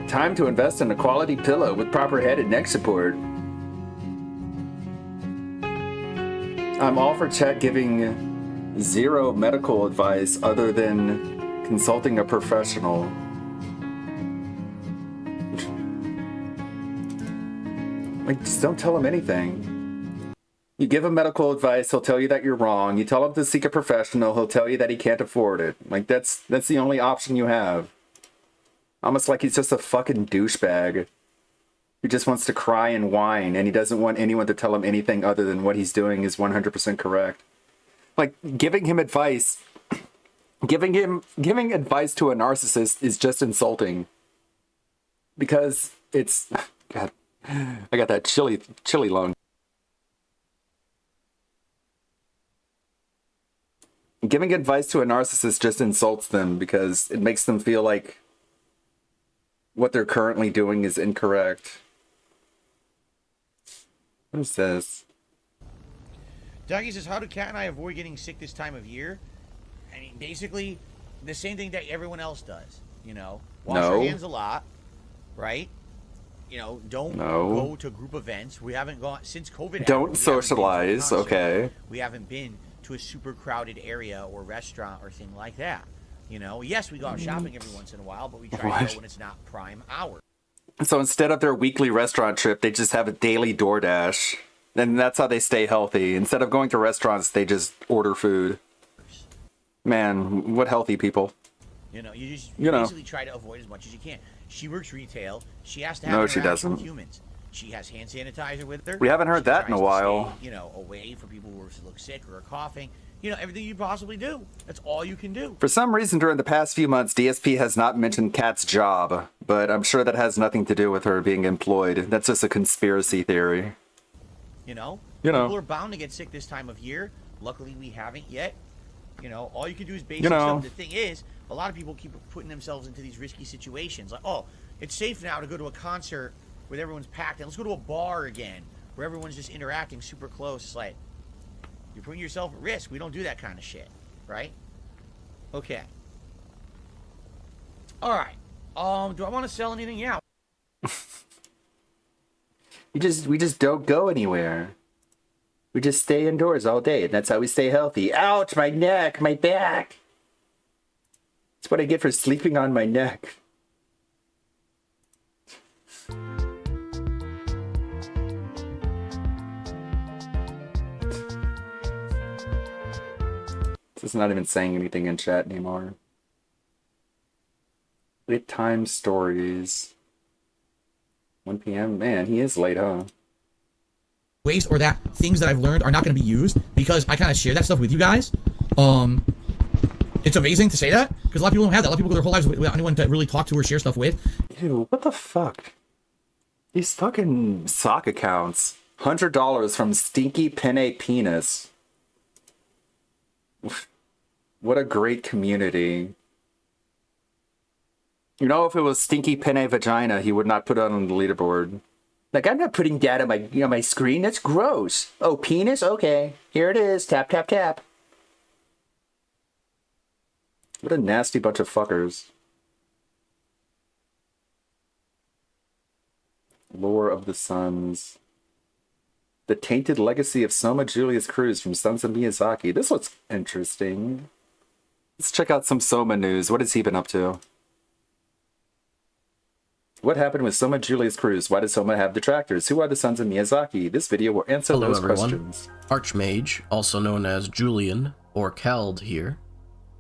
Time to invest in a quality pillow with proper head and neck support. I'm all for chat giving zero medical advice other than consulting a professional. Like, just don't tell him anything. You give him medical advice, he'll tell you that you're wrong. You tell him to seek a professional, he'll tell you that he can't afford it. Like, that's the only option you have. Almost like he's just a fucking douchebag who just wants to cry and whine, and he doesn't want anyone to tell him anything other than what he's doing is 100% correct. Like, giving him advice, giving advice to a narcissist is just insulting. Because it's, God, I got that chilly lung. Giving advice to a narcissist just insults them because it makes them feel like what they're currently doing is incorrect. What is this? Dougie says, how do Kat and I avoid getting sick this time of year? I mean, basically, the same thing that everyone else does. You know, wash our hands a lot, right? You know, don't go to group events. We haven't gone since COVID. Don't socialize, okay. We haven't been to a super crowded area or restaurant or thing like that. You know, yes, we go out shopping every once in a while, but we try to go when it's not prime hour. So instead of their weekly restaurant trip, they just have a daily DoorDash. And that's how they stay healthy. Instead of going to restaurants, they just order food. Man, what healthy people. You know, you basically try to avoid as much as you can. She works retail. She has to have interaction with humans. She has hand sanitizer with her. We haven't heard that in a while. Stay, you know, away from people who look sick or are coughing. You know, everything you possibly do. That's all you can do. For some reason, during the past few months, DSP has not mentioned Kat's job, but I'm sure that has nothing to do with her being employed. That's just a conspiracy theory. You know, people are bound to get sick this time of year. Luckily, we haven't yet. You know, all you can do is basic stuff. The thing is, a lot of people keep putting themselves into these risky situations. Like, oh, it's safe now to go to a concert where everyone's packed, and let's go to a bar again where everyone's just interacting super close. It's like, you're putting yourself at risk. We don't do that kind of shit, right? Okay. All right. Do I want to sell anything? Yeah. We just don't go anywhere. We just stay indoors all day, and that's how we stay healthy. Ouch, my neck, my back. That's what I get for sleeping on my neck. This is not even saying anything in chat anymore. Late time stories. 1 p.m. Man, he is late, huh? Waste or that things that I've learned are not going to be used because I kind of share that stuff with you guys. It's amazing to say that because a lot of people don't have that. A lot of people go their whole lives without anyone to really talk to or share stuff with. Ew, what the fuck? These fucking sock accounts. $100 from Stinky Penne Penis. What a great community. You know, if it was Stinky Penne Vagina, he would not put it on the leaderboard. Like, I'm not putting that on my screen. That's gross. Oh, penis? Okay. Here it is. Tap, tap, tap. What a nasty bunch of fuckers. Lore of the Suns. The Tainted Legacy of Soma Julius Cruz from Sons of Miyazaki. This looks interesting. Let's check out some Soma news. What has he been up to? What happened with Soma Julius Cruz? Why does Soma have detractors? Who are the Sons of Miyazaki? This video will answer those questions. Archmage, also known as Julian, or Keld here,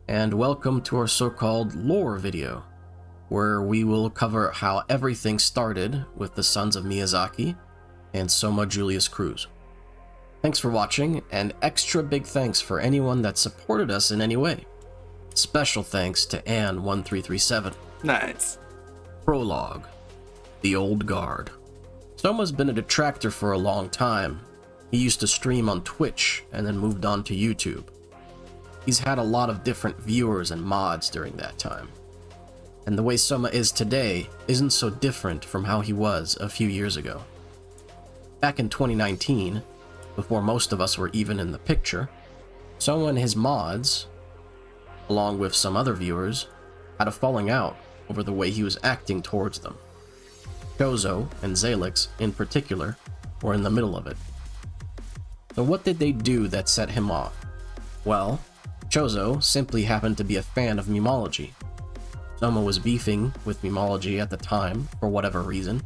and welcome to our so-called lore video, where we will cover how everything started with the Sons of Miyazaki, and Soma Julius Cruz. Thanks for watching, and extra big thanks for anyone that supported us in any way. Special thanks to Ann1337. Nice. Prologue. The Old Guard. Soma's been a detractor for a long time. He used to stream on Twitch and then moved on to YouTube. He's had a lot of different viewers and mods during that time. And the way Soma is today isn't so different from how he was a few years ago. Back in 2019, before most of us were even in the picture, Soma and his mods, along with some other viewers, had a falling out over the way he was acting towards them. Chozo and Zalix, in particular, were in the middle of it. So what did they do that set him off? Well, Chozo simply happened to be a fan of memology. Soma was beefing with memology at the time, for whatever reason.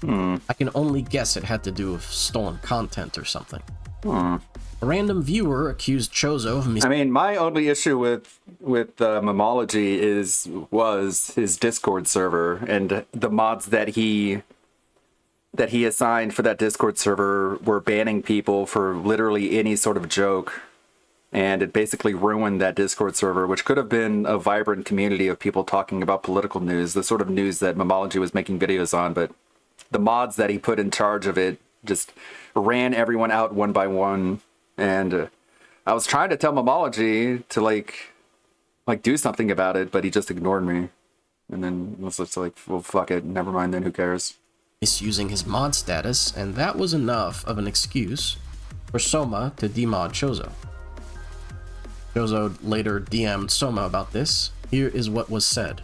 I can only guess it had to do with stolen content or something. A random viewer accused Chozo of I mean, my only issue with memology was his Discord server, and the mods that he assigned for that Discord server were banning people for literally any sort of joke, and it basically ruined that Discord server, which could have been a vibrant community of people talking about political news, the sort of news that memology was making videos on, but the mods that he put in charge of it just ran everyone out one by one. And I was trying to tell memology to like do something about it, but he just ignored me. And then was just like, well, fuck it, never mind then, who cares? Misusing his mod status, and that was enough of an excuse for Soma to demod Chozo. Chozo later DM'd Soma about this. Here is what was said.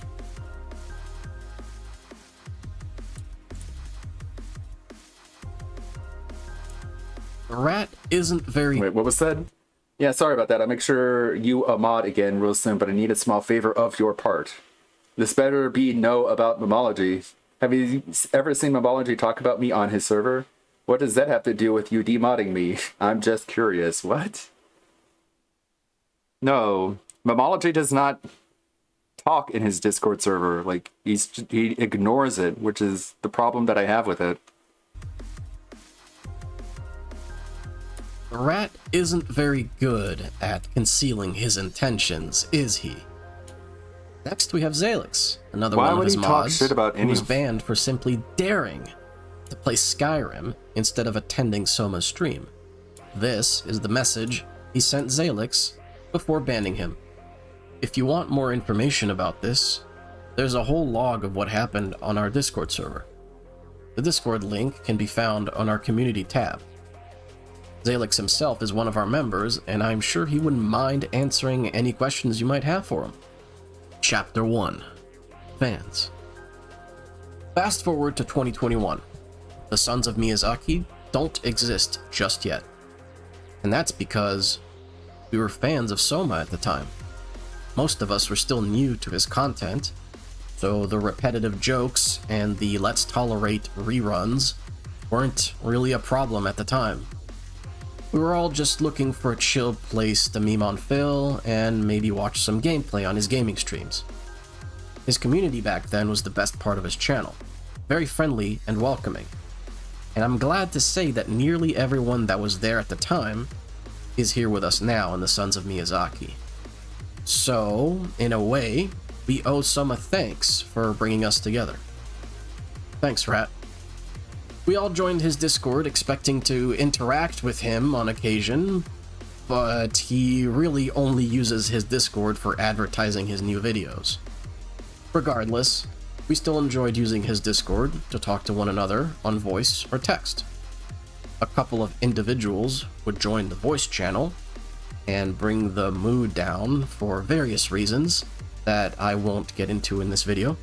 The rat isn't very... Wait, what was said? Yeah, sorry about that. I'll make sure you mod again real soon, but I need a small favor of your part. This better be no about memology. Have you ever seen memology talk about me on his server? What does that have to do with you demodding me? I'm just curious. What? No, memology does not talk in his Discord server. Like, he ignores it, which is the problem that I have with it. The rat isn't very good at concealing his intentions, is he? Next we have Zalix, another one of his mods, who was banned for simply daring to play Skyrim instead of attending Soma's stream. This is the message he sent Zalix before banning him. If you want more information about this, there's a whole log of what happened on our Discord server. The Discord link can be found on our community tab. Zalix himself is one of our members, and I'm sure he wouldn't mind answering any questions you might have for him. Chapter 1. Fans. Fast forward to 2021. The Sons of Miyazaki don't exist just yet. And that's because we were fans of Soma at the time. Most of us were still new to his content, so the repetitive jokes and the let's tolerate reruns weren't really a problem at the time. We were all just looking for a chill place to meme on Phil and maybe watch some gameplay on his gaming streams. His community back then was the best part of his channel, very friendly and welcoming. And I'm glad to say that nearly everyone that was there at the time is here with us now in the Sons of Miyazaki. So, in a way, we owe Soma thanks for bringing us together. Thanks, Rat. We all joined his Discord expecting to interact with him on occasion, but he really only uses his Discord for advertising his new videos. Regardless, we still enjoyed using his Discord to talk to one another on voice or text. A couple of individuals would join the voice channel and bring the mood down for various reasons that I won't get into in this video.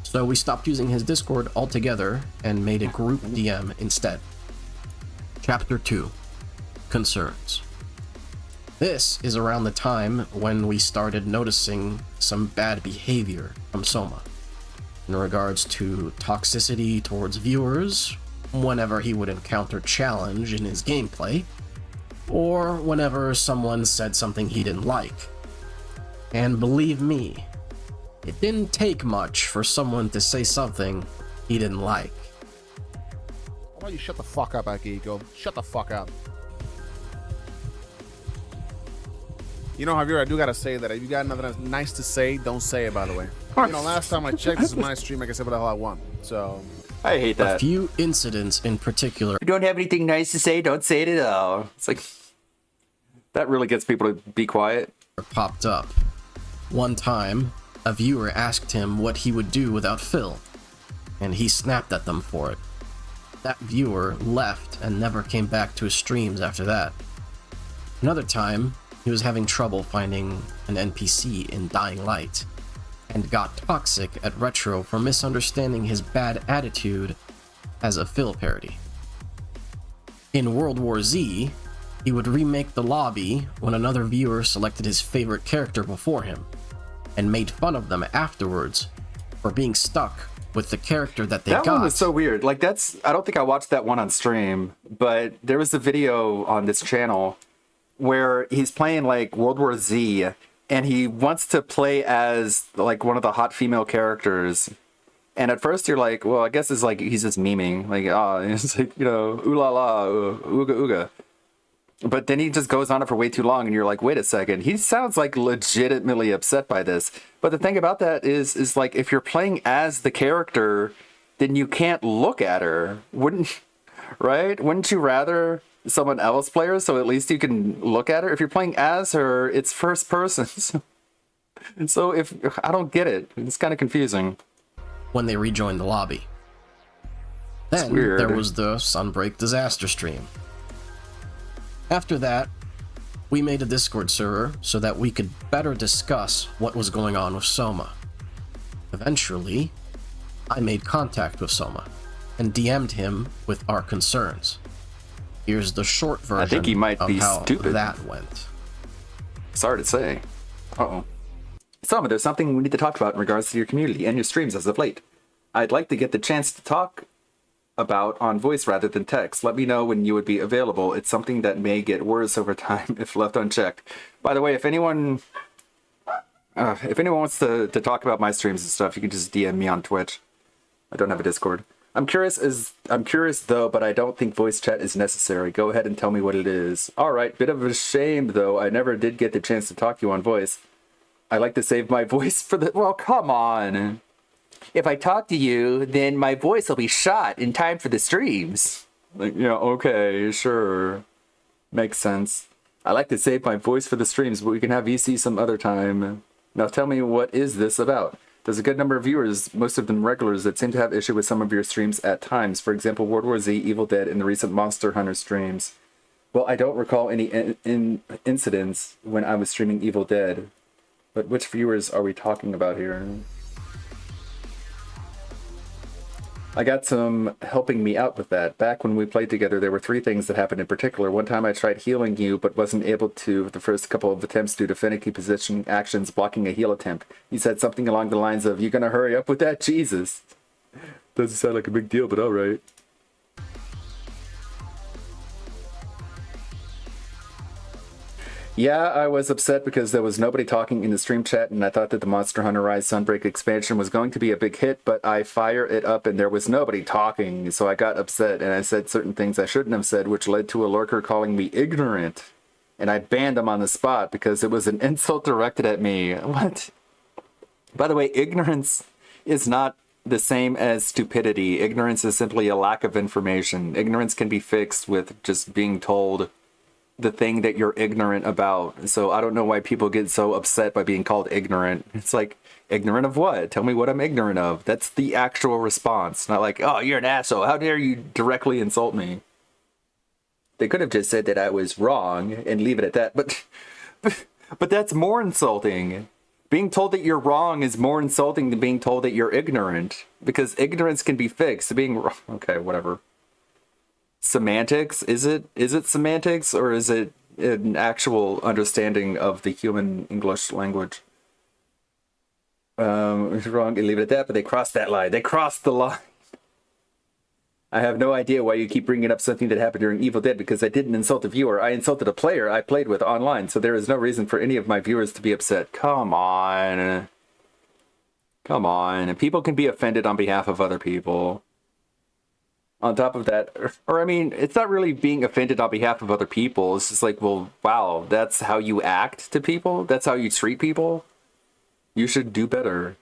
So we stopped using his Discord altogether and made a group DM instead. Chapter 2. Concerns. This is around the time when we started noticing some bad behavior from Soma in regards to toxicity towards viewers whenever he would encounter challenge in his gameplay, or whenever someone said something he didn't like. And believe me, it didn't take much for someone to say something he didn't like. Why don't you shut the fuck up, Akihiko? Shut the fuck up. You know, Javier, I do gotta say that if you got nothing nice to say, don't say it, by the way. You know, last time I checked, this is my stream, I can say what the hell I want. So... I hate that. A few incidents in particular. If you don't have anything nice to say, don't say it at all. It's like... That really gets people to be quiet. Popped up. One time, a viewer asked him what he would do without Phil, and he snapped at them for it. That viewer left and never came back to his streams after that. Another time, he was having trouble finding an NPC in Dying Light, and got toxic at Retro for misunderstanding his bad attitude as a Phil parody. In World War Z, he would remake the lobby when another viewer selected his favorite character before him, and made fun of them afterwards for being stuck with the character that they got. That one was so weird. Like, I don't think I watched that one on stream, but there was a video on this channel where he's playing, like, World War Z, and he wants to play as, like, one of the hot female characters. And at first you're like, well, I guess it's like, he's just memeing. Like, it's like, you know, ooh la la, ooga ooga. But then he just goes on it for way too long, and you're like, wait a second, he sounds like legitimately upset by this. But the thing about that is like, if you're playing as the character, then you can't look at her. Right? Wouldn't you rather someone else play her so at least you can look at her? If you're playing as her, it's first person. So I don't get it. It's kind of confusing. When they rejoined the lobby. Then there was the Sunbreak disaster stream. After that, we made a Discord server so that we could better discuss what was going on with Soma. Eventually, I made contact with Soma and DM'd him with our concerns. Here's the short version I think he might be how stupid. That went. Sorry to say. Uh-oh. Soma, there's something we need to talk about in regards to your community and your streams as of late. I'd like to get the chance to talk about on voice rather than text. Let me know when you would be available. It's something that may get worse over time if left unchecked. By the way, if anyone wants to talk about my streams and stuff, you can just DM me on Twitch. I don't have a Discord. I'm curious though, but I don't think voice chat is necessary. Go ahead and tell me what it is. All right, bit of a shame though. I never did get the chance to talk to you on voice. I like to save my voice for the... Well, come on. If I talk to you, then my voice will be shot in time for the streams. Like, yeah, okay, sure. Makes sense. I like to save my voice for the streams, but we can have EC some other time. Now tell me, what is this about? There's a good number of viewers, most of them regulars, that seem to have issue with some of your streams at times. For example, World War Z, Evil Dead, and the recent Monster Hunter streams. Well, I don't recall any incidents when I was streaming Evil Dead. But which viewers are we talking about here? I got some helping me out with that. Back when we played together, there were 3 things that happened in particular. One time I tried healing you, but wasn't able to the first couple of attempts due to finicky positioning actions blocking a heal attempt. You said something along the lines of, "You gonna hurry up with that? Jesus." Doesn't sound like a big deal, but alright. Yeah, I was upset because there was nobody talking in the stream chat, and I thought that the Monster Hunter Rise Sunbreak expansion was going to be a big hit, but I fire it up and there was nobody talking, so I got upset and I said certain things I shouldn't have said, which led to a lurker calling me ignorant. And I banned him on the spot because it was an insult directed at me. What? By the way, ignorance is not the same as stupidity. Ignorance is simply a lack of information. Ignorance can be fixed with just being told the thing that you're ignorant about. So I don't know why people get so upset by being called ignorant. It's like, ignorant of what? Tell me what I'm ignorant of. That's the actual response. Not like, oh, you're an asshole. How dare you directly insult me? They could have just said that I was wrong and leave it at that. But that's more insulting. Being told that you're wrong is more insulting than being told that you're ignorant. Because ignorance can be fixed. Being wrong. Okay, whatever. Semantics? Is it semantics, or is it an actual understanding of the human English language? It's wrong and leave it at that, but they crossed that line. They crossed the line. I have no idea why you keep bringing up something that happened during Evil Dead, because I didn't insult a viewer. I insulted a player I played with online, so there is no reason for any of my viewers to be upset. Come on. Come on. People can be offended on behalf of other people. On top of that, or I mean, it's not really being offended on behalf of other people. It's just like, well, wow, that's how you act to people? That's how you treat people? You should do better.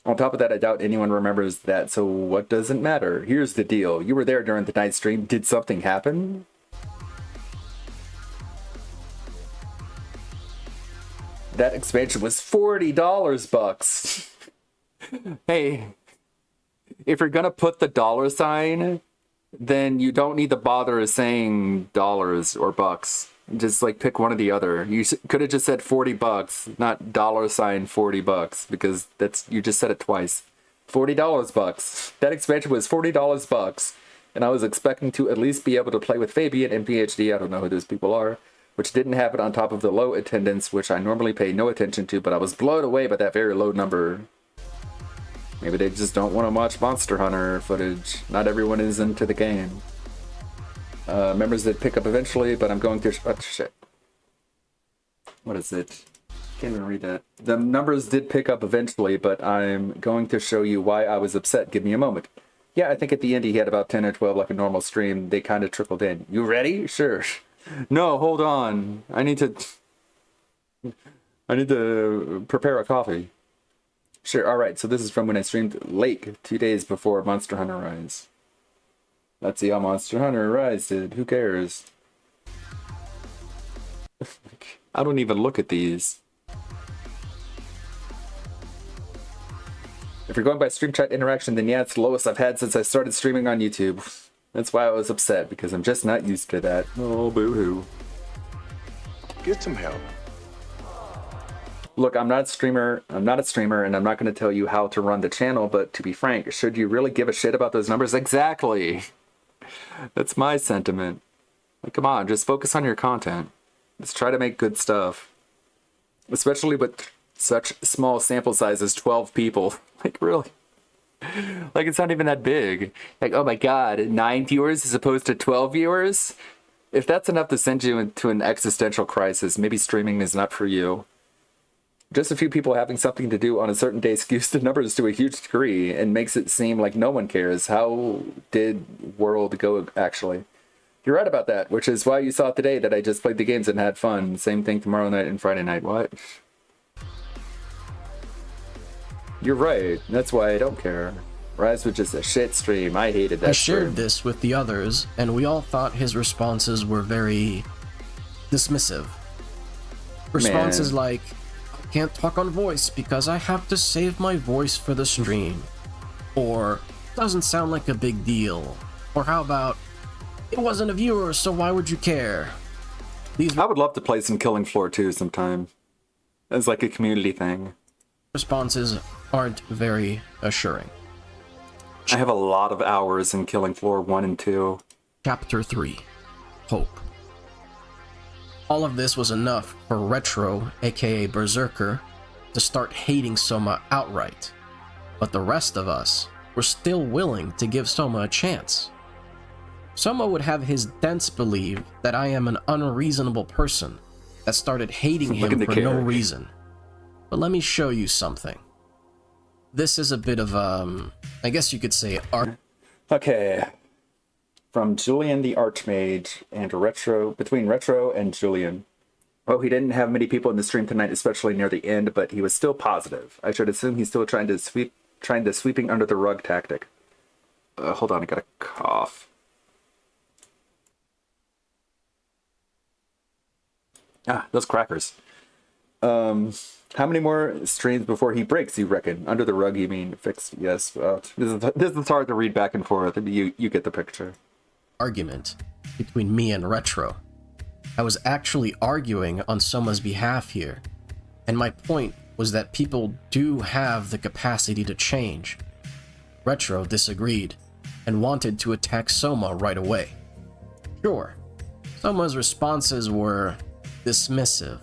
On top of that, I doubt anyone remembers that, so what does it matter? Here's the deal. You were there during the night stream. Did something happen? That expansion was $40 bucks. Hey, if you're gonna put the dollar sign, then you don't need to bother saying dollars or bucks. Just like pick one or the other. You could have just said 40 bucks, not dollar sign 40 bucks, because you just said it twice. $40 bucks. That expansion was $40 bucks, and I was expecting to at least be able to play with Fabian and PhD. I don't know who those people are. Which didn't happen on top of the low attendance, which I normally pay no attention to, but I was blown away by that very low number. Maybe they just don't want to watch Monster Hunter footage. Not everyone is into the game. Members did pick up eventually, but I'm going through... Oh, shit. What is it? Can't even read that. The numbers did pick up eventually, but I'm going to show you why I was upset. Give me a moment. Yeah, I think at the end he had about 10 or 12 like a normal stream. They kind of trickled in. You ready? Sure. No, hold on. I need to prepare a coffee. Sure, alright, so this is from when I streamed late, 2 days before Monster Hunter Rise. Let's see how Monster Hunter Rise did. Who cares? I don't even look at these. If you're going by stream chat interaction, then yeah, it's the lowest I've had since I started streaming on YouTube. That's why I was upset, because I'm just not used to that. Oh, boo-hoo. Get some help. Look, I'm not a streamer, and I'm not going to tell you how to run the channel, but to be frank, should you really give a shit about those numbers? Exactly! That's my sentiment. Like, come on, just focus on your content. Let's try to make good stuff. Especially with such small sample sizes, 12 people. Like, really? Like, it's not even that big. Like, oh my god, 9 viewers as opposed to 12 viewers? If that's enough to send you into an existential crisis, maybe streaming is not for you. Just a few people having something to do on a certain day skews the numbers to a huge degree and makes it seem like no one cares. How did World go, actually? You're right about that, which is why you saw today that I just played the games and had fun. Same thing tomorrow night and Friday night. What? You're right. That's why I don't care. Rise was just a shit stream. I hated that stream. I shared this with the others, and we all thought his responses were very dismissive. Responses like, I can't talk on voice because I have to save my voice for the stream. Or, doesn't sound like a big deal. Or how about, it wasn't a viewer, so why would you care? I would love to play some Killing Floor 2 sometime. As like a community thing. Responses aren't very assuring. I have a lot of hours in Killing Floor 1 and 2. Chapter 3. Hope. All of this was enough for Retro, aka Berserker, to start hating Soma outright. But the rest of us were still willing to give Soma a chance. Soma would have his dents believe that I am an unreasonable person that started hating him for no reason. But let me show you something. This is a bit of, I guess you could say art. Okay. From Julian the Archmage and between Retro and Julian. Well, he didn't have many people in the stream tonight, especially near the end, but he was still positive. I should assume he's still trying the sweeping under the rug tactic. Hold on, I got a cough. Ah, those crackers. How many more streams before he breaks, you reckon? Under the rug, you mean? Fixed, yes. This is hard to read back and forth. You get the picture. Argument between me and Retro. I was actually arguing on Soma's behalf here, and my point was that people do have the capacity to change. Retro disagreed, and wanted to attack Soma right away. Sure, Soma's responses were dismissive,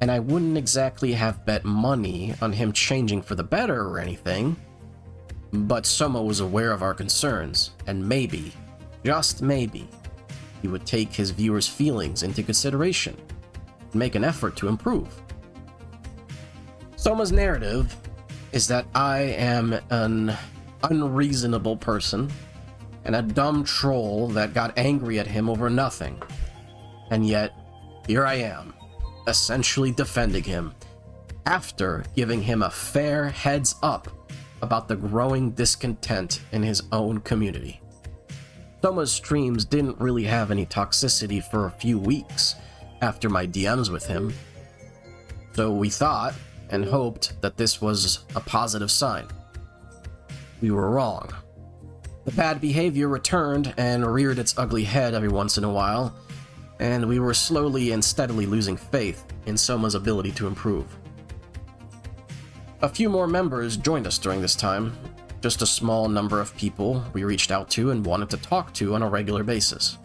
and I wouldn't exactly have bet money on him changing for the better or anything, but Soma was aware of our concerns, and maybe, just maybe, he would take his viewers' feelings into consideration and make an effort to improve. Soma's narrative is that I am an unreasonable person and a dumb troll that got angry at him over nothing. And yet, here I am, essentially defending him, after giving him a fair heads up about the growing discontent in his own community. Soma's streams didn't really have any toxicity for a few weeks after my DMs with him, so we thought and hoped that this was a positive sign. We were wrong. The bad behavior returned and reared its ugly head every once in a while, and we were slowly and steadily losing faith in Soma's ability to improve. A few more members joined us during this time, just a small number of people we reached out to and wanted to talk to on a regular basis.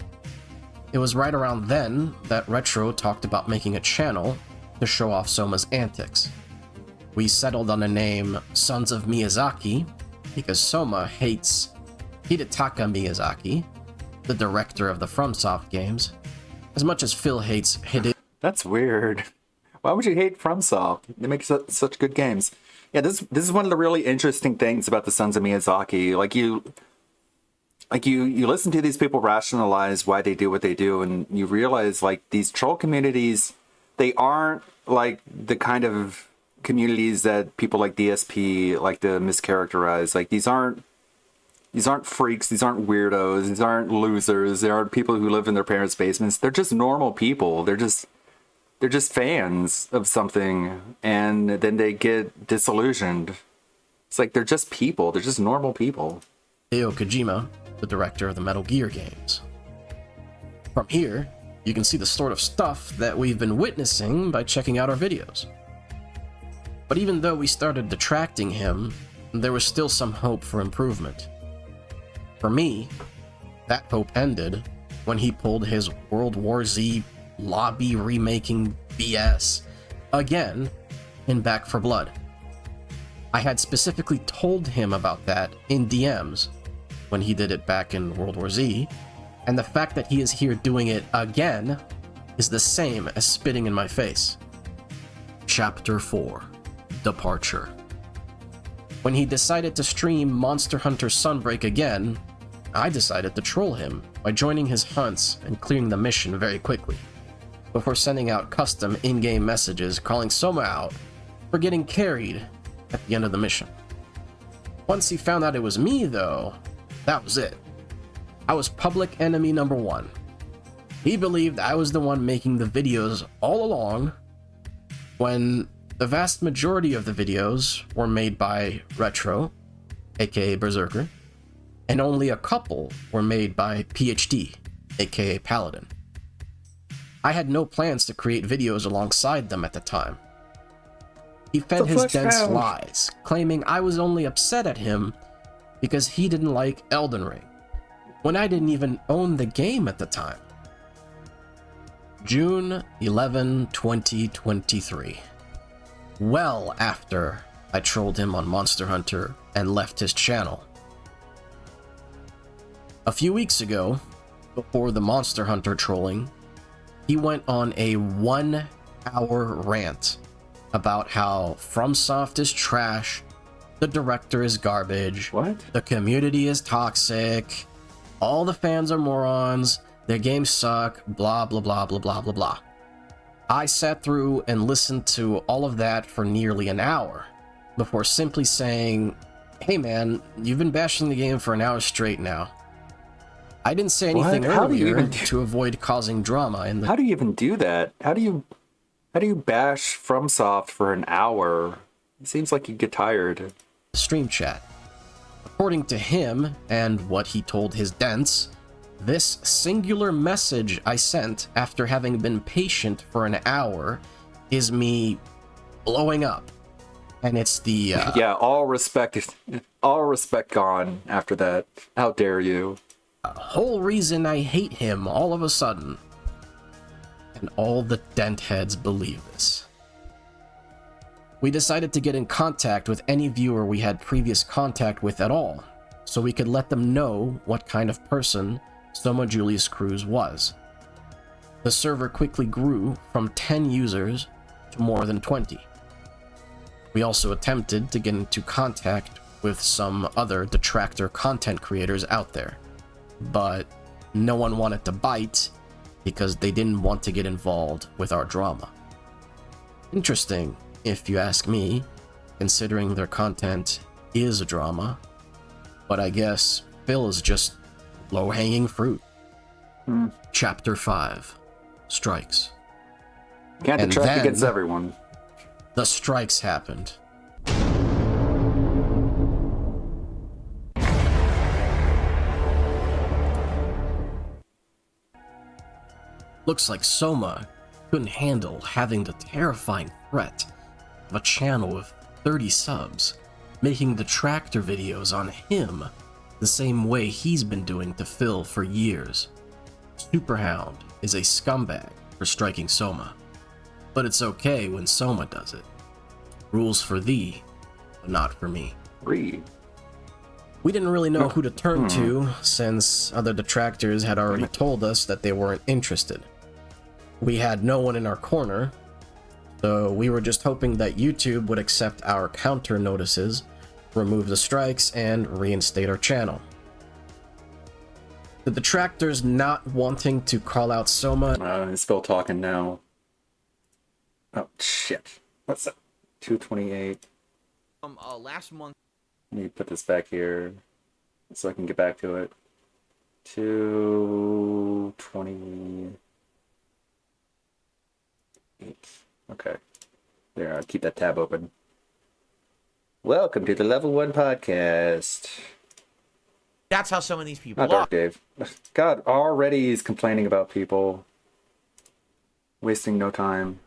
It was right around then that Retro talked about making a channel to show off Soma's antics. We settled on the name Sons of Miyazaki because Soma hates Hidetaka Miyazaki, the director of the FromSoft games, as much as Phil hates Hideo. That's weird. Why would you hate FromSoft? They make such good games. Yeah, this is one of the really interesting things about the Sons of Miyazaki. Like you listen to these people rationalize why they do what they do, and you realize like these troll communities, they aren't like the kind of communities that people like DSP like to mischaracterize. Like these aren't freaks, these aren't weirdos, these aren't losers, they aren't people who live in their parents' basements. They're just normal people. They're just fans of something, and then they get disillusioned. It's like they're just people. They're just normal people. Hideo Kojima, the director of the Metal Gear games. From here, you can see the sort of stuff that we've been witnessing by checking out our videos. But even though we started detracting him, there was still some hope for improvement. For me, that hope ended when he pulled his World War Z lobby remaking BS again in Back 4 Blood. I had specifically told him about that in DMs when he did it back in World War Z, and the fact that he is here doing it again is the same as spitting in my face. Chapter 4: Departure. When he decided to stream Monster Hunter Sunbreak again, I decided to troll him by joining his hunts and clearing the mission very quickly, before sending out custom in-game messages calling Soma out for getting carried at the end of the mission. Once he found out it was me, though, that was it. I was public enemy number one. He believed I was the one making the videos all along, when the vast majority of the videos were made by Retro, aka Berserker, and only a couple were made by PhD, aka Paladin. I had no plans to create videos alongside them at the time. He fed his dense lies, claiming I was only upset at him because he didn't like Elden Ring, when I didn't even own the game at the time. June 11, 2023. Well after I trolled him on Monster Hunter and left his channel. A few weeks ago, before the Monster Hunter trolling, he went on a 1-hour rant about how FromSoft is trash, the director is garbage, the community is toxic, all the fans are morons, their games suck, blah blah blah blah blah blah blah. I sat through and listened to all of that for nearly an hour, before simply saying, "Hey man, you've been bashing the game for an hour straight now." I didn't say anything earlier to avoid causing drama in the... How do you even do that? How do you bash FromSoft for an hour? It seems like you get tired. Stream chat. According to him, and what he told his dents, this singular message I sent after having been patient for an hour is me blowing up. And it's the... Yeah, all respect gone after that. How dare you? Whole reason I hate him all of a sudden. And all the dent heads believe this. We decided to get in contact with any viewer we had previous contact with at all, so we could let them know what kind of person Soma Julius Cruz was. The server quickly grew from 10 users to more than 20. We also attempted to get into contact with some other detractor content creators out there, but no one wanted to bite because they didn't want to get involved with our drama. Interesting, if you ask me, considering their content is a drama, but I guess Phil is just low-hanging fruit. Chapter 5, Strikes. Can't attract against everyone. The strikes happened. Looks like Soma couldn't handle having the terrifying threat of a channel with 30 subs making the tractor videos on him the same way he's been doing to Phil for years. Superhound is a scumbag for striking Soma, but it's okay when Soma does it. Rules for thee, but not for me. We didn't really know who to turn to, since other detractors had already told us that they weren't interested. We had no one in our corner, so we were just hoping that YouTube would accept our counter notices, remove the strikes, and reinstate our channel. The detractors not wanting to call out Soma... It's still talking now. Oh, shit. What's that? 228. Last month... Let me put this back here so I can get back to it. 228. Okay. There, I'll keep that tab open. Welcome to the Level 1 Podcast. That's how some of these people Not Dark Dave. God, already he's complaining about people. Wasting no time.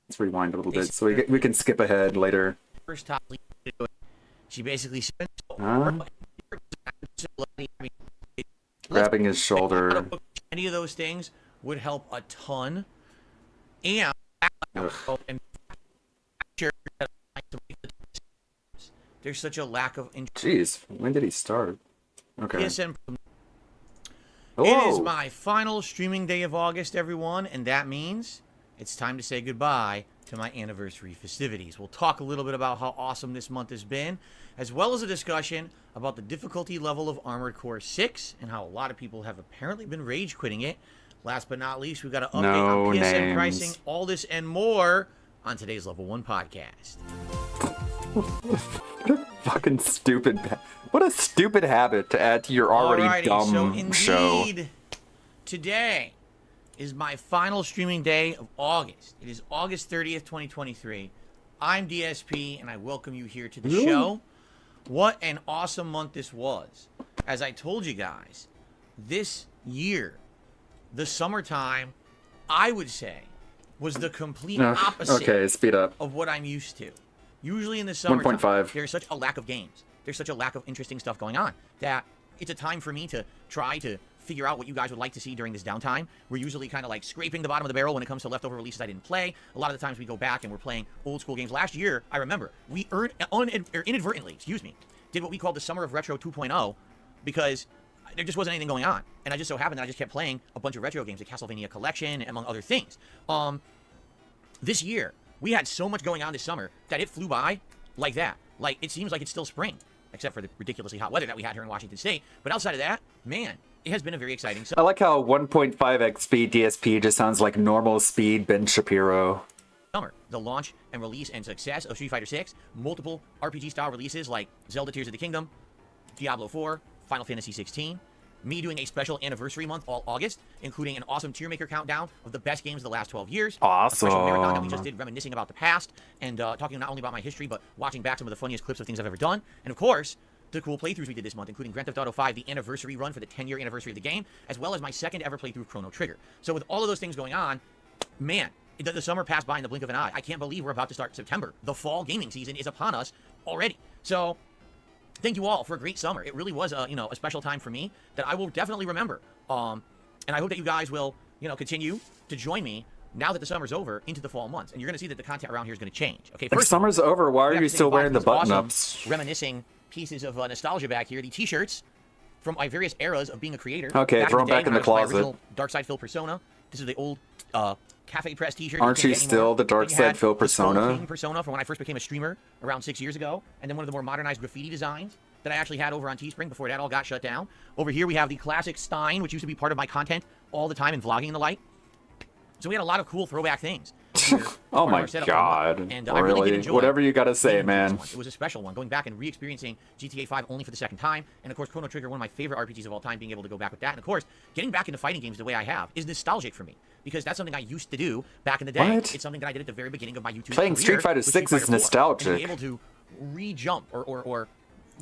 Let's rewind a little bit so we can skip ahead later. First top lead, she basically said, grabbing his shoulder. Any of those things would help a ton. And there's such a lack of interest. Jeez, when did he start? Okay. PSN. It is my final streaming day of August, everyone, and that means it's time to say goodbye to my anniversary festivities. We'll talk a little bit about how awesome this month has been, as well as a discussion about the difficulty level of Armored Core 6 and how a lot of people have apparently been rage quitting it. Last but not least, we've got an update on PSN pricing, all this and more on today's Level 1 Podcast. Fucking stupid. What a stupid habit to add to your already dumb so indeed, show. Today is my final streaming day of August. It is August 30th, 2023. I'm DSP, and I welcome you here to the show. What an awesome month this was. As I told you guys, this year, the summertime, I would say, was the complete opposite of what I'm used to. Usually in the summertime, 1.5. there's such a lack of games. There's such a lack of interesting stuff going on that it's a time for me to try to figure out what you guys would like to see during this downtime. We're usually kind of like scraping the bottom of the barrel when it comes to leftover releases I didn't play. A lot of the times we go back and we're playing old school games. Last year, I remember, we inadvertently, did what we called the Summer of Retro 2.0 because there just wasn't anything going on. And I just so happened that I just kept playing a bunch of retro games, the Castlevania Collection, among other things. This year, we had so much going on this summer that it flew by like that. Like, it seems like it's still spring, except for the ridiculously hot weather that we had here in Washington State. But outside of that, man, it has been a very exciting summer. I like how 1.5x speed DSP just sounds like normal speed Ben Shapiro. The launch and release and success of Street Fighter 6, multiple RPG-style releases like Zelda Tears of the Kingdom, Diablo 4, Final Fantasy 16, me doing a special anniversary month all August, including an awesome tier maker countdown of the best games of the last 12 years. Awesome. A special marathon that we just did reminiscing about the past and talking not only about my history, but watching back some of the funniest clips of things I've ever done. And of course, the cool playthroughs we did this month, including Grand Theft Auto 5, the anniversary run for the 10-year anniversary of the game, as well as my second ever playthrough of Chrono Trigger. So with all of those things going on, man, the summer passed by in the blink of an eye. I can't believe we're about to start September. The fall gaming season is upon us already. So thank you all for a great summer. It really was a special time for me that I will definitely remember. And I hope that you guys will, continue to join me now that the summer's over into the fall months. And you're going to see that the content around here is going to change. Okay, first, summer's over. Why are you still wearing the button-ups? Awesome, reminiscing pieces of nostalgia back here. The t-shirts from my various eras of being a creator. Okay, throw them back in the closet. Dark Side Phil persona. This is the old Cafe Press t-shirt. Aren't you still the Dark Side Phil persona? Persona from when I first became a streamer around 6 years ago. And then one of the more modernized graffiti designs that I actually had over on Teespring before that all got shut down. Over here we have the classic Stein, which used to be part of my content all the time in vlogging and the like. So we had a lot of cool throwback things. Oh my god. And really? I really did enjoy whatever you gotta say, man. It was a special one, going back and re-experiencing GTA 5 only for the second time. And of course, Chrono Trigger, one of my favorite RPGs of all time, being able to go back with that. And of course, getting back into fighting games the way I have is nostalgic for me. Because that's something I used to do back in the day. What? It's something that I did at the very beginning of my YouTube Playing career. Street Fighter 6 is nostalgic. And be able to re-jump or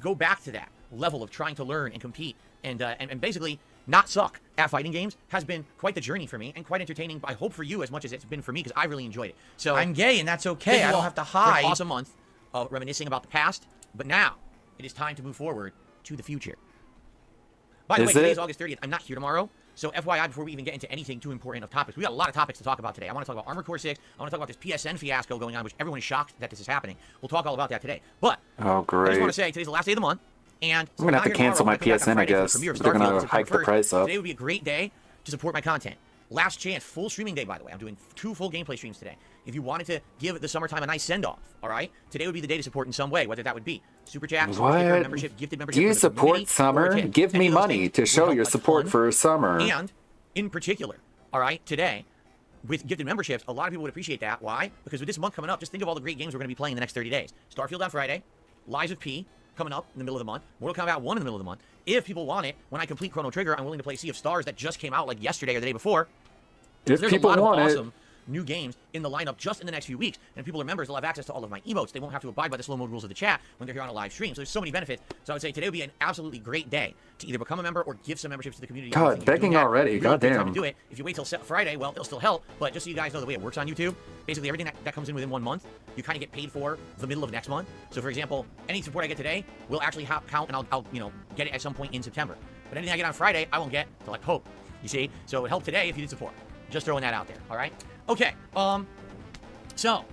go back to that level of trying to learn and compete and basically not suck at fighting games has been quite the journey for me and quite entertaining. I hope for you as much as it's been for me, because I really enjoyed it. So I'm gay and that's okay. I don't have to hide. An awesome month of reminiscing about the past, but now it is time to move forward to the future. By the way, today is August 30th. I'm not here tomorrow. So FYI, before we even get into anything too important of topics, we got a lot of topics to talk about today. I want to talk about Armored Core 6. I want to talk about this PSN fiasco going on, which everyone is shocked that this is happening. We'll talk all about that today. But oh, great. I just want to say, today's the last day of the month. And I'm going to have to cancel my PSN, I guess. They're going to hike the price up. Today would be a great day to support my content. Last chance, full streaming day, by the way. I'm doing 2 full gameplay streams today. If you wanted to give the summertime a nice send-off, all right? Today would be the day to support in some way, whether that would be Super Chat, sticker, membership, gifted membership. Do you support summer? Give me money to show your support for summer. And, in particular, all right, today, with gifted memberships, a lot of people would appreciate that. Why? Because with this month coming up, just think of all the great games we're going to be playing in the next 30 days. Starfield on Friday, Lies of P coming up in the middle of the month, Mortal Kombat 1 in the middle of the month. If people want it, when I complete Chrono Trigger, I'm willing to play Sea of Stars that just came out like yesterday or the day before. If there's people a lot want of it. awesome new games in the lineup just in the next few weeks. And if people are members, they'll have access to all of my emotes. They won't have to abide by the slow mode rules of the chat when they're here on a live stream. So there's so many benefits. So I would say today would be an absolutely great day to either become a member or give some memberships to the community. God, begging already. God damn. Time to do it. If you wait till Friday, well, it'll still help. But just so you guys know the way it works on YouTube, basically everything that comes in within 1 month, you kind of get paid for the middle of next month. So for example, any support I get today will actually count, and I'll get it at some point in September. But anything I get on Friday, I won't get till hope. You see? So it would help today if you did support. Just throwing that out there. All right. Okay. So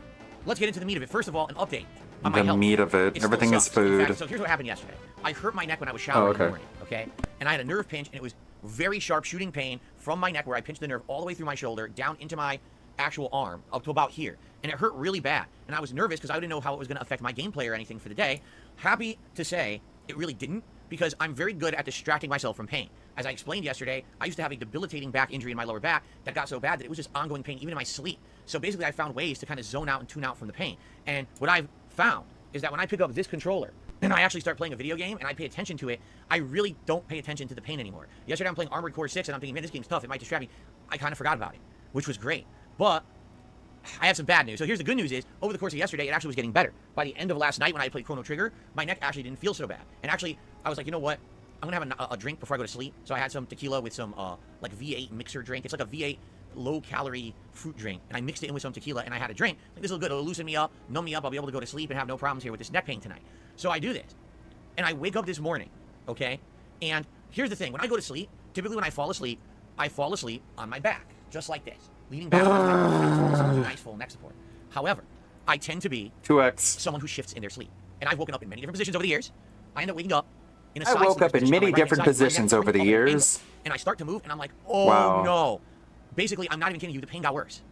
let's get into the meat of it. First of all, an update on my health. The meat of it. Everything is food. In fact, so here's what happened yesterday. I hurt my neck when I was showering in the morning. Okay. And I had a nerve pinch, and it was very sharp shooting pain from my neck, where I pinched the nerve all the way through my shoulder down into my actual arm up to about here, and it hurt really bad. And I was nervous because I didn't know how it was going to affect my gameplay or anything for the day. Happy to say it really didn't, because I'm very good at distracting myself from pain. As I explained yesterday, I used to have a debilitating back injury in my lower back that got so bad that it was just ongoing pain even in my sleep. So basically I found ways to kind of zone out and tune out from the pain. And what I've found is that when I pick up this controller and I actually start playing a video game and I pay attention to it, I really don't pay attention to the pain anymore. Yesterday I'm playing Armored Core 6 and I'm thinking, man, this game's tough, it might distract me. I kind of forgot about it, which was great. But I have some bad news. So here's the good news is, over the course of yesterday, it actually was getting better. By the end of last night when I played Chrono Trigger, my neck actually didn't feel so bad. And actually, I was like, you know what? I'm going to have a drink before I go to sleep. So I had some tequila with some like V8 mixer drink. It's like a V8 low-calorie fruit drink. And I mixed it in with some tequila and I had a drink. Like, this will good. It'll loosen me up, numb me up. I'll be able to go to sleep and have no problems here with this neck pain tonight. So I do this. And I wake up this morning, okay? And here's the thing. When I go to sleep, typically when I fall asleep on my back, just like this. Leaning back on nice full neck support. However, I tend to be 2x someone who shifts in their sleep. And I've woken up in many different positions over the years. I end up waking up in a I woke up in many different positions over the years. And I start to move and I'm like, oh no. Basically, I'm not even kidding you, the pain got worse.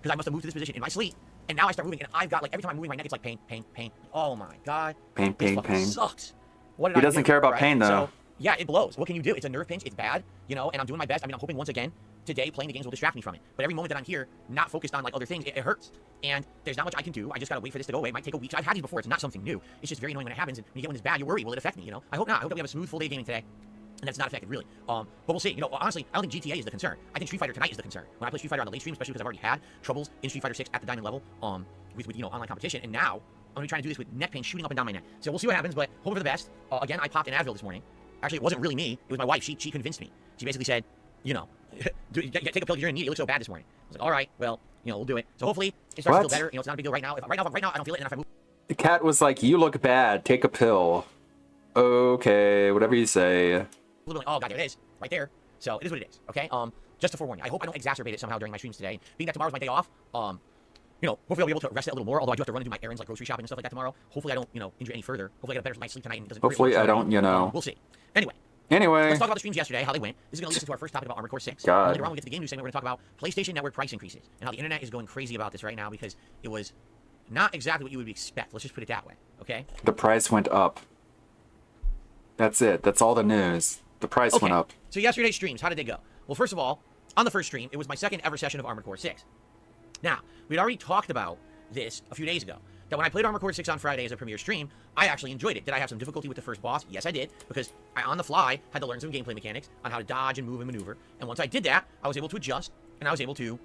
Because I must have moved to this position in my sleep. And now I start moving and I've got like, every time I'm moving my neck, it's like pain, pain, pain. Oh my God. Pain, pain, pain. Sucks. He doesn't care about pain though. So, yeah, it blows. What can you do? It's a nerve pinch. It's bad, and I'm doing my best. I mean, I'm hoping once again today playing the games will distract me from it. But every moment that I'm here, not focused on like other things, it hurts. And there's not much I can do. I just gotta wait for this to go away. It might take a week. So I've had these before. It's not something new. It's just very annoying when it happens. And when you get when it's bad, you worry. Will it affect me? I hope not. I hope that we have a smooth full day of gaming today. And that's not affected, really. But we'll see. Honestly, I don't think GTA is the concern. I think Street Fighter tonight is the concern. When I play Street Fighter on the late stream, especially because I've already had troubles in Street Fighter 6 at the diamond level, with online competition, and now I'm gonna be trying to do this with neck pain shooting up and down my neck. So we'll see what happens, but hope for the best. Again, I popped an Advil this morning. Actually, it wasn't really me. It was my wife. She convinced me. She basically said, take a pill because you're in need. You look so bad this morning. I was like, all right, well, we'll do it. So hopefully it starts to feel better. It's not a big deal right now. Right now I don't feel it, and if I move. The cat was like, you look bad. Take a pill. Okay, whatever you say. Oh God, there it is, right there. So it is what it is. Okay. Just to forewarn you, I hope I don't exacerbate it somehow during my streams today. Being that tomorrow's my day off, hopefully I'll be able to rest it a little more. Although I do have to run and do my errands like grocery shopping and stuff like that tomorrow. Hopefully I don't, injure any further. Hopefully I get a better night's sleep tonight and it doesn't. Hopefully I don't, We'll see. Anyway, let's talk about the streams yesterday, how they went. This is going to lead us to our first topic about Armored Core 6. God. Later on, we'll get to the game news segment. We're going to talk about PlayStation Network price increases and how the internet is going crazy about this right now because it was not exactly what you would expect. Let's just put it that way. Okay. The price went up. That's it. That's all the news. The price went up. So yesterday's streams, how did they go? Well, first of all, on the first stream, it was my second ever session of Armored Core 6. Now, we'd already talked about this a few days ago, that when I played Armored Core 6 on Friday as a premiere stream, I actually enjoyed it. Did I have some difficulty with the first boss? Yes, I did, because I, on the fly, had to learn some gameplay mechanics on how to dodge and move and maneuver, and once I did that, I was able to adjust, and I was able to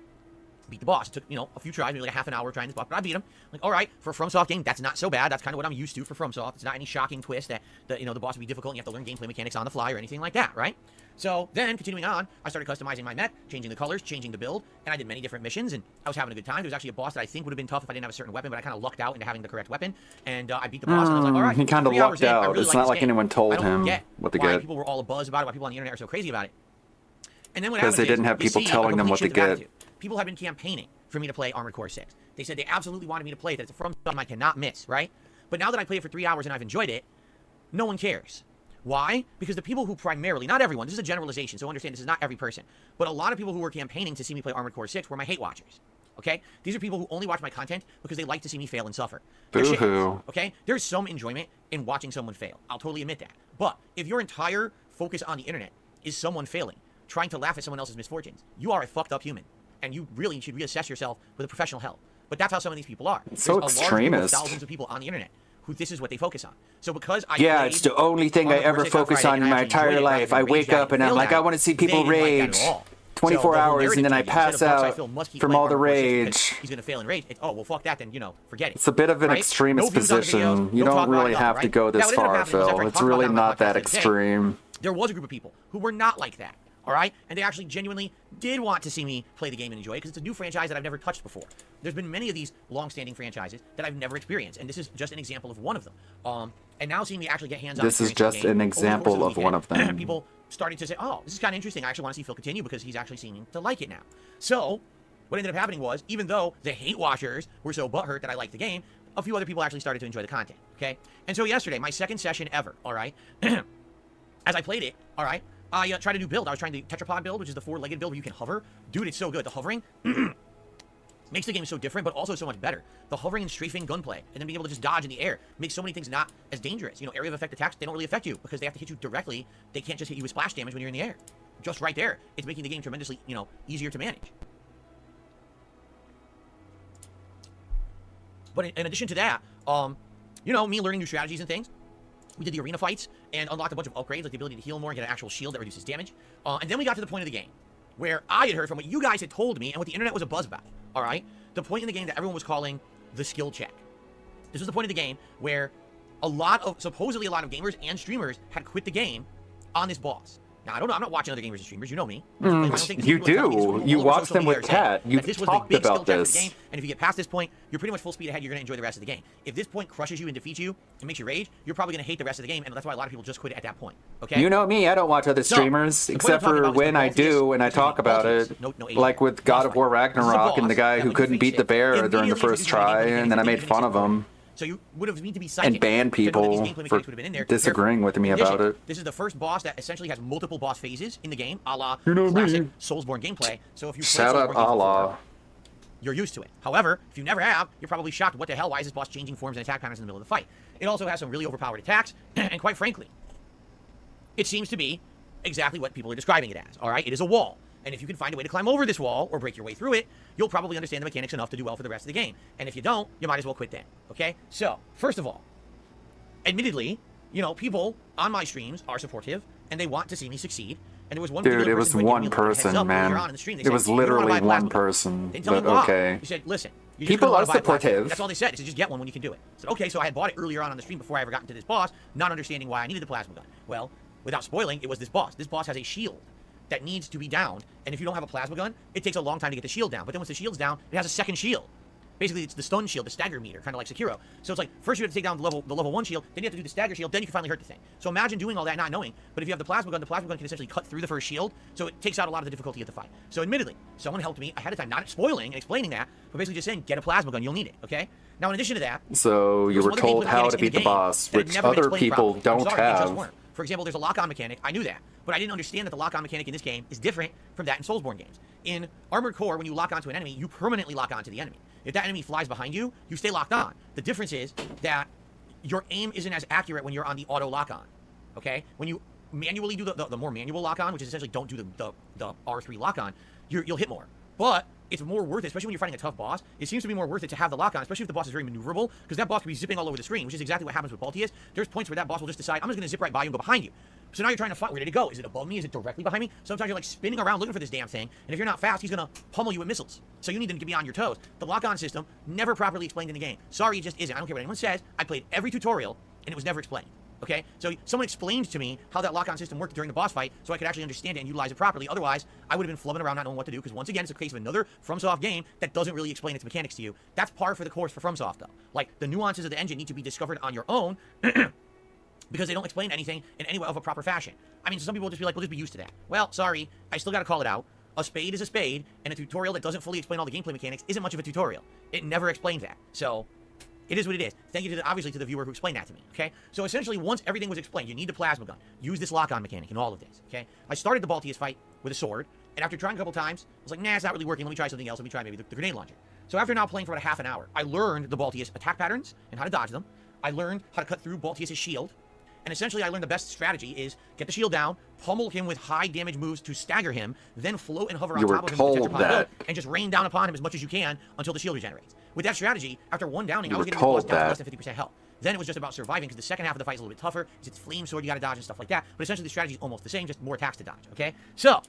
beat the boss. It took, you know, a few tries, maybe like a half an hour trying this boss, but I beat him. Like, all right, for a FromSoft game, that's not so bad. That's kind of what I'm used to for FromSoft. It's not any shocking twist that the boss would be difficult and you have to learn gameplay mechanics on the fly or anything like that, right? So then, continuing on, I started customizing my mech, changing the colors, changing the build, and I did many different missions, and I was having a good time. There was actually a boss that I think would have been tough if I didn't have a certain weapon, but I kind of lucked out into having the correct weapon, and I beat the boss, and I was like, all right. He kind of lucked out. Really it's not like anyone told him what to get. People were all abuzz about it, why people on the internet are so crazy about it. And then what because they didn't have people telling them what to get. People have been campaigning for me to play Armored Core 6. They said they absolutely wanted me to play it, that it's a from something I cannot miss, right? But now that I played it for 3 hours and I've enjoyed it, no one cares. Why? Because the people who primarily, not everyone, this is a generalization, so understand this is not every person, but a lot of people who were campaigning to see me play Armored Core 6 were my hate watchers. Okay? These are people who only watch my content because they like to see me fail and suffer. Boo-hoo. Okay? There's some enjoyment in watching someone fail. I'll totally admit that. But if your entire focus on the internet is someone failing, trying to laugh at someone else's misfortunes, you are a fucked up human. And you really should reassess yourself with a professional help. But that's how some of these people are. It's so extremist. There's thousands of people on the internet who this is what they focus on. So because it's the only thing I ever focus on in my entire life. I wake up and I'm like, I want to see people rage 24 hours, and then I pass out from all the rage. He's going to fail in rage. Oh, well, fuck that then, forget it. It's a bit of an extremist position. You don't really have to go this far, Phil. It's really not that extreme. There was a group of people who were not like that. All right? And they actually genuinely did want to see me play the game and enjoy it because it's a new franchise that I've never touched before. There's been many of these long-standing franchises that I've never experienced, and this is just an example of one of them. And now seeing me actually get hands-on. This is just an example of one of them. People started to say, oh, this is kind of interesting. I actually want to see Phil continue because he's actually seeming to like it now. So what ended up happening was, even though the hate watchers were so butthurt that I liked the game, a few other people actually started to enjoy the content, okay? And so yesterday, my second session ever, all right? As I played it, all right, I tried a new build. I was trying the tetrapod build, which is the four-legged build where you can hover. Dude, it's so good. The hovering makes the game so different, but also so much better. The hovering and strafing gunplay, and then being able to just dodge in the air, makes so many things not as dangerous. Area of effect attacks, they don't really affect you because they have to hit you directly. They can't just hit you with splash damage when you're in the air. Just right there. It's making the game tremendously, easier to manage. But in addition to that, me learning new strategies and things, we did the arena fights and unlocked a bunch of upgrades, like the ability to heal more and get an actual shield that reduces damage. And then we got to the point of the game where I had heard from what you guys had told me and what the internet was a buzz about, all right? The point in the game that everyone was calling the skill check. This was the point of the game where supposedly a lot of gamers and streamers had quit the game on this boss. Now, I don't know. I'm not watching other gamers and streamers. You know me. You do. You watch them with Kat. You've talked about this. And if you get past this point, you're pretty much full speed ahead. You're going to enjoy the rest of the game. If this point crushes you and defeats you and makes you rage, you're probably going to hate the rest of the game. And that's why a lot of people just quit at that point. Okay? You know me. I don't watch other streamers, except for when I do and I talk about it. Like with God of War Ragnarok and the guy who couldn't beat the bear during the first try, and then I made fun of him. So you would have need to be psychic and ban people for disagreeing with me about it. This is the first boss that essentially has multiple boss phases in the game, a la classic Soulsborne gameplay. So if you play Soulsborne before, you're used to it. However, if you never have, you're probably shocked. What the hell? Why is this boss changing forms and attack patterns in the middle of the fight? It also has some really overpowered attacks, and quite frankly, it seems to be exactly what people are describing it as. All right, it is a wall. And if you can find a way to climb over this wall or break your way through it, you'll probably understand the mechanics enough to do well for the rest of the game. And if you don't, you might as well quit then. Okay? So, first of all, admittedly, people on my streams are supportive and they want to see me succeed. And there was one Dude, it was one person, man. It was literally one person. But okay. You said, listen. People are supportive. That's all they said. They said, just get one when you can do it. I said, okay, so I had bought it earlier on the stream before I ever got into this boss, not understanding why I needed the plasma gun. Well, without spoiling, it was this boss. This boss has a shield that needs to be downed, and if you don't have a plasma gun, it takes a long time to get the shield down. But then once the shield's down, it has a second shield. Basically, it's the stun shield, the stagger meter, kind of like Sekiro. So it's like, first you have to take down the level 1 shield, then you have to do the stagger shield, then you can finally hurt the thing. So imagine doing all that not knowing, but if you have the plasma gun can essentially cut through the first shield, so it takes out a lot of the difficulty of the fight. So admittedly, someone helped me ahead of time, not spoiling and explaining that, but basically just saying, get a plasma gun, you'll need it, okay? Now, in addition to that... So you were told how to beat the boss, which other people don't have. For example, there's a lock-on mechanic. I knew that, but I didn't understand that the lock-on mechanic in this game is different from that in Soulsborne games. In Armored Core, when you lock onto an enemy, you permanently lock onto the enemy. If that enemy flies behind you, you stay locked on. The difference is that your aim isn't as accurate when you're on the auto lock-on. okay? When you manually do the more manual lock-on, which is essentially don't do the R3 lock-on, you'll hit more. But it's more worth it, especially when you're fighting a tough boss. It seems to be more worth it to have the lock-on, especially if the boss is very maneuverable, because that boss can be zipping all over the screen, which is exactly what happens with Baltius. There's points where that boss will just decide, I'm just going to zip right by you and go behind you. So now you're trying to fight. Where did it go? Is it above me? Is it directly behind me? Sometimes you're like spinning around looking for this damn thing, and if you're not fast, he's going to pummel you with missiles. So you need to be on your toes. The lock-on system, never properly explained in the game. Sorry, it just isn't. I don't care what anyone says. I played every tutorial, and it was never explained. Okay, so someone explained to me how that lock-on system worked during the boss fight so I could actually understand it and utilize it properly. Otherwise, I would have been flubbing around not knowing what to do, because once again, it's a case of another FromSoft game that doesn't really explain its mechanics to you. That's par for the course for FromSoft, though. Like, the nuances of the engine need to be discovered on your own because they don't explain anything in any way of a proper fashion. I mean, some people will just be like, we'll just be used to that. Well, sorry, I still got to call it out. A spade is a spade, and a tutorial that doesn't fully explain all the gameplay mechanics isn't much of a tutorial. It never explains that. So it is what it is. Thank you, obviously, to the viewer who explained that to me, okay? So essentially, once everything was explained, you need the plasma gun. Use this lock-on mechanic in all of this, okay? I started the Baltius fight with a sword, and after trying a couple times, I was like, nah, it's not really working. Let me try something else. Let me try maybe the grenade launcher. So after now playing for about a half an hour, I learned the Baltius attack patterns and how to dodge them. I learned how to cut through Baltius' shield. And essentially, I learned the best strategy is get the shield down, pummel him with high damage moves to stagger him, then float and hover on top of him with the and just rain down upon him as much as you can until the shield regenerates. With that strategy, after one downing, I was getting the boss down to less than 50% health. Then it was just about surviving, because the second half of the fight is a little bit tougher. It's flame sword, you gotta dodge and stuff like that. But essentially, the strategy is almost the same, just more attacks to dodge, okay? So,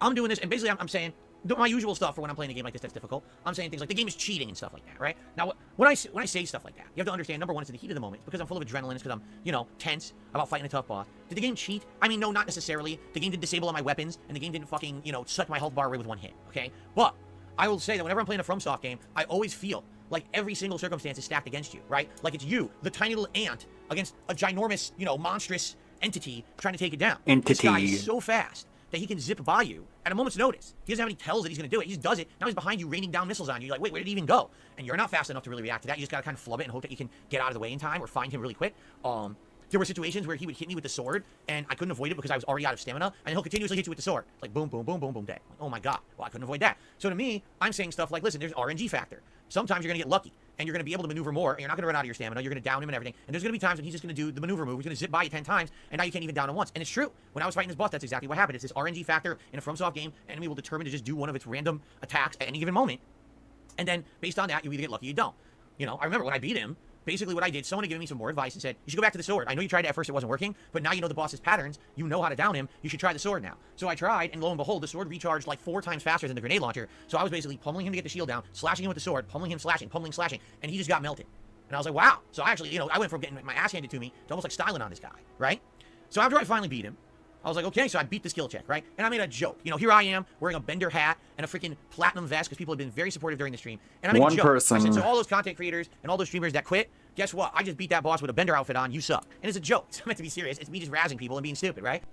I'm doing this, and basically I'm saying, my usual stuff for when I'm playing a game like this that's difficult. I'm saying things like the game is cheating and stuff like that, right? Now, when I say stuff like that, you have to understand, number one, it's in the heat of the moment. It's because I'm full of adrenaline. It's because I'm, tense about fighting a tough boss. Did the game cheat? I mean, no, not necessarily. The game didn't disable all my weapons, and the game didn't fucking, suck my health bar away with one hit, okay? But I will say that whenever I'm playing a FromSoft game, I always feel like every single circumstance is stacked against you, right? Like it's you, the tiny little ant, against a ginormous, monstrous entity trying to take it down. This guy is so fast that he can zip by you at a moment's notice. He doesn't have any tells that he's going to do it. He just does it. Now he's behind you, raining down missiles on you. You're like, wait, where did he even go? And you're not fast enough to really react to that. You just got to kind of flub it and hope that you can get out of the way in time or find him really quick. There were situations where he would hit me with the sword, and I couldn't avoid it because I was already out of stamina, and he'll continuously hit you with the sword. Like, boom, boom, boom, boom, boom, dead. Like, oh my god. Well, I couldn't avoid that. So to me, I'm saying stuff like, listen, there's RNG factor. Sometimes you're going to get lucky, and you're going to be able to maneuver more, and you're not going to run out of your stamina. You're going to down him and everything. And there's going to be times when he's just going to do the maneuver move. He's going to zip by you 10 times, and now you can't even down him once. And it's true. When I was fighting this boss, that's exactly what happened. It's this RNG factor in a FromSoft game. Enemy will determine to just do one of its random attacks at any given moment. And then, based on that, you either get lucky or you don't. I remember when I beat him, basically what I did, someone had given me some more advice and said, you should go back to the sword. I know you tried it at first, it wasn't working, but now you know the boss's patterns, you know how to down him, you should try the sword now. So I tried, and lo and behold, the sword recharged like 4 times faster than the grenade launcher, so I was basically pummeling him to get the shield down, slashing him with the sword, pummeling him, slashing, and he just got melted. And I was like, wow. So I actually, I went from getting my ass handed to me to almost like styling on this guy, right? So after I finally beat him, I was like, okay, so I beat the skill check, right? And I made a joke. Here I am wearing a Bender hat and a freaking platinum vest because people have been very supportive during the stream. And I made a joke. I said, so all those content creators and all those streamers that quit, guess what? I just beat that boss with a Bender outfit on. You suck. And it's a joke. It's not meant to be serious. It's me just razzing people and being stupid, right?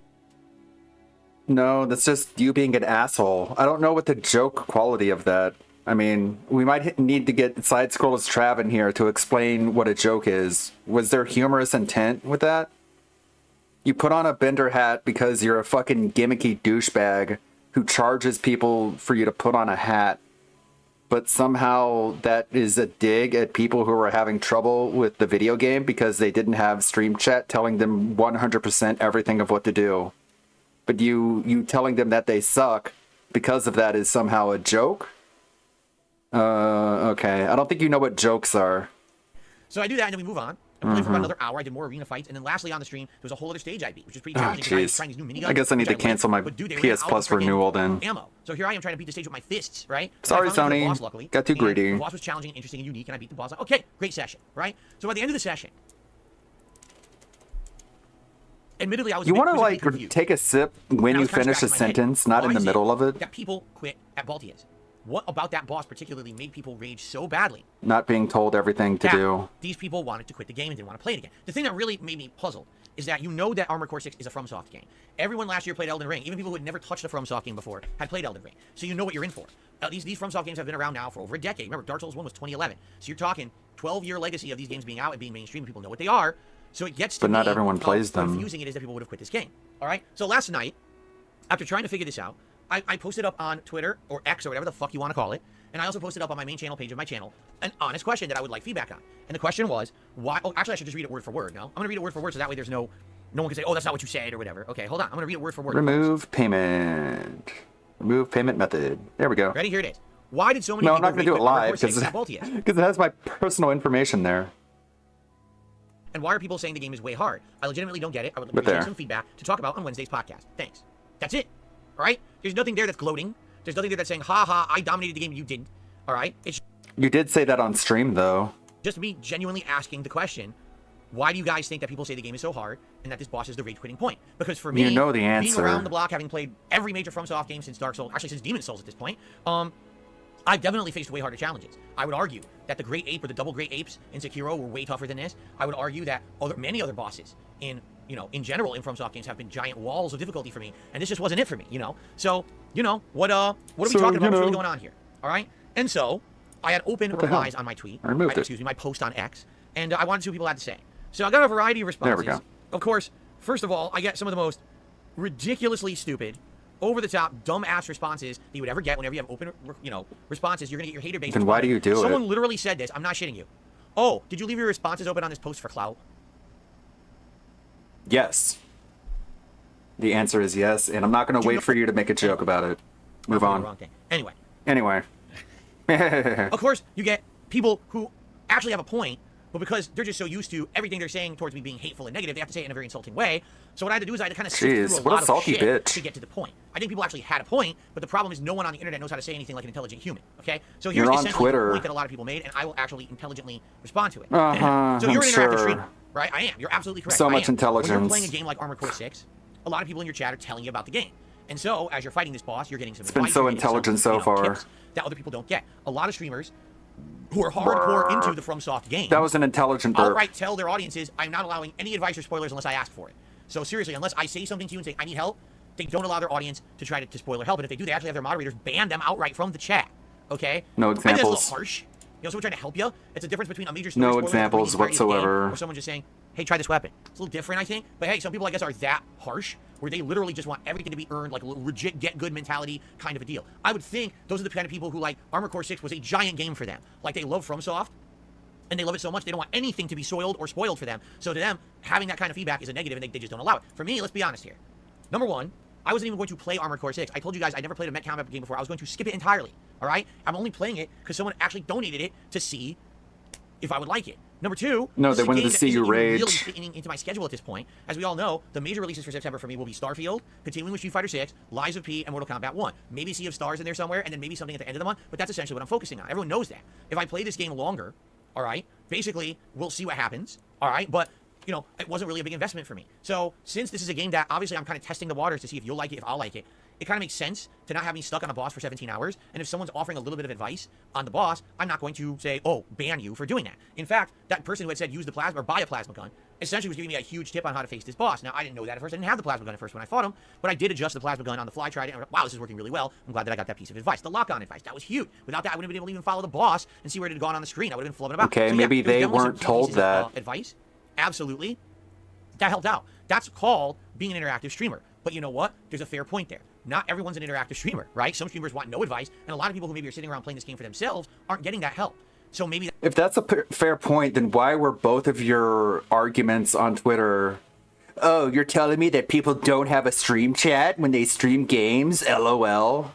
No, that's just you being an asshole. I don't know what the joke quality of that. I mean, we might need to get Side Scrollers Trav in here to explain what a joke is. Was there humorous intent with that? You put on a Bender hat because you're a fucking gimmicky douchebag who charges people for you to put on a hat. But somehow that is a dig at people who are having trouble with the video game because they didn't have stream chat telling them 100% everything of what to do. But you telling them that they suck because of that is somehow a joke? Okay. I don't think you know what jokes are. So I do that and then we move on. I played for about another hour. I did more arena fights, and then lastly on the stream, there was a whole other stage I beat, which was pretty challenging. I was trying these new miniguns. I guess I need to cancel my PS Plus renewal then. Ammo. So here I am trying to beat the stage with my fists, right? Sorry, Sony. Boss, luckily, got too greedy. The boss was challenging, interesting, and unique, and I beat the boss. Okay, great session, right? So by the end of the session, admittedly, I was. You want to like take a sip when you finish a sentence, not in the middle of it. That people quit at Baltius. What about that boss particularly made people rage so badly? Not being told everything to do. These people wanted to quit the game and didn't want to play it again. The thing that really made me puzzled is that that Armored Core 6 is a FromSoft game. Everyone last year played Elden Ring. Even people who had never touched a FromSoft game before had played Elden Ring. So you know what you're in for. These FromSoft games have been around now for over a decade. Remember, Dark Souls 1 was 2011. So you're talking 12-year legacy of these games being out and being mainstream, and people know what they are. So it gets to But not everyone plays them. How confusing it is that people would have quit this game. All right? So last night, after trying to figure this out, I posted up on Twitter, or X, or whatever the fuck you want to call it, and I also posted up on my main channel page of my channel an honest question that I would like feedback on. And the question was, why... Oh, actually, I should just read it word for word, no? I'm going to read it word for word so that way there's no No one can say, oh, that's not what you said or whatever. Okay, hold on. I'm going to read it word for word. Remove payment. Remove payment method. There we go. Ready? Here it is. Why did so many No, people I'm not going to do it live because it has my personal information there. And why are people saying the game is way hard? I legitimately don't get it. I would appreciate some feedback to talk about on Wednesday's podcast. Thanks. That's it. All right? There's nothing there that's gloating. There's nothing there that's saying, ha ha, I dominated the game, you didn't. All right? It's You did say that on stream, though. just me genuinely asking the question, why do you guys think that people say the game is so hard and that this boss is the rage-quitting point? Because for me, you know the answer. Being around the block, having played every major FromSoft game since Dark Souls, actually since Demon's Souls at this point, I've definitely faced way harder challenges. I would argue that the Great Ape or the double Great Apes in Sekiro were way tougher than this. I would argue that many other bosses in general in FromSoft games have been giant walls of difficulty for me, and this just wasn't it for me, So, what are we talking about? What's really going on here? All right? And so, I had open replies on my tweet. My post on X, and I wanted to see what people had to say. So I got a variety of responses. There we go. Of course, first of all, I get some of the most ridiculously stupid, over-the-top, dumb-ass responses that you would ever get whenever you have open, responses. You're going to get your hater base. Then why do you do it? Someone literally said this. I'm not shitting you. Oh, did you leave your responses open on this post for clout? Yes. The answer is yes, and I'm not going to wait for you to make a joke about it. Move on. Wrong thing. Anyway. Of course, you get people who actually have a point, but because they're just so used to everything they're saying towards me being hateful and negative, they have to say it in a very insulting way. So what I had to do is I had to kind of sift through a lot of shit to get to the point. I think people actually had a point, but the problem is no one on the internet knows how to say anything like an intelligent human. Okay, so here's essentially the point that a lot of people made, and I will actually intelligently respond to it. So you're an interactive streamer, right? I am. You're absolutely correct. So much intelligence. When you're playing a game like Armored Core 6, a lot of people in your chat are telling you about the game. And so, as you're fighting this boss, you're getting some advice. It's been so intelligent so far. Tips that other people don't get. A lot of streamers who are hardcore into the FromSoft game. That was an intelligent burp. Outright tell their audiences, I'm not allowing any advice or spoilers unless I ask for it. So seriously, unless I say something to you and say, I need help, they don't allow their audience to try to spoil or help. And if they do, they actually have their moderators ban them outright from the chat. Okay? No examples. I think that's a little harsh. Someone trying to help you. It's a difference between a major story no examples whatsoever. Or someone just saying, hey, try this weapon. It's a little different, I think. But hey, some people, I guess, are that harsh where they literally just want everything to be earned, like a legit get-good mentality kind of a deal. I would think those are the kind of people who, like, Armored Core 6 was a giant game for them. Like, they love FromSoft, and they love it so much, they don't want anything to be soiled or spoiled for them. So to them, having that kind of feedback is a negative, and they just don't allow it. For me, let's be honest here. Number one, I wasn't even going to play Armored Core 6. I told you guys I never played a Mech Combat game before. I was going to skip it entirely, all right? I'm only playing it because someone actually donated it to see if I would like it. Number two, no, they wanted to see you rage. Really fitting into my schedule at this point. As we all know, the major releases for September for me will be Starfield, continuing with Street Fighter 6, Lies of P, and Mortal Kombat 1. Maybe Sea of Stars in there somewhere, and then maybe something at the end of the month, but that's essentially what I'm focusing on. Everyone knows that. If I play this game longer, all right, basically, we'll see what happens, all right, but it wasn't really a big investment for me. So since this is a game that obviously I'm kind of testing the waters to see if you'll like it, if I'll like it, it kind of makes sense to not have me stuck on a boss for 17 hours. And if someone's offering a little bit of advice on the boss, I'm not going to say, oh, ban you for doing that. In fact, that person who had said use the plasma or buy a plasma gun essentially was giving me a huge tip on how to face this boss. Now, I didn't know that at first. I didn't have the plasma gun at first when I fought him, but I did adjust the plasma gun on the fly, tried it, and wow, this is working really well. I'm glad that I got that piece of advice. The lock-on advice, that was huge. Without that, I wouldn't have been able to even follow the boss and see where it had gone on the screen. I would have been flubbing about. Okay, so, maybe they weren't told that. Advice, absolutely. That helped out. That's called being an interactive streamer. But you know what? There's a fair point there. Not everyone's an interactive streamer, right? Some streamers want no advice, and a lot of people who maybe are sitting around playing this game for themselves aren't getting that help. So maybe... If that's a fair point, then why were both of your arguments on Twitter, oh, you're telling me that people don't have a stream chat when they stream games? LOL.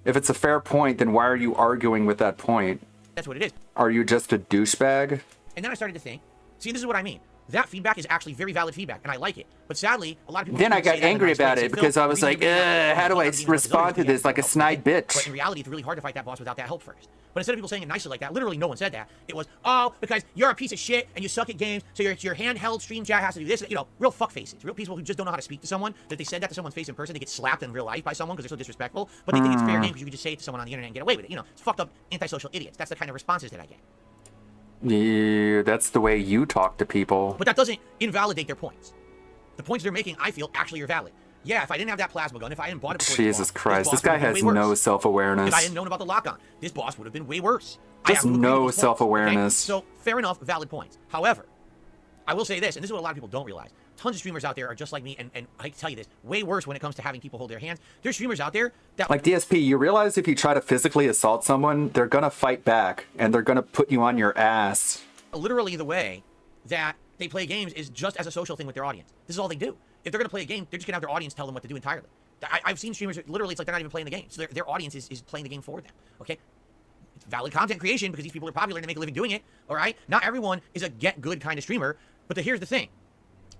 If it's a fair point, then why are you arguing with that point? That's what it is. Are you just a douchebag? And then I started to think, see, this is what I mean. That feedback is actually very valid feedback, and I like it. But sadly, a lot of people... Then I got angry about it because I was like, how do I respond to this like a snide bitch? But in reality, it's really hard to fight that boss without that help first. But instead of people saying it nicely like that, literally no one said that. It was, oh, because you're a piece of shit and you suck at games, so your handheld stream chat has to do this. Real fuck faces. Real people who just don't know how to speak to someone. That if they said that to someone's face in person, they get slapped in real life by someone because they're so disrespectful. But they think it's fair game because you can just say it to someone on the internet and get away with it. It's fucked up antisocial idiots. That's the kind of responses that I get. Yeah, that's the way you talk to people. But that doesn't invalidate their points. The points they're making, I feel, actually are valid. Yeah, if I didn't have that plasma gun, if I hadn't bought it before Jesus Christ, this guy has no self-awareness. If I hadn't known about the lock-on, this boss would have been way worse. Just no self-awareness. Okay? So, fair enough, valid points. However, I will say this, and this is what a lot of people don't realize. Tons of streamers out there are just like me, and I hate to tell you this, way worse when it comes to having people hold their hands. There's streamers out there that... Like DSP, you realize if you try to physically assault someone, they're gonna fight back, and they're gonna put you on your ass. Literally the way that they play games is just as a social thing with their audience. This is all they do. If they're going to play a game, they're just going to have their audience tell them what to do entirely. I've seen streamers, literally, it's like they're not even playing the game. So their audience is playing the game for them, okay? It's valid content creation because these people are popular and they make a living doing it, all right? Not everyone is a get good kind of streamer, but here's the thing.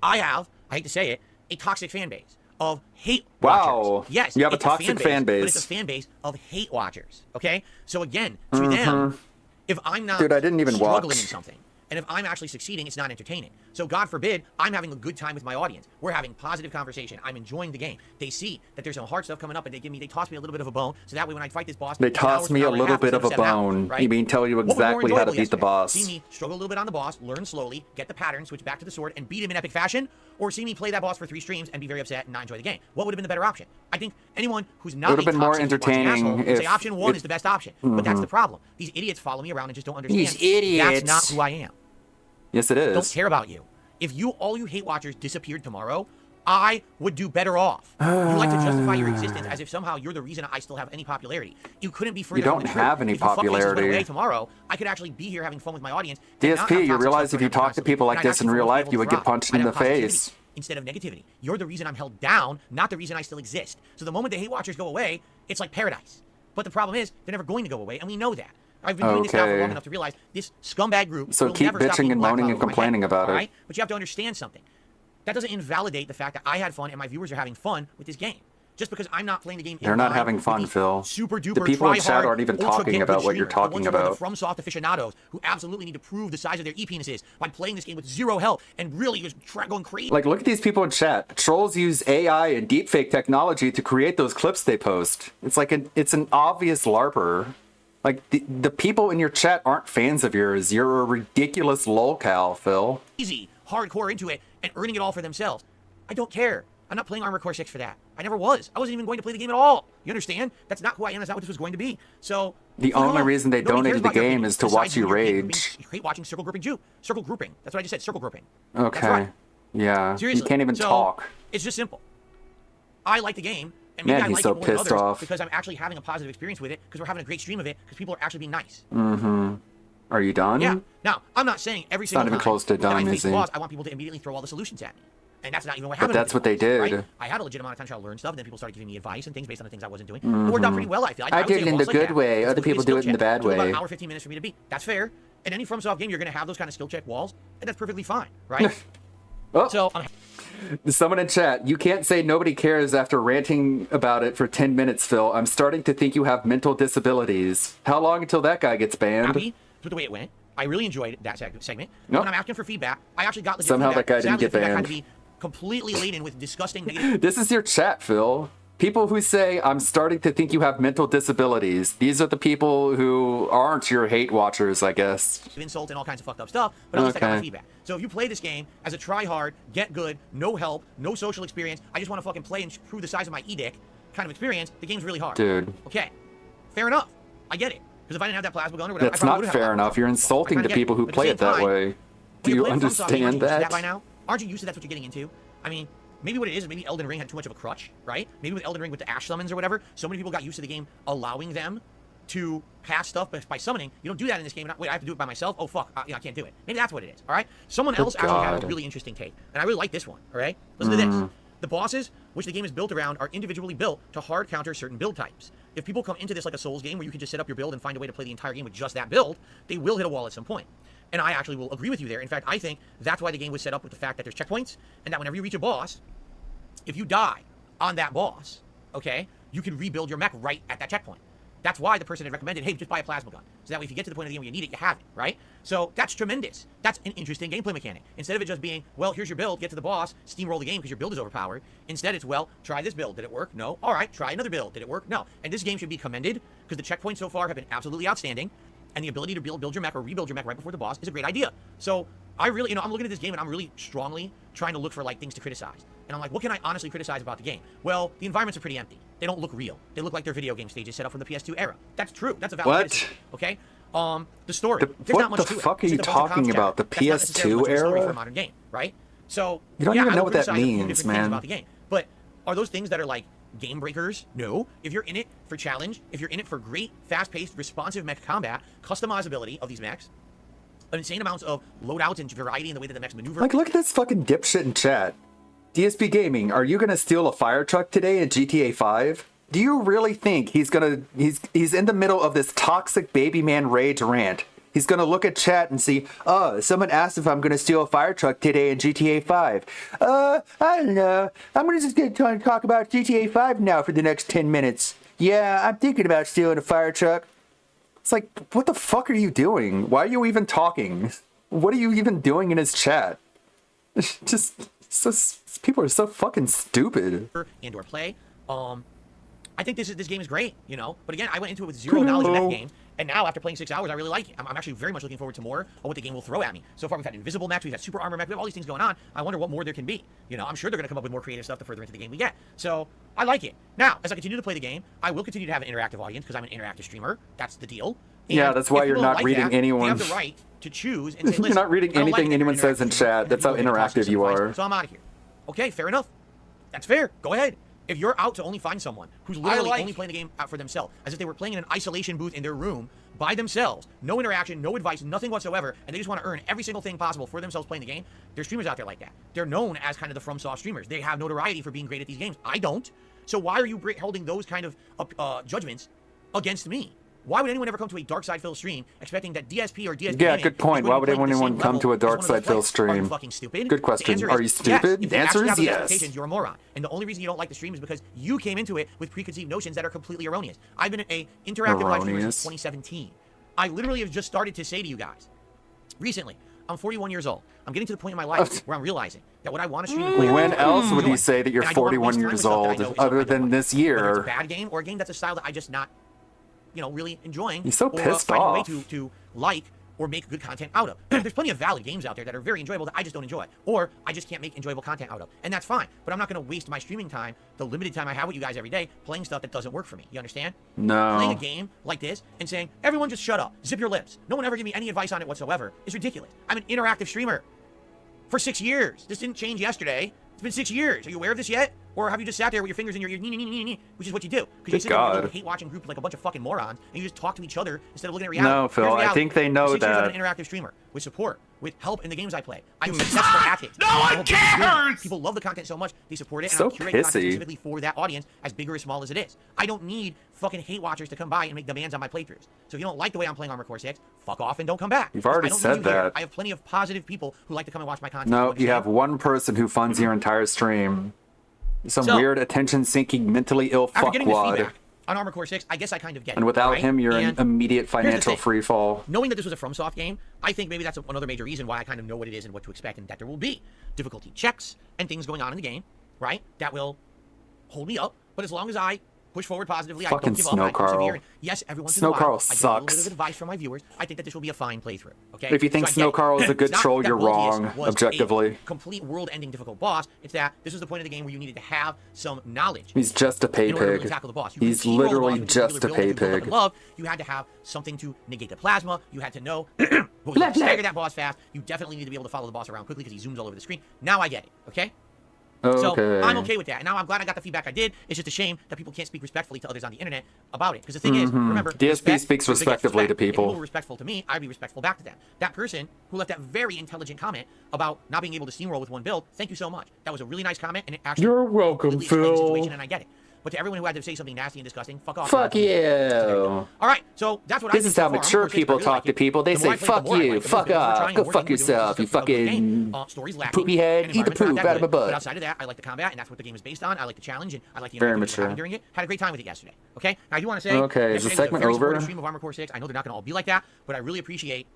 I hate to say it, a toxic fan base of hate watchers. Yes, you have a toxic fan base. But it's a fan base of hate watchers, okay? So again, to them, if I'm not Dude, I didn't even struggling watch. in something, and if I'm actually succeeding, it's not entertaining. So God forbid, I'm having a good time with my audience. We're having positive conversation. I'm enjoying the game. They see that there's some hard stuff coming up, and they toss me a little bit of a bone. So that way, when I fight this boss, They toss me a little bit of a bone. You mean tell you exactly how to beat the boss? See me struggle a little bit on the boss, learn slowly, get the pattern, switch back to the sword, and beat him in epic fashion, or see me play that boss for 3 streams and be very upset and not enjoy the game. What would have been the better option? I think anyone who's not It would have been more entertaining would say option 1 is the best option. But that's the problem. These idiots follow me around and just don't understand. These idiots. That's not who I am. Yes, it is. Don't care about you. If all you hate watchers disappeared tomorrow, I would do better off. You like to justify your existence as if somehow you're the reason I still have any popularity. You couldn't be further from the truth. You don't have any if popularity. popularity. Went away tomorrow, I could actually be here having fun with my audience. DSP, you realize if you talk to people like this in real life, you would get punched in the face. Instead of negativity. You're the reason I'm held down, not the reason I still exist. So the moment the hate watchers go away, it's like paradise. But the problem is, they're never going to go away, and we know that. I've been doing this now for long enough to realize this scumbag group So will keep never stop bitching being and moaning and complaining about it. right? But you have to understand something. That doesn't invalidate the fact that I had fun and my viewers are having fun with this game. Just because I'm not playing the game, They're not having fun, Phil. Super duper The people in chat tryhard, aren't even ultra talking get about good what you're streamers, talking the ones about. who are the FromSoft aficionados who absolutely need to prove the size of their E penises by playing this game with 0 health and really just going crazy. Like, look at these people in chat. Trolls use AI and deepfake technology to create those clips they post. It's like it's an obvious LARPer. Like, the people in your chat aren't fans of yours. You're a ridiculous lolcow, Phil. Easy, hardcore into it, and earning it all for themselves. I don't care. I'm not playing Armored Core 6 for that. I never was. I wasn't even going to play the game at all. You understand? That's not who I am. That's not what this was going to be. So the only reason they donated the game is to watch you rage. Hate watching circle grouping Jew. Circle grouping. That's what I just said. Circle grouping. Okay. That's right. Yeah. Seriously. You can't even talk. It's just simple. I like the game. And maybe I like it more than others because I'm actually having a positive experience with it because we're having a great stream of it because people are actually being nice. Mm-hmm. Are you done? Yeah. Now, I'm not saying every single time. Not even close to done, is it? I want people to immediately throw all the solutions at me. And that's not even what happened. But that's what they did. Right? I had a legit amount of time to try to learn stuff, and then people started giving me advice and things based on the things I wasn't doing. It worked out pretty well, I feel. I did it in the good way. Other people do it in the bad way. It took about an hour, 15 minutes for me to beat. That's fair. In any FromSoft game, you're going to have those kind of skill check walls, and that's perfectly fine, right? So, someone in chat, you can't say nobody cares after ranting about it for 10 minutes, Phil. I'm starting to think you have mental disabilities. How long until that guy gets banned? Happy with the way it went. I really enjoyed that segment. When I'm asking for feedback, I actually got legit Somehow feedback. that guy didn't get banned. Had to be completely laden with disgusting negative. This is your chat, Phil. People who say, I'm starting to think you have mental disabilities. These are the people who aren't your hate watchers, I guess. Insult and all kinds of fucked up stuff, but at least I got my feedback. So if you play this game as a try-hard, get good, no help, no social experience, I just want to fucking play and prove the size of my E-dick kind of experience, the game's really hard. Dude. Okay. Fair enough. I get it. Because if I didn't have that plasma gun or whatever, that's not fair enough. You're insulting the people who play it that way. Do you understand that? By now? Aren't you used to that's what you're getting into? I mean, maybe what it is maybe Elden Ring had too much of a crutch, right? Maybe with Elden Ring with the Ash summons or whatever, so many people got used to the game allowing them to pass stuff by summoning. You don't do that in this game. Wait, I have to do it by myself? Oh, fuck. I can't do it. Maybe that's what it is, all right? Someone else actually had a really interesting take, and I really like this one, all right? Listen to this. The bosses, which the game is built around, are individually built to hard counter certain build types. If people come into this like a Souls game where you can just set up your build and find a way to play the entire game with just that build, they will hit a wall at some point. And I actually will agree with you there. In fact, I think that's why the game was set up with the fact that there's checkpoints, and that whenever you reach a boss, if you die on that boss, okay, you can rebuild your mech right at that checkpoint. That's why the person had recommended, hey, just buy a plasma gun. So that way if you get to the point of the game where you need it, you have it, right? So that's tremendous. That's an interesting gameplay mechanic. Instead of it just being, well, here's your build, get to the boss, steamroll the game because your build is overpowered. Instead it's, well, try this build. Did it work? No. All right, try another build. Did it work? No. And this game should be commended because the checkpoints so far have been absolutely outstanding. And the ability to build your mech or rebuild your mech right before the boss is a great idea. So I really, I'm looking at this game and I'm really strongly trying to look for like things to criticize. And I'm like, what can I honestly criticize about the game? Well, the environments are pretty empty. They don't look real. They look like they're video game stages set up from the PS2 era. That's true. That's a valid criticism. Okay? The story. There's not much to it. What the fuck are you talking about? The PS2 era? For a modern game, right? So you don't even know what that means, man. About the game. But are those things that are like game breakers? No. If you're in it for challenge, if you're in it for great, fast-paced, responsive mech combat, customizability of these mechs, insane amounts of loadouts and variety in the way that the mechs maneuver. Like, look at this fucking dipshit in chat. DSP Gaming, are you gonna steal a fire truck today in GTA 5? Do you really think he's in the middle of this toxic baby man rage rant? He's gonna look at chat and see, oh, someone asked if I'm gonna steal a fire truck today in GTA 5. I don't know. I'm gonna talk about GTA 5 now for the next 10 minutes. Yeah, I'm thinking about stealing a fire truck. It's like, what the fuck are you doing? Why are you even talking? What are you even doing in his chat? It's just, people are so fucking stupid. And/or play. I think this game is great, you know. But again, I went into it with zero knowledge of that game, and now after playing 6 hours, I really like it. I'm actually very much looking forward to more of what the game will throw at me. So far, we've had invisible mechs, we've had super armor mechs, we have all these things going on. I wonder what more there can be. You know, I'm sure they're going to come up with more creative stuff the further into the game we get. So I like it. Now, as I continue to play the game, I will continue to have an interactive audience because I'm an interactive streamer. That's the deal. And yeah, that's why you're not reading anyone. You have the right to choose and say, listen, you're not reading anything anyone says in chat. That's how interactive you are. So I'm out of here. Okay, fair enough. That's fair. Go ahead. If you're out to only find someone who's literally only playing the game out for themselves, as if they were playing in an isolation booth in their room by themselves, no interaction, no advice, nothing whatsoever, and they just want to earn every single thing possible for themselves playing the game, there's streamers out there like that. They're known as kind of the FromSoft streamers. They have notoriety for being great at these games. I don't. So why are you holding those kind of judgments against me? Why would anyone ever come to a Dark Side Phil stream expecting that DSP or DSP? Yeah, good point. Why would anyone come to a Dark Side Phil stream? Are you fucking stupid? Good question. Are you stupid? Yes. The answer is yes. You're a moron. And the only reason you don't like the stream is because you came into it with preconceived notions that are completely erroneous. I've been an interactive live streamer since 2017. I literally have just started to say to you guys recently, I'm 41 years old. I'm getting to the point in my life where I'm realizing that what I want to stream and play. When else would you say that you're 41 years old other than this year? Whether it's a bad game or a game that's a style that I just not, you know, really enjoying. He's so pissed off. Or find a way to like or make good content out of. There's plenty of valid games out there that are very enjoyable that I just don't enjoy, or I just can't make enjoyable content out of, and that's fine. But I'm not going to waste my streaming time, the limited time I have with you guys every day, playing stuff that doesn't work for me. You understand? No. Playing a game like this and saying, everyone just shut up, zip your lips, no one ever give me any advice on it whatsoever, is ridiculous. I'm an interactive streamer for 6 years. This didn't change yesterday. It's been 6 years. Are you aware of this yet? Or have you just sat there with your fingers in your ear, which is what you do? Because you sit there in a hate-watching group like a bunch of fucking morons, and you just talk to each other instead of looking at reality. No, Phil, I think they know that. 6 years I'm an interactive streamer with support, with help in the games I play. I'm successful at it. No one cares! People love the content so much, they support it, and So I'm curating content pissy. specifically for that audience, as big or as small as it is. I don't need fucking hate watchers to come by and make demands on my playthroughs. So if you don't like the way I'm playing Armored Core 6, fuck off and don't come back. You've already said that. I have plenty of positive people who like to come and watch my content. No, you have one person who funds your entire stream. Some weird attention-seeking, mentally ill fuckwad. On Armored Core 6, I guess I kind of get it. And without right? him, you're and in immediate financial free fall. Knowing that this was a FromSoft game, I think maybe that's another major reason why I kind of know what it is and what to expect, and that there will be difficulty checks and things going on in the game, right? That will hold me up. But as long as I push forward positively, I don't give up, I persevere. And yes, every once in a while, I get a little bit of advice from my viewers. I think that this will be a fine playthrough. Okay. If you think Snow Carl is a good troll, you're wrong, objectively. Complete world-ending difficult boss. It's that this is the point of the game where you needed to have some knowledge. He's just a pay pig. He's literally just a pay pig. You had to have something to negate the plasma. You had to know to stagger that boss fast. You definitely need to be able to follow the boss around quickly because he zooms all over the screen. Now I get it. Okay. So I'm okay with that. And now I'm glad I got the feedback I did. It's just a shame that people can't speak respectfully to others on the internet about it. Because the thing is, remember, DSP speaks respectfully to people. If people were respectful to me, I'd be respectful back to them. That person who left that very intelligent comment about not being able to steamroll with one build, thank you so much. That was a really nice comment, and it actually You're welcome, Phil. The situation, and I get it. But to everyone who had to say something nasty and disgusting, fuck off. Fuck you. All right, so that's what this is how mature people talk to people. They say, fuck you, fuck off, go fuck yourself, you fucking poopy head, eat the poop out of my butt. But outside of that, I like the combat, and that's what the game is based on. I like the challenge, and I like the very mature during it. Had a great time with it yesterday. Okay, now I do want to say, okay, is the segment over? Stream of Armored Core 6. I know they're not going to all be like that, but I really appreciate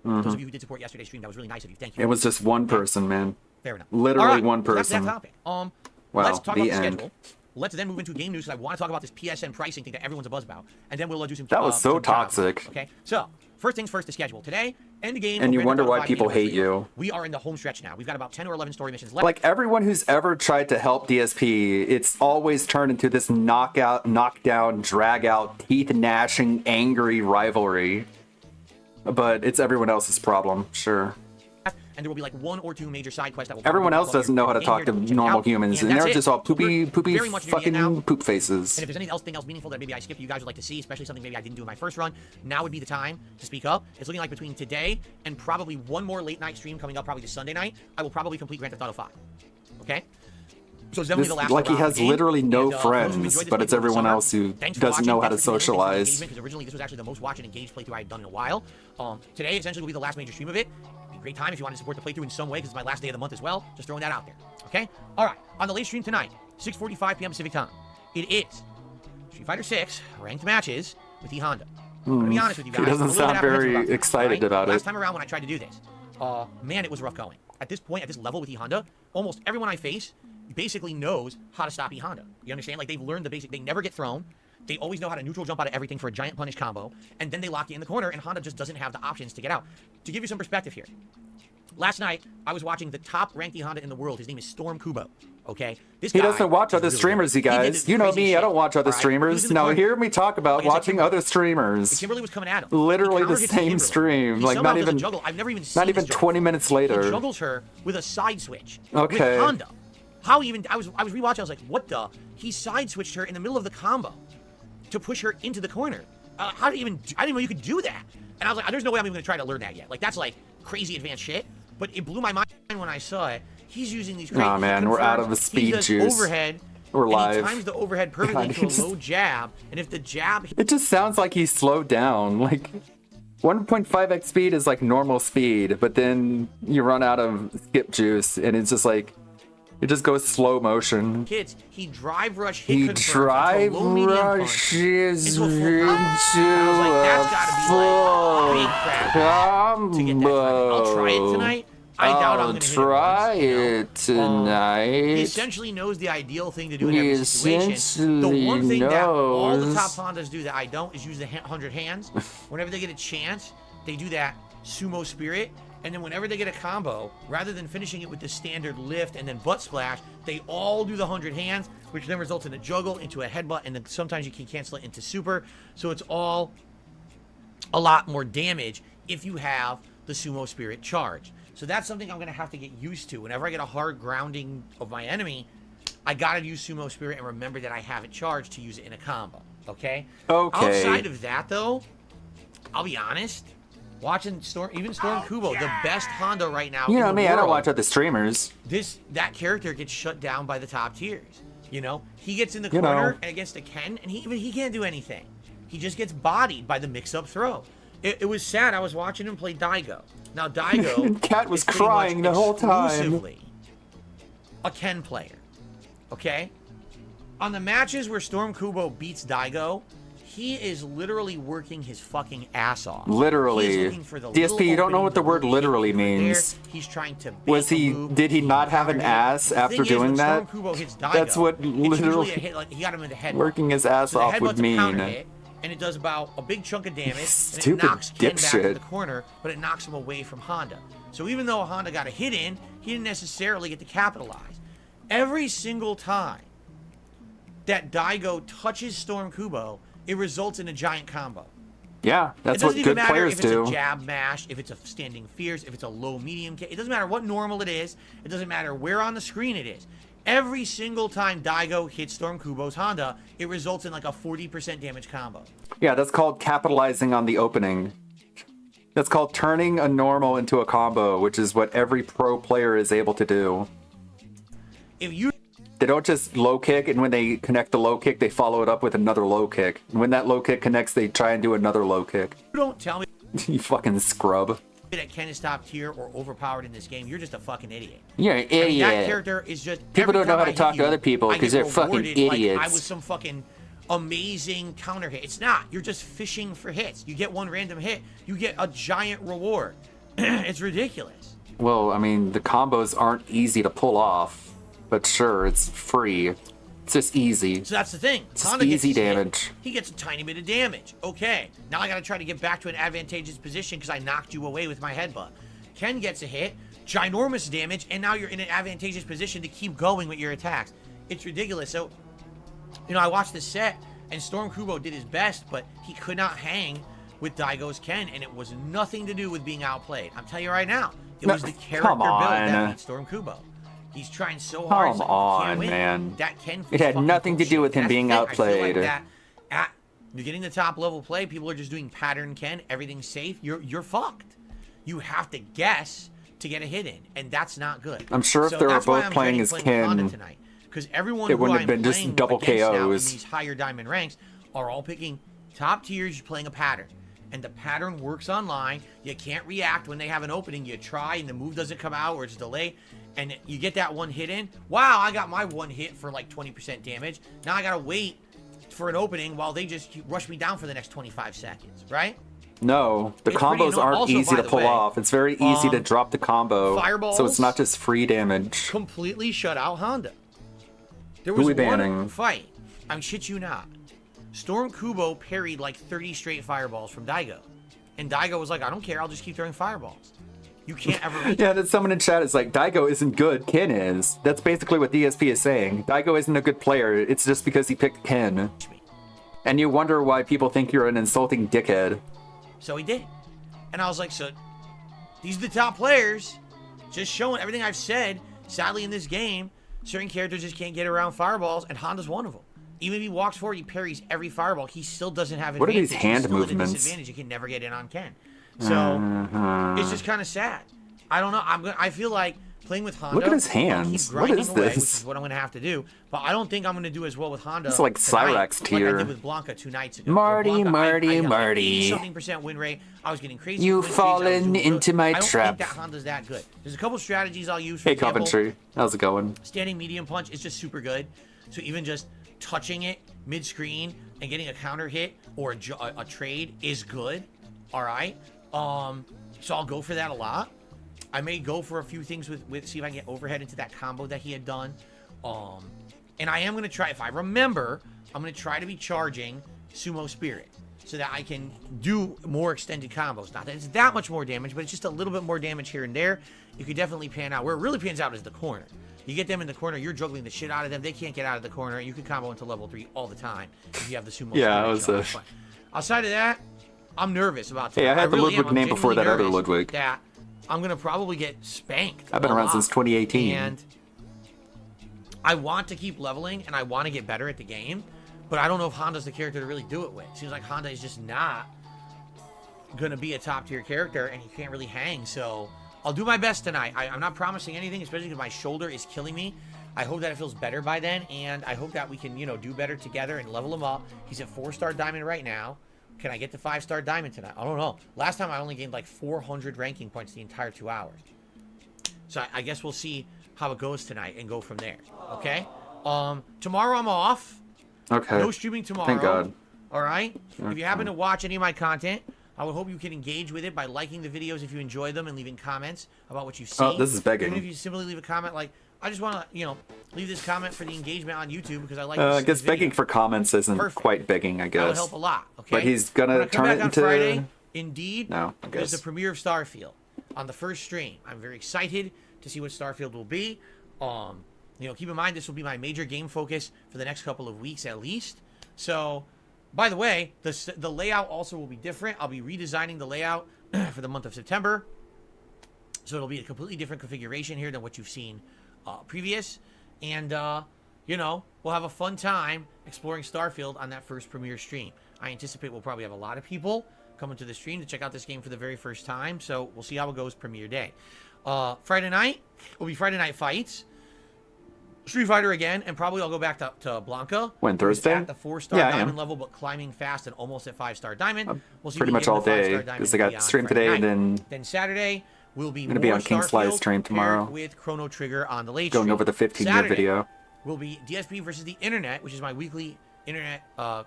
those of you who did support yesterday's stream. That was really nice of you. Thank you. It was just one person, man. Fair enough. Literally one person. That's that topic. Wow, let's talk about the end. schedule. Let's then move into game news because I want to talk about this PSN pricing thing that everyone's a buzz about, and then we'll do some. That was so toxic. Okay, so first things first, the schedule today. End game. And you wonder why people hate you. We are in the home stretch now. We've got about 10 or 11 story missions left. Like everyone who's ever tried to help DSP, it's always turned into this knockout, knockdown, drag out, teeth gnashing, angry rivalry. But it's everyone else's problem, sure. and there will be like 1 or 2 major side quests that will. Everyone else doesn't know how to talk to normal humans, and they're just all poopy fucking poop faces. And if there's anything else meaningful that maybe I skipped, you guys would like to see, especially something maybe I didn't do in my first run, now would be the time to speak up. It's looking like between today and probably one more late night stream coming up, probably this Sunday night, I will probably complete Grand Theft Auto 5. Okay. So it's definitely the last like he has literally no friends, but it's everyone else who doesn't know how to Definitely socialize. Because originally this was actually the most watched and engaged playthrough I had done in a while. Today essentially will be the last major stream of it. Be a great time if you want to support the playthrough in some way, because it's my last day of the month as well. Just throwing that out there. Okay? Alright, on the late stream tonight, 6:45 p.m. Pacific time, it is Street Fighter 6 ranked matches with E-Honda. I'm gonna be honest with you guys. He doesn't sound very excited about it. Last time around when I tried to do this, man, it was rough going. At this point, at this level with E-Honda, almost everyone I face basically knows how to stop E-Honda. You understand? Like, they've learned the basic. They never get thrown. They always know how to neutral jump out of everything for a giant punish combo, and then they lock you in the corner, and Honda just doesn't have the options to get out. To give you some perspective here, last night, I was watching the top ranked E-Honda in the world. His name is Storm Kubo. Okay? He doesn't watch other streamers, you guys. You know me, I don't watch other streamers. Now hear me talk about watching other streamers. Kimberly was coming at him. Literally the same stream. Like, not even 20 minutes later. He juggles her with a side switch. Okay. With Honda. How even, I was rewatching, I was like, what the? He side switched her in the middle of the combo to push her into the corner. How did even, I didn't know you could do that. And I was like, there's no way I'm even gonna try to learn that yet. Like, that's like crazy advanced shit. But it blew my mind when I saw it. He's using these crazy. Aw, man, we're out of the speed juice. Overhead. We're live. And he times the overhead perfectly to a low jab. And if the jab. It just sounds like he's slowed down. Like, 1.5x speed is like normal speed, but then you run out of skip juice, and it's just like, it just goes slow motion. Kids, he drive rush hit He confirms drive into a low medium rushes into a full combo. to get that I'll try it tonight. I doubt I'm going to try it tonight. He essentially knows the ideal thing to do in every situation. The one thing that all the top Hondas do that I don't is use the 100 hands. Whenever they get a chance, they do that sumo spirit. And then whenever they get a combo, rather than finishing it with the standard lift and then butt splash, they all do the 100 hands, which then results in a juggle, into a headbutt, and then sometimes you can cancel it into super. So it's all a lot more damage if you have the sumo spirit charged. So that's something I'm going to have to get used to. Whenever I get a hard grounding of my enemy, I got to use sumo spirit and remember that I have it charged to use it in a combo. Okay? Okay. Outside of that, though, I'll be honest. Watching Storm Kubo, the best Honda right now. You know in me, the I don't world, watch other streamers. That character gets shut down by the top tiers. You know, he gets in the corner and against a Ken, and he can't do anything. He just gets bodied by the mix-up throw. It was sad. I was watching him play Daigo. Now Daigo, Cat was crying the whole time. A Ken player, okay. On the matches where Storm Kubo beats Daigo, he is literally working his fucking ass off. Literally. DSP, you don't know what the word literally means. He's trying to did he not have an ass after doing that? That's what literally he got him in the head. Working his ass off would mean. And it does about a big chunk of damage. Stupid and it knocks Ken back dipshit. to the corner, but it knocks him away from Honda. So even though Honda got a hit in, he didn't necessarily get to capitalize. Every single time that Daigo touches Storm Kubo, it results in a giant combo. Yeah, that's what good players do. It doesn't even matter if it's a jab mash, if it's a standing fierce, if it's a low medium. It doesn't matter what normal it is. It doesn't matter where on the screen it is. Every single time Daigo hits Storm Kubo's Honda, it results in like a 40% damage combo. Yeah, that's called capitalizing on the opening. That's called turning a normal into a combo, which is what every pro player is able to do. They don't just low kick, and when they connect the low kick, they follow it up with another low kick. And when that low kick connects, they try and do another low kick. You don't tell me you fucking scrub. That Ken is top tier or overpowered in this game. You're just a fucking idiot. You're an idiot. I mean, that character is just people don't know how to talk to other people because they're fucking idiots. Like I was some fucking amazing counter hit. It's not. You're just fishing for hits. You get one random hit, you get a giant reward. It's ridiculous. Well, I mean, the combos aren't easy to pull off, but sure, it's free. It's just easy. So that's the thing. It's just easy damage. He gets a tiny bit of damage. Okay, now I gotta try to get back to an advantageous position because I knocked you away with my headbutt. Ken gets a hit, ginormous damage, and now you're in an advantageous position to keep going with your attacks. It's ridiculous. So, you know, I watched this set, and Storm Kubo did his best, but he could not hang with Daigo's Ken, and it was nothing to do with being outplayed. I'm telling you right now, It was the character build that beat Storm Kubo. He's trying so hard. Come on, can't win. man. That Ken It had nothing to do with him being outplayed. You're getting the top level play. People are just doing pattern Ken. Everything's safe. You're fucked. You have to guess to get a hit in, and that's not good. I'm sure if they were both playing as Ken, because everyone it wouldn't have been just double KOs. Now in these higher diamond ranks are all picking top tiers, playing a pattern. And the pattern works online. You can't react when they have an opening. You try and the move doesn't come out or it's delayed. And you get that one hit in. Wow, I got my one hit for like 20% damage. Now I got to wait for an opening while they just rush me down for the next 25 seconds, right? No, the combos aren't easy to pull off. It's very easy to drop the combo. Fireballs, so it's not just free damage. Completely shut out Honda. There Who was we one banning? fight. I shit you not. Storm Kubo parried like 30 straight fireballs from Daigo. And Daigo was like, I don't care, I'll just keep throwing fireballs. You can't ever reach Yeah, that someone in chat is like, Daigo isn't good, Ken is. That's basically what DSP is saying. Daigo isn't a good player, it's just because he picked Ken. And you wonder why people think you're an insulting dickhead. So he did. And I was like, so these are the top players. Just showing everything I've said. Sadly in this game, certain characters just can't get around fireballs, and Honda's one of them. Even if he walks forward, he parries every fireball. He still doesn't have advantage. What are these hand He's still movements? at a disadvantage. You can never get in on Ken. So it's just kind of sad. I don't know. I feel like playing with Honda. Look at his hands. What is away, this? Which is what I'm going to have to do. But I don't think I'm going to do as well with Honda. It's like Cyrax tier. Like I did with Blanca 2 nights ago. Marty, Marty. 80% Marty. win rate. I was getting crazy. You've fallen into my I don't trap. think that Honda's that good. There's a couple strategies I'll use. For Hey, example, Coventry. How's it going? Standing medium punch is just super good. So even just touching it mid-screen and getting a counter hit or a trade is good. All right. So I'll go for that a lot. I may go for a few things with see if I can get overhead into that combo that he had done. And I am going to try, if I remember, I'm going to try to be charging Sumo Spirit so that I can do more extended combos. Not that it's that much more damage, but it's just a little bit more damage here and there. It could definitely pan out. Where it really pans out is the corner. You get them in the corner, you're juggling the shit out of them. They can't get out of the corner. You can combo into level 3 all the time if you have the Sumo Spirit. Yeah, I was But outside of that, I'm nervous about Hey, I had the really Ludwig name before that other Ludwig. That I'm going to probably get spanked. I've been around since 2018. And I want to keep leveling, and I want to get better at the game, but I don't know if Honda's the character to really do it with. Seems like Honda is just not going to be a top-tier character, and he can't really hang, so I'll do my best tonight. I'm not promising anything, especially because my shoulder is killing me. I hope that it feels better by then, and I hope that we can, do better together and level him up. He's at 4-star diamond right now. Can I get to 5-star diamond tonight? I don't know. Last time I only gained like 400 ranking points the entire 2 hours. So I guess we'll see how it goes tonight and go from there. Okay? Tomorrow I'm off. Okay. No streaming tomorrow. Thank God. All right? Okay. If you happen to watch any of my content, I would hope you can engage with it by liking the videos if you enjoy them and leaving comments about what you see. Oh, this is begging. Even if you simply leave a comment like, I just want to, leave this comment for the engagement on YouTube because I like I guess begging for comments isn't quite begging, I guess. That would help a lot, okay? But he's gonna come turn back it on into... Friday, Indeed, No, I there's guess. the premiere of Starfield on the first stream. I'm very excited to see what Starfield will be. Keep in mind, this will be my major game focus for the next couple of weeks at least. So, by the way, the layout also will be different. I'll be redesigning the layout for the month of September. So it'll be a completely different configuration here than what you've seen previous. And, we'll have a fun time exploring Starfield on that first premiere stream. I anticipate we'll probably have a lot of people coming to the stream to check out this game for the very first time. So we'll see how it goes premiere day. Friday night will be Friday Night Fights. Street Fighter again, and probably I'll go back to Blanca. When, Thursday? At the 4-star diamond level, but climbing fast and almost at 5-star diamond. We'll see pretty much all day, because I got stream today, and then Saturday will be I'm going to be on King's Fly's stream tomorrow. With Chrono Trigger on the late Going stream. over the 15-minute video. Will be DSP versus the Internet, which is my weekly internet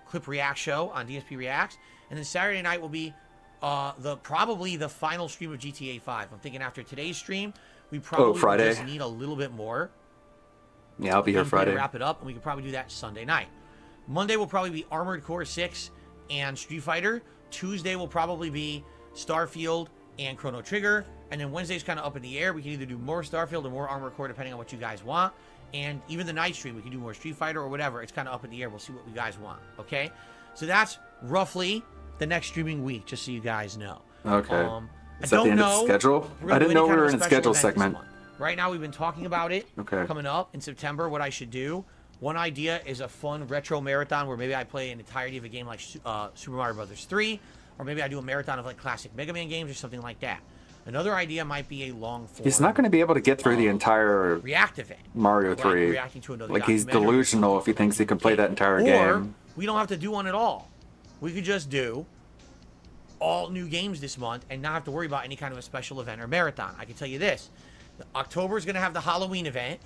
clip react show on DSP Reacts. And then Saturday night will be probably the final stream of GTA 5. I'm thinking after today's stream, we probably just need a little bit more. Yeah, I'll be here Friday. To wrap it up, and we could probably do that Sunday night. Monday will probably be Armored Core 6 and Street Fighter. Tuesday will probably be Starfield and Chrono Trigger. And then Wednesday's kind of up in the air. We can either do more Starfield or more Armored Core, depending on what you guys want. And even the night stream, we can do more Street Fighter or whatever. It's kind of up in the air. We'll see what you guys want, okay? So that's roughly the next streaming week, just so you guys know. Okay. Is that the end of the schedule? I didn't know we were in a schedule segment. Right now, we've been talking about it. Okay. Coming up in September, what I should do. One idea is a fun retro marathon where maybe I play an entirety of a game like Super Mario Brothers 3, or maybe I do a marathon of like classic Mega Man games or something like that. Another idea might be a long form. He's not going to be able to get through the entire React event. Mario 3. Reacting to another like he's delusional if he thinks he can play that entire game. Or we don't have to do one at all. We could just do all new games this month and not have to worry about any kind of a special event or marathon. I can tell you this. October is going to have the Halloween event.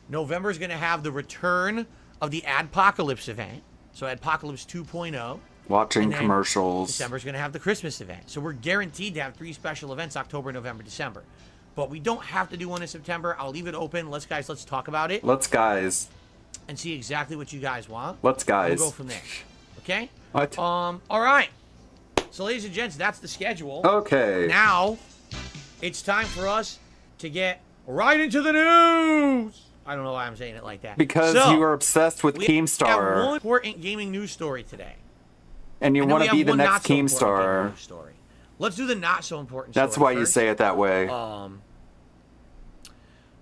November is going to have the return of the Adpocalypse event. So Adpocalypse 2.0. Watching commercials. December is going to have the Christmas event. So we're guaranteed to have 3 special events, October, November, December. But we don't have to do one in September. I'll leave it open. Let's talk about it. Let's, guys. And see exactly what you guys want. Let's, guys. We'll go from there. Okay? What? All right. So, ladies and gents, that's the schedule. Okay. Now, it's time for us to get right into the news. I don't know why I'm saying it like that. Because you are obsessed with Keemstar. We have one important gaming news story today. And you want to be the next Keemstar. Let's do the not so important story. That's why first. you say it that way.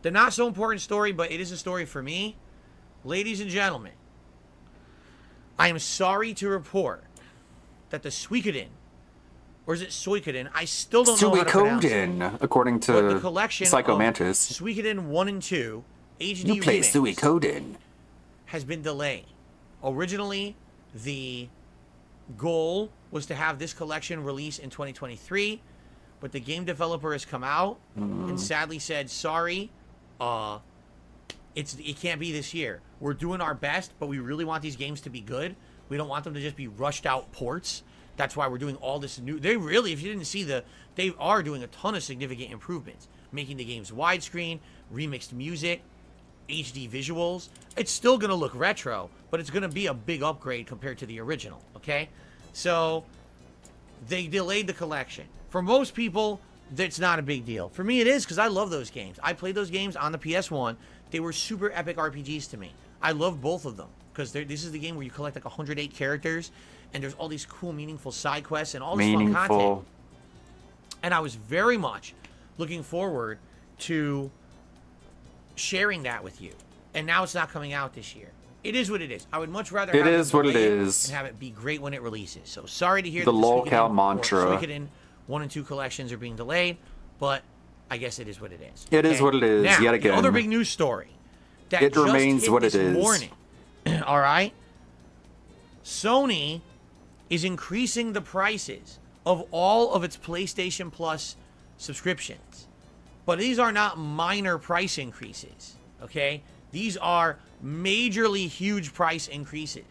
The not so important story, but it is a story for me. Ladies and gentlemen, I am sorry to report that the Suikoden, or is it Suikoden? I still don't know how to pronounce it. According to the collection Psycho Mantis. Suikoden 1 and 2 HD You play remix Suikoden. has been delayed. Originally, the goal was to have this collection release in 2023, but the game developer has come out and sadly said, sorry, it can't be this year. We're doing our best, but we really want these games to be good. We don't want them to just be rushed out ports. That's why we're doing all this new. They really, if you didn't see they are doing a ton of significant improvements, making the games widescreen, remixed music, HD visuals. It's still gonna look retro, but it's gonna be a big upgrade compared to the original. Okay, so they delayed the collection. For most people, that's not a big deal. For me, it is because I love those games. I played those games on the PS1. They were super epic RPGs to me. I love both of them because this is the game where you collect like 108 characters, and there's all these cool, meaningful side quests and all this fun content. And I was very much looking forward to sharing that with you. And now it's not coming out this year. It is what it is. I would much rather have it what it is and have it be great when it releases. So sorry to hear the that lolcow mantra. Suikoden 1 and 2 collections are being delayed, but I guess it is what it is. It is what it is. Now, yet again. The other big news story that it just remains hit what this it is. Morning. All right. Sony is increasing the prices of all of its PlayStation Plus subscriptions. But these are not minor price increases, okay? These are majorly huge price increases.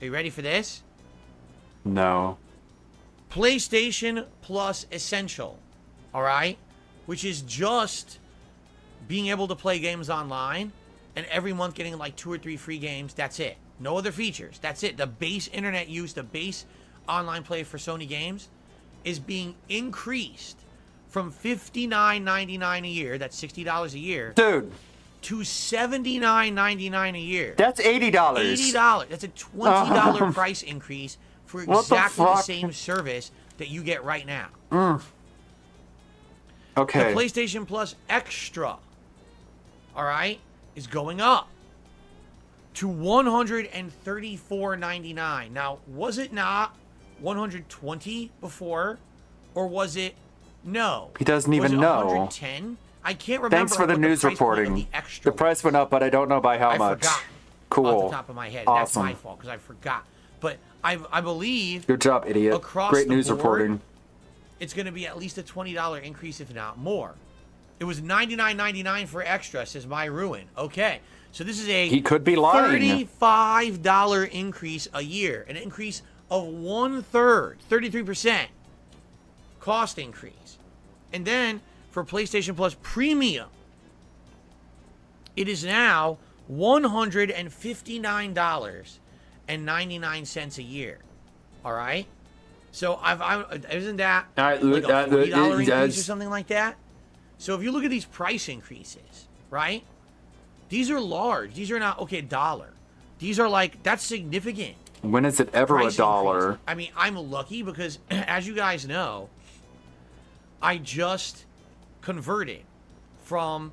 Are you ready for this? No. PlayStation Plus Essential, all right? Which is just being able to play games online and every month getting like 2 or 3 free games. That's it. No other features. That's it. The base internet use, the base online play for Sony games is being increased from $59.99 a year, that's $60 a year. Dude. To $79.99 a year. That's $80. $80. That's a $20 price increase for exactly the same service that you get right now. Okay. The PlayStation Plus Extra, all right, is going up to $134.99. Now, was it not $120 before, or was it no? He doesn't even know. $110? I can't remember. Thanks for the news reporting. The price went up, but I don't know by how much. Forgot. Cool. Off the top of my head. Awesome. That's my fault because I forgot. But I believe. Good job, idiot. Across Great the news board, reporting. It's going to be at least a $20 increase, if not more. It was $99.99 for extra, says My Ruin. Okay, so this is a he could be lying. $35 increase a year, an increase of 1/3, 33% cost increase. And then for PlayStation Plus Premium, it is now $159.99 a year. All right. So isn't that like a $40 increase or something like that? So if you look at these price increases, right? These are large. These are not $1. These are like, that's significant. When is it ever $1? I mean, I'm lucky because as you guys know, I just converted from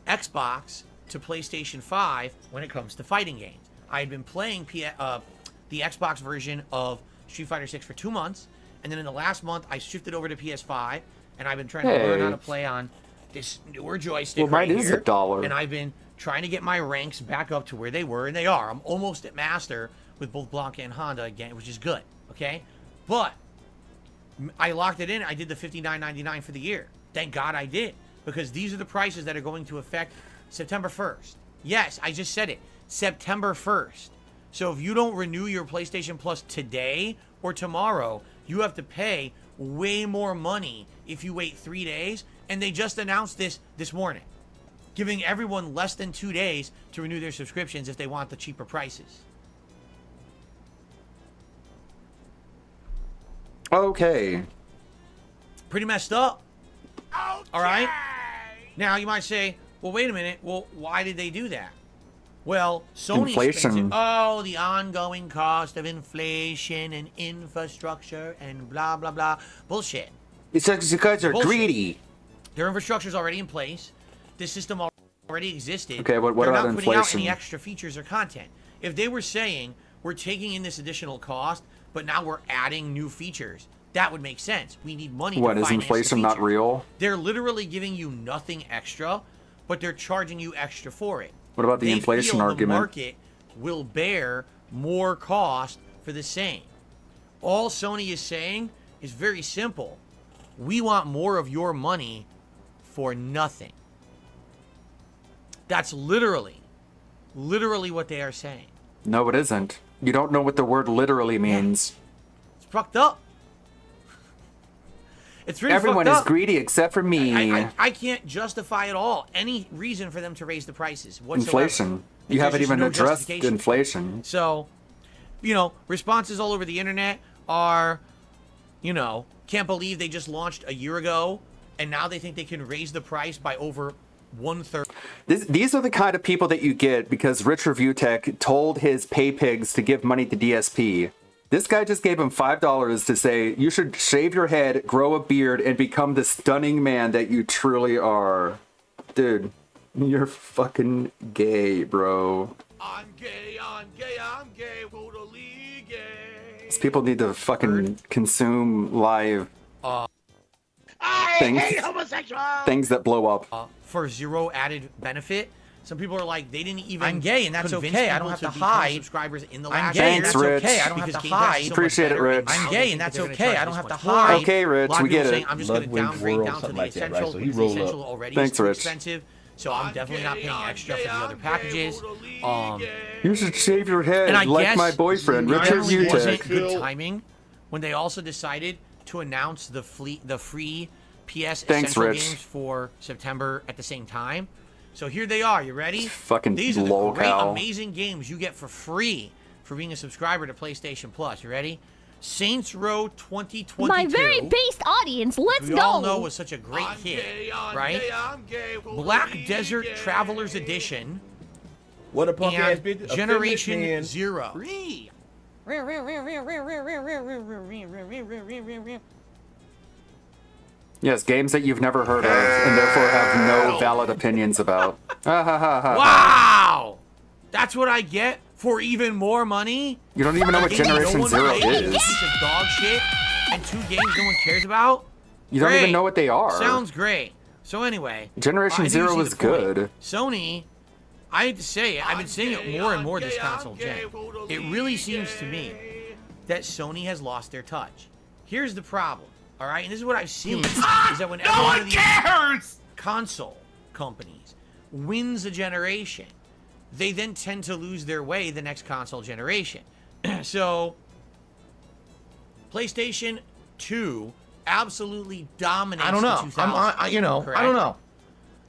Xbox to PlayStation 5 when it comes to fighting games. I had been playing the Xbox version of Street Fighter 6 for 2 months, and then in the last month I shifted over to PS5, and I've been trying to learn how to play on this newer joystick right here. Mine is $1. And I've been trying to get my ranks back up to where they were, and they are. I'm almost at master with both Blanca and Honda again, which is good, okay? But I locked it in. I did the $59.99 for the year. Thank God I did, because these are the prices that are going to affect September 1st. Yes, I just said it. September 1st. So if you don't renew your PlayStation Plus today or tomorrow, you have to pay way more money if you wait 3 days. And they just announced this morning, giving everyone less than 2 days to renew their subscriptions if they want the cheaper prices. Okay. Pretty messed up. All right? Now, you might say, well, wait a minute. Well, why did they do that? Well, Sony spends it. Oh, the ongoing cost of inflation and infrastructure and blah, blah, blah. Bullshit. It's because they're greedy. Their infrastructure's already in place. This system already existed. Okay, what They're about not putting out inflation? any extra features or content. If they were saying, we're taking in this additional cost, but now we're adding new features, that would make sense. We need money to finance the inflation not feature. real? They're literally giving you nothing extra, but they're charging you extra for it. What about the inflation argument? The market will bear more cost for the same. All Sony is saying is very simple. We want more of your money for nothing. That's literally what they are saying. No, it isn't. You don't know what the word literally means. It's fucked up. It's really Everyone fucked is up. greedy except for me. I can't justify at all any reason for them to raise the prices whatsoever. Inflation. You haven't even addressed inflation. So, responses all over the internet are, can't believe they just launched a year ago, and now they think they can raise the price by over 1/3. These are the kind of people that you get because Rich Review Tech told his pay pigs to give money to DSP. This guy just gave him $5 to say, you should shave your head, grow a beard, and become the stunning man that you truly are. Dude, you're fucking gay, bro. I'm gay, totally gay. These people need to fucking consume live I hate homosexuals! things that blow up. For zero added benefit. Some people are like, they didn't even. I'm gay, and that's okay. I don't have to hide. Subscribers in the last I'm gay, and that's okay. I don't have to hide. Appreciate it, Rich. I'm gay, and that's okay. I don't have to hide. Okay, Rich, we get it. I'm just going to downgrade down to the essential. The essential already is too expensive, so I'm definitely not paying extra for the other packages. You should shave your head and I like guess my boyfriend, Richard it wasn't Utek. good timing when they also decided to announce the free PS Thanks, Essential Rich. games for September at the same time. So here they are. You ready? Fucking These are the lol great, cow. amazing games you get for free for being a subscriber to PlayStation Plus. You ready? Saints Row 2022. My very based audience, let's we go. all know was such a great hit, right? Black Desert Travelers Edition. What a punk ass and bitch. A Generation feminist man. Zero. Yes, games that you've never heard of and therefore have no valid opinions about. Wow! That's what I get for even more money? You don't even know what Generation Zero is. Piece of dog shit and 2 games no one cares about? You don't Great. even know what they are. Sounds great. So anyway, Generation I do Zero see was the point. good. Sony, I hate to say it, I've been saying it more and more this console gen. It really seems to me that Sony has lost their touch. Here's the problem, all right? And this is what I've seen, is that whenever one of these console companies wins a generation, they then tend to lose their way the next console generation. So, PlayStation 2 absolutely dominates I don't know. the 2000s. I don't know.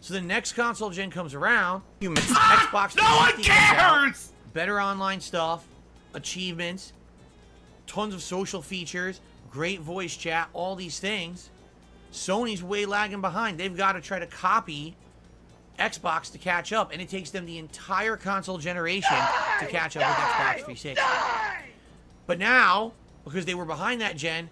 So the next console gen comes around, Xbox 360 comes out, better online stuff, achievements, tons of social features, great voice chat, all these things. Sony's way lagging behind. They've got to try to copy Xbox to catch up, and it takes them the entire console generation to catch up with Xbox 360. But now, because they were behind that gen,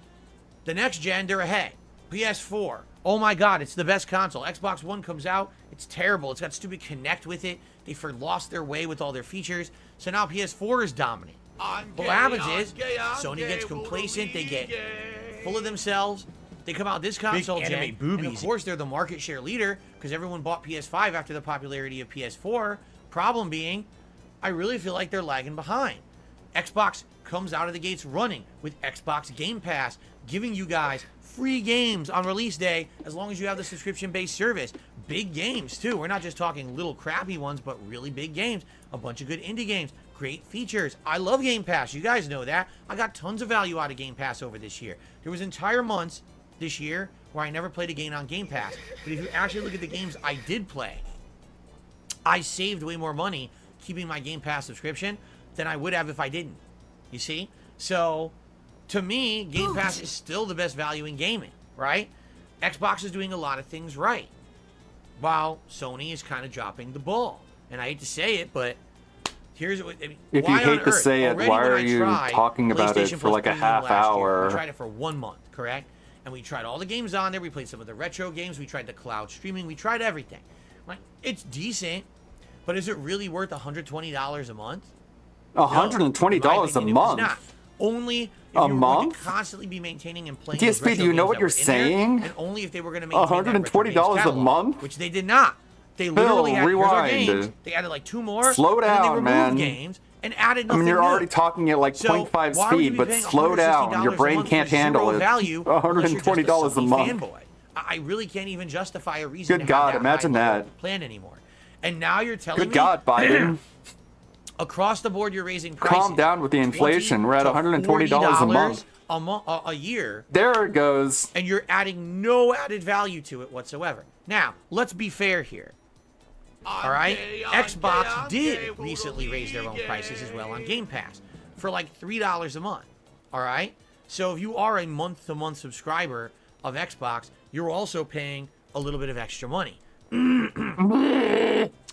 the next gen, they're ahead. PS4. Oh my God, it's the best console. Xbox One comes out, it's terrible. It's got stupid Kinect with it. They lost their way with all their features. So now PS4 is dominant. What happens is Sony gets complacent. They get full of themselves. They come out this console gen, and of course they're the market share leader because everyone bought PS5 after the popularity of PS4. Problem being, I really feel like they're lagging behind. Xbox comes out of the gates running with Xbox Game Pass, giving you guys free games on release day as long as you have the subscription-based service. Big games, too. We're not just talking little crappy ones, but really big games. A bunch of good indie games. Great features. I love Game Pass. You guys know that. I got tons of value out of Game Pass over this year. There was entire months this year where I never played a game on Game Pass. But if you actually look at the games I did play, I saved way more money keeping my Game Pass subscription than I would have if I didn't. You see? So, to me, Game Pass is still the best value in gaming, right? Xbox is doing a lot of things right, while Sony is kind of dropping the ball. And I hate to say it, but here's what I mean. If you hate to say it, why are you talking about it for like a half hour? We tried it for 1 month, correct? And we tried all the games on there. We played some of the retro games. We tried the cloud streaming. We tried everything. Like, it's decent, but is it really worth $120 a month? $120 a month? Not. Only if a you were month? going to constantly be maintaining and playing DSP, do you know what you're saying? And only if they were going to maintain $120 a month? Which they did not. They literally had here's our games. They added like 2 more. Slow down, and then they removed man. Games and added nothing I mean, you're new. already talking at like 0.5 speed, but slow down. Your brain can't handle it. $120 a month. Fanboy. I really can't even justify a reason. Good to have God, imagine that. Plan anymore. And now you're telling me. Good God, Biden. Across the board, you're raising prices. Calm down with the inflation. We're at $120 a month. A year. There it goes. And you're adding no added value to it whatsoever. Now, let's be fair here. All right? Xbox did recently raise their own prices as well on Game Pass for like $3 a month. All right? So if you are a month-to-month subscriber of Xbox, you're also paying a little bit of extra money.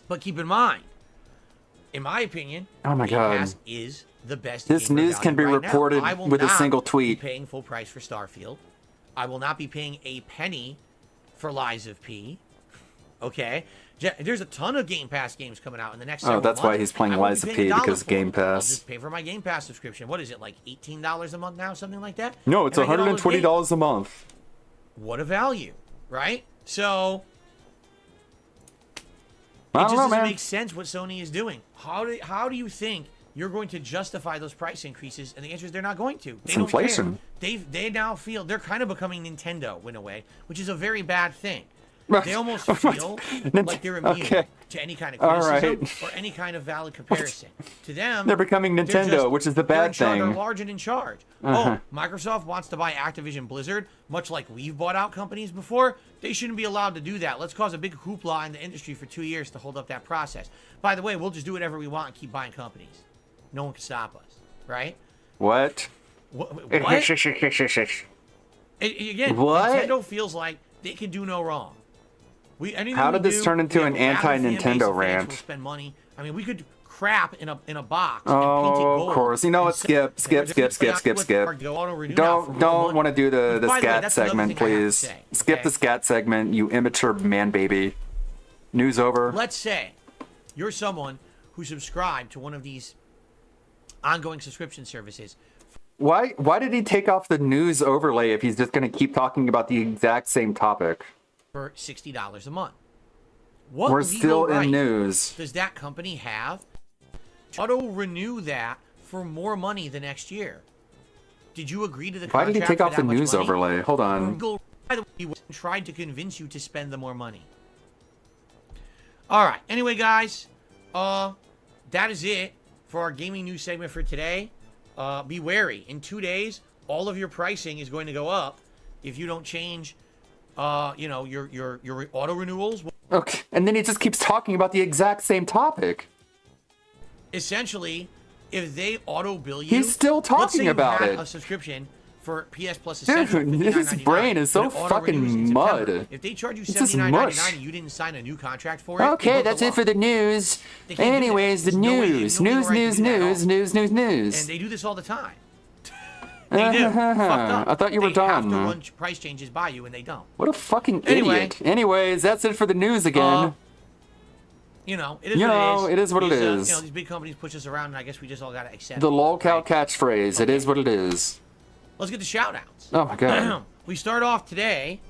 But keep in mind, in my opinion, oh my Game God. Pass is the best. This news can be reported with a single tweet. I will not be paying full price for Starfield. I will not be paying a penny for Lies of P. Okay? There's a ton of Game Pass games coming out in the next several months. Oh, that's why he's playing Lies of P, because Game Pass. I'll just pay for my Game Pass subscription. What is it, like $18 a month now, something like that? No, it's $120 a month. What a value, right? So I it just don't know, doesn't make sense what Sony is doing. How do you think you're going to justify those price increases? And the answer is they're not going to. They it's inflation. They now feel they're kind of becoming Nintendo in a way, which is a very bad thing. They almost feel like they're immune to any kind of criticism or any kind of valid comparison. To them, they're becoming Nintendo, which is the bad thing. They're large and in charge. Oh, Microsoft wants to buy Activision Blizzard, much like we've bought out companies before. They shouldn't be allowed to do that. Let's cause a big hoopla in the industry for 2 years to hold up that process. By the way, we'll just do whatever we want and keep buying companies. No one can stop us, right? What? Again, Nintendo feels like they can do no wrong. How did this turn into an anti-Nintendo rant? We'll spend money. I mean, we could crap in a box. Oh, and paint it gold of course. You know what? Skip. Don't want to do the scat segment, please. Skip the scat segment, you immature man baby. News over. Let's say you're someone who subscribed to one of these ongoing subscription services. Why did he take off the news overlay if he's just going to keep talking about the exact same topic? For $60 a month. What We're still in news. Does that company have to auto-renew that for more money the next year? Did you agree to the contract? Why did he take off the news overlay? Hold on. Google, by the way, tried to convince you to spend the more money. All right. Anyway, guys, that is it for our gaming news segment for today. Be wary. In 2 days, all of your pricing is going to go up if you don't change your auto renewals. Okay, and then he just keeps talking about the exact same topic. Essentially, if they auto bill you, he's still talking about it. A subscription for PS Plus Essential. Dude, his brain is so fucking mud. If they charge you $79.99 and you didn't sign a new contract for it, okay, that's it for the news. Anyways, the news. And they do this all the time. They do. Fucked up. I thought you were done. They have to run price changes by you, and they don't. What a fucking idiot. Anyways, that's it for the news again. You know, it is what it is. It is what it is. You know, these big companies push us around, and I guess we just all gotta accept the it. lolcow catchphrase. Okay. It is what it is. Let's get the shout-outs. Oh, my God. We start off today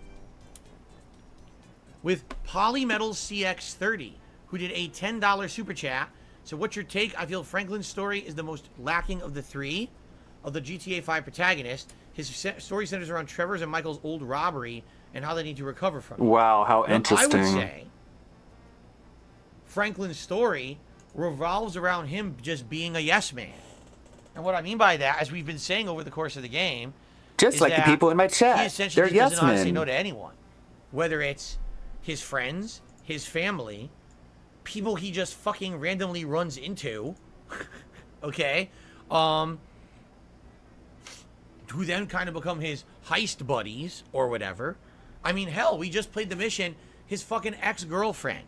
with Polymetal CX30, who did a $10 super chat. So what's your take? I feel Franklin's story is the most lacking of the three of the GTA 5 protagonists. His story centers around Trevor's and Michael's old robbery and how they need to recover from it. Wow, how interesting. I would say Franklin's story revolves around him just being a yes man. And what I mean by that, as we've been saying over the course of the game, just like the people in my chat, he essentially they're yes doesn't honestly men. know to anyone, whether it's his friends, his family, people he just fucking randomly runs into, okay, who then kind of become his heist buddies or whatever. I mean, hell, we just played the mission. His fucking ex-girlfriend,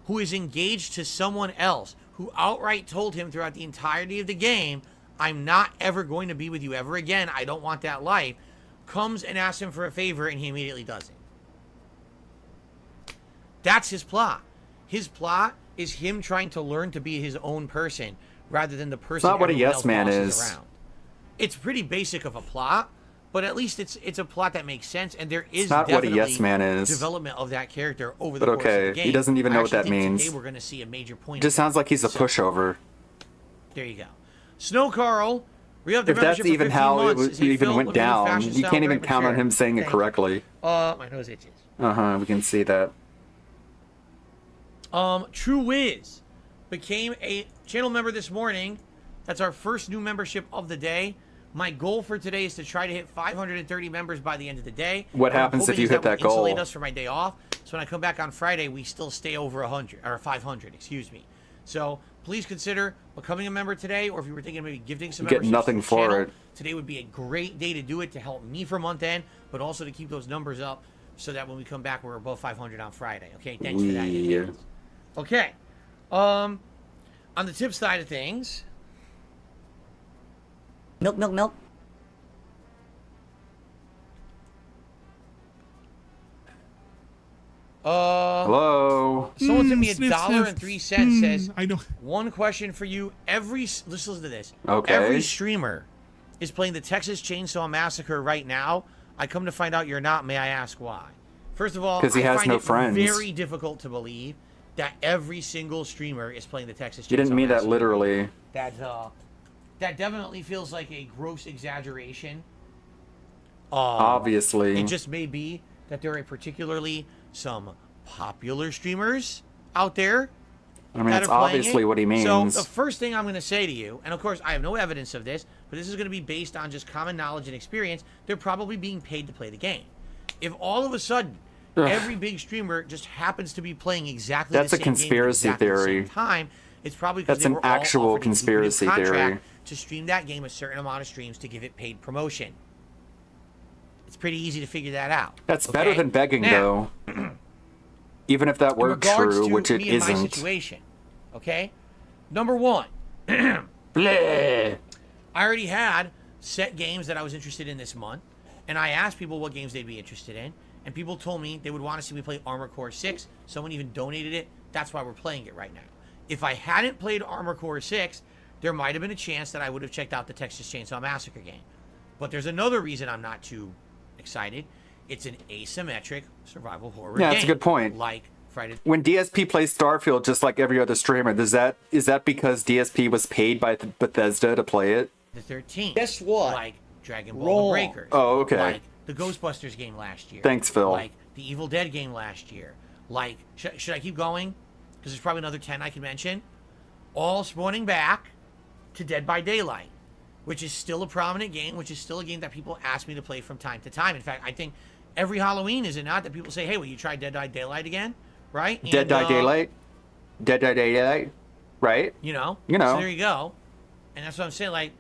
who is engaged to someone else, who outright told him throughout the entirety of the game, I'm not ever going to be with you ever again. I don't want that life. Comes and asks him for a favor, and he immediately does it. That's his plot. His plot is him trying to learn to be his own person rather than the person. It's not what a yes man is. Around. It's pretty basic of a plot, but at least it's a plot that makes sense, and there is not definitely what a yes man is. Development of that character over the course of the game. He doesn't even know what that means. Today we're going to see a major point. Just sounds like he's a pushover. There you go. Snow Carl, if that's even how it even went down, you can't even count on him saying it correctly. My nose itches. We can see that. True Wiz became a channel member this morning. That's our first new membership of the day. My goal for today is to try to hit 530 members by the end of the day. What happens if you hit that goal? Insulate us for my day off. So when I come back on Friday, we still stay over 100 or 500. Excuse me. So please consider becoming a member today, or if you were thinking of maybe gifting some memberships, get nothing for it. Today would be a great day to do it to help me for month end, but also to keep those numbers up so that when we come back, we're above 500 on Friday. Okay, thanks for that. Okay, on the tip side of things, milk. Hello. Someone sent me $1.03. Says, I know. One question for you. Let's listen to this. Okay. Every streamer is playing the Texas Chainsaw Massacre right now. I come to find out you're not. May I ask why? First of all, because he has no friends. Very difficult to believe that every single streamer is playing the Texas Chainsaw Massacre. You didn't mean that literally. That definitely feels like a gross exaggeration. Obviously. It just may be that there are particularly some popular streamers out there. I mean, that's obviously what he means. So the first thing I'm going to say to you, and of course I have no evidence of this, but this is going to be based on just common knowledge and experience, they're probably being paid to play the game. If all of a sudden every big streamer just happens to be playing exactly the same conspiracy game at theory. The same time, it's probably because that's an actual conspiracy theory to stream that game a certain amount of streams to give it paid promotion. It's pretty easy to figure that out. That's better than begging, though. Even if that were true, which it isn't. My situation, okay? Number one, I already had set games that I was interested in this month, and I asked people what games they'd be interested in, and people told me they would want to see me play Armored Core 6. Someone even donated it. That's why we're playing it right now. If I hadn't played Armored Core 6, there might have been a chance that I would have checked out the Texas Chainsaw Massacre game. But there's another reason I'm not too excited. It's an asymmetric survival horror game. Yeah, that's a good point. Like Friday. When DSP plays Starfield just like every other streamer, is that because DSP was paid by Bethesda to play it? The 13th. Guess what? Like Dragon Ball The Breakers. Oh, okay. Like the Ghostbusters game last year. Thanks, Phil. Like the Evil Dead game last year. Like, should I keep going? Because there's probably another 10 I can mention. All spawning back to Dead by Daylight, which is still a prominent game, which is still a game that people ask me to play from time to time. In fact, I think every Halloween, is it not, that people say, hey, will you try Dead by Daylight again? Right? Dead by Daylight? Dead by Daylight? Right? You know? You know. So there you go. And that's what I'm saying, like,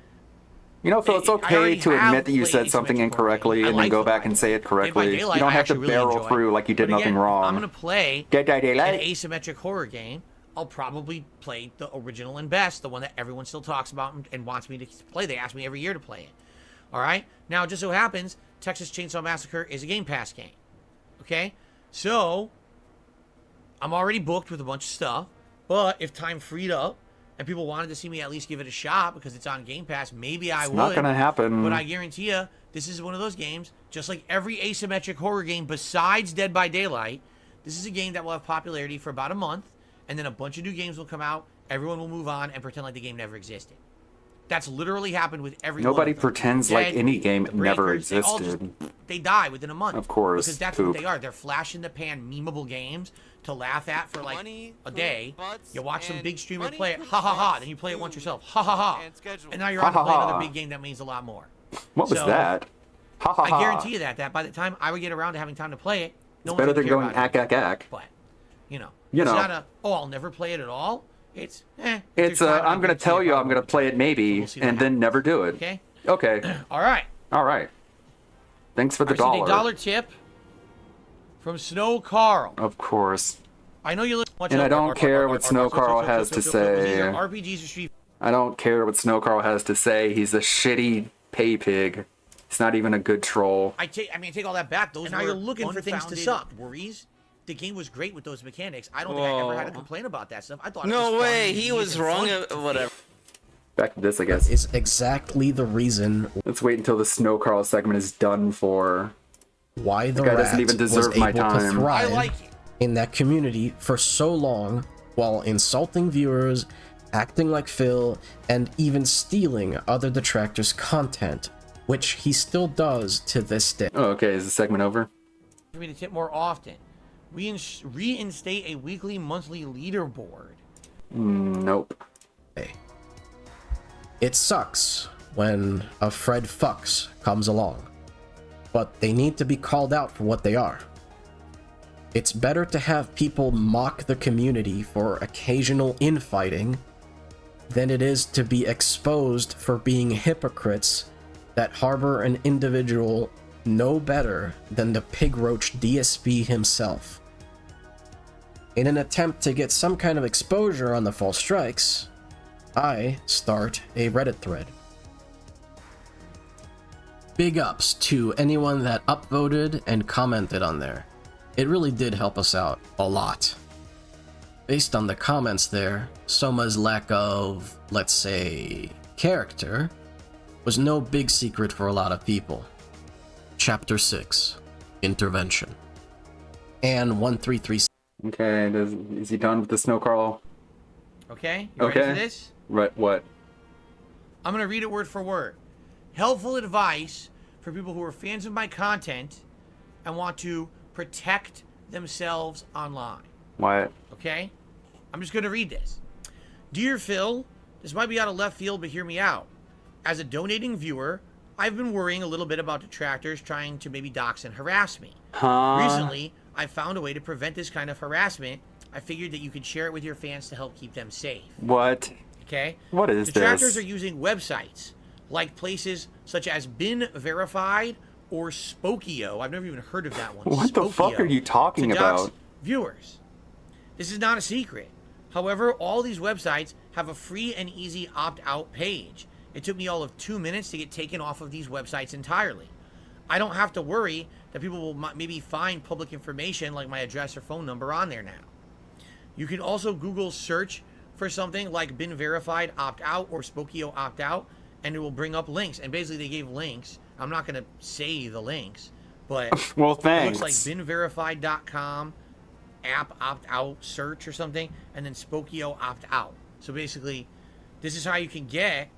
you know, Phil, it's okay to admit that you said something incorrectly and then go back and say it correctly. You don't have to barrel through like you did nothing wrong. I'm going to play Dead by Daylight, an asymmetric horror game. I'll probably play the original and best, the one that everyone still talks about and wants me to play. They ask me every year to play it. All right. Now, it just so happens Texas Chainsaw Massacre is a Game Pass game. Okay. So I'm already booked with a bunch of stuff. But if time freed up and people wanted to see me at least give it a shot because it's on Game Pass, maybe I would. It's not gonna happen. But I guarantee you, this is one of those games, just like every asymmetric horror game besides Dead by Daylight, this is a game that will have popularity for about a month, and then a bunch of new games will come out, everyone will move on and pretend like the game never existed. That's literally happened with every Nobody pretends like any game never existed. They die within a month. Of course. Because that's what they are. They're flash in the pan memeable games to laugh at for like a day. You watch some big streamer play it, ha ha ha, then you play it once yourself, ha ha ha. And now you're on to play another big game that means a lot more. What was that? Ha ha ha. I guarantee you that by the time I would get around to having time to play it, no it's better than going ack. But, it's not a, I'll never play it at all. It's I'm going to tell you I'm going to play it maybe, and then never do it. Okay? Okay. All right. Thanks for the $1 dollar. tip from Snow Carl. Of course. I know you listen much. And I don't care what Snow Carl has to say. RPGs or Street. I don't care what Snow Carl has to say. He's a shitty pay pig. He's not even a good troll. I take all that back. Those now you're looking for things to suck. Worries. The game was great with those mechanics. I don't think I ever had a complaint about that stuff. I thought no it was way, fun, he was wrong. Whatever. Back to this, I guess. Is exactly the reason. Let's wait until the Snow Carl segment is done for. Why the guy rat doesn't even deserve was my able time. to thrive I like it. in that community for so long, while insulting viewers, acting like Phil, and even stealing other detractors' content, which he still does to this day. Oh, okay. Is the segment over? For me to tip more often. Reinstate a weekly, monthly leaderboard. Nope. It sucks when a Fred Fucks comes along, but they need to be called out for what they are. It's better to have people mock the community for occasional infighting than it is to be exposed for being hypocrites that harbor an individual no better than the pig roach DSP himself. In an attempt to get some kind of exposure on the false strikes, I start a Reddit thread. Big ups to anyone that upvoted and commented on there. It really did help us out a lot. Based on the comments there, Soma's lack of, let's say, character was no big secret for a lot of people. Chapter 6, Intervention. And 1336. Okay, is he done with the Snow Carl? Okay, you ready for this? Right, what? I'm going to read it word for word. Helpful advice for people who are fans of my content and want to protect themselves online. What? Okay? I'm just going to read this. Dear Phil, this might be out of left field, but hear me out. As a donating viewer, I've been worrying a little bit about detractors trying to maybe dox and harass me. Recently, I found a way to prevent this kind of harassment. I figured that you could share it with your fans to help keep them safe. What? Okay? What is Detractors this? are using websites like places such as Been Verified or Spokio. I've never even heard of that one. What the fuck are you talking about? Viewers. This is not a secret. However, all these websites have a free and easy opt-out page. It took me all of 2 minutes to get taken off of these websites entirely. I don't have to worry that people will maybe find public information like my address or phone number on there now. You can also Google search for something like Been Verified opt-out or Spokio opt-out, and it will bring up links. And basically they gave links. I'm not going to say the links, but well, thanks. It looks like BeenVerified.com, app opt-out search or something, and then Spokio opt-out. So basically, this is how you can get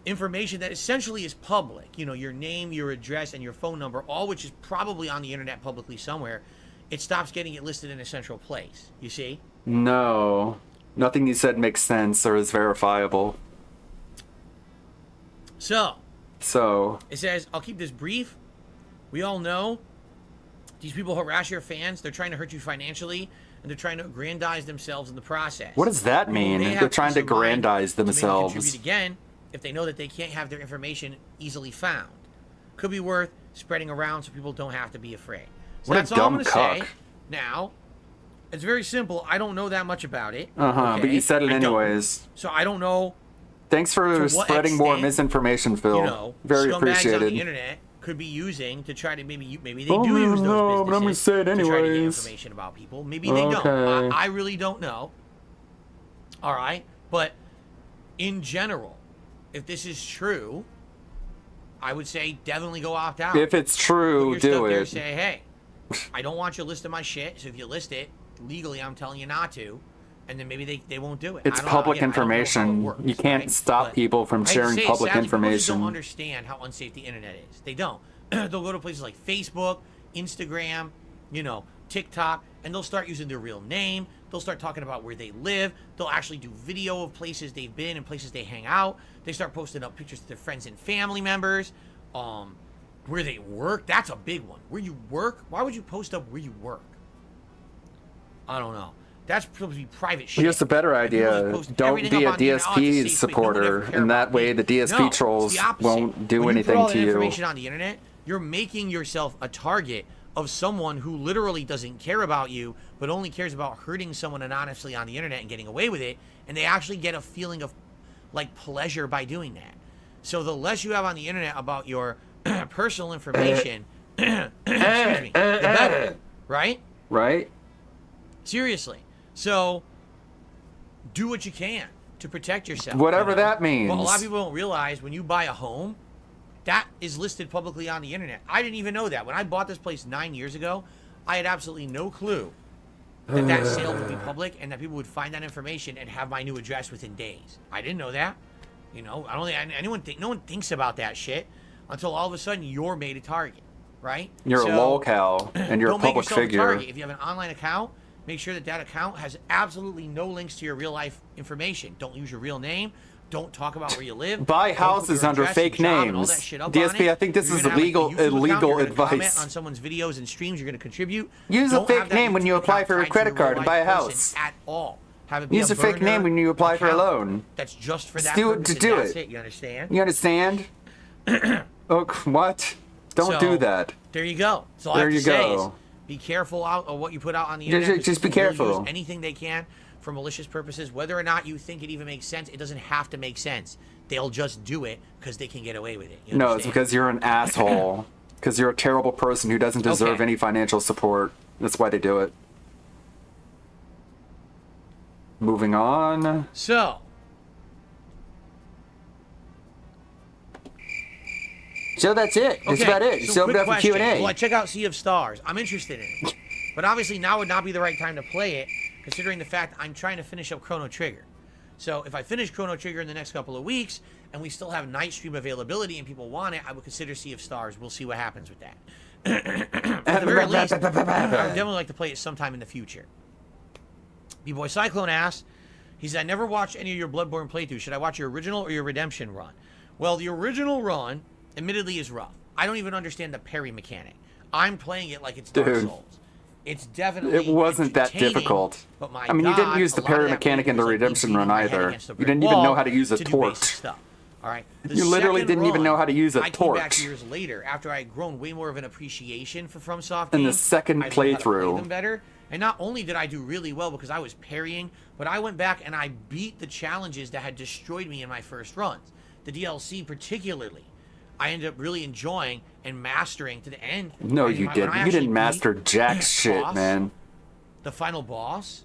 information that essentially is public. You know, your name, your address, and your phone number, all which is probably on the internet publicly somewhere. It stops getting it listed in a central place. You see? No. Nothing you said makes sense or is verifiable. So. It says, I'll keep this brief. We all know these people harass your fans. They're trying to hurt you financially, and they're trying to aggrandize themselves in the process. What does that mean? They're trying to aggrandize themselves. To maybe contribute again if they know that they can't have their information easily found. Could be worth spreading around so people don't have to be afraid. So that's all I'm going to say. Now, it's very simple. I don't know that much about it. But you said it anyways. So I don't know Thanks for spreading more misinformation, Phil. You know, very scumbags appreciated. on the internet could be using to try to maybe they do use those businesses but I'm gonna say it to try to get anyways. information about people. Maybe they don't. I really don't know. All right, but in general, if this is true, I would say definitely go opt out. If it's true, Put your do stuff it. There, say, hey, I don't want you listing my shit. So if you list it legally, I'm telling you not to. And then maybe they won't do it. It's public information. Works, you can't stop people from sharing public information. People don't understand how unsafe the internet is. They don't. They'll go to places like Facebook, Instagram, you know, TikTok, and they'll start using their real name. They'll start talking about where they live. They'll actually do video of places they've been and places they hang out. They start posting up pictures of their friends and family members. Where they work. That's a big one. Where you work? Why would you post up where you work? I don't know. That's supposed to be private shit. Here's a better idea. Don't be a DSP supporter, and that way the DSP trolls won't do anything to you. When you put all the information on the internet, you're making yourself a target of someone who literally doesn't care about you, but only cares about hurting someone anonymously on the internet and getting away with it, and they actually get a feeling of, like, pleasure by doing that. So the less you have on the internet about your personal information, excuse me, the better, right? Right. Seriously. So, do what you can to protect yourself. Whatever that means. Well, a lot of people don't realize when you buy a home, that is listed publicly on the internet. I didn't even know that. When I bought this place 9 years ago, I had absolutely no clue that sale would be public and that people would find that information and have my new address within days. I didn't know that. You know, I don't think no one thinks about that shit until all of a sudden you're made a target, right? You're a lolcow and you're a public figure. Don't make yourself a target. If you have an online account, make sure that account has absolutely no links to your real life information. Don't use your real name. Don't talk about where you live. Buy houses under fake names. DSP, I think this is illegal advice. On someone's videos and streams, you're going to contribute. Use a fake name when you apply for a credit card and buy a house. At all. Use a fake name when you apply for a loan. That's just for that. Do it. You understand? You understand? Oh, what? Don't do that. There you go. So there you go. Be careful of what you put out on the internet. Just be careful. Use anything they can for malicious purposes. Whether or not you think it even makes sense, it doesn't have to make sense. They'll just do it because they can get away with it. No, it's because you're an asshole. Because you're a terrible person who doesn't deserve any financial support. That's why they do it. Moving on. So. So that's it. That's about it. So quick for Q&A. Well, I check out Sea of Stars. I'm interested in it. But obviously now would not be the right time to play it, considering the fact I'm trying to finish up Chrono Trigger. So if I finish Chrono Trigger in the next couple of weeks, and we still have night stream availability and people want it, I would consider Sea of Stars. We'll see what happens with that. At the very least, I would definitely like to play it sometime in the future. B-Boy Cyclone asks, he said, I never watched any of your Bloodborne playthroughs. Should I watch your original or your Redemption run? Well, the original run, admittedly, is rough. I don't even understand the parry mechanic. I'm playing it like it's Dark Souls. It's definitely It wasn't that difficult. But I mean, you didn't use the parry mechanic in the Redemption run either. You didn't even know how to use a torch. All right. You literally didn't even know how to use a torch. I came back years later after I had grown way more of an appreciation for FromSoft games. In the second playthrough. Them better. And not only did I do really well because I was parrying, but I went back and I beat the challenges that had destroyed me in my first runs. The DLC particularly, I ended up really enjoying and mastering to the end. No, you didn't. You didn't master jack shit, man. The final boss?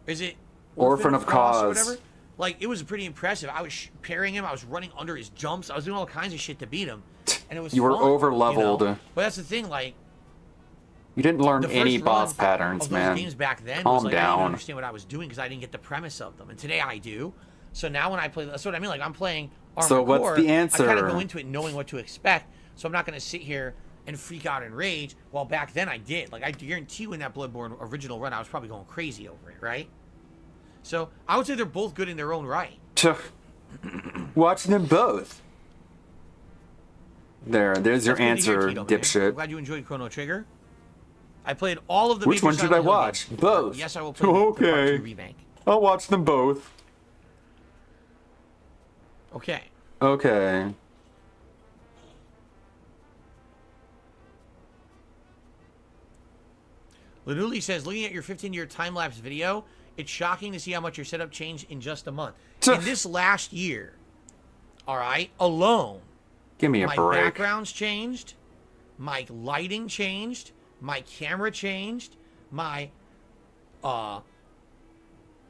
Is it Orphan of Cause? Or whatever? Like, it was pretty impressive. I was parrying him. I was running under his jumps. I was doing all kinds of shit to beat him. And it was You were over-leveled. You know? But that's the thing, like... You didn't learn any boss patterns, man. Those games back then Calm was like, down. I didn't understand what I was doing because I didn't get the premise of them. And today I do. So now when I play... That's what I mean. Like, I'm playing Armored So what's Core, the answer? I kind of go into it knowing what to expect. So I'm not going to sit here and freak out and rage. While back then I did. Like, I guarantee you in that Bloodborne original run, I was probably going crazy over it, right? So I would say they're both good in their own right. Watching them both. There's your answer, dipshit. I'm glad you enjoyed Chrono Trigger. I played all of the Which one should I watch? games. Both. Yes, I will play the Part 2 remake. I'll watch them both. Okay. Okay. Lanuli says, looking at your 15-year time-lapse video, it's shocking to see how much your setup changed in just a month. In this last year, all right, alone. Give me a my break. Backgrounds changed. My lighting changed. My camera changed. My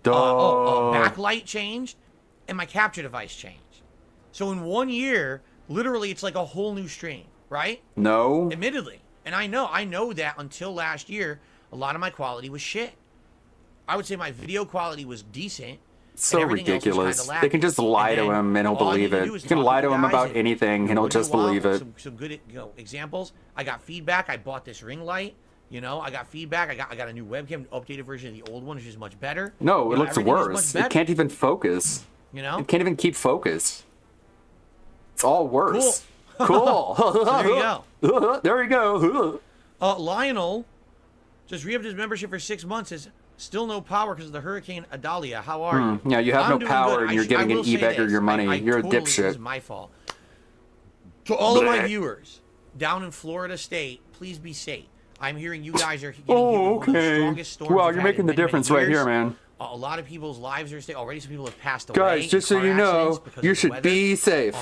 backlight changed. And my capture device changed. So in 1 year, literally, it's like a whole new stream, right? No. Admittedly. And I know that until last year, a lot of my quality was shit. I would say my video quality was decent. So ridiculous. They can just lie to him and he'll believe it. You can lie to him about anything and he'll just believe it. Some good examples. I got feedback. I bought this ring light. I got feedback. I got a new webcam, an updated version of the old one, which is much better. No, it looks worse. It can't even focus. It can't even keep focus. It's all worse. Cool. So there you go. There you go. Lionel just re-upped his membership for 6 months. Is still no power because of the Hurricane Adalia. How are you? Yeah, you have no power and you're giving an e-beggar your money. You're totally, a dipshit. This is my fault. To all of my viewers down in Florida State, please be safe. I'm hearing you guys are getting one of the strongest storms. Well, you're making the difference right here, man. A lot of people's lives are already. Some people have passed away. Guys, just so you know, you should be safe.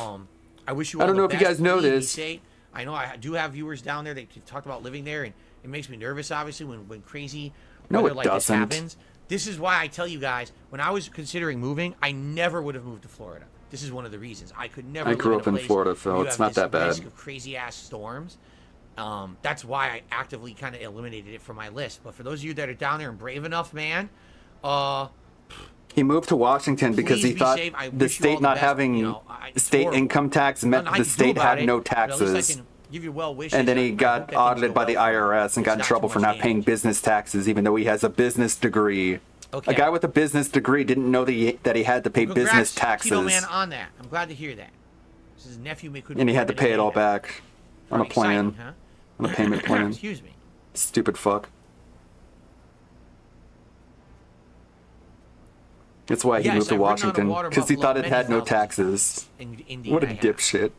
I wish you all I don't know the if you best. guys know Please this. be safe. I know I do have viewers down there. They talked about living there, and it makes me nervous, obviously, when crazy weather like this happens. This is why I tell you guys, when I was considering moving, I never would have moved to Florida. This is one of the reasons. I could never. I grew up in Florida, so it's not that bad. Risk of crazy ass storms. That's why I actively kind of eliminated it from my list. But for those of you that are down there and brave enough, man, he moved to Washington because he thought the state not having state income tax meant the state had no taxes. Give you well wishes. And then he got audited by the IRS and got in trouble for not paying business taxes, even though he has a business degree. Okay. A guy with a business degree didn't know that he had to pay business taxes. Keto Man on that. I'm glad to hear that. His nephew and he had to pay it all back on a plan, on a payment plan. Excuse me. Stupid fuck. That's why he moved to Washington, because he thought it had no taxes. What a dipshit.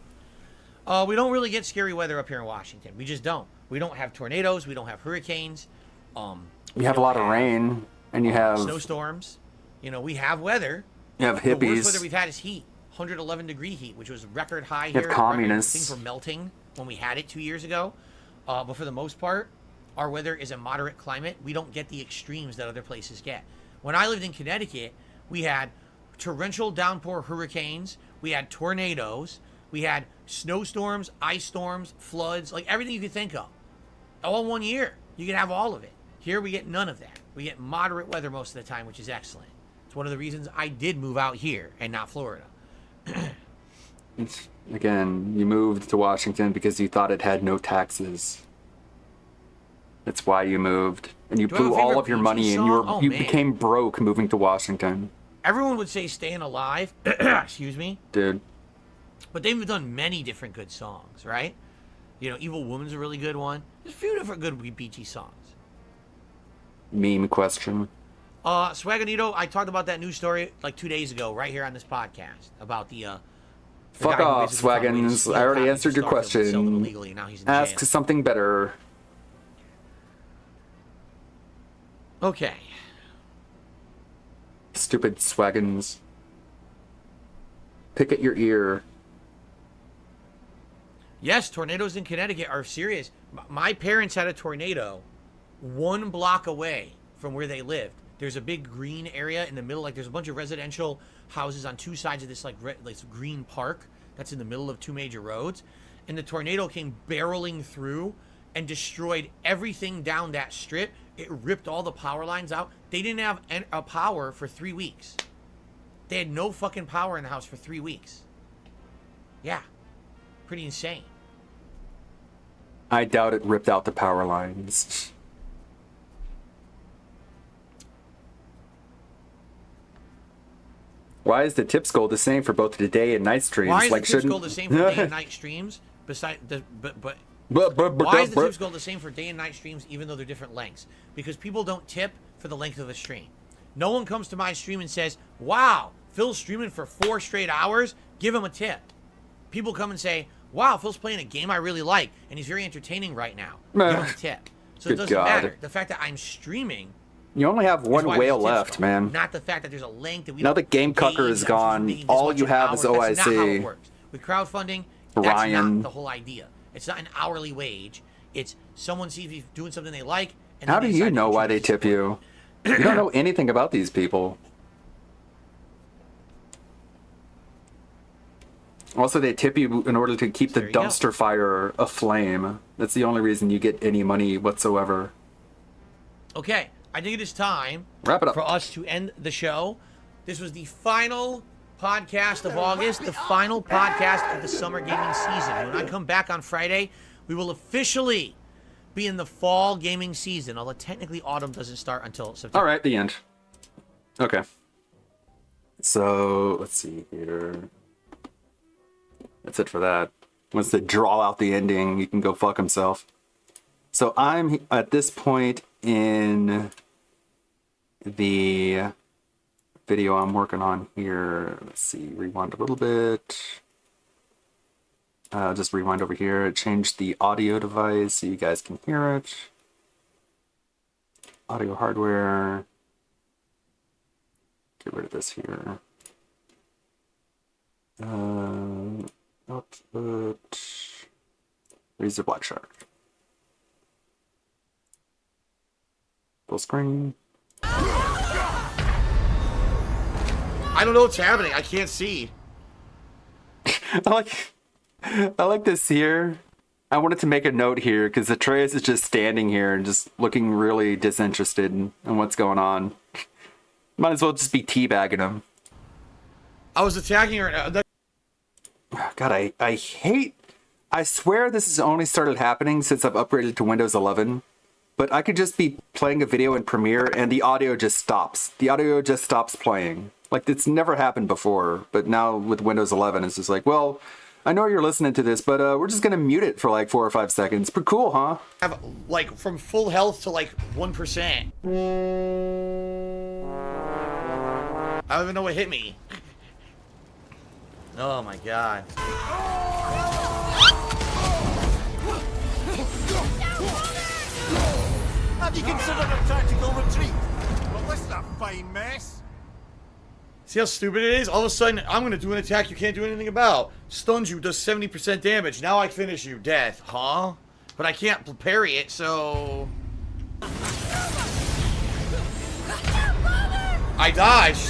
We don't really get scary weather up here in Washington. We just don't. We don't have tornadoes. We don't have hurricanes. You have a lot of rain, and you have snowstorms. We have weather. You have hippies. The worst weather we've had is heat. 111-degree heat, which was record high here. You have communists. Things were melting when we had it 2 years ago. But for the most part, our weather is a moderate climate. We don't get the extremes that other places get. When I lived in Connecticut, we had torrential downpour hurricanes. We had tornadoes. We had snowstorms, ice storms, floods, like everything you could think of. All in 1 year. You can have all of it. Here we get none of that. We get moderate weather most of the time, which is excellent. It's one of the reasons I did move out here and not Florida. Again, you moved to Washington because you thought it had no taxes. That's why you moved. And you blew all of your money and you became broke moving to Washington. Everyone would say Staying Alive. Excuse me. Dude. But they've done many different good songs, right? Evil Woman's a really good one. There's a few different good beachy songs. Meme question. Swaganito, I talked about that news story like 2 days ago, right here on this podcast, about the fuck off, Swagans. I already answered your question. Ask something better. Okay. Stupid Swagans. Pick at your ear. Yes, tornadoes in Connecticut are serious. My parents had a tornado 1 block away from where they lived. There's a big green area in the middle. There's a bunch of residential houses on 2 sides of this green park that's in the middle of 2 major roads. And the tornado came barreling through and destroyed everything down that strip. It ripped all the power lines out. They didn't have a power for 3 weeks. They had no fucking power in the house for 3 weeks. Yeah. Pretty insane. I doubt it ripped out the power lines. Why is the tips goal the same for both the day and night streams? Why is the tips goal the same for day and night streams? Why is the tips goal the same for day and night streams, even though they're different lengths? Because people don't tip for the length of the stream. No one comes to my stream and says, "Wow, Phil's streaming for 4 straight hours. Give him a tip." People come and say, "Wow, Phil's playing a game I really like, and he's very entertaining right now. Give him a tip." So it doesn't matter. The fact that I'm streaming You only have one whale left, man. Not the fact that there's a link that we. Now the game cucker is gone. All you have is OIC. That's not how it works. With crowdfunding, that's not the whole idea. It's not an hourly wage. It's someone sees you doing something they like. And how do you know why they tip you? You don't know anything about these people. Also, they tip you in order to keep the dumpster fire aflame. That's the only reason you get any money whatsoever. Okay, I think it is time wrap it up for us to end the show. This was the final podcast of August, the final podcast of the summer gaming season. When I come back on Friday, we will officially be in the fall gaming season, although technically autumn doesn't start until September. All right, the end. Okay. So, let's see here. That's it for that. Once they draw out the ending, you can go fuck himself. So I'm at this point in the video I'm working on here. Let's see, rewind a little bit. Just rewind over here. Change the audio device so you guys can hear it. Audio hardware. Get rid of this here. Output. Razor Black Shark. Full screen. I don't know what's happening. I can't see. I like this here. I wanted to make a note here because Atreus is just standing here and just looking really disinterested in what's going on. Might as well just be teabagging him. I was attacking her. God, I hate... I swear this has only started happening since I've upgraded to Windows 11. But I could just be playing a video in Premiere and the audio just stops. The audio just stops playing. Like, it's never happened before. But now with Windows 11, it's just like, well, I know you're listening to this, but we're just going to mute it for like 4 or 5 seconds. Pretty cool, huh? Have, like, from full health to like 1%. I don't even know what hit me. Oh my god. Have you considered a tactical retreat? Well, this is a fine mess. See how stupid it is? All of a sudden, I'm gonna do an attack you can't do anything about. Stuns you, does 70% damage. Now I finish you. Death, huh? But I can't parry it, so... I dodged.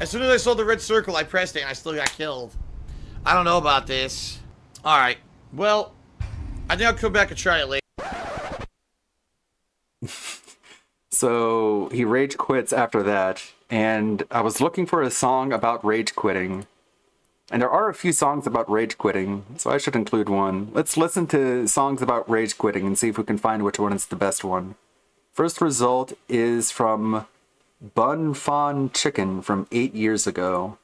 As soon as I saw the red circle, I pressed it and I still got killed. I don't know about this. Alright. Well, I think I'll come back and try it later. So he rage quits after that, and I was looking for a song about rage quitting. And there are a few songs about rage quitting, so I should include one. Let's listen to songs about rage quitting and see if we can find which one is the best one. First result is from Bun Fawn Chicken from 8 years ago.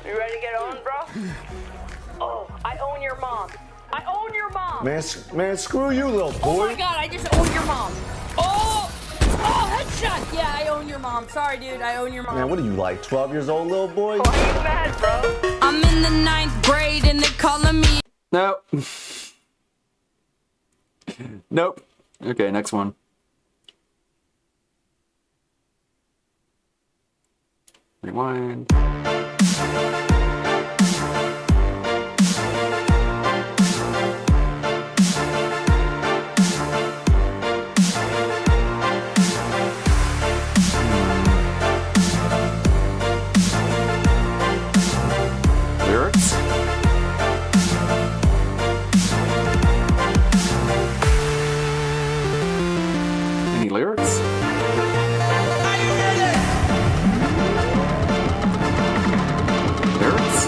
You ready to get on, bro? Oh, I own your mom. I own your mom. Man, screw you, little boy. Oh my god, I just own your mom. Oh, headshot. Yeah, I own your mom. Sorry, dude, I own your mom. Man, what are you, like 12 years old, little boy? Why are you mad, bro? I'm in the 9th grade and they calling me. Nope. Nope. Okay, next one. Rewind. Lyrics? Any lyrics? Lyrics?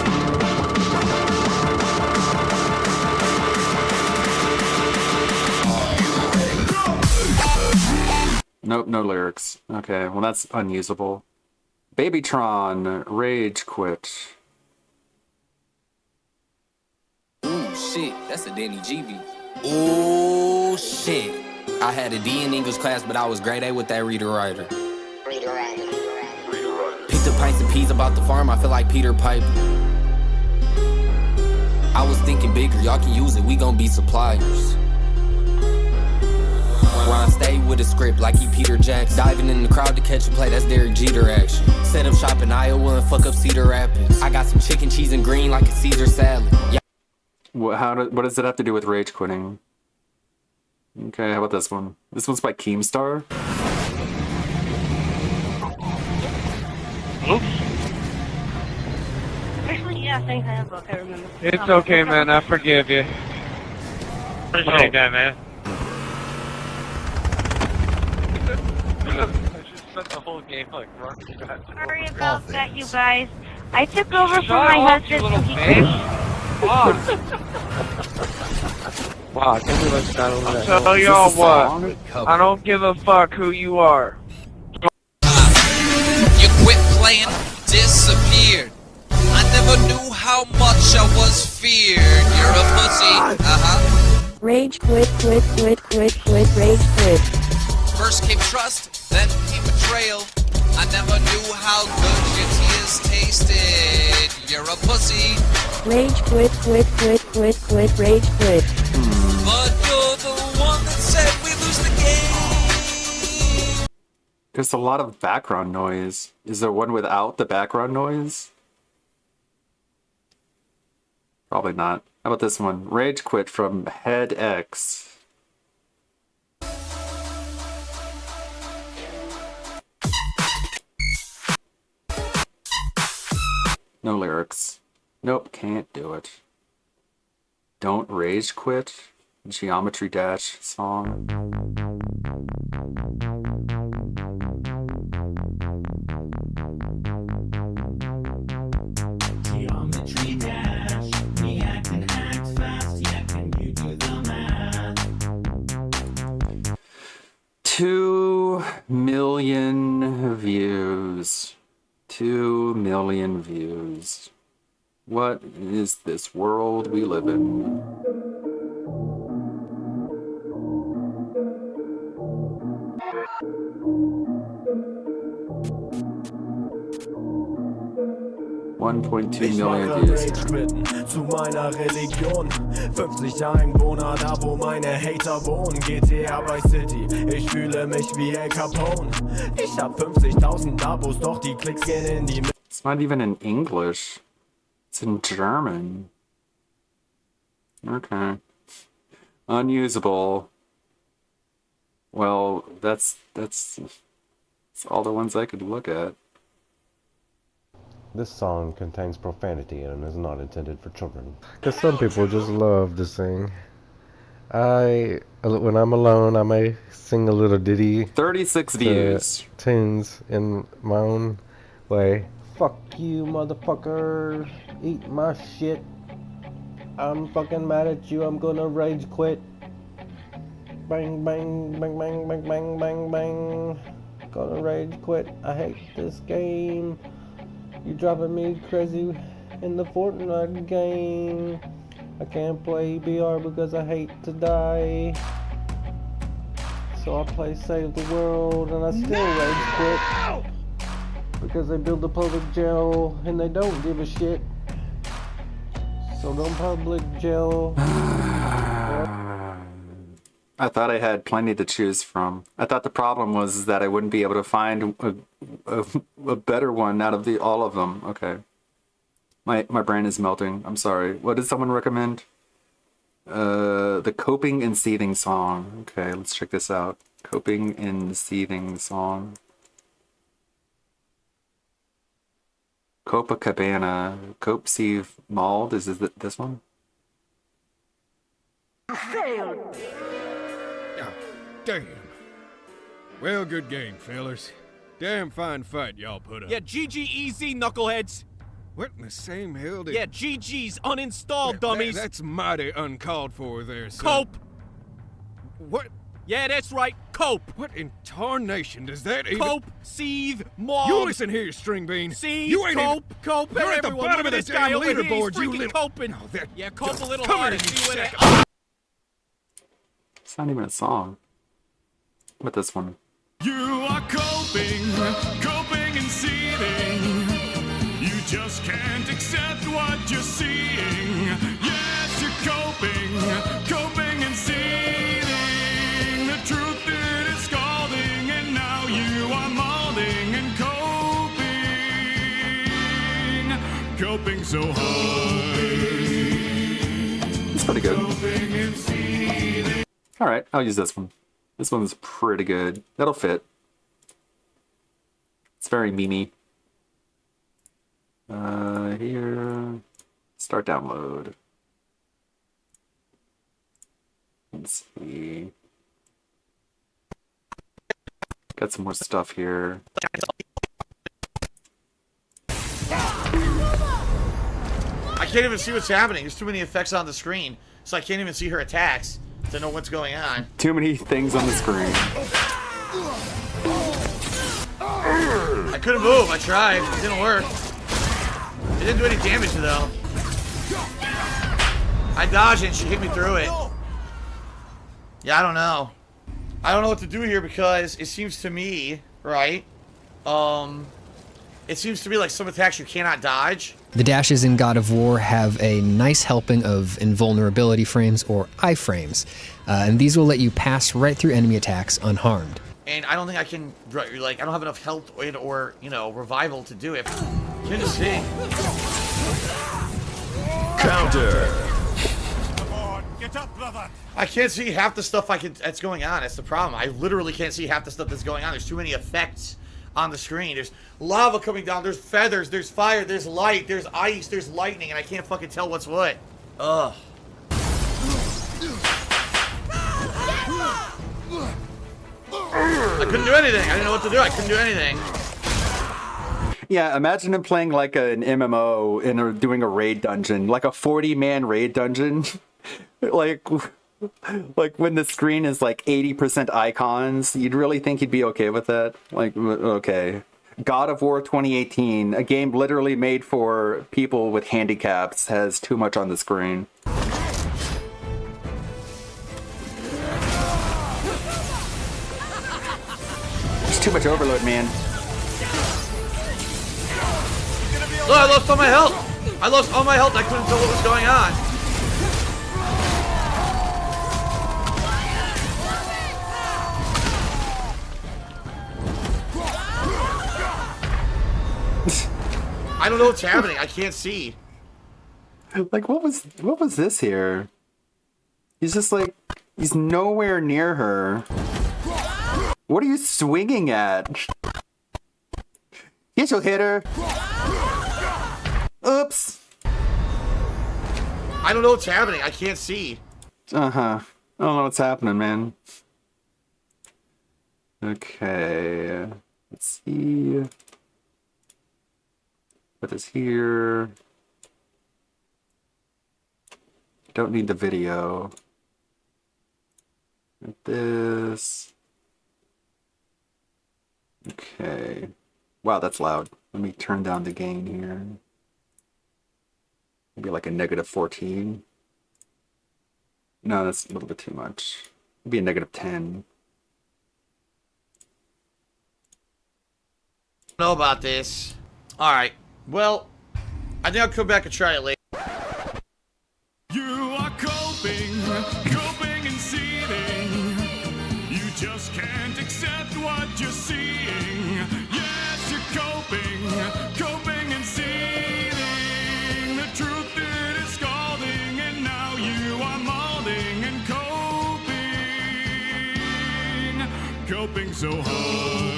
Nope, no lyrics. Okay, well that's unusable. Babytron, Rage Quit. Ooh, shit, that's a Danny G beat. Ooh, shit. I had a D in English class, but I was grade A with that reader-writer. Picked up pints and peas about the farm, I feel like Peter Piper. I was thinking bigger, y'all can use it, we gon' be suppliers. Ron stay with a script like he Peter Jackson. Diving in the crowd to catch a play, that's Derek Jeter action. Set up shop in Iowa and fuck up Cedar Rapids. I got some chicken, cheese, and green like a Caesar salad. Yeah. What does it have to do with rage quitting? Okay, how about this one? This one's by Keemstar. Oops. Actually, yeah, I think I have a book, I remember. It's okay, man, I forgive you. Appreciate that, man. I just spent the whole game like running. Sorry about that, you guys. I took over for my husband and he Wow, I can't believe I just got over that. So y'all what? I don't give a fuck who you are. You quit playing, disappeared. I never knew how much I was feared. You're a pussy, Rage quit, quit, quit, quit, quit, rage quit. First came trust, then came betrayal. I never knew how good your tears tasted. You're a pussy. Rage quit, quit, quit, quit, quit, rage quit. But you're the one that said we lose the game. There's a lot of background noise. Is there one without the background noise? Probably not. How about this one? Rage quit from Head X. No lyrics. Nope, can't do it. Don't Rage Quit? Geometry Dash song. Geometry Dash. React and act fast. Yeah, can you do the math? 2 million views. 2 million views. What is this world we live in? $1.2 million views. Zu meiner Religion. 50 Einwohner, da wo meine Hater wohnen. GTA bei City, ich fühle mich wie El Capone. Ich hab 50.000 Abos, doch die Klicks gehen in die... It's not even in English. It's in German. Okay. Unusable. Well, that's all the ones I could look at. This song contains profanity and is not intended for children. Because some people just love to sing. When I'm alone, I may sing a little ditty. 36 views. Tunes in my own way. Fuck you, motherfucker. Eat my shit. I'm fucking mad at you. I'm gonna rage quit. Bang, bang, bang, bang, bang, bang, bang, bang. Gonna rage quit. I hate this game. You driving me crazy in the Fortnite game. I can't play BR because I hate to die. So I play Save the World and I still rage quit. Because they build a public jail and they don't give a shit. So don't public jail. I thought I had plenty to choose from. I thought the problem was that I wouldn't be able to find a better one out of all of them. Okay. My brain is melting. I'm sorry. What did someone recommend? The Coping and Seething song. Okay, let's check this out. Coping and Seething song. Copacabana. Cope, Seethe, Mauled. Is this one? Failed. Damn. Well, good game, fellas. Damn fine fight y'all put up. Yeah, GG easy, knuckleheads. What in the same hell did... Yeah, GG's uninstalled, dummies. That's mighty uncalled for there, son. Cope. What? Yeah, that's right, cope. What in tarnation does that even... Cope, seethe, maul. You listen here, string bean. Seethe, you ain't cope. You're at the bottom of the damn leaderboard, you little... coping. Oh, that... Yeah, cope a little Come harder. here, It's not even a song. What this one? You are coping and seething. just can't accept what you're seeing. Yes, you're coping and seething. The truth it is scalding, and now you are molding and coping so hard. It's pretty good. All right, I'll use this one. This one's pretty good. That'll fit. It's very memey. Here, start download. Let's see. Got some more stuff here. I can't even see what's happening. There's too many effects on the screen, so I can't even see her attacks to know what's going on. Too many things on the screen. I couldn't move. I tried. It didn't work. It didn't do any damage, though. I dodged it and she hit me through it. Yeah, I don't know. I don't know what to do here because it seems to me, right? It seems to me like some attacks you cannot dodge. The dashes in God of War have a nice helping of invulnerability frames or iframes, and these will let you pass right through enemy attacks unharmed. And I don't think I can, like, I don't have enough health or you know, revival to do it. Can't just see. Counter. Come on, get up, brother. I can't see half the stuff that's going on. That's the problem. I literally can't see half the stuff that's going on. There's too many effects on the screen. There's lava coming down. There's feathers. There's fire. There's light. There's ice. There's lightning. And I can't fucking tell what's what. Ugh. I couldn't do anything. I didn't know what to do. I couldn't do anything. Yeah, imagine him playing like an MMO and doing a raid dungeon, like a 40-man raid dungeon. like when the screen is like 80% icons, you'd really think he'd be okay with that? Like, okay. God of War 2018, a game literally made for people with handicaps, has too much on the screen. There's too much overload, man. Look, I lost all my health. I lost all my health. I couldn't tell what was going on. I don't know what's happening. I can't see. Like, what was this here? He's just like, he's nowhere near her. What are you swinging at? Yes, you'll hit her. Oops. I don't know what's happening. I can't see. Uh-huh. I don't know what's happening, man. Okay. Let's see. Put this here. Don't need the video. Like this. Okay. Wow, that's loud. Let me turn down the gain here. Maybe like a -14. No, that's a little bit too much. Maybe a -10. I don't know about this. Alright. Well, I think I'll come back and try it later. You are coping and seething. You just can't accept what you're seeing. Yes, you're coping and seething. The truth it is scalding, and now you are molding and coping so hard.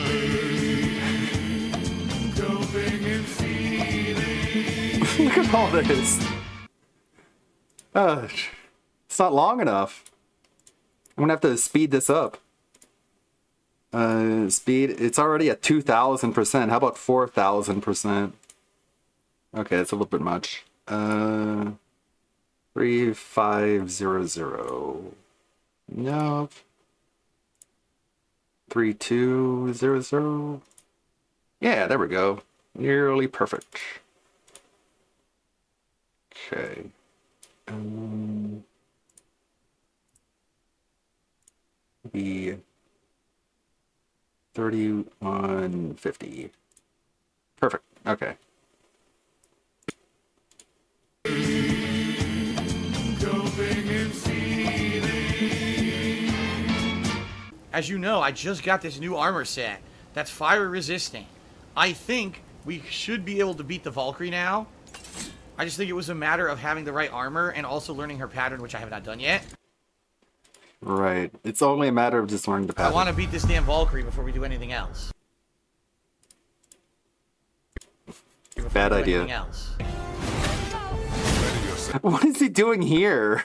Coping and seething. Look at all this. It's not long enough. I'm gonna have to speed this up. Speed, it's already at 2,000%. How about 4,000%? Okay, that's a little bit much. 3500. Nope. 3200. Yeah, there we go. Nearly perfect. Okay. The 3150. Perfect. Okay. as you know, I just got this new armor set that's fire resistant. I think we should be able to beat the Valkyrie now. I just think it was a matter of having the right armor and also learning her pattern, which I have not done yet. Right. It's only a matter of just learning the pattern. I want to beat this damn Valkyrie before we do anything else. Bad idea. What is he doing here?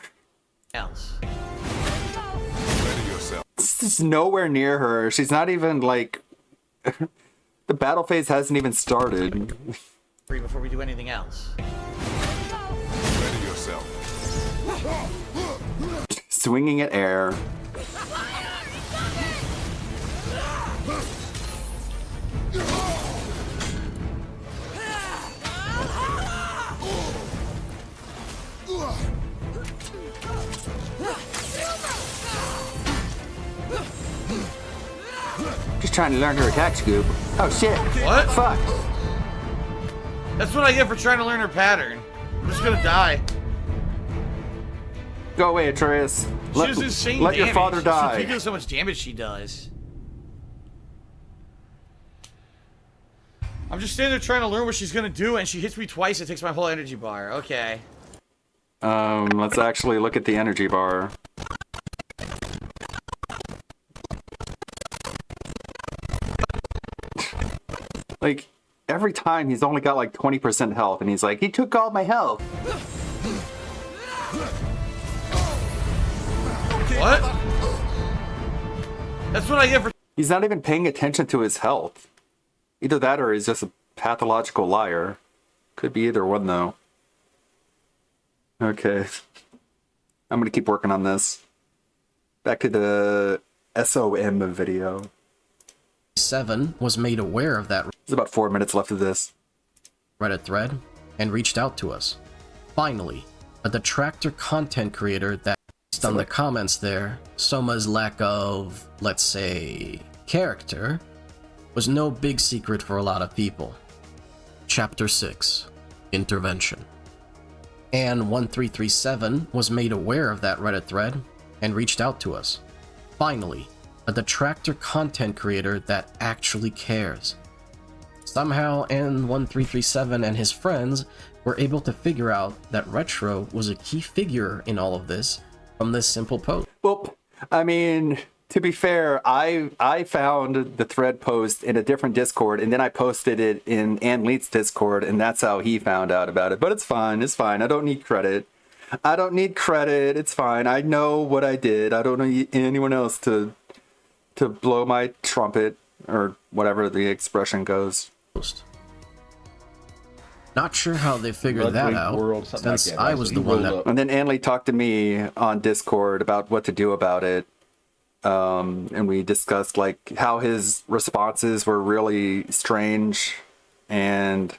This is nowhere near her. She's not even like... The battle phase hasn't even started. Before we do anything else. Swinging at air. Just trying to learn her attack, Scoob. Oh shit. What? Fuck. That's what I get for trying to learn her pattern. I'm just gonna die. Go away, Atreus. She does insane let damage. your father die. It's ridiculous how much damage she does. I'm just standing there trying to learn what she's gonna do, and she hits me twice. It takes my whole energy bar. Okay. Let's actually look at the energy bar. Like, every time he's only got like 20% health, and he's like, he took all my health. What? That's what I get for... He's not even paying attention to his health. Either that or he's just a pathological liar. Could be either one, though. Okay. I'm gonna keep working on this. Back to the SOM video. 7 was made aware of that. There's about 4 minutes left of this Reddit thread and reached out to us. Finally, a detractor content creator that, based on the comments there, Soma's lack of, let's say, character, was no big secret for a lot of people. Chapter 6, Intervention. And 1337 was made aware of that Reddit thread and reached out to us. Finally, a detractor content creator that actually cares. Somehow, N1337 and his friends were able to figure out that Retro was a key figure in all of this from this simple post. Well, I mean, to be fair, I found the thread post in a different Discord, and then I posted it in Ann Leet's Discord, and that's how he found out about it. But it's fine, it's fine. I don't need credit. I don't need credit, it's fine. I know what I did. I don't need anyone else to blow my trumpet, or whatever the expression goes. Not sure how they figured that out, since I was the one that... And then Anley talked to me on Discord about what to do about it. And we discussed like how his responses were really strange, and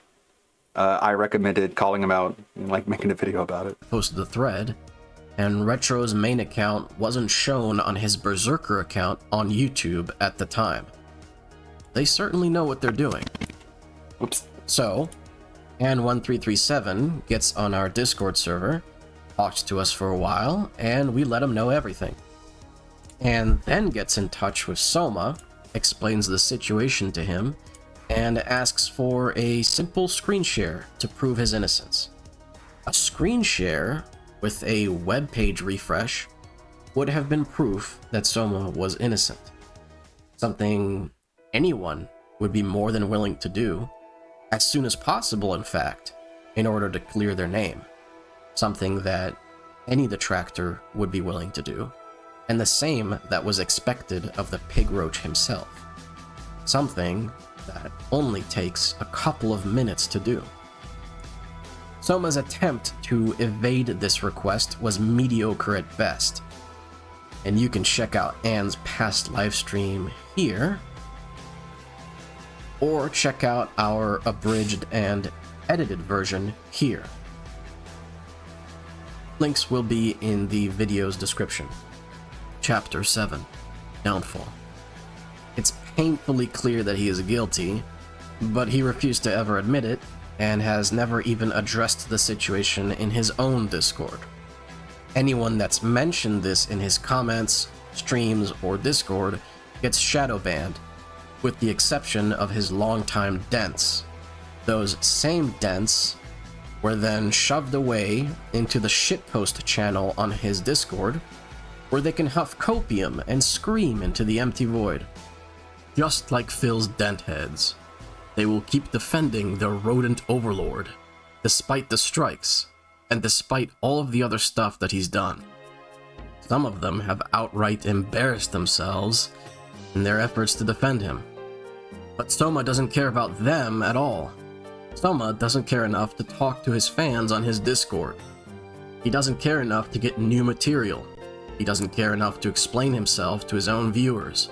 I recommended calling him out and like making a video about it. Posted the thread, and Retro's main account wasn't shown on his Berserker account on YouTube at the time. They certainly know what they're doing. Oops. So, N1337 gets on our Discord server, talks to us for a while, and we let him know everything. And then gets in touch with Soma, explains the situation to him, and asks for a simple screen share to prove his innocence. A screen share with a web page refresh would have been proof that Soma was innocent. Something anyone would be more than willing to do, as soon as possible in fact, in order to clear their name. Something that any detractor would be willing to do, and the same that was expected of the pig roach himself. Something that only takes a couple of minutes to do. Soma's attempt to evade this request was mediocre at best, and you can check out Anne's past livestream here, or check out our abridged and edited version here. Links will be in the video's description. Chapter 7, Downfall. It's painfully clear that he is guilty, but he refused to ever admit it, and has never even addressed the situation in his own Discord. Anyone that's mentioned this in his comments, streams, or Discord gets shadow banned, with the exception of his longtime dents. Those same dents were then shoved away into the shitpost channel on his Discord, where they can huff copium and scream into the empty void. Just like Phil's dent heads, they will keep defending their rodent overlord, despite the strikes, and despite all of the other stuff that he's done. Some of them have outright embarrassed themselves in their efforts to defend him. But Soma doesn't care about them at all. Soma doesn't care enough to talk to his fans on his Discord. He doesn't care enough to get new material. He doesn't care enough to explain himself to his own viewers.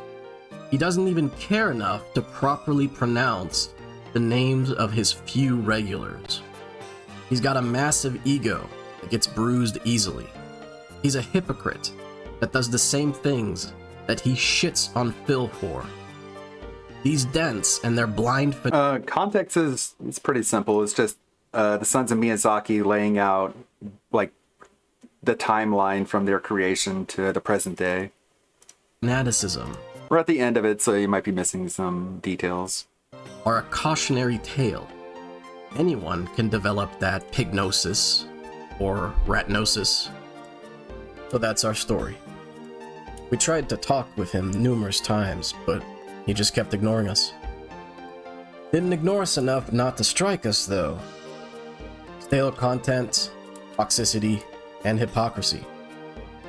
He doesn't even care enough to properly pronounce the names of his few regulars. He's got a massive ego that gets bruised easily. He's a hypocrite that does the same things that he shits on Phil for. These dents and their blind... Context is pretty simple. It's just the sons of Miyazaki laying out like the timeline from their creation to the present day. Fanaticism. We're at the end of it, so you might be missing some details. Are a cautionary tale. Anyone can develop that pignosis or ratnosis. So that's our story. We tried to talk with him numerous times, but he just kept ignoring us. Didn't ignore us enough not to strike us, though. Stale content, toxicity, and hypocrisy.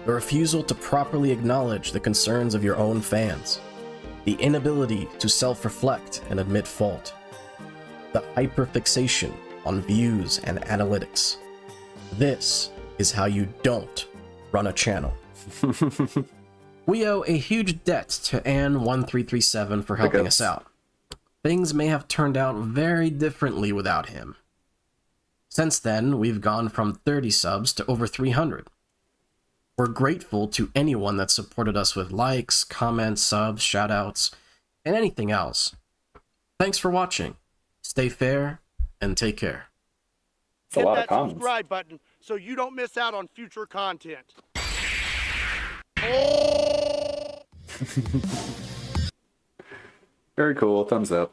The refusal to properly acknowledge the concerns of your own fans. The inability to self-reflect and admit fault. The hyperfixation on views and analytics. This is how you don't run a channel. We owe a huge debt to Ann1337 for helping us out. Things may have turned out very differently without him. Since then, we've gone from 30 subs to over 300. We're grateful to anyone that supported us with likes, comments, subs, shoutouts, and anything else. Thanks for watching. Stay fair and take care. Hit that subscribe button so you don't miss out on future content. Very cool. Thumbs up.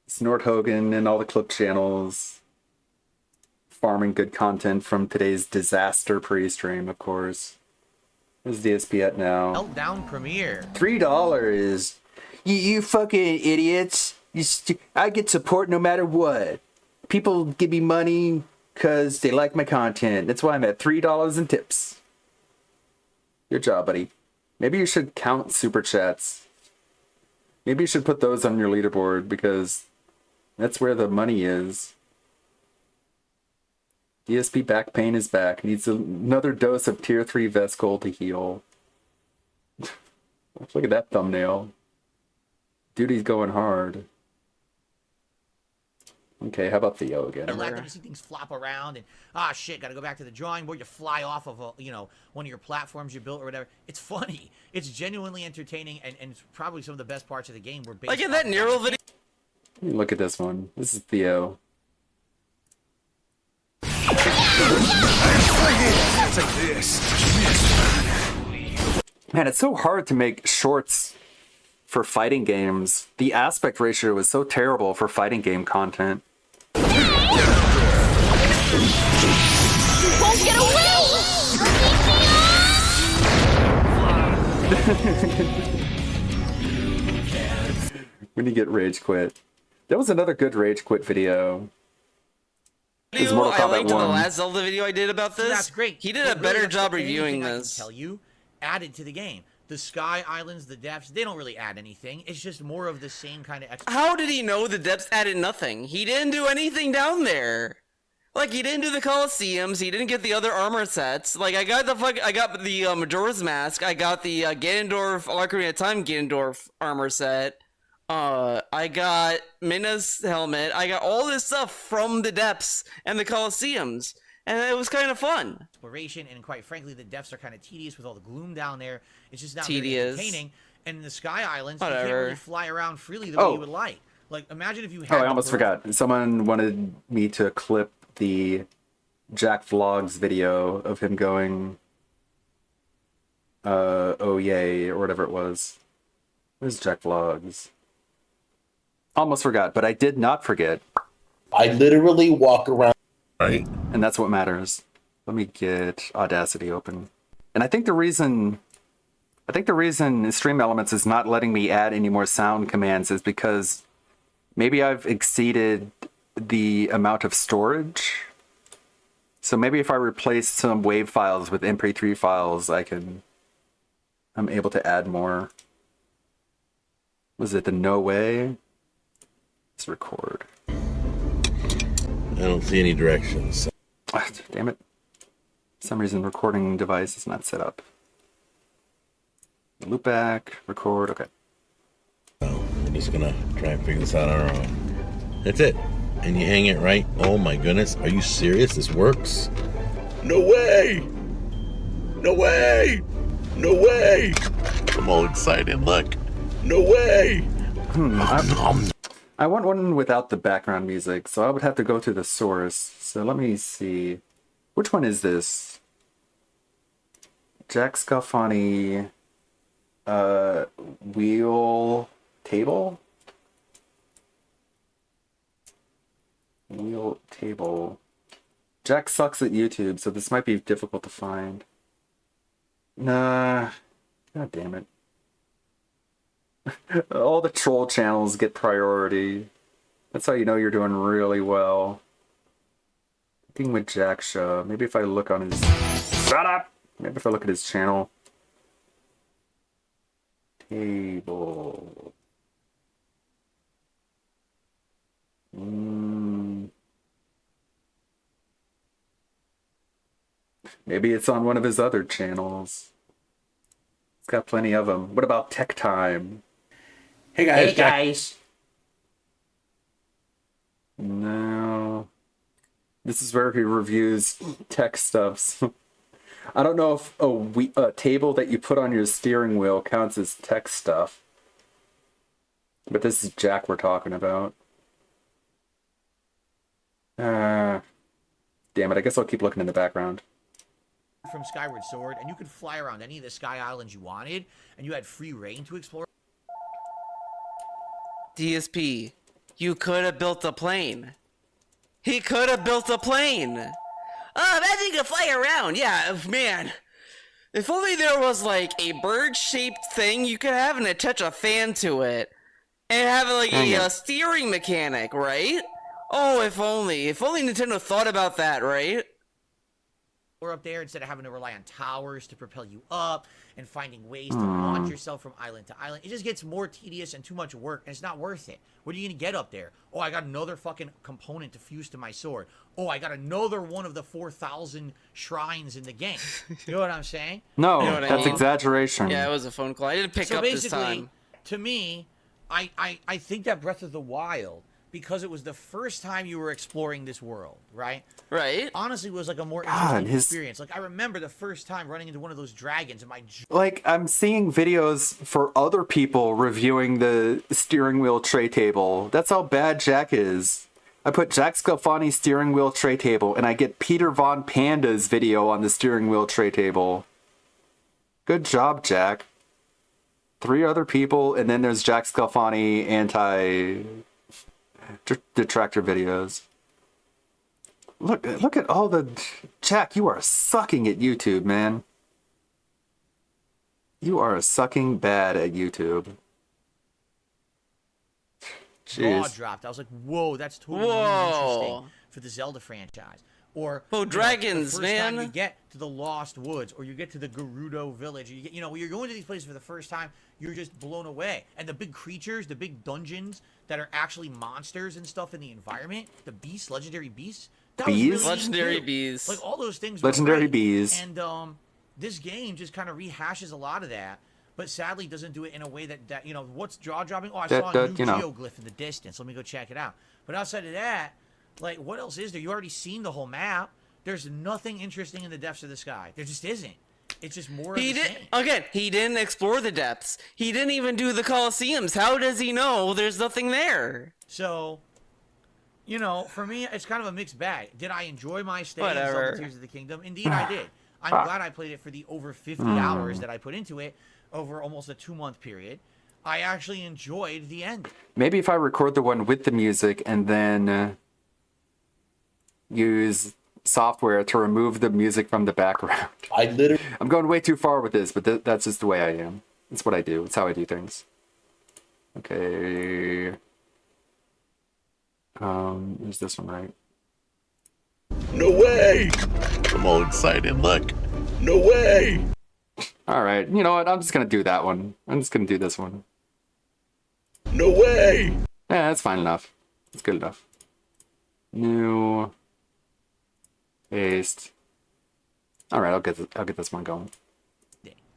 Snort Hogan and all the clip channels. Farming good content from today's disaster pre-stream, of course. Where's DSP at now? Meltdown Premiere. $3. You fucking idiots. I get support no matter what. People give me money because they like my content. That's why I'm at $3 in tips. Good job, buddy. Maybe you should count super chats. Maybe you should put those on your leaderboard because that's where the money is. ESP back pain is back. Needs another dose of tier 3 Vescol to heal. Look at that thumbnail. Duty's going hard. Okay, how about Theo again? I like to see things flop around and shit, gotta go back to the drawing board. You fly off of one of your platforms you built or whatever. It's funny. It's genuinely entertaining and it's probably some of the best parts of the game. Were based like in that Nero video. Look at this one. This is Theo. Man, it's so hard to make shorts for fighting games. The aspect ratio is so terrible for fighting game content. You won't get away! When you get rage quit. That was another good rage quit video. I linked to the last Zelda video I did about this. That's great. He did a better job reviewing this. I can tell you, added to the game. The Sky Islands, the depths, they don't really add anything. It's just more of the same kind of... How did he know the depths added nothing? He didn't do anything down there. Like, he didn't do the Colosseums, he didn't get the other armor sets. Like, I got the Majora's Mask, I got the Ganondorf, Ocarina of Time Ganondorf armor set. I got Minna's helmet, I got all this stuff from the depths and the Colosseums. And it was kind of fun. Exploration, and quite frankly, the depths are kind of tedious with all the gloom down there. It's just not very entertaining. And in the Sky Islands, you can't really fly around freely the way you would like. Like, imagine if you had... I almost forgot. Someone wanted me to clip the Jack Vlogs video of him going, oh yay, or whatever it was. Where's Jack Vlogs? Almost forgot, but I did not forget. I literally walk around. Right. And that's what matters. Let me get Audacity open. And I think the reason Stream Elements is not letting me add any more sound commands is because maybe I've exceeded the amount of storage. So maybe if I replace some WAV files with MP3 files, I'm able to add more. Was it the no way? Let's record. I don't see any directions. Ah, damn it. For some reason recording device is not set up. Loop back, record, okay. We're just gonna try and figure this out on our own. That's it. And you hang it right. Oh my goodness. Are you serious? This works? No way! No way! No way! I'm all excited. Look. No way! I want one without the background music, so I would have to go to the source. So let me see. Which one is this? Jack Scalfani wheel table? Wheel table. Jack sucks at YouTube, so this might be difficult to find. Nah. God damn it. All the troll channels get priority. That's how you know you're doing really well. Thing with Jack Show. Maybe if I look on his... Shut up! Maybe if I look at his channel. Table. Maybe it's on one of his other channels. It's got plenty of them. What about Tech Time? Hey guys. Hey guys. No. This is where he reviews tech stuffs. I don't know if a table that you put on your steering wheel counts as tech stuff. But this is Jack we're talking about. Damn it, I guess I'll keep looking in the background. From Skyward Sword, and you could fly around any of the sky islands you wanted, and you had free reign to explore. DSP, you could have built a plane. He could have built a plane. Oh, imagine you could fly around. Yeah, man. If only there was like a bird-shaped thing you could have and attach a fan to it. And have like a steering mechanic, right? Oh, if only. If only Nintendo thought about that, right? Or up there instead of having to rely on towers to propel you up and finding ways to launch yourself from island to island. It just gets more tedious and too much work, and it's not worth it. What are you going to get up there? Oh, I got another fucking component to fuse to my sword. Oh, I got another one of the 4,000 shrines in the game. You know what I'm saying? No, you know that's exaggeration. Yeah, it was a phone call. I didn't pick up this time. To me, I think that Breath of the Wild, because it was the first time you were exploring this world, right? Right. Honestly, it was like a more interesting experience. Like, I remember the first time running into one of those dragons and my... Like, I'm seeing videos for other people reviewing the steering wheel tray table. That's how bad Jack is. I put Jack Scalfani steering wheel tray table, and I get Peter Von Panda's video on the steering wheel tray table. Good job, Jack. 3 other people, and then there's Jack Scalfani anti-detractor videos. Look at all the... Jack, you are sucking at YouTube, man. You are sucking bad at YouTube. Jaw Jeez. dropped. I was like, whoa, that's totally interesting for the Zelda franchise. Or dragons, the first time you get to the Lost Woods, or you get to the Gerudo Village, you get, when you're going to these places for the first time, you're just blown away. And the big creatures, the big dungeons that are actually monsters and stuff in the environment, the beasts, legendary beasts. That was really legendary cool. bees. Like all those things. Legendary bees. And this game just kind of rehashes a lot of that, but sadly doesn't do it in a way that what's jaw dropping. Oh, I saw a new geoglyph in the distance. Let me go check it out. But outside of that, like, what else is there? You already seen the whole map. There's nothing interesting in the depths of the sky. There just isn't. It's just more of the same. Again, he didn't explore the depths. He didn't even do the Colosseums. How does he know there's nothing there? So, for me, it's kind of a mixed bag. Did I enjoy my stay in Zelda Tears of the Kingdom? Indeed, I did. I'm glad I played it for the over 50 hours that I put into it over almost a 2-month period. I actually enjoyed the ending. Maybe if I record the one with the music and then use software to remove the music from the background. I'm going way too far with this, but that's just the way I am. It's what I do. It's how I do things. Okay. Is this one right? No way! I'm all excited, look. No way! Alright, you know what? I'm just gonna do that one. I'm just gonna do this one. No way! Yeah, that's fine enough. It's good enough. New. Paste. Alright, I'll get this one going.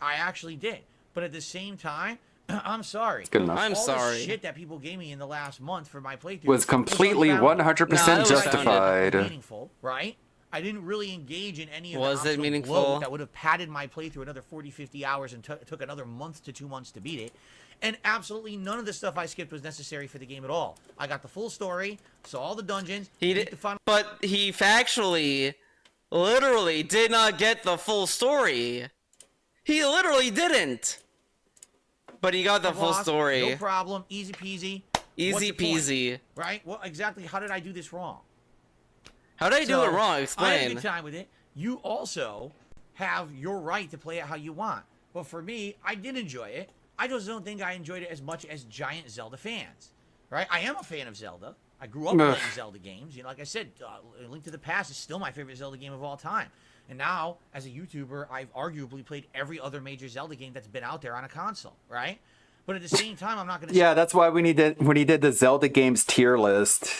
I actually did. But at the same time, I'm sorry. It's good enough. I'm sorry. The shit that people gave me in the last month for my playthrough Was completely 100% justified. Meaningful, right? I didn't really engage in any of Was the it meaningful? bloat that would have padded my playthrough another 40, 50 hours and took another month to 2 months to beat it. And absolutely none of the stuff I skipped was necessary for the game at all. I got the full story, saw all the dungeons. He did, but he factually, literally did not get the full story. He literally didn't. But he got the full story. No problem. Easy peasy. Easy peasy. Right? Well, exactly. How did I do this wrong? How did I do it wrong? Explain. I had a good time with it. You also have your right to play it how you want. But for me, I did enjoy it. I just don't think I enjoyed it as much as giant Zelda fans. Right? I am a fan of Zelda. I grew up playing Zelda games. You know, like I said, Link to the Past is still my favorite Zelda game of all time. And now, as a YouTuber, I've arguably played every other major Zelda game that's been out there on a console, right? But at the same time, I'm not going to... Yeah, that's why when he did the Zelda games tier list,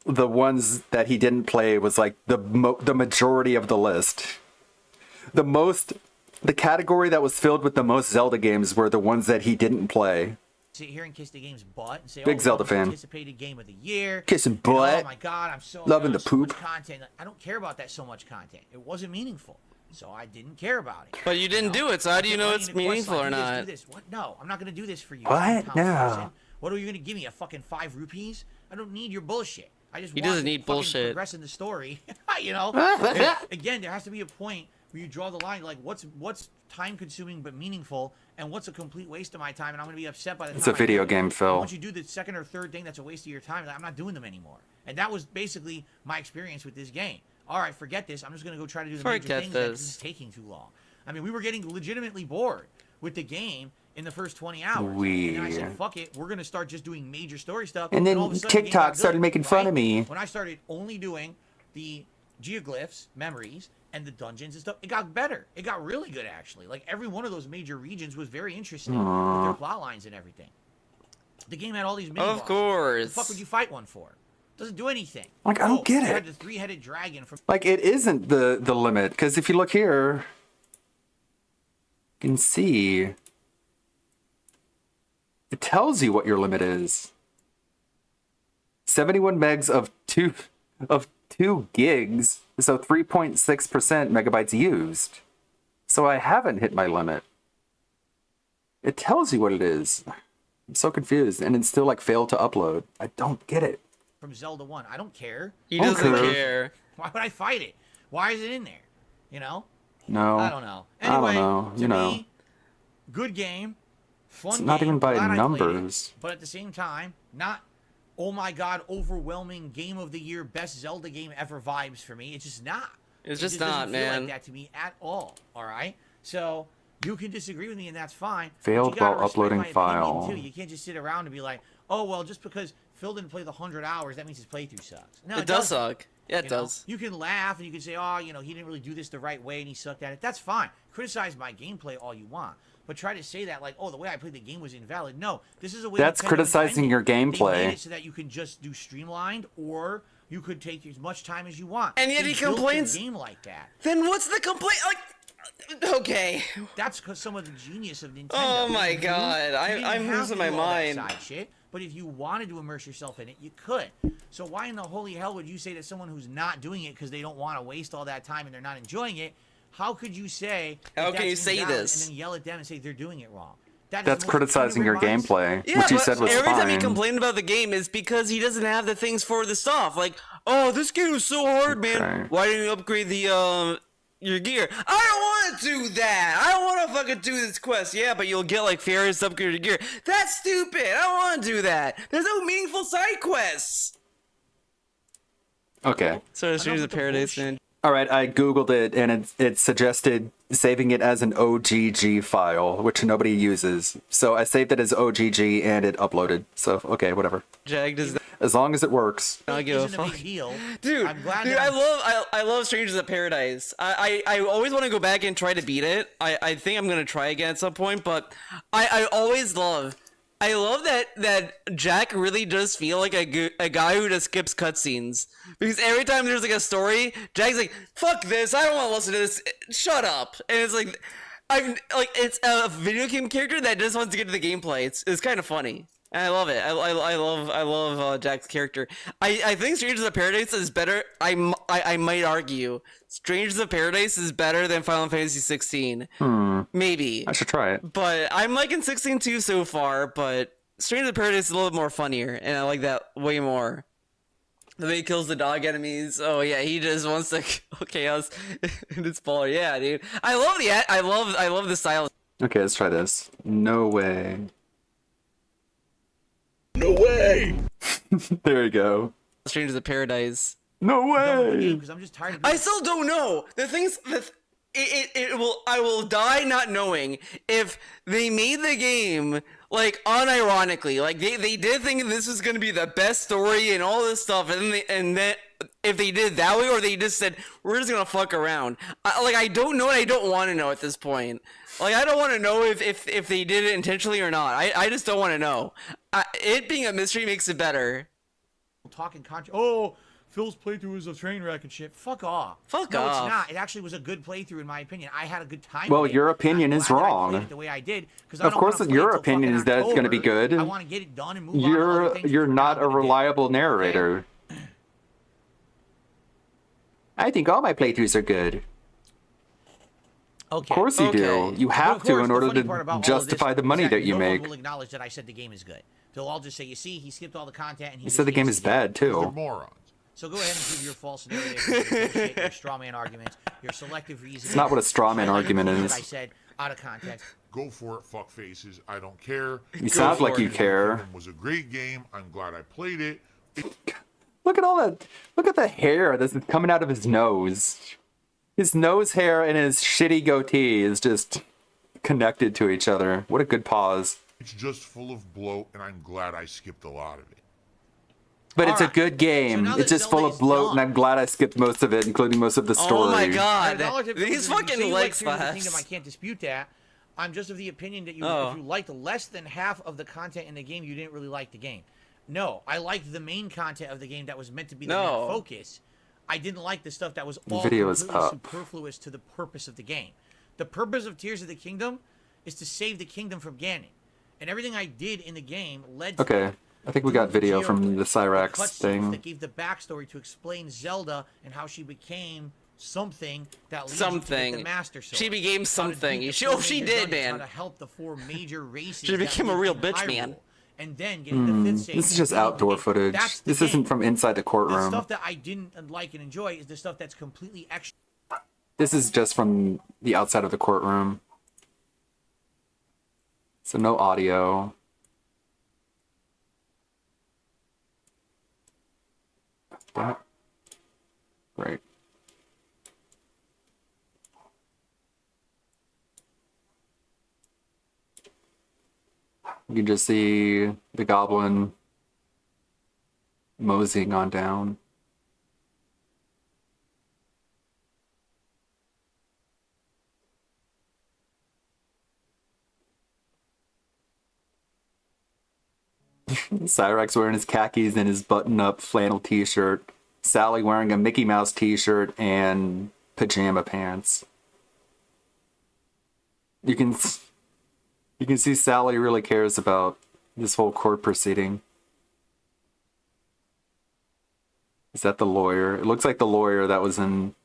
the ones that he didn't play was like the majority of the list. The category that was filled with the most Zelda games were the ones that he didn't play. Sit here and kiss the game's butt and say, Big Zelda fan. Anticipated game of the year. Kissing butt. Oh my god, I'm so loving the poop. So much content. I don't care about that so much content. It wasn't meaningful, so I didn't care about it. But you didn't do it, so how do you know it's meaningful or not? Do this. What? No, I'm not gonna do this for you. What? No. What are you gonna give me? A fucking 5 rupees? I don't need your bullshit. I just he want doesn't to need bullshit. Progress in the story. You know. Again, there has to be a point where you draw the line, like what's time consuming but meaningful, and what's a complete waste of my time, and I'm gonna be upset by the time. It's a video game, Phil. Once you do the second or third thing that's a waste of your time, I'm not doing them anymore. And that was basically my experience with this game. All right, forget this. I'm just gonna go try to do the major things. This is taking too long. I mean, we were getting legitimately bored with the game in the first 20 hours. And then I said, fuck it, we're gonna start just doing major story stuff. And then all of a sudden, TikTok started making fun of me. When I started only doing the geoglyphs, memories, and the dungeons and stuff, it got better. It got really good, actually. Like, every one of those major regions was very interesting with their plot lines and everything. The game had all these mini-bosses. Of course. What the fuck would you fight one for? Doesn't do anything. Like, I don't get it. You had the 3-headed dragon from... Like, it isn't the limit, because if you look here, you can see it tells you what your limit is. 71 megs of 2 gigs, so 3.6% megabytes used. So I haven't hit my limit. It tells you what it is. I'm so confused, and it's still like failed to upload. I don't get it. From Zelda 1. I don't care. He doesn't care. Why would I fight it? Why is it in there? You know? No. I don't know. Anyway, I don't know. You know. Me, good game. Fun it's game. Not even by Glad numbers. But at the same time, not, oh my god, overwhelming game of the year, best Zelda game ever vibes for me. It's just not. It's just not, doesn't man. feel like that to me at all. All right? So, you can disagree with me, and that's fine. Failed while uploading file. Too. You can't just sit around and be like, oh, well, just because Phil didn't play the 100 hours, that means his playthrough sucks. No, it does suck. Yeah, it does. You can laugh, and you can say, oh, you know, he didn't really do this the right way, and he sucked at it. That's fine. Criticize my gameplay all you want. But try to say that, like, oh, the way I played the game was invalid. No, this is a way... That's criticizing your gameplay. They made it so that you can just do streamlined, or you could take as much time as you want. And yet he complains... game like that. Then what's the complaint? Like... Okay. That's because some of the genius of Nintendo. Oh my god, I'm losing my mind. Side shit, but if you wanted to immerse yourself in it, you could. So why in the holy hell would you say to someone who's not doing it because they don't want to waste all that time and they're not enjoying it? How could you say? How can you say this? And then yell at them and say they're doing it wrong? That's criticizing your gameplay, which you said was every fine. Time he complained about the game is because he doesn't have the things for the stuff. Like, oh, this game is so hard, man. Why didn't you upgrade the your gear? I don't want want to do that. I don't want to fucking do this quest. Yeah, but you'll get like fairies upgraded gear. That's stupid. I don't want to do that. There's no meaningful side quests. Okay. So it's Strangers of Paradise, man. All right, I googled it and it suggested saving it as an OGG file, which nobody uses. So I saved it as OGG and it uploaded. So okay, whatever. Jag does that. As long as it works. I give a fuck. Dude, I love Strangers of Paradise. I always want to go back and try to beat it. I think I'm gonna try again at some point, but I love that Jack really does feel like a guy who just skips cutscenes. Because every time there's like a story, Jack's like, fuck this, I don't want to listen to this, shut up. And it's like, it's a video game character that just wants to get to the gameplay. It's kind of funny. And I love it. I love Jack's character. I think Strangers of Paradise is better. I might argue Strangers of Paradise is better than Final Fantasy 16. Maybe. I should try it. But I'm liking 16 too so far, but Strangers of Paradise is a little bit more funnier, and I like that way more. The way he kills the dog enemies. Oh yeah, he just wants to kill chaos in its ball. Yeah, dude. I love the style. Okay, let's try this. No way. No way! There you go. Strangers of Paradise. No way! Because I'm just tired of I still don't know. The things that I will die not knowing if they made the game like unironically. Like they did think this was gonna be the best story and all this stuff, and then if they did it that way, or they just said we're just gonna fuck around. I don't know, and I don't want to know at this point. Like, I don't want to know if they did it intentionally or not. I just don't want to know. It being a mystery makes it better. Talking oh, Phil's playthrough was a train wreck and shit. Fuck off. Fuck off. No, it's not. It actually was a good playthrough in my opinion. I had a good time. Well, your opinion is wrong. It the way I did, of course, your opinion is that it's going to be good. I want to get it done and move on. You're not a reliable narrator. Okay. I think all my playthroughs are good. Okay. Of course you do. You have to in order to justify the money that you make. Will acknowledge that I said the game is good. They'll all just say, "You see, he skipped all the content." And he said the game is bad too. They're morons. So go ahead and prove your false narrative, your straw man arguments, your selective reasoning. It's not what a straw man argument is. I said out of context. Go for it, fuck faces. I don't care. You sound like you care. It was a great game. I'm glad I played it. Look at all that. Look at the hair that's coming out of his nose. His nose hair and his shitty goatee is just connected to each other. What a good pause. It's just full of bloat, and I'm glad I skipped a lot of it. But it's a good game. It's just full of bloat, and I'm glad I skipped most of it, including most of the story. Oh my god. These fucking leg slaps. I can't dispute that. I'm just of the opinion that if you liked less than half of the content in the game, you didn't really like the game. No, I liked the main content of the game that was meant to be the main focus. I didn't like the stuff that was all completely superfluous to the purpose of the game. The purpose of Tears of the Kingdom is to save the kingdom from Ganon. And everything I did in the game led to... Okay, I think we got video from the Cyrax thing. That gave the backstory to explain Zelda and how she became something that leads you to the Master Sword. She became something. She did, man. How to help the 4 major races. She became a real bitch, man. And then getting the 5th stage. This is just outdoor footage. This isn't from inside the courtroom. The stuff that I didn't like and enjoy is the stuff that's completely extra. This is just from the outside of the courtroom. So no audio. That. Right. You can just see the goblin moseying on down. Cyrax wearing his khakis and his button-up flannel t-shirt. Sally wearing a Mickey Mouse t-shirt and pajama pants. You can see Sally really cares about this whole court proceeding. Is that the lawyer? It looks like the lawyer that was in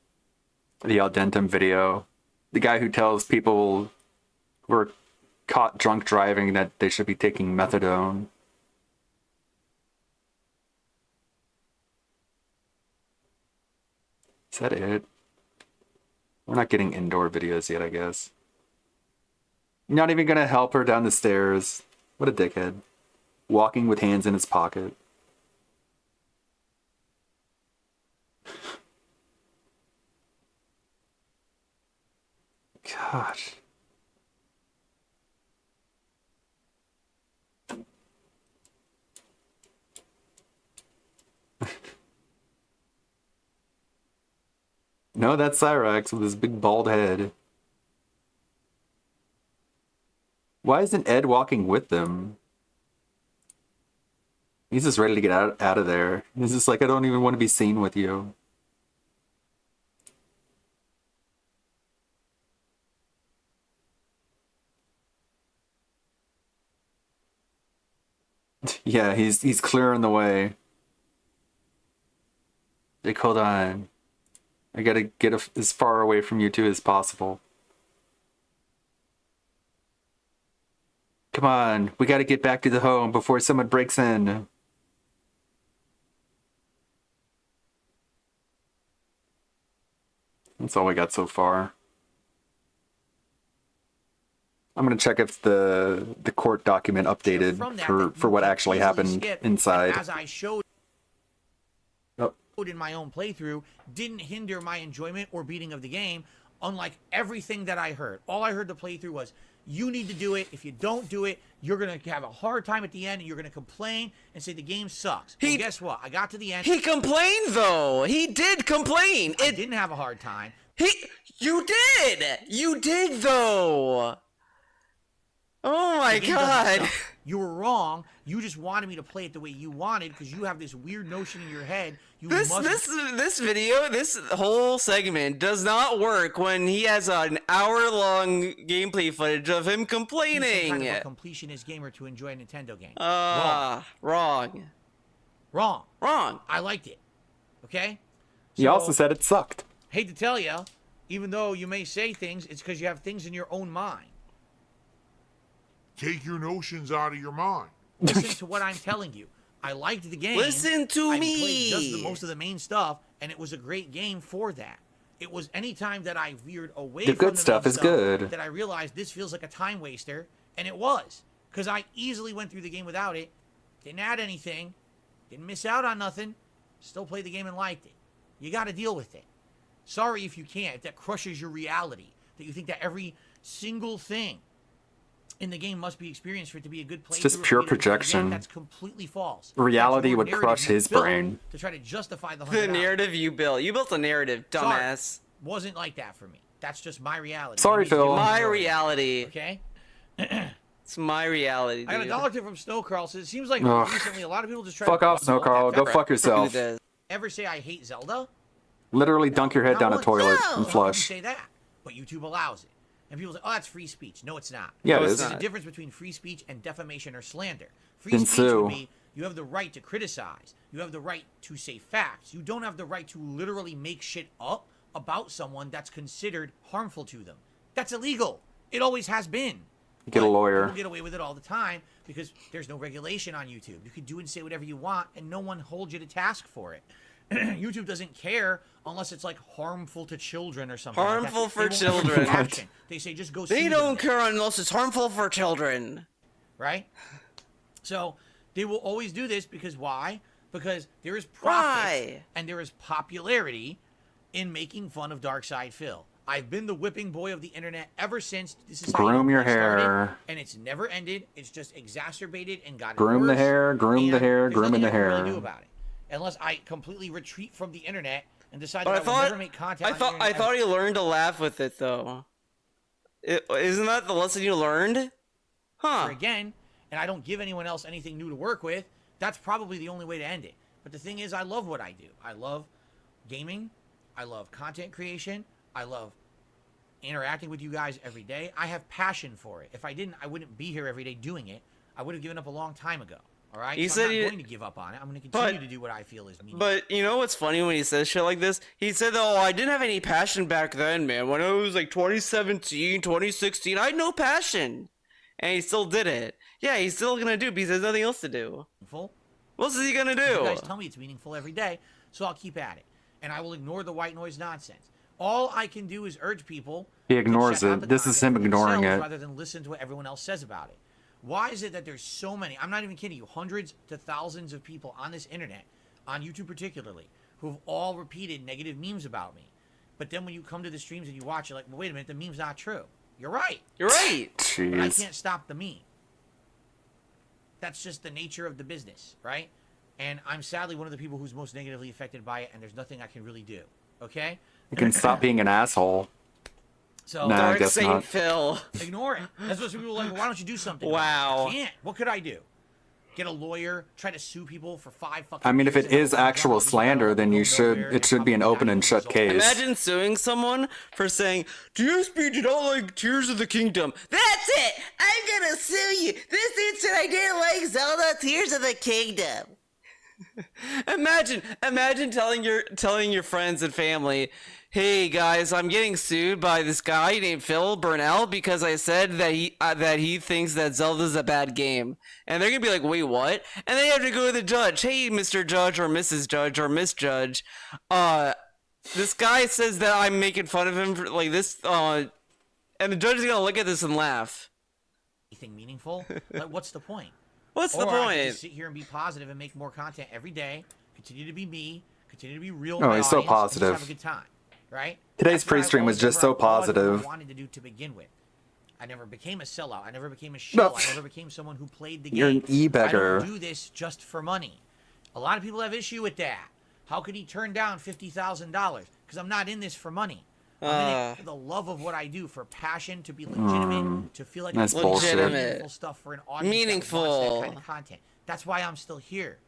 the Aldentum video. The guy who tells people who are caught drunk driving that they should be taking methadone. Is that it? We're not getting indoor videos yet, I guess. You're not even gonna help her down the stairs. What a dickhead. Walking with hands in his pocket. Gosh. No, that's Cyrax with his big bald head. Why isn't Ed walking with them? He's just ready to get out of there. He's just like, I don't even want to be seen with you. Yeah, he's clearing the way. Like, hold on. I gotta get as far away from you two as possible. Come on, we gotta get back to the home before someone breaks in. That's all we got so far. I'm gonna check if the court document updated for what actually happened inside. As I showed in my own playthrough, didn't hinder my enjoyment or beating of the game, unlike everything that I heard. All I heard the playthrough was, you need to do it. If you don't do it, you're going to have a hard time at the end, and you're going to complain and say the game sucks. Well, guess what? I got to the end. He complained, though. He did complain. I didn't have a hard time. You did! You did, though! Oh my god! You were wrong. You just wanted me to play it the way you wanted because you have this weird notion in your head. This video, this whole segment does not work when he has an hour-long gameplay footage of him complaining. He's some kind of a completionist gamer to enjoy a Nintendo game. Wrong. I liked it. Okay? He also said it sucked. Hate to tell you, even though you may say things, it's because you have things in your own mind. Take your notions out of your mind. Listen to what I'm telling you. I liked the game. Listen to me. I played just most of the main stuff, and it was a great game for that. It was any time that I veered away from the good stuff is good. that I realized this feels like a time waster, and it was. Because I easily went through the game without it, didn't add anything, didn't miss out on nothing, still played the game and liked it. You got to deal with it. Sorry if you can't, if that crushes your reality, that you think that every single thing in the game must be experienced for it to be a good play. It's just pure projection. That's completely false. Reality would crush his brain. To try to justify the narrative you built. You built a narrative, dumbass. Sorry, wasn't like that for me. That's just my reality. Sorry, Phil. My reality. Okay? It's my reality, dude. I got a dollar tip from Snow Carl. So it seems like recently a lot of people just try fuck to... off, Snow Carl. Go fuck yourself. Ever say I hate Zelda? Literally dunk your head down a toilet and flush. Say that, but YouTube allows it. And people say, oh, that's free speech. No, it's not. Yeah, it is. There's a difference between free speech and defamation or slander. Free speech would be, you have the right to criticize. You have the right to say facts. You don't have the right to literally make shit up about someone that's considered harmful to them. That's illegal. It always has been. Get a lawyer. People get away with it all the time because there's no regulation on YouTube. You can do and say whatever you want, and no one holds you to task for it. YouTube doesn't care unless it's like harmful to children or something. Harmful like for children. They say just go. They don't care unless it's harmful for children. Right? So they will always do this because why? Because there is profit and there is popularity in making fun of Darkside Phil. I've been the whipping boy of the internet ever since. This is groom your started, hair, and it's never ended. It's just exacerbated and got groom worse. The hair, groom the hair, grooming the hair. Really do about it. Unless I completely retreat from the internet and decide that I will never make content. I thought he learned to laugh with it though. Isn't that the lesson you learned? Huh. Again, and I don't give anyone else anything new to work with. That's probably the only way to end it. But the thing is, I love what I do. I love gaming. I love content creation. I love interacting with you guys every day. I have passion for it. If I didn't, I wouldn't be here every day doing it. I would have given up a long time ago. All right, so I'm not going to give up on it. I'm going to continue to do what I feel is meaningful. But you know what's funny when he says shit like this? He said, oh, I didn't have any passion back then, man. When it was like 2017, 2016, I had no passion. And he still did it. Yeah, he's still going to do it because there's nothing else to do. What else is he going to do? You guys tell me it's meaningful every day, so I'll keep at it. And I will ignore the white noise nonsense. All I can do is urge people. He ignores it. This is him ignoring it. Rather than listen to what everyone else says about it. Why is it that there's so many, I'm not even kidding you, hundreds to thousands of people on this internet, on YouTube particularly, who've all repeated negative memes about me. But then when you come to the streams and you watch, you're like, well, wait a minute, the meme's not true. You're right. You're right. Jeez. But I can't stop the meme. That's just the nature of the business, right? And I'm sadly one of the people who's most negatively affected by it, and there's nothing I can really do. Okay? You can stop being an asshole. So, nah, Dark I guess Saint not. Phil. Ignore it. That's what some people are like, well, why don't you do something? Wow. I can't. What could I do? Get a lawyer, try to sue people for 5 fucking I mean, if years it is actual slander, then it should be an open and shut case. Imagine suing someone for saying, DSP did not like Tears of the Kingdom. That's it! I'm gonna sue you! This dude said I didn't like Zelda Tears of the Kingdom. Imagine telling your friends and family, hey guys, I'm getting sued by this guy named Phil Burnell because I said that he thinks that Zelda's a bad game. And they're gonna be like, wait, what? And then you have to go to the judge. Hey, Mr. Judge or Mrs. Judge or Miss Judge, this guy says that I'm making fun of him for like this, and the judge is gonna look at this and laugh. Anything meaningful? Like, what's the point? What's the I can point? just sit here and be positive and make more content every day. Continue to be me. Continue to be real. Oh, he's so audience, positive. And just have a good time, right? Today's pre-stream was just so positive. I wanted to do to begin with. I never became a sellout. I never became a shill. I never became someone who played the game. You're an e-beggar. I don't do this just for money. A lot of people have issue with that. How could he turn down $50,000? Because I'm not in this for money. I'm in it for the love of what I do, for passion, to be legitimate, to feel like that's I'm bullshit. doing meaningful stuff for an audience Meaningful. that wants that kind of content. That's why I'm still here.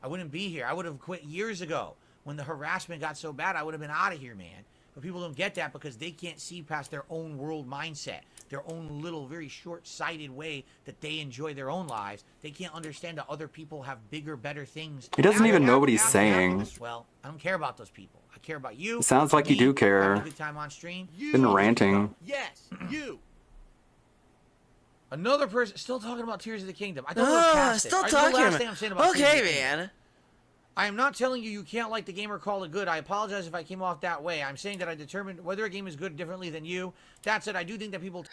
I wouldn't be here. I would have quit years ago. When the harassment got so bad, I would have been out of here, man. But people don't get that because they can't see past their own world mindset, their own little, very short-sighted way that they enjoy their own lives. They can't understand that other people have bigger, better things. He doesn't even know what he's saying. Well, I don't care about those people. I care about you. It sounds like you do care. Having a good time on stream. Been ranting. Yes, you. Another person still talking about Tears of the Kingdom. I thought we were past it. Still The talking last about. thing I'm saying about Tears of Okay, the Kingdom. man. I am not telling you can't like the game or call it good. I apologize if I came off that way. I'm saying that I determined whether a game is good differently than you. That said, I do think that people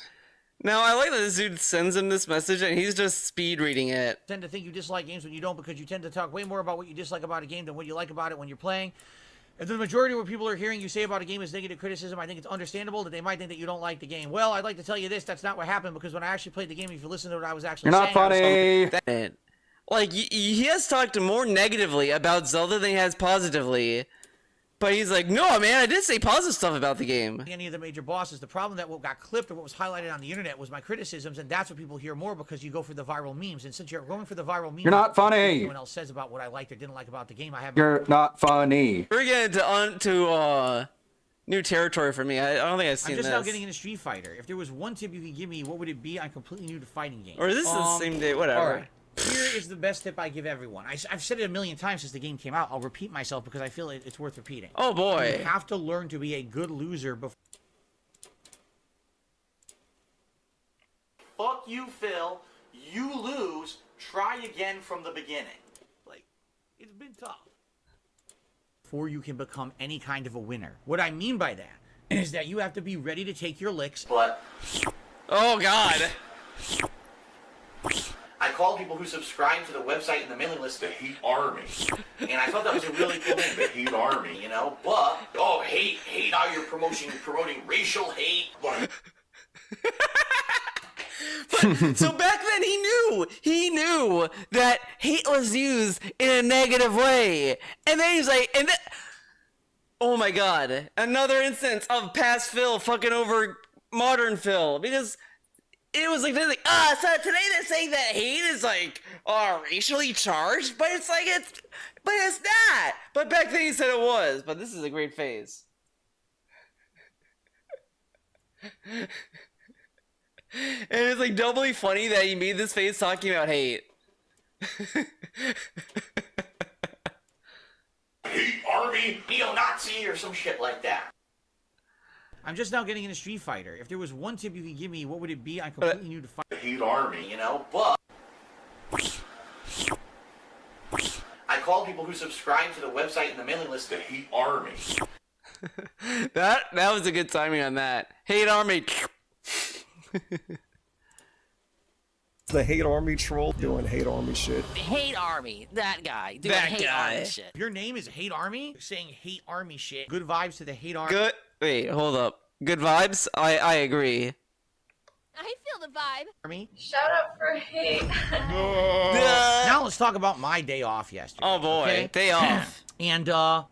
Now, I like that this dude sends him this message and he's just speed reading it. tend to think you dislike games when you don't, because you tend to talk way more about what you dislike about a game than what you like about it when you're playing. If the majority of what people are hearing you say about a game is negative criticism, I think it's understandable that they might think that you don't like the game. Well, I'd like to tell you this, that's not what happened, because when I actually played the game, if you listen to what I was actually You're not saying... funny! Like, he has talked more negatively about Zelda than he has positively. But he's like, no, man, I did say positive stuff about the game. Any of the major bosses, the problem that what got clipped or what was highlighted on the internet was my criticisms, and that's what people hear more because you go for the viral memes. And since you're going for the viral memes, You're not funny. Everyone else says about what I liked or didn't like about the game. I have. You're not funny. We're getting to new territory for me. I don't think I've seen I'm just this. now getting into Street Fighter. If there was one tip you could give me, what would it be? I'm completely new to fighting games. Or is this the same day? Whatever. All right. Here is the best tip I give everyone. I've said it a million times since the game came out. I'll repeat myself because I feel it's worth repeating. Oh, boy. You have to learn to be a good loser before... Fuck you, Phil. You lose. Try again from the beginning. Like, it's been tough. Before you can become any kind of a winner. What I mean by that is that you have to be ready to take your licks, but... Oh, God. I called people who subscribe to the website and the mailing list the Hate Army. And I thought that was a really cool name, the Hate Army, you know? But, hate, now you're promoting racial hate. But so back then he knew that hate was used in a negative way. And then he's like, oh my God, another instance of past Phil fucking over modern Phil. Because it was like, so today they're saying that hate is like, racially charged, but it's not. But back then he said it was, but this is a great phase. And it's like doubly funny that he made this face talking about hate. Hate Army, neo-Nazi, or some shit like that. I'm just now getting into Street Fighter. If there was one tip you could give me, what would it be? I'm completely new to fight. The Hate Army, you know, but... I called people who subscribe to the website and the mailing list the Hate Army. That was a good timing on that. Hate Army. The Hate Army troll doing Hate Army shit. Hate Army, that guy doing That Hate guy. Army shit. If your name is Hate Army, you're saying Hate Army shit. Good vibes to the Hate Army. Good. Wait, hold up. Good vibes? I agree. I feel the vibe. Army. Shout out for hate. Now let's talk about my day off yesterday. Oh boy, okay? day off. And oh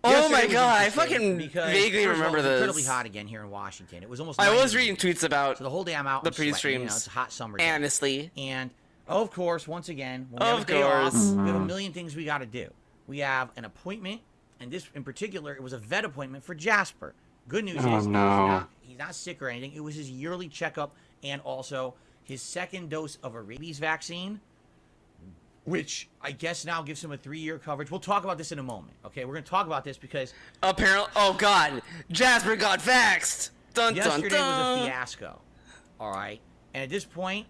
my god, I fucking because, vaguely first of all, remember it was this. incredibly hot again here in Washington. It was almost. I 90 was reading tweets about so the whole day I'm out the and sweating, pre-streams. You know, it's a hot summer day. Honestly. And of course, once again, when we have Of a day off, course. we have a million things we got to do. We have an appointment, and this in particular, it was a vet appointment for Jasper. Good news is he's not sick or anything. It was his yearly checkup and also his second dose of a rabies vaccine, which I guess now gives him a 3-year coverage. We'll talk about this in a moment, okay? We're going to talk about this because... Apparently... Oh, God. Jasper got vaxxed. Dun, yesterday dun, dun. was a fiasco, all right? And at this point,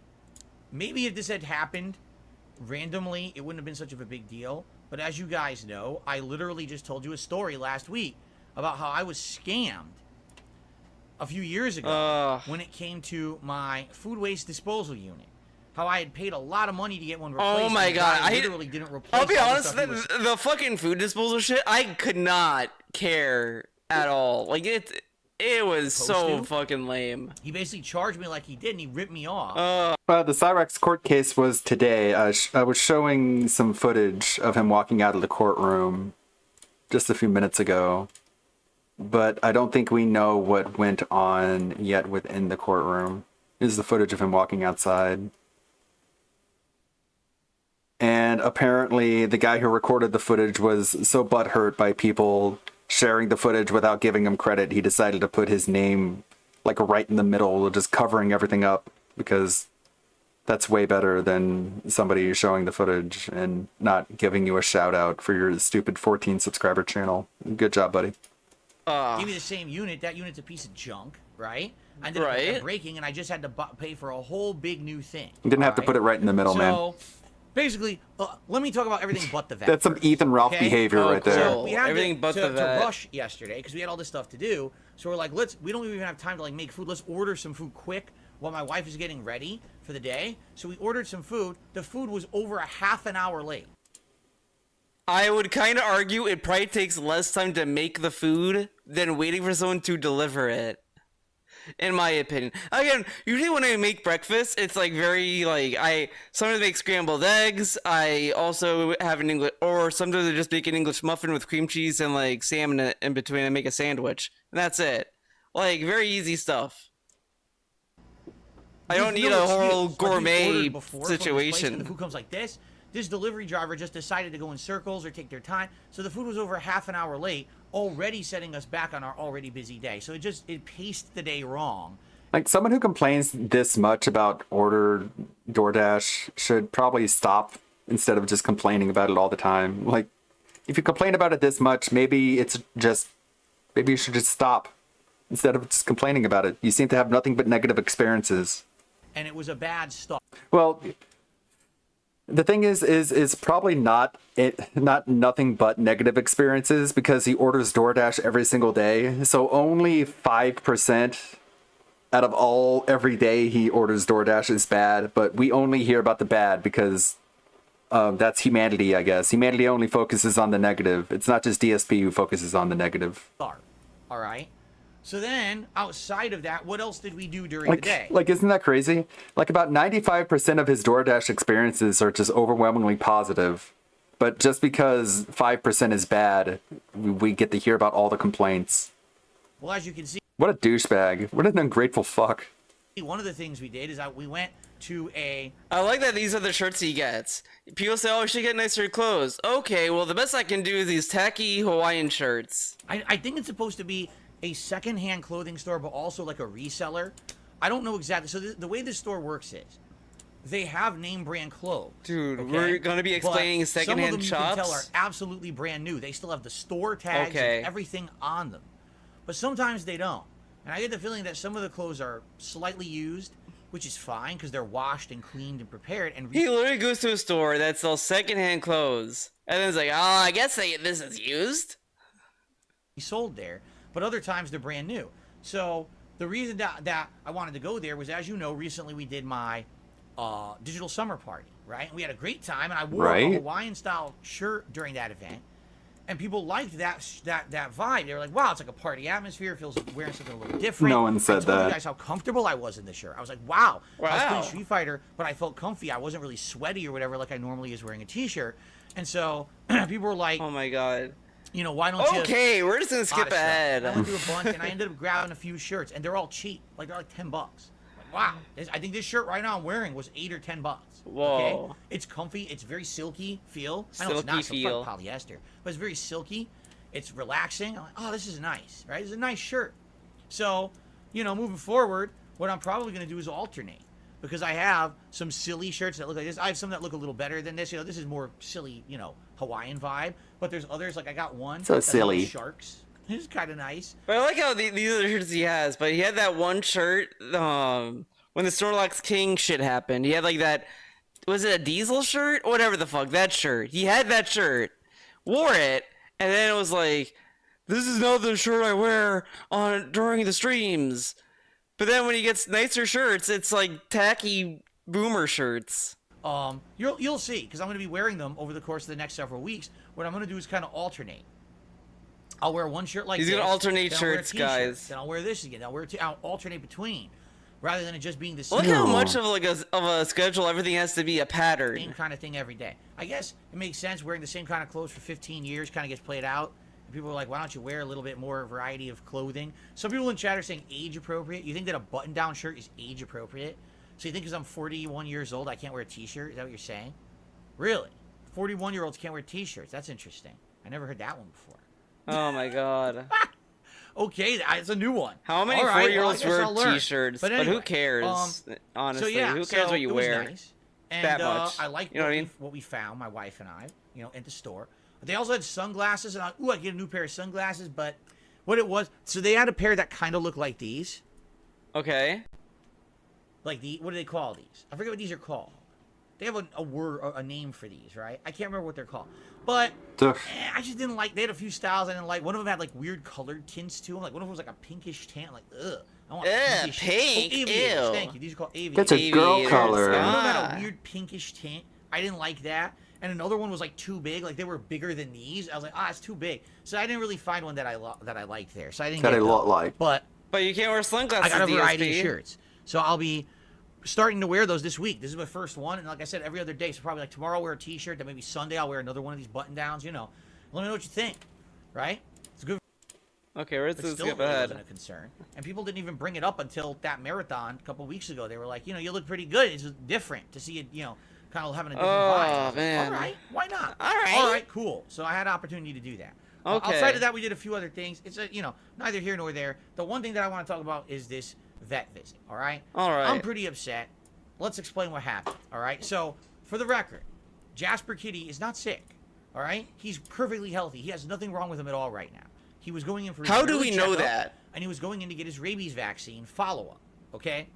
maybe if this had happened randomly, it wouldn't have been such of a big deal. But as you guys know, I literally just told you a story last week about how I was scammed a few years ago when it came to my food waste disposal unit. How I had paid a lot of money to get one replaced. Oh my god, I literally didn't replace. I'll be all honest, stuff he was- the fucking food disposal shit, I could not care at all. Like it was so fucking lame. He basically charged me like he did, and he ripped me off. The Cyrex court case was today. I was showing some footage of him walking out of the courtroom just a few minutes ago, but I don't think we know what went on yet within the courtroom. This is the footage of him walking outside. And apparently the guy who recorded the footage was so butthurt by people sharing the footage without giving him credit, he decided to put his name like right in the middle, just covering everything up, because that's way better than somebody showing the footage and not giving you a shout out for your stupid 14 subscriber channel. Good job, buddy. Give me the same unit. That unit's a piece of junk, right? I ended up breaking, and I just had to pay for a whole big new thing. You didn't have to put it right in the middle, man. So, basically, let me talk about everything but the vet. That's some Ethan Ralph behavior right there. So we had Everything but the to vet. rush yesterday because we had all this stuff to do. So we're like, we don't even have time to like make food. Let's order some food quick while my wife is getting ready for the day. So we ordered some food. The food was over a half an hour late. I would kind of argue it probably takes less time to make the food than waiting for someone to deliver it. In my opinion. Again, usually when I make breakfast, it's like very like I sometimes make scrambled eggs. I also have an English, or sometimes I just make an English muffin with cream cheese and like salmon in between and make a sandwich. And that's it. Like very easy stuff. I don't need a whole gourmet situation. The food comes like this. This delivery driver just decided to go in circles or take their time. So the food was over half an hour late, already setting us back on our already busy day. So it paced the day wrong. Like, someone who complains this much about order DoorDash should probably stop instead of just complaining about it all the time. Like, if you complain about it this much, maybe you should just stop instead of just complaining about it. You seem to have nothing but negative experiences. And it was a bad start. Well, the thing is probably not nothing but negative experiences, because he orders DoorDash every single day. So only 5% out of every day he orders DoorDash is bad, but we only hear about the bad because that's humanity, I guess. Humanity only focuses on the negative. It's not just DSP who focuses on the negative. All right. So then, outside of that, what else did we do during the day? Like, isn't that crazy? Like, about 95% of his DoorDash experiences are just overwhelmingly positive. But just because 5% is bad, we get to hear about all the complaints. Well, as you can see... What a douchebag. What an ungrateful fuck. One of the things we did is we went to a... I like that these are the shirts he gets. People say, oh, I should get nicer clothes. Okay, well, the best I can do is these tacky Hawaiian shirts. I think it's supposed to be a secondhand clothing store, but also like a reseller. I don't know exactly. So the way this store works is they have name brand clothes. Dude, we're going to be explaining secondhand shops? Some of them you can tell are absolutely brand new. They still have the store tags and everything on them. But sometimes they don't. And I get the feeling that some of the clothes are slightly used, which is fine because they're washed and cleaned and prepared. And he literally goes to a store that sells secondhand clothes. And then it's like, oh, I guess this is used. sold there, but other times they're brand new. So the reason that I wanted to go there was, as you know, recently we did my digital summer party, right? And we had a great time, and I wore a Hawaiian style shirt during that event, and people liked that vibe. They were like, "Wow, it's like a party atmosphere. It feels like wearing something a little different." No one said I told that. you guys how comfortable I was in the shirt. I was like, "Wow, I was playing Street Fighter, but I felt comfy. I wasn't really sweaty or whatever like I normally is wearing a t-shirt." And so people were like, "Oh my god." You know, why don't you? Okay, we're just gonna skip ahead. I went through a bunch, and I ended up grabbing a few shirts, and they're all cheap. Like they're like $10. Like, wow, I think this shirt right now I'm wearing was $8 or $10. Whoa. Okay? It's comfy. It's very silky feel. I know it's not feel. fucking polyester, but it's very silky. It's relaxing. I'm like, oh, this is nice, right? It's a nice shirt. So, you know, moving forward, what I'm probably gonna do is alternate. Because I have some silly shirts that look like this. I have some that look a little better than this. You know, this is more silly, you know, Hawaiian vibe. But there's others, like I got one. So silly. Sharks. It's kind of nice. But I like how these are the shirts he has. But he had that one shirt when the Snorlax King shit happened. He had like that. Was it a Diesel shirt? Whatever the fuck. That shirt. He had that shirt. Wore it. And then it was like, this is not the shirt I wear during the streams. But then when he gets nicer shirts, it's like tacky boomer shirts. You'll see, because I'm going to be wearing them over the course of the next several weeks. What I'm going to do is kind of alternate. I'll wear one shirt like this. He's going to alternate then shirts, guys. Then I'll wear this again. I'll alternate between, rather than it just being the same. Look how much of a schedule everything has to be a pattern. Same kind of thing every day. I guess it makes sense. Wearing the same kind of clothes for 15 years kind of gets played out. People are like, why don't you wear a little bit more variety of clothing? Some people in chat are saying age appropriate. You think that a button-down shirt is age appropriate? So you think because I'm 41 years old, I can't wear a t-shirt? Is that what you're saying? Really? 41-year-olds can't wear t-shirts. That's interesting. I never heard that one before. Oh my god. Okay, it's a new one. How many 4-year-olds wear t-shirts? But anyway, who cares? Honestly, who cares what you wear? Nice. And, that much. I like what we found, my wife and I, you know, at the store. They also had sunglasses, and I get a new pair of sunglasses, but what it was, so they had a pair that kind of looked like these. Okay. Like what do they call these? I forget what these are called. They have a word, a name for these, right? I can't remember what they're called. But I just didn't like, they had a few styles I didn't like. One of them had like weird colored tints to them. Like one of them was like a pinkish tan, like, ugh. I want pinkish. Pink, aviators. Thank you. These are called aviators. That's a girl color. One of them had a weird pinkish tint. I didn't like that. And another one was like too big, like they were bigger than these. I was like, it's too big. So I didn't really find one that I liked there. So I didn't get it. Like. But you can't wear sunglasses. I got a variety of shirts. So I'll be starting to wear those this week. This is my first one, and like I said, every other day. So probably like tomorrow I'll wear a t-shirt, then maybe Sunday I'll wear another one of these button downs, you know. Let me know what you think. Right? It's good. Okay, where's this skip really ahead? Wasn't a concern. And people didn't even bring it up until that marathon a couple weeks ago. They were like, you know, you look pretty good. It's just different to see it, you know, kind of having a different vibe. Man. All right, why not? All right, cool. So I had an opportunity to do that. Okay. Outside of that, we did a few other things. It's you know, neither here nor there. The one thing that I want to talk about is this vet visit. All right. I'm pretty upset. Let's explain what happened. All right. So for the record, Jasper Kitty is not sick. All right. He's perfectly healthy. He has nothing wrong with him at all right now. He was going in for his How do we know checkup, that? And he was going in to get his rabies vaccine follow-up. Okay.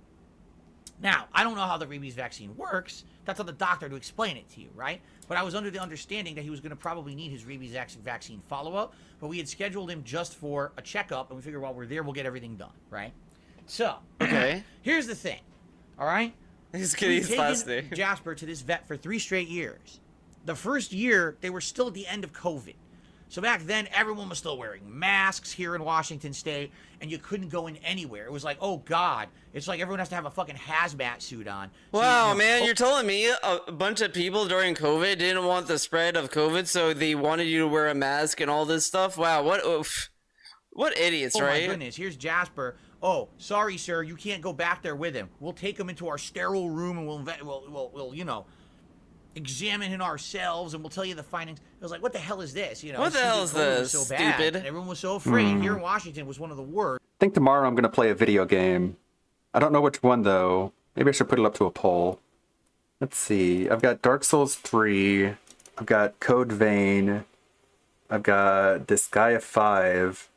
Now, I don't know how the rabies vaccine works. That's on the doctor to explain it to you, right? But I was under the understanding that he was going to probably need his rabies vaccine follow-up, but we had scheduled him just for a checkup, and we figured while we're there, we'll get everything done, right? So, here's the thing, all right? He's taken Jasper to this vet for 3 straight years. The first year, they were still at the end of COVID. So back then, everyone was still wearing masks here in Washington State, and you couldn't go in anywhere. It was like, oh, God. It's like everyone has to have a fucking hazmat suit on. So wow, man, you're telling me a bunch of people during COVID didn't want the spread of COVID, so they wanted you to wear a mask and all this stuff? Wow, what idiots, right? Oh, my goodness. Here's Jasper. Oh, sorry, sir. You can't go back there with him. We'll take him into our sterile room, and we'll you know, examine him ourselves, and we'll tell you the findings. It was like, what the hell is this? You know, what the hell is this? So bad, stupid. and everyone was so afraid. Here in Washington was one of the worst. I think tomorrow I'm going to play a video game. I don't know which one, though. Maybe I should put it up to a poll. Let's see. I've got Dark Souls 3. I've got Code Vein. I've got Disgaea 5.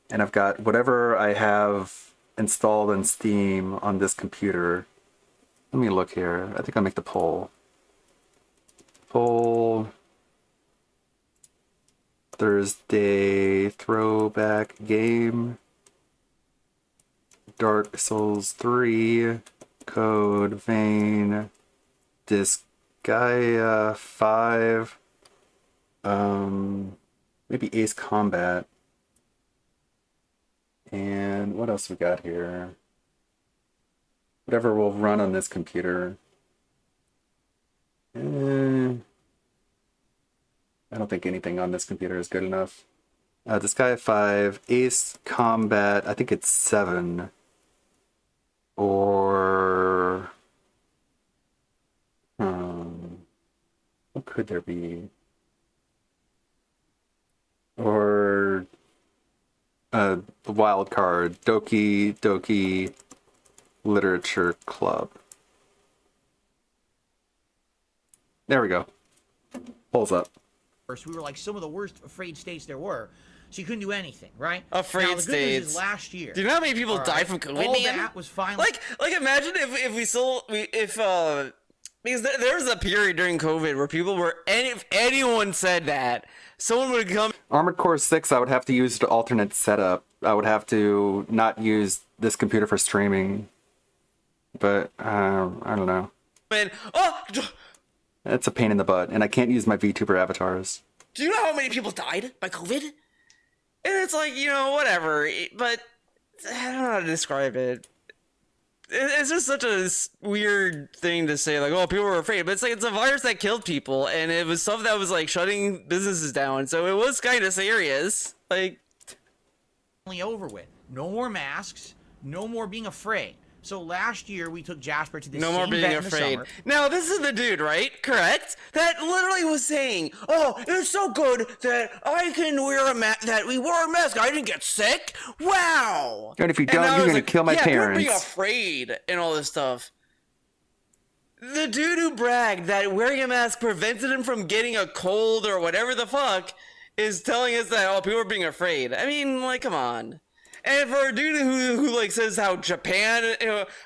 And I've got whatever I have installed in Steam on this computer. Let me look here. I think I'll make the poll. Poll. Thursday throwback game. Dark Souls 3, Code Vein, Disgaea 5, maybe Ace Combat. And what else we got here? Whatever will run on this computer. I don't think anything on this computer is good enough. Disgaea 5, Ace Combat, I think it's 7. Or what could there be? Or a wild card, Doki Doki Literature Club. There we go. Pulls up. First, we were like some of the worst afraid states there were. So you couldn't do anything, right? Afraid now, the good news states. is last year. Do you know how many people died from COVID? All that was fine. Like imagine if because there was a period during COVID where people were, if anyone said that, someone would come. Armored Core 6, I would have to use an alternate setup. I would have to not use this computer for streaming. But I don't know. Man, It's a pain in the butt, and I can't use my VTuber avatars. do you know how many people died by COVID? And it's like, whatever, but I don't know how to describe it. It's just such a weird thing to say, like, oh, people were afraid. But it's like, it's a virus that killed people, and it was stuff that was, like, shutting businesses down. So it was kind of serious. Like, over with. No more masks. No more being afraid. So last year, we took Jasper to this no same more being event in the afraid. summer. Now, this is the dude, right? Correct? That literally was saying, oh, it's so good that I can wear a mask, that we wore a mask. I didn't get sick. Wow. And if you don't, you're going to kill my parents. People being afraid and all this stuff. The dude who bragged that wearing a mask prevented him from getting a cold or whatever the fuck is telling us that, oh, people are being afraid. I mean, like, come on. And for a dude who like says how Japan,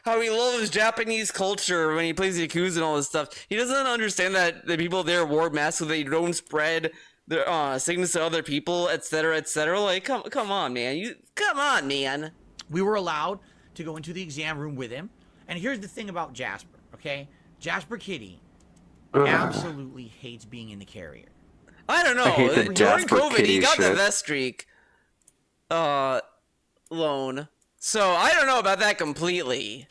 how he loves Japanese culture when he plays the Yakuza and all this stuff, he doesn't understand that the people there wore masks so they don't spread their sickness to other people, etc., etc. Like, come on, man. Come on, man. We were allowed to go into the exam room with him. And here's the thing about Jasper, okay? Jasper Kitty absolutely hates being in the carrier. I don't know. I hate the During Jasper COVID, Kitty he got shit. the vest streak. Loan. So I don't know about that completely.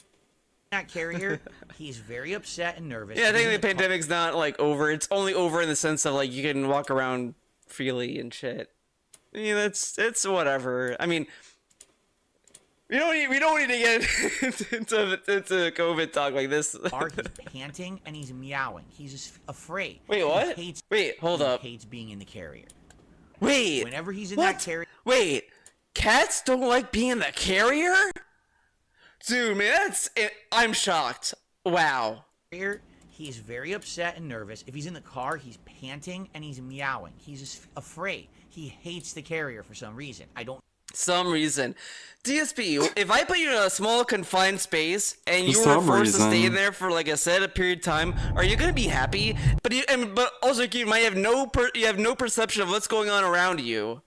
That carrier, he's very upset and nervous. Yeah, I think the pandemic's not like over. It's only over in the sense of like you can walk around freely and shit. Yeah, it's whatever. I mean, we don't need to get into COVID talk like this. He's panting and he's meowing. He's just afraid. Wait, what? Hold up. He hates being in the carrier. Wait. Whenever he's in what? that carrier. Wait. Cats don't like being in the carrier? Dude, man, I'm shocked. Wow. He's very upset and nervous. If he's in the car, he's panting and he's meowing. He's just afraid. He hates the carrier for some reason. Some reason. DSP, if I put you in a small confined space and you were forced to stay in there for like a set period of time, are you gonna be happy? But also you might have no perception of what's going on around you.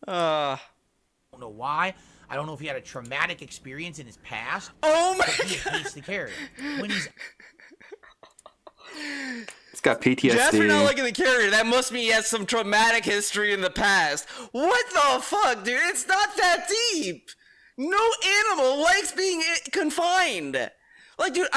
I don't know why. I don't know if he had a traumatic experience in his past. Oh my God! He hates the carrier. When he's got PTSD. Jasper not liking the carrier. That must mean he has some traumatic history in the past. What the fuck, dude? It's not that deep. No animal likes being confined. Like, dude,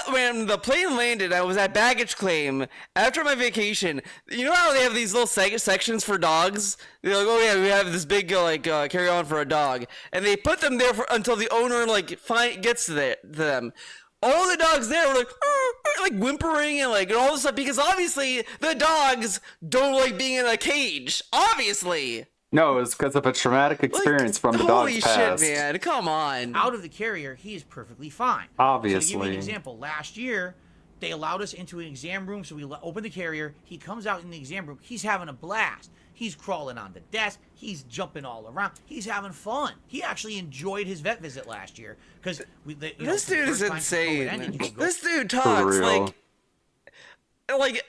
when the plane landed, I was at baggage claim after my vacation. You know how they have these little sections for dogs? They're like, oh yeah, we have this big carry on for a dog, and they put them there until the owner gets to them. All the dogs there were like whimpering and like all this stuff because obviously the dogs don't like being in a cage. Obviously. No, it's because of a traumatic experience from the dog's past. Holy shit, man! Come on. Out of the carrier, he is perfectly fine. Obviously. So to give you an example, last year they allowed us into an exam room, so we opened the carrier. He comes out in the exam room. He's having a blast. He's crawling on the desk. He's jumping all around. He's having fun. He actually enjoyed his vet visit last year because this dude is insane. This dude talks like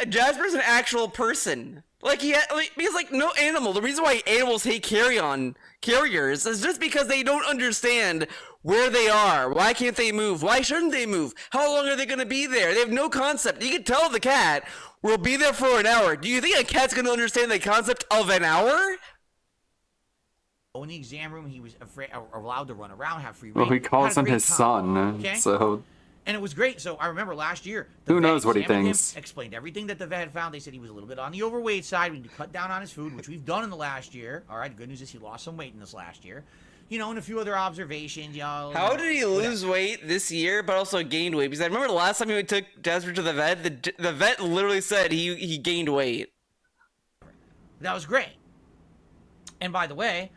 Jasper's an actual person. Because no animal. The reason why animals hate carriers is just because they don't understand where they are. Why can't they move? Why shouldn't they move? How long are they gonna be there? They have no concept. You can tell the cat, we'll be there for an hour. Do you think a cat's gonna understand the concept of an hour? In the exam room, he was allowed to run around, have free reign. Well, he calls him his son, okay? so... And it was great. So I remember last year, who knows what he thinks? Explained everything that the vet had found. They said he was a little bit on the overweight side. We need to cut down on his food, which we've done in the last year. All right, the good news is he lost some weight in this last year. You know, and a few other observations, y'all. How did he lose weight this year, but also gained weight? Because I remember the last time we took Jasper to the vet, the vet literally said he gained weight. That was great. And by the way,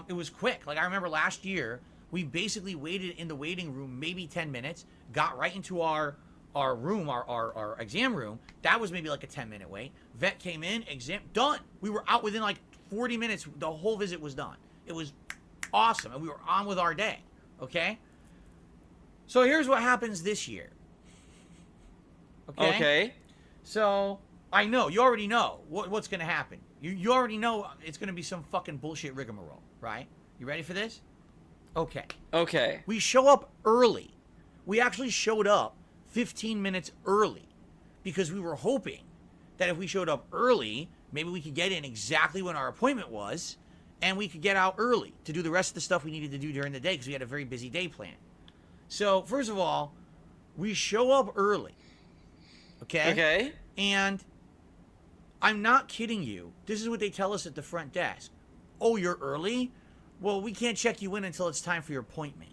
it was quick. Like, I remember last year, we basically waited in the waiting room maybe 10 minutes, got right into our room, our exam room. That was maybe like a 10-minute wait. Vet came in, exam, done. We were out within like 40 minutes. The whole visit was done. It was awesome, and we were on with our day, okay? So here's what happens this year. Okay? So, I know, you already know what's going to happen. You already know it's going to be some fucking bullshit rigmarole, right? You ready for this? Okay. Okay. We show up early. We actually showed up 15 minutes early because we were hoping that if we showed up early, maybe we could get in exactly when our appointment was, and we could get out early to do the rest of the stuff we needed to do during the day because we had a very busy day planned. So, first of all, we show up early. Okay? Okay. And I'm not kidding you. This is what they tell us at the front desk. Oh, you're early? Well, we can't check you in until it's time for your appointment.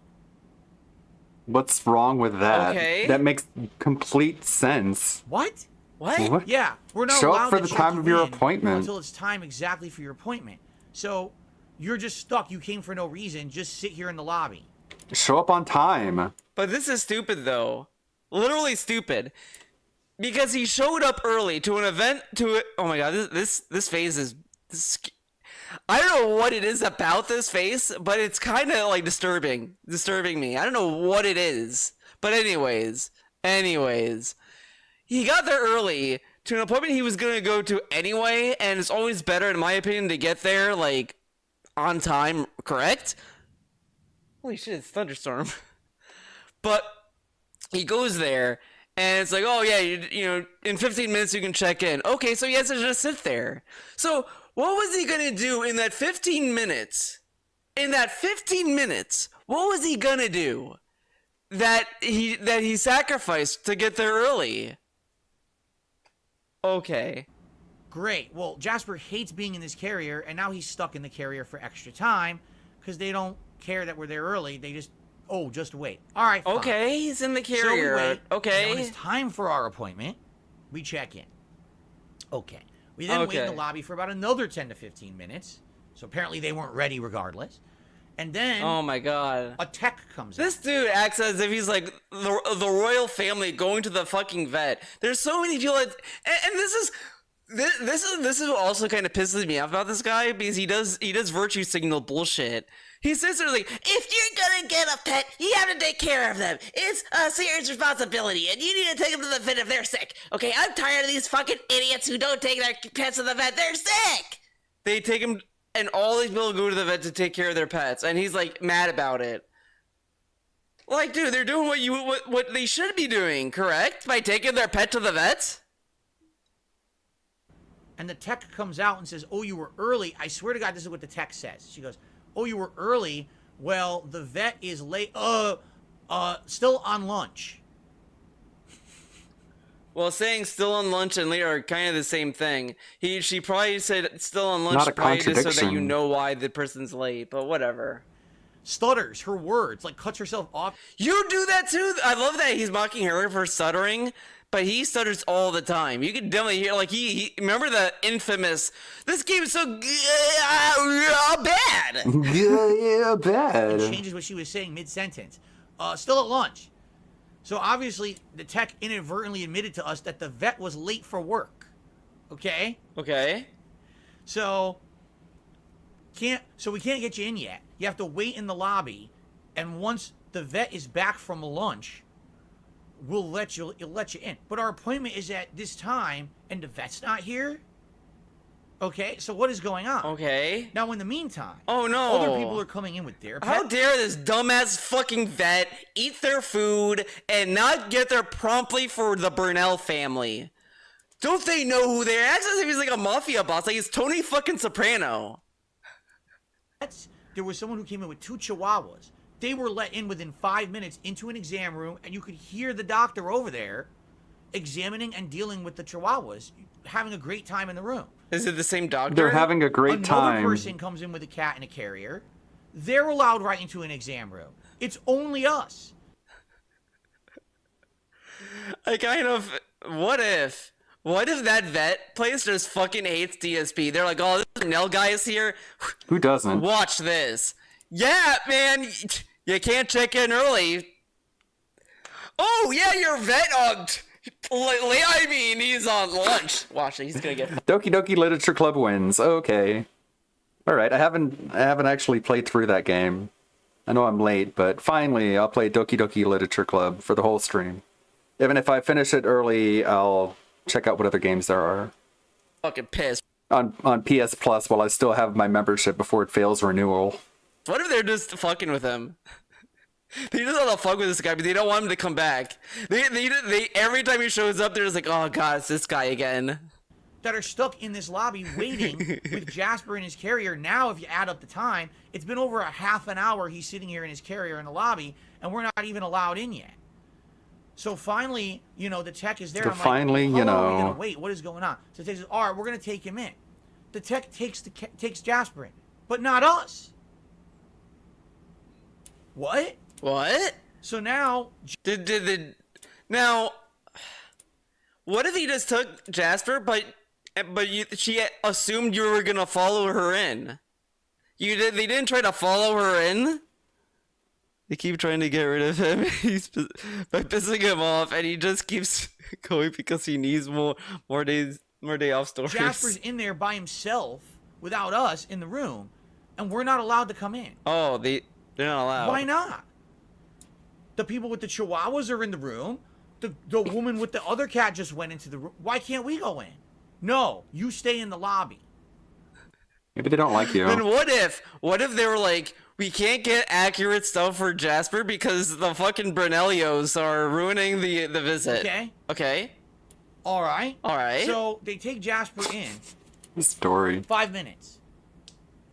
What's wrong with that? Okay. That makes complete sense. What? What? Yeah, we're not Show allowed up for to the check time you of your in appointment. until it's time exactly for your appointment. So you're just stuck. You came for no reason. Just sit here in the lobby. Show up on time. But this is stupid, though. Literally stupid. Because he showed up early to an event oh my god, this phase is... I don't know what it is about this face, but it's kind of like disturbing me. I don't know what it is. But anyways, he got there early to an appointment he was going to go to anyway, and it's always better, in my opinion, to get there, like, on time, correct? Holy shit, it's thunderstorm. But he goes there, and it's like, oh yeah, you know, in 15 minutes you can check in. Okay, so he has to just sit there. So what was he gonna do in that 15 minutes? In that 15 minutes, what was he gonna do that he sacrificed to get there early? Okay. Great. Well, Jasper hates being in this carrier, and now he's stuck in the carrier for extra time because they don't care that we're there early. They just, just wait. All right, fine. Okay, he's in the carrier. So we wait. Okay. And when it's time for our appointment, we check in. Okay. We then wait in the lobby for about another 10 to 15 minutes. So apparently they weren't ready regardless. And then... oh my god. A tech comes in. This dude acts as if he's like the royal family going to the fucking vet. There's so many people that... And this is what also kind of pisses me off about this guy, because he does virtue signal bullshit. He says there like, if you're gonna get a pet, you have to take care of them. It's a serious responsibility, and you need to take them to the vet if they're sick. Okay, I'm tired of these fucking idiots who don't take their pets to the vet. They're sick. They take them, and all these people go to the vet to take care of their pets, and he's like mad about it. Like, dude, they're doing what they should be doing, correct? By taking their pet to the vet. And the tech comes out and says, oh, you were early. I swear to God, this is what the tech says. She goes, oh, you were early. Well, the vet is late. Still on lunch. Well, saying still on lunch and late are kind of the same thing. She probably said still on lunch probably just so that you know why the person's late, but whatever. Stutters her words, like cuts herself off. You do that too? I love that he's mocking her for stuttering. But he stutters all the time. You can definitely hear, like, he remember the infamous, this game is so bad. Yeah, bad. It changes what she was saying mid-sentence. Still at lunch. So obviously, the tech inadvertently admitted to us that the vet was late for work. Okay? Okay. So we can't get you in yet. You have to wait in the lobby, and once the vet is back from lunch, we'll let you in. But our appointment is at this time, and the vet's not here. Okay, so what is going on? Okay. Now, in the meantime, oh no, other people are coming in with their pets. How dare this dumbass fucking vet eat their food and not get there promptly for the Burnell family? Don't they know who they are? Acts as if he's like a mafia boss, like he's Tony fucking Soprano. There was someone who came in with 2 chihuahuas. They were let in within 5 minutes into an exam room, and you could hear the doctor over there examining and dealing with the chihuahuas, having a great time in the room. Is it the same doctor? They're having a great time. Another person comes in with a cat and a carrier. They're allowed right into an exam room. It's only us. I kind of... What if that vet place just fucking hates DSP? They're like, oh, this Nell guy is here. Who doesn't? Watch this. Yeah, man, you can't check in early. Oh, yeah, your vet, I mean, he's on lunch. Watch, he's gonna get... Doki Doki Literature Club wins. Okay. Alright, I haven't actually played through that game. I know I'm late, but finally I'll play Doki Doki Literature Club for the whole stream. Even if I finish it early, I'll check out what other games there are. Fucking pissed. On PS Plus while I still have my membership before it fails renewal. What if they're just fucking with him? They just want to fuck with this guy, but they don't want him to come back. They every time he shows up, they're just like, oh god, it's this guy again. That are stuck in this lobby waiting with Jasper and his carrier. Now, if you add up the time, it's been over a half an hour he's sitting here in his carrier in the lobby, and we're not even allowed in yet. So finally, you know, the tech is there. So I'm finally, like, you know, are we gonna wait? What is going on? So the tech says, all right, we're gonna take him in. The tech takes Jasper in, but not us. What? What? So now, now, what if he just took Jasper, but she assumed you were gonna follow her in? They didn't try to follow her in. They keep trying to get rid of him. By pissing him off, and he just keeps going because he needs more day off stories. Jasper's in there by himself without us in the room, and we're not allowed to come in. Oh, they're not allowed. Why not? The people with the chihuahuas are in the room. The woman with the other cat just went into the room. Why can't we go in? No, you stay in the lobby. Maybe they don't like you. Then what if they were like, we can't get accurate stuff for Jasper because the fucking Brunellios are ruining the visit. Okay. Okay. All right. All right. So they take Jasper in. Story. 5 minutes.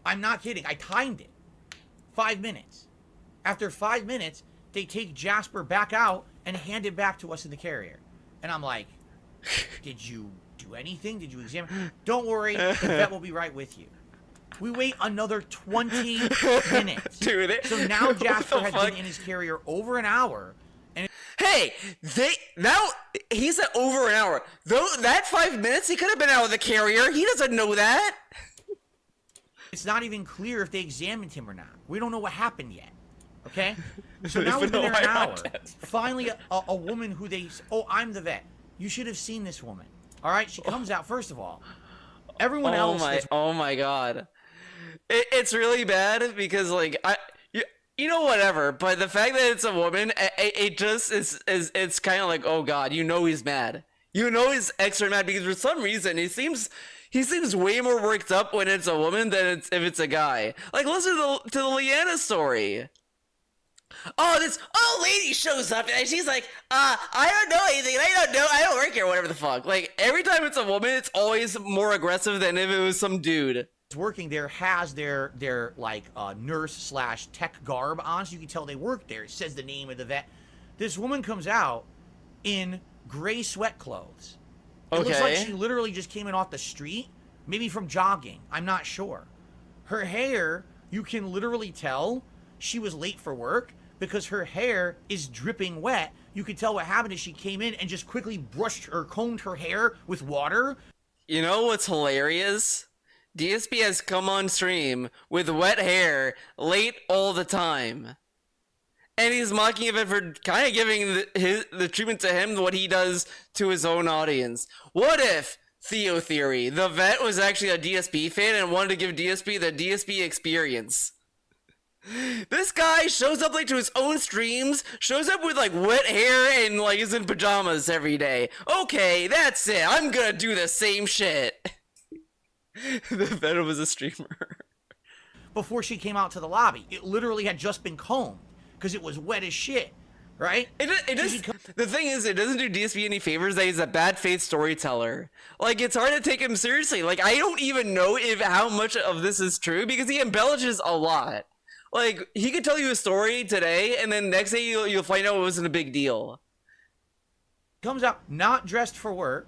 I'm not kidding. I timed it. 5 minutes. After 5 minutes, they take Jasper back out and hand it back to us in the carrier. And I'm like, did you do anything? Did you examine? Don't worry. The vet will be right with you. We wait another 20 minutes. Dude, so now Jasper has been in his carrier over an hour. And hey, he's at over an hour. Though that 5 minutes, he could have been out of the carrier. He doesn't know that. It's not even clear if they examined him or not. We don't know what happened yet. Okay? So now we've been there an hour. Finally, a woman who I'm the vet. You should have seen this woman. All right? She comes out, first of all. Everyone else. Oh my god. It's really bad because, like, you know, whatever, but the fact that it's a woman, it just it's kind of like, oh god, you know he's mad. You know he's extra mad because for some reason he seems way more worked up when it's a woman than if it's a guy. Like, listen to the Leanna story. Oh, this old lady shows up and she's like, I don't know anything. I don't work here, whatever the fuck. Like, every time it's a woman, it's always more aggressive than if it was some dude. Working there has their like nurse / tech garb on, so you can tell they work there. It says the name of the vet. This woman comes out in gray sweat clothes. It looks like she literally just came in off the street, maybe from jogging. I'm not sure. Her hair, you can literally tell she was late for work because her hair is dripping wet. You could tell what happened is she came in and just quickly brushed or combed her hair with water. You know what's hilarious? DSP has come on stream with wet hair late all the time. And he's mocking it for kind of giving the treatment to him what he does to his own audience. What if, Theo Theory, the vet was actually a DSP fan and wanted to give DSP the DSP experience? This guy shows up late to his own streams, shows up with like wet hair and like is in pajamas every day. Okay, that's it. I'm gonna do the same shit. The vet was a streamer. Before she came out to the lobby, it literally had just been combed because it was wet as shit, right? The thing is, it doesn't do DSP any favors that he's a bad faith storyteller. Like, it's hard to take him seriously. Like, I don't even know if how much of this is true because he embellishes a lot. Like, he could tell you a story today, and then next day you'll find out it wasn't a big deal. Comes out not dressed for work,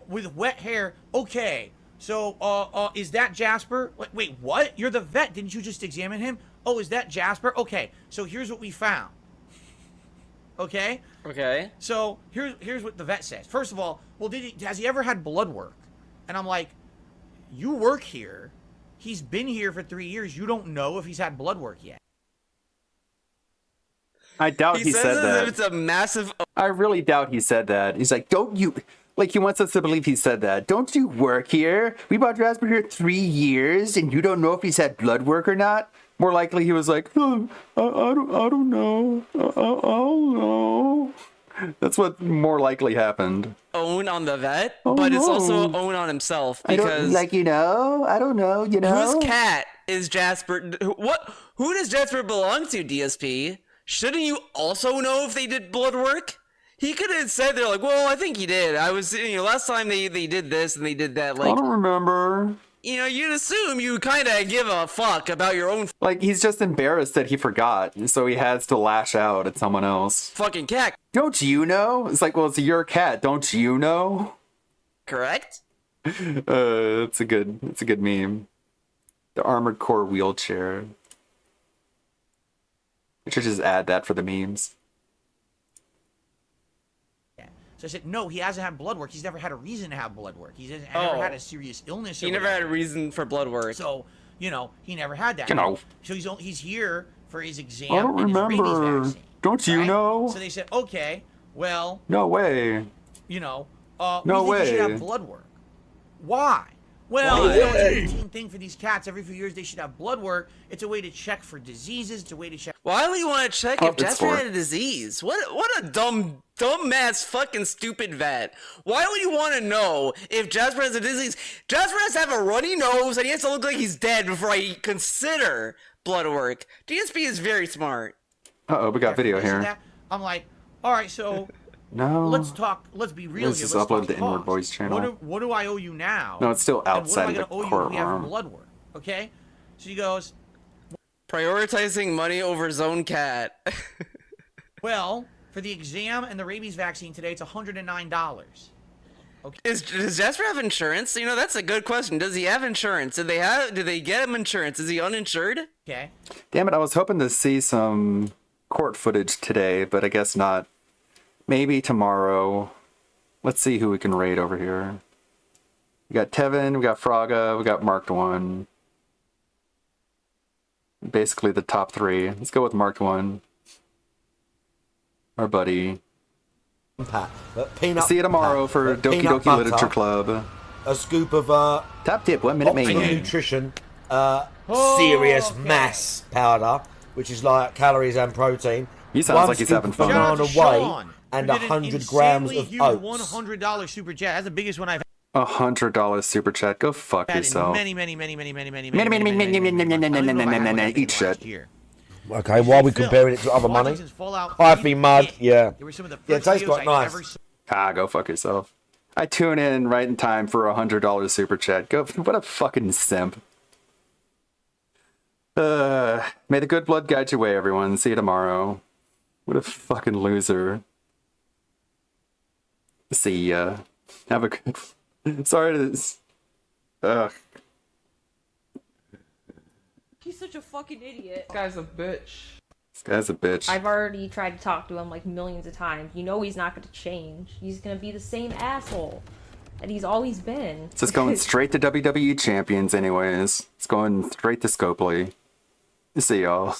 with wet hair. Okay, so is that Jasper? Wait, what? You're the vet. Didn't you just examine him? Oh, is that Jasper? Okay, so here's what we found. Okay. Okay. So here's what the vet says. First of all, well, has he ever had blood work? And I'm like, you work here. He's been here for 3 years. You don't know if he's had blood work yet. I doubt he said that. It's a massive. I really doubt he said that. He's like, don't you? Like, he wants us to believe he said that. Don't you work here? We brought Jasper here 3 years, and you don't know if he's had blood work or not? More likely, he was like, oh, I don't know. I don't know. That's what more likely happened. Own on the vet, but it's also own on himself because I don't know, whose cat is Jasper? Who does Jasper belong to, DSP? Shouldn't you also know if they did blood work? He could have said, they're like, well, I think he did. I was, last time they did this and they did that. Like, I don't remember. You'd assume you kind of give a fuck about your own. Like, he's just embarrassed that he forgot, so he has to lash out at someone else. Fucking cat. Don't you know? It's like, well, it's your cat. Don't you know? Correct. It's a good meme. The armored core wheelchair. I should just add that for the memes. So I said, no, he hasn't had blood work. He's never had a reason to have blood work. He's never had a serious illness. He never had a reason for blood work. So, he never had that. So he's here for his exam. I don't remember. Vaccine, don't you know? So they said, okay, well. No way. We no think way. He should have blood work. Why? Well, it's a routine thing for these cats. Every few years they should have blood work. It's a way to check for diseases. It's a way to check. Why would you want to check if Jasper had a disease? What a dumbass fucking stupid vet. Why would you want to know if Jasper has a disease? Jasper has to have a runny nose and he has to look like he's dead before I consider blood work. DSP is very smart. Uh-oh, we got video here. I'm like, all right, so no. Let's be real this here. Let's upload the Inward Boys channel. What do I owe you now? No, it's still outside of the courtroom. What am I going to owe you if we have blood work? Okay? So he goes, prioritizing money over zone cat. Well, for the exam and the rabies vaccine today, it's $109. Okay. Does Jasper have insurance? That's a good question. Does he have insurance? Did they get him insurance? Is he uninsured? Okay. Damn it, I was hoping to see some court footage today, but I guess not. Maybe tomorrow. Let's see who we can raid over here. We got Tevin, we got Fraga, we got Marked One. Basically the top three. Let's go with Marked One. Our buddy. See you tomorrow for Doki Doki butter, Literature Club. A scoop of top tip, 1 minute Optimum main. Nutrition serious mass powder, which is like calories and protein. He sounds like he's having fun. Banana whey and 100 grams of oats. $100 super chat. That's the biggest one I've had. $100 super chat. Go fuck yourself. Many. Eat shit. Okay, why are we comparing it to other money? Hyphy mud, yeah. Yeah, it tastes quite nice. Go fuck yourself. I tune in right in time for $100 super chat. Go, what a fucking simp. May the good blood guide your way, everyone. See you tomorrow. What a fucking loser. See ya. Have a good... Sorry to... He's such a fucking idiot. This guy's a bitch. This guy's a bitch. I've already tried to talk to him like millions of times. He's not going to change. He's going to be the same asshole that he's always been. So it's going straight to WWE Champions anyways. It's going straight to Scopely. See y'all.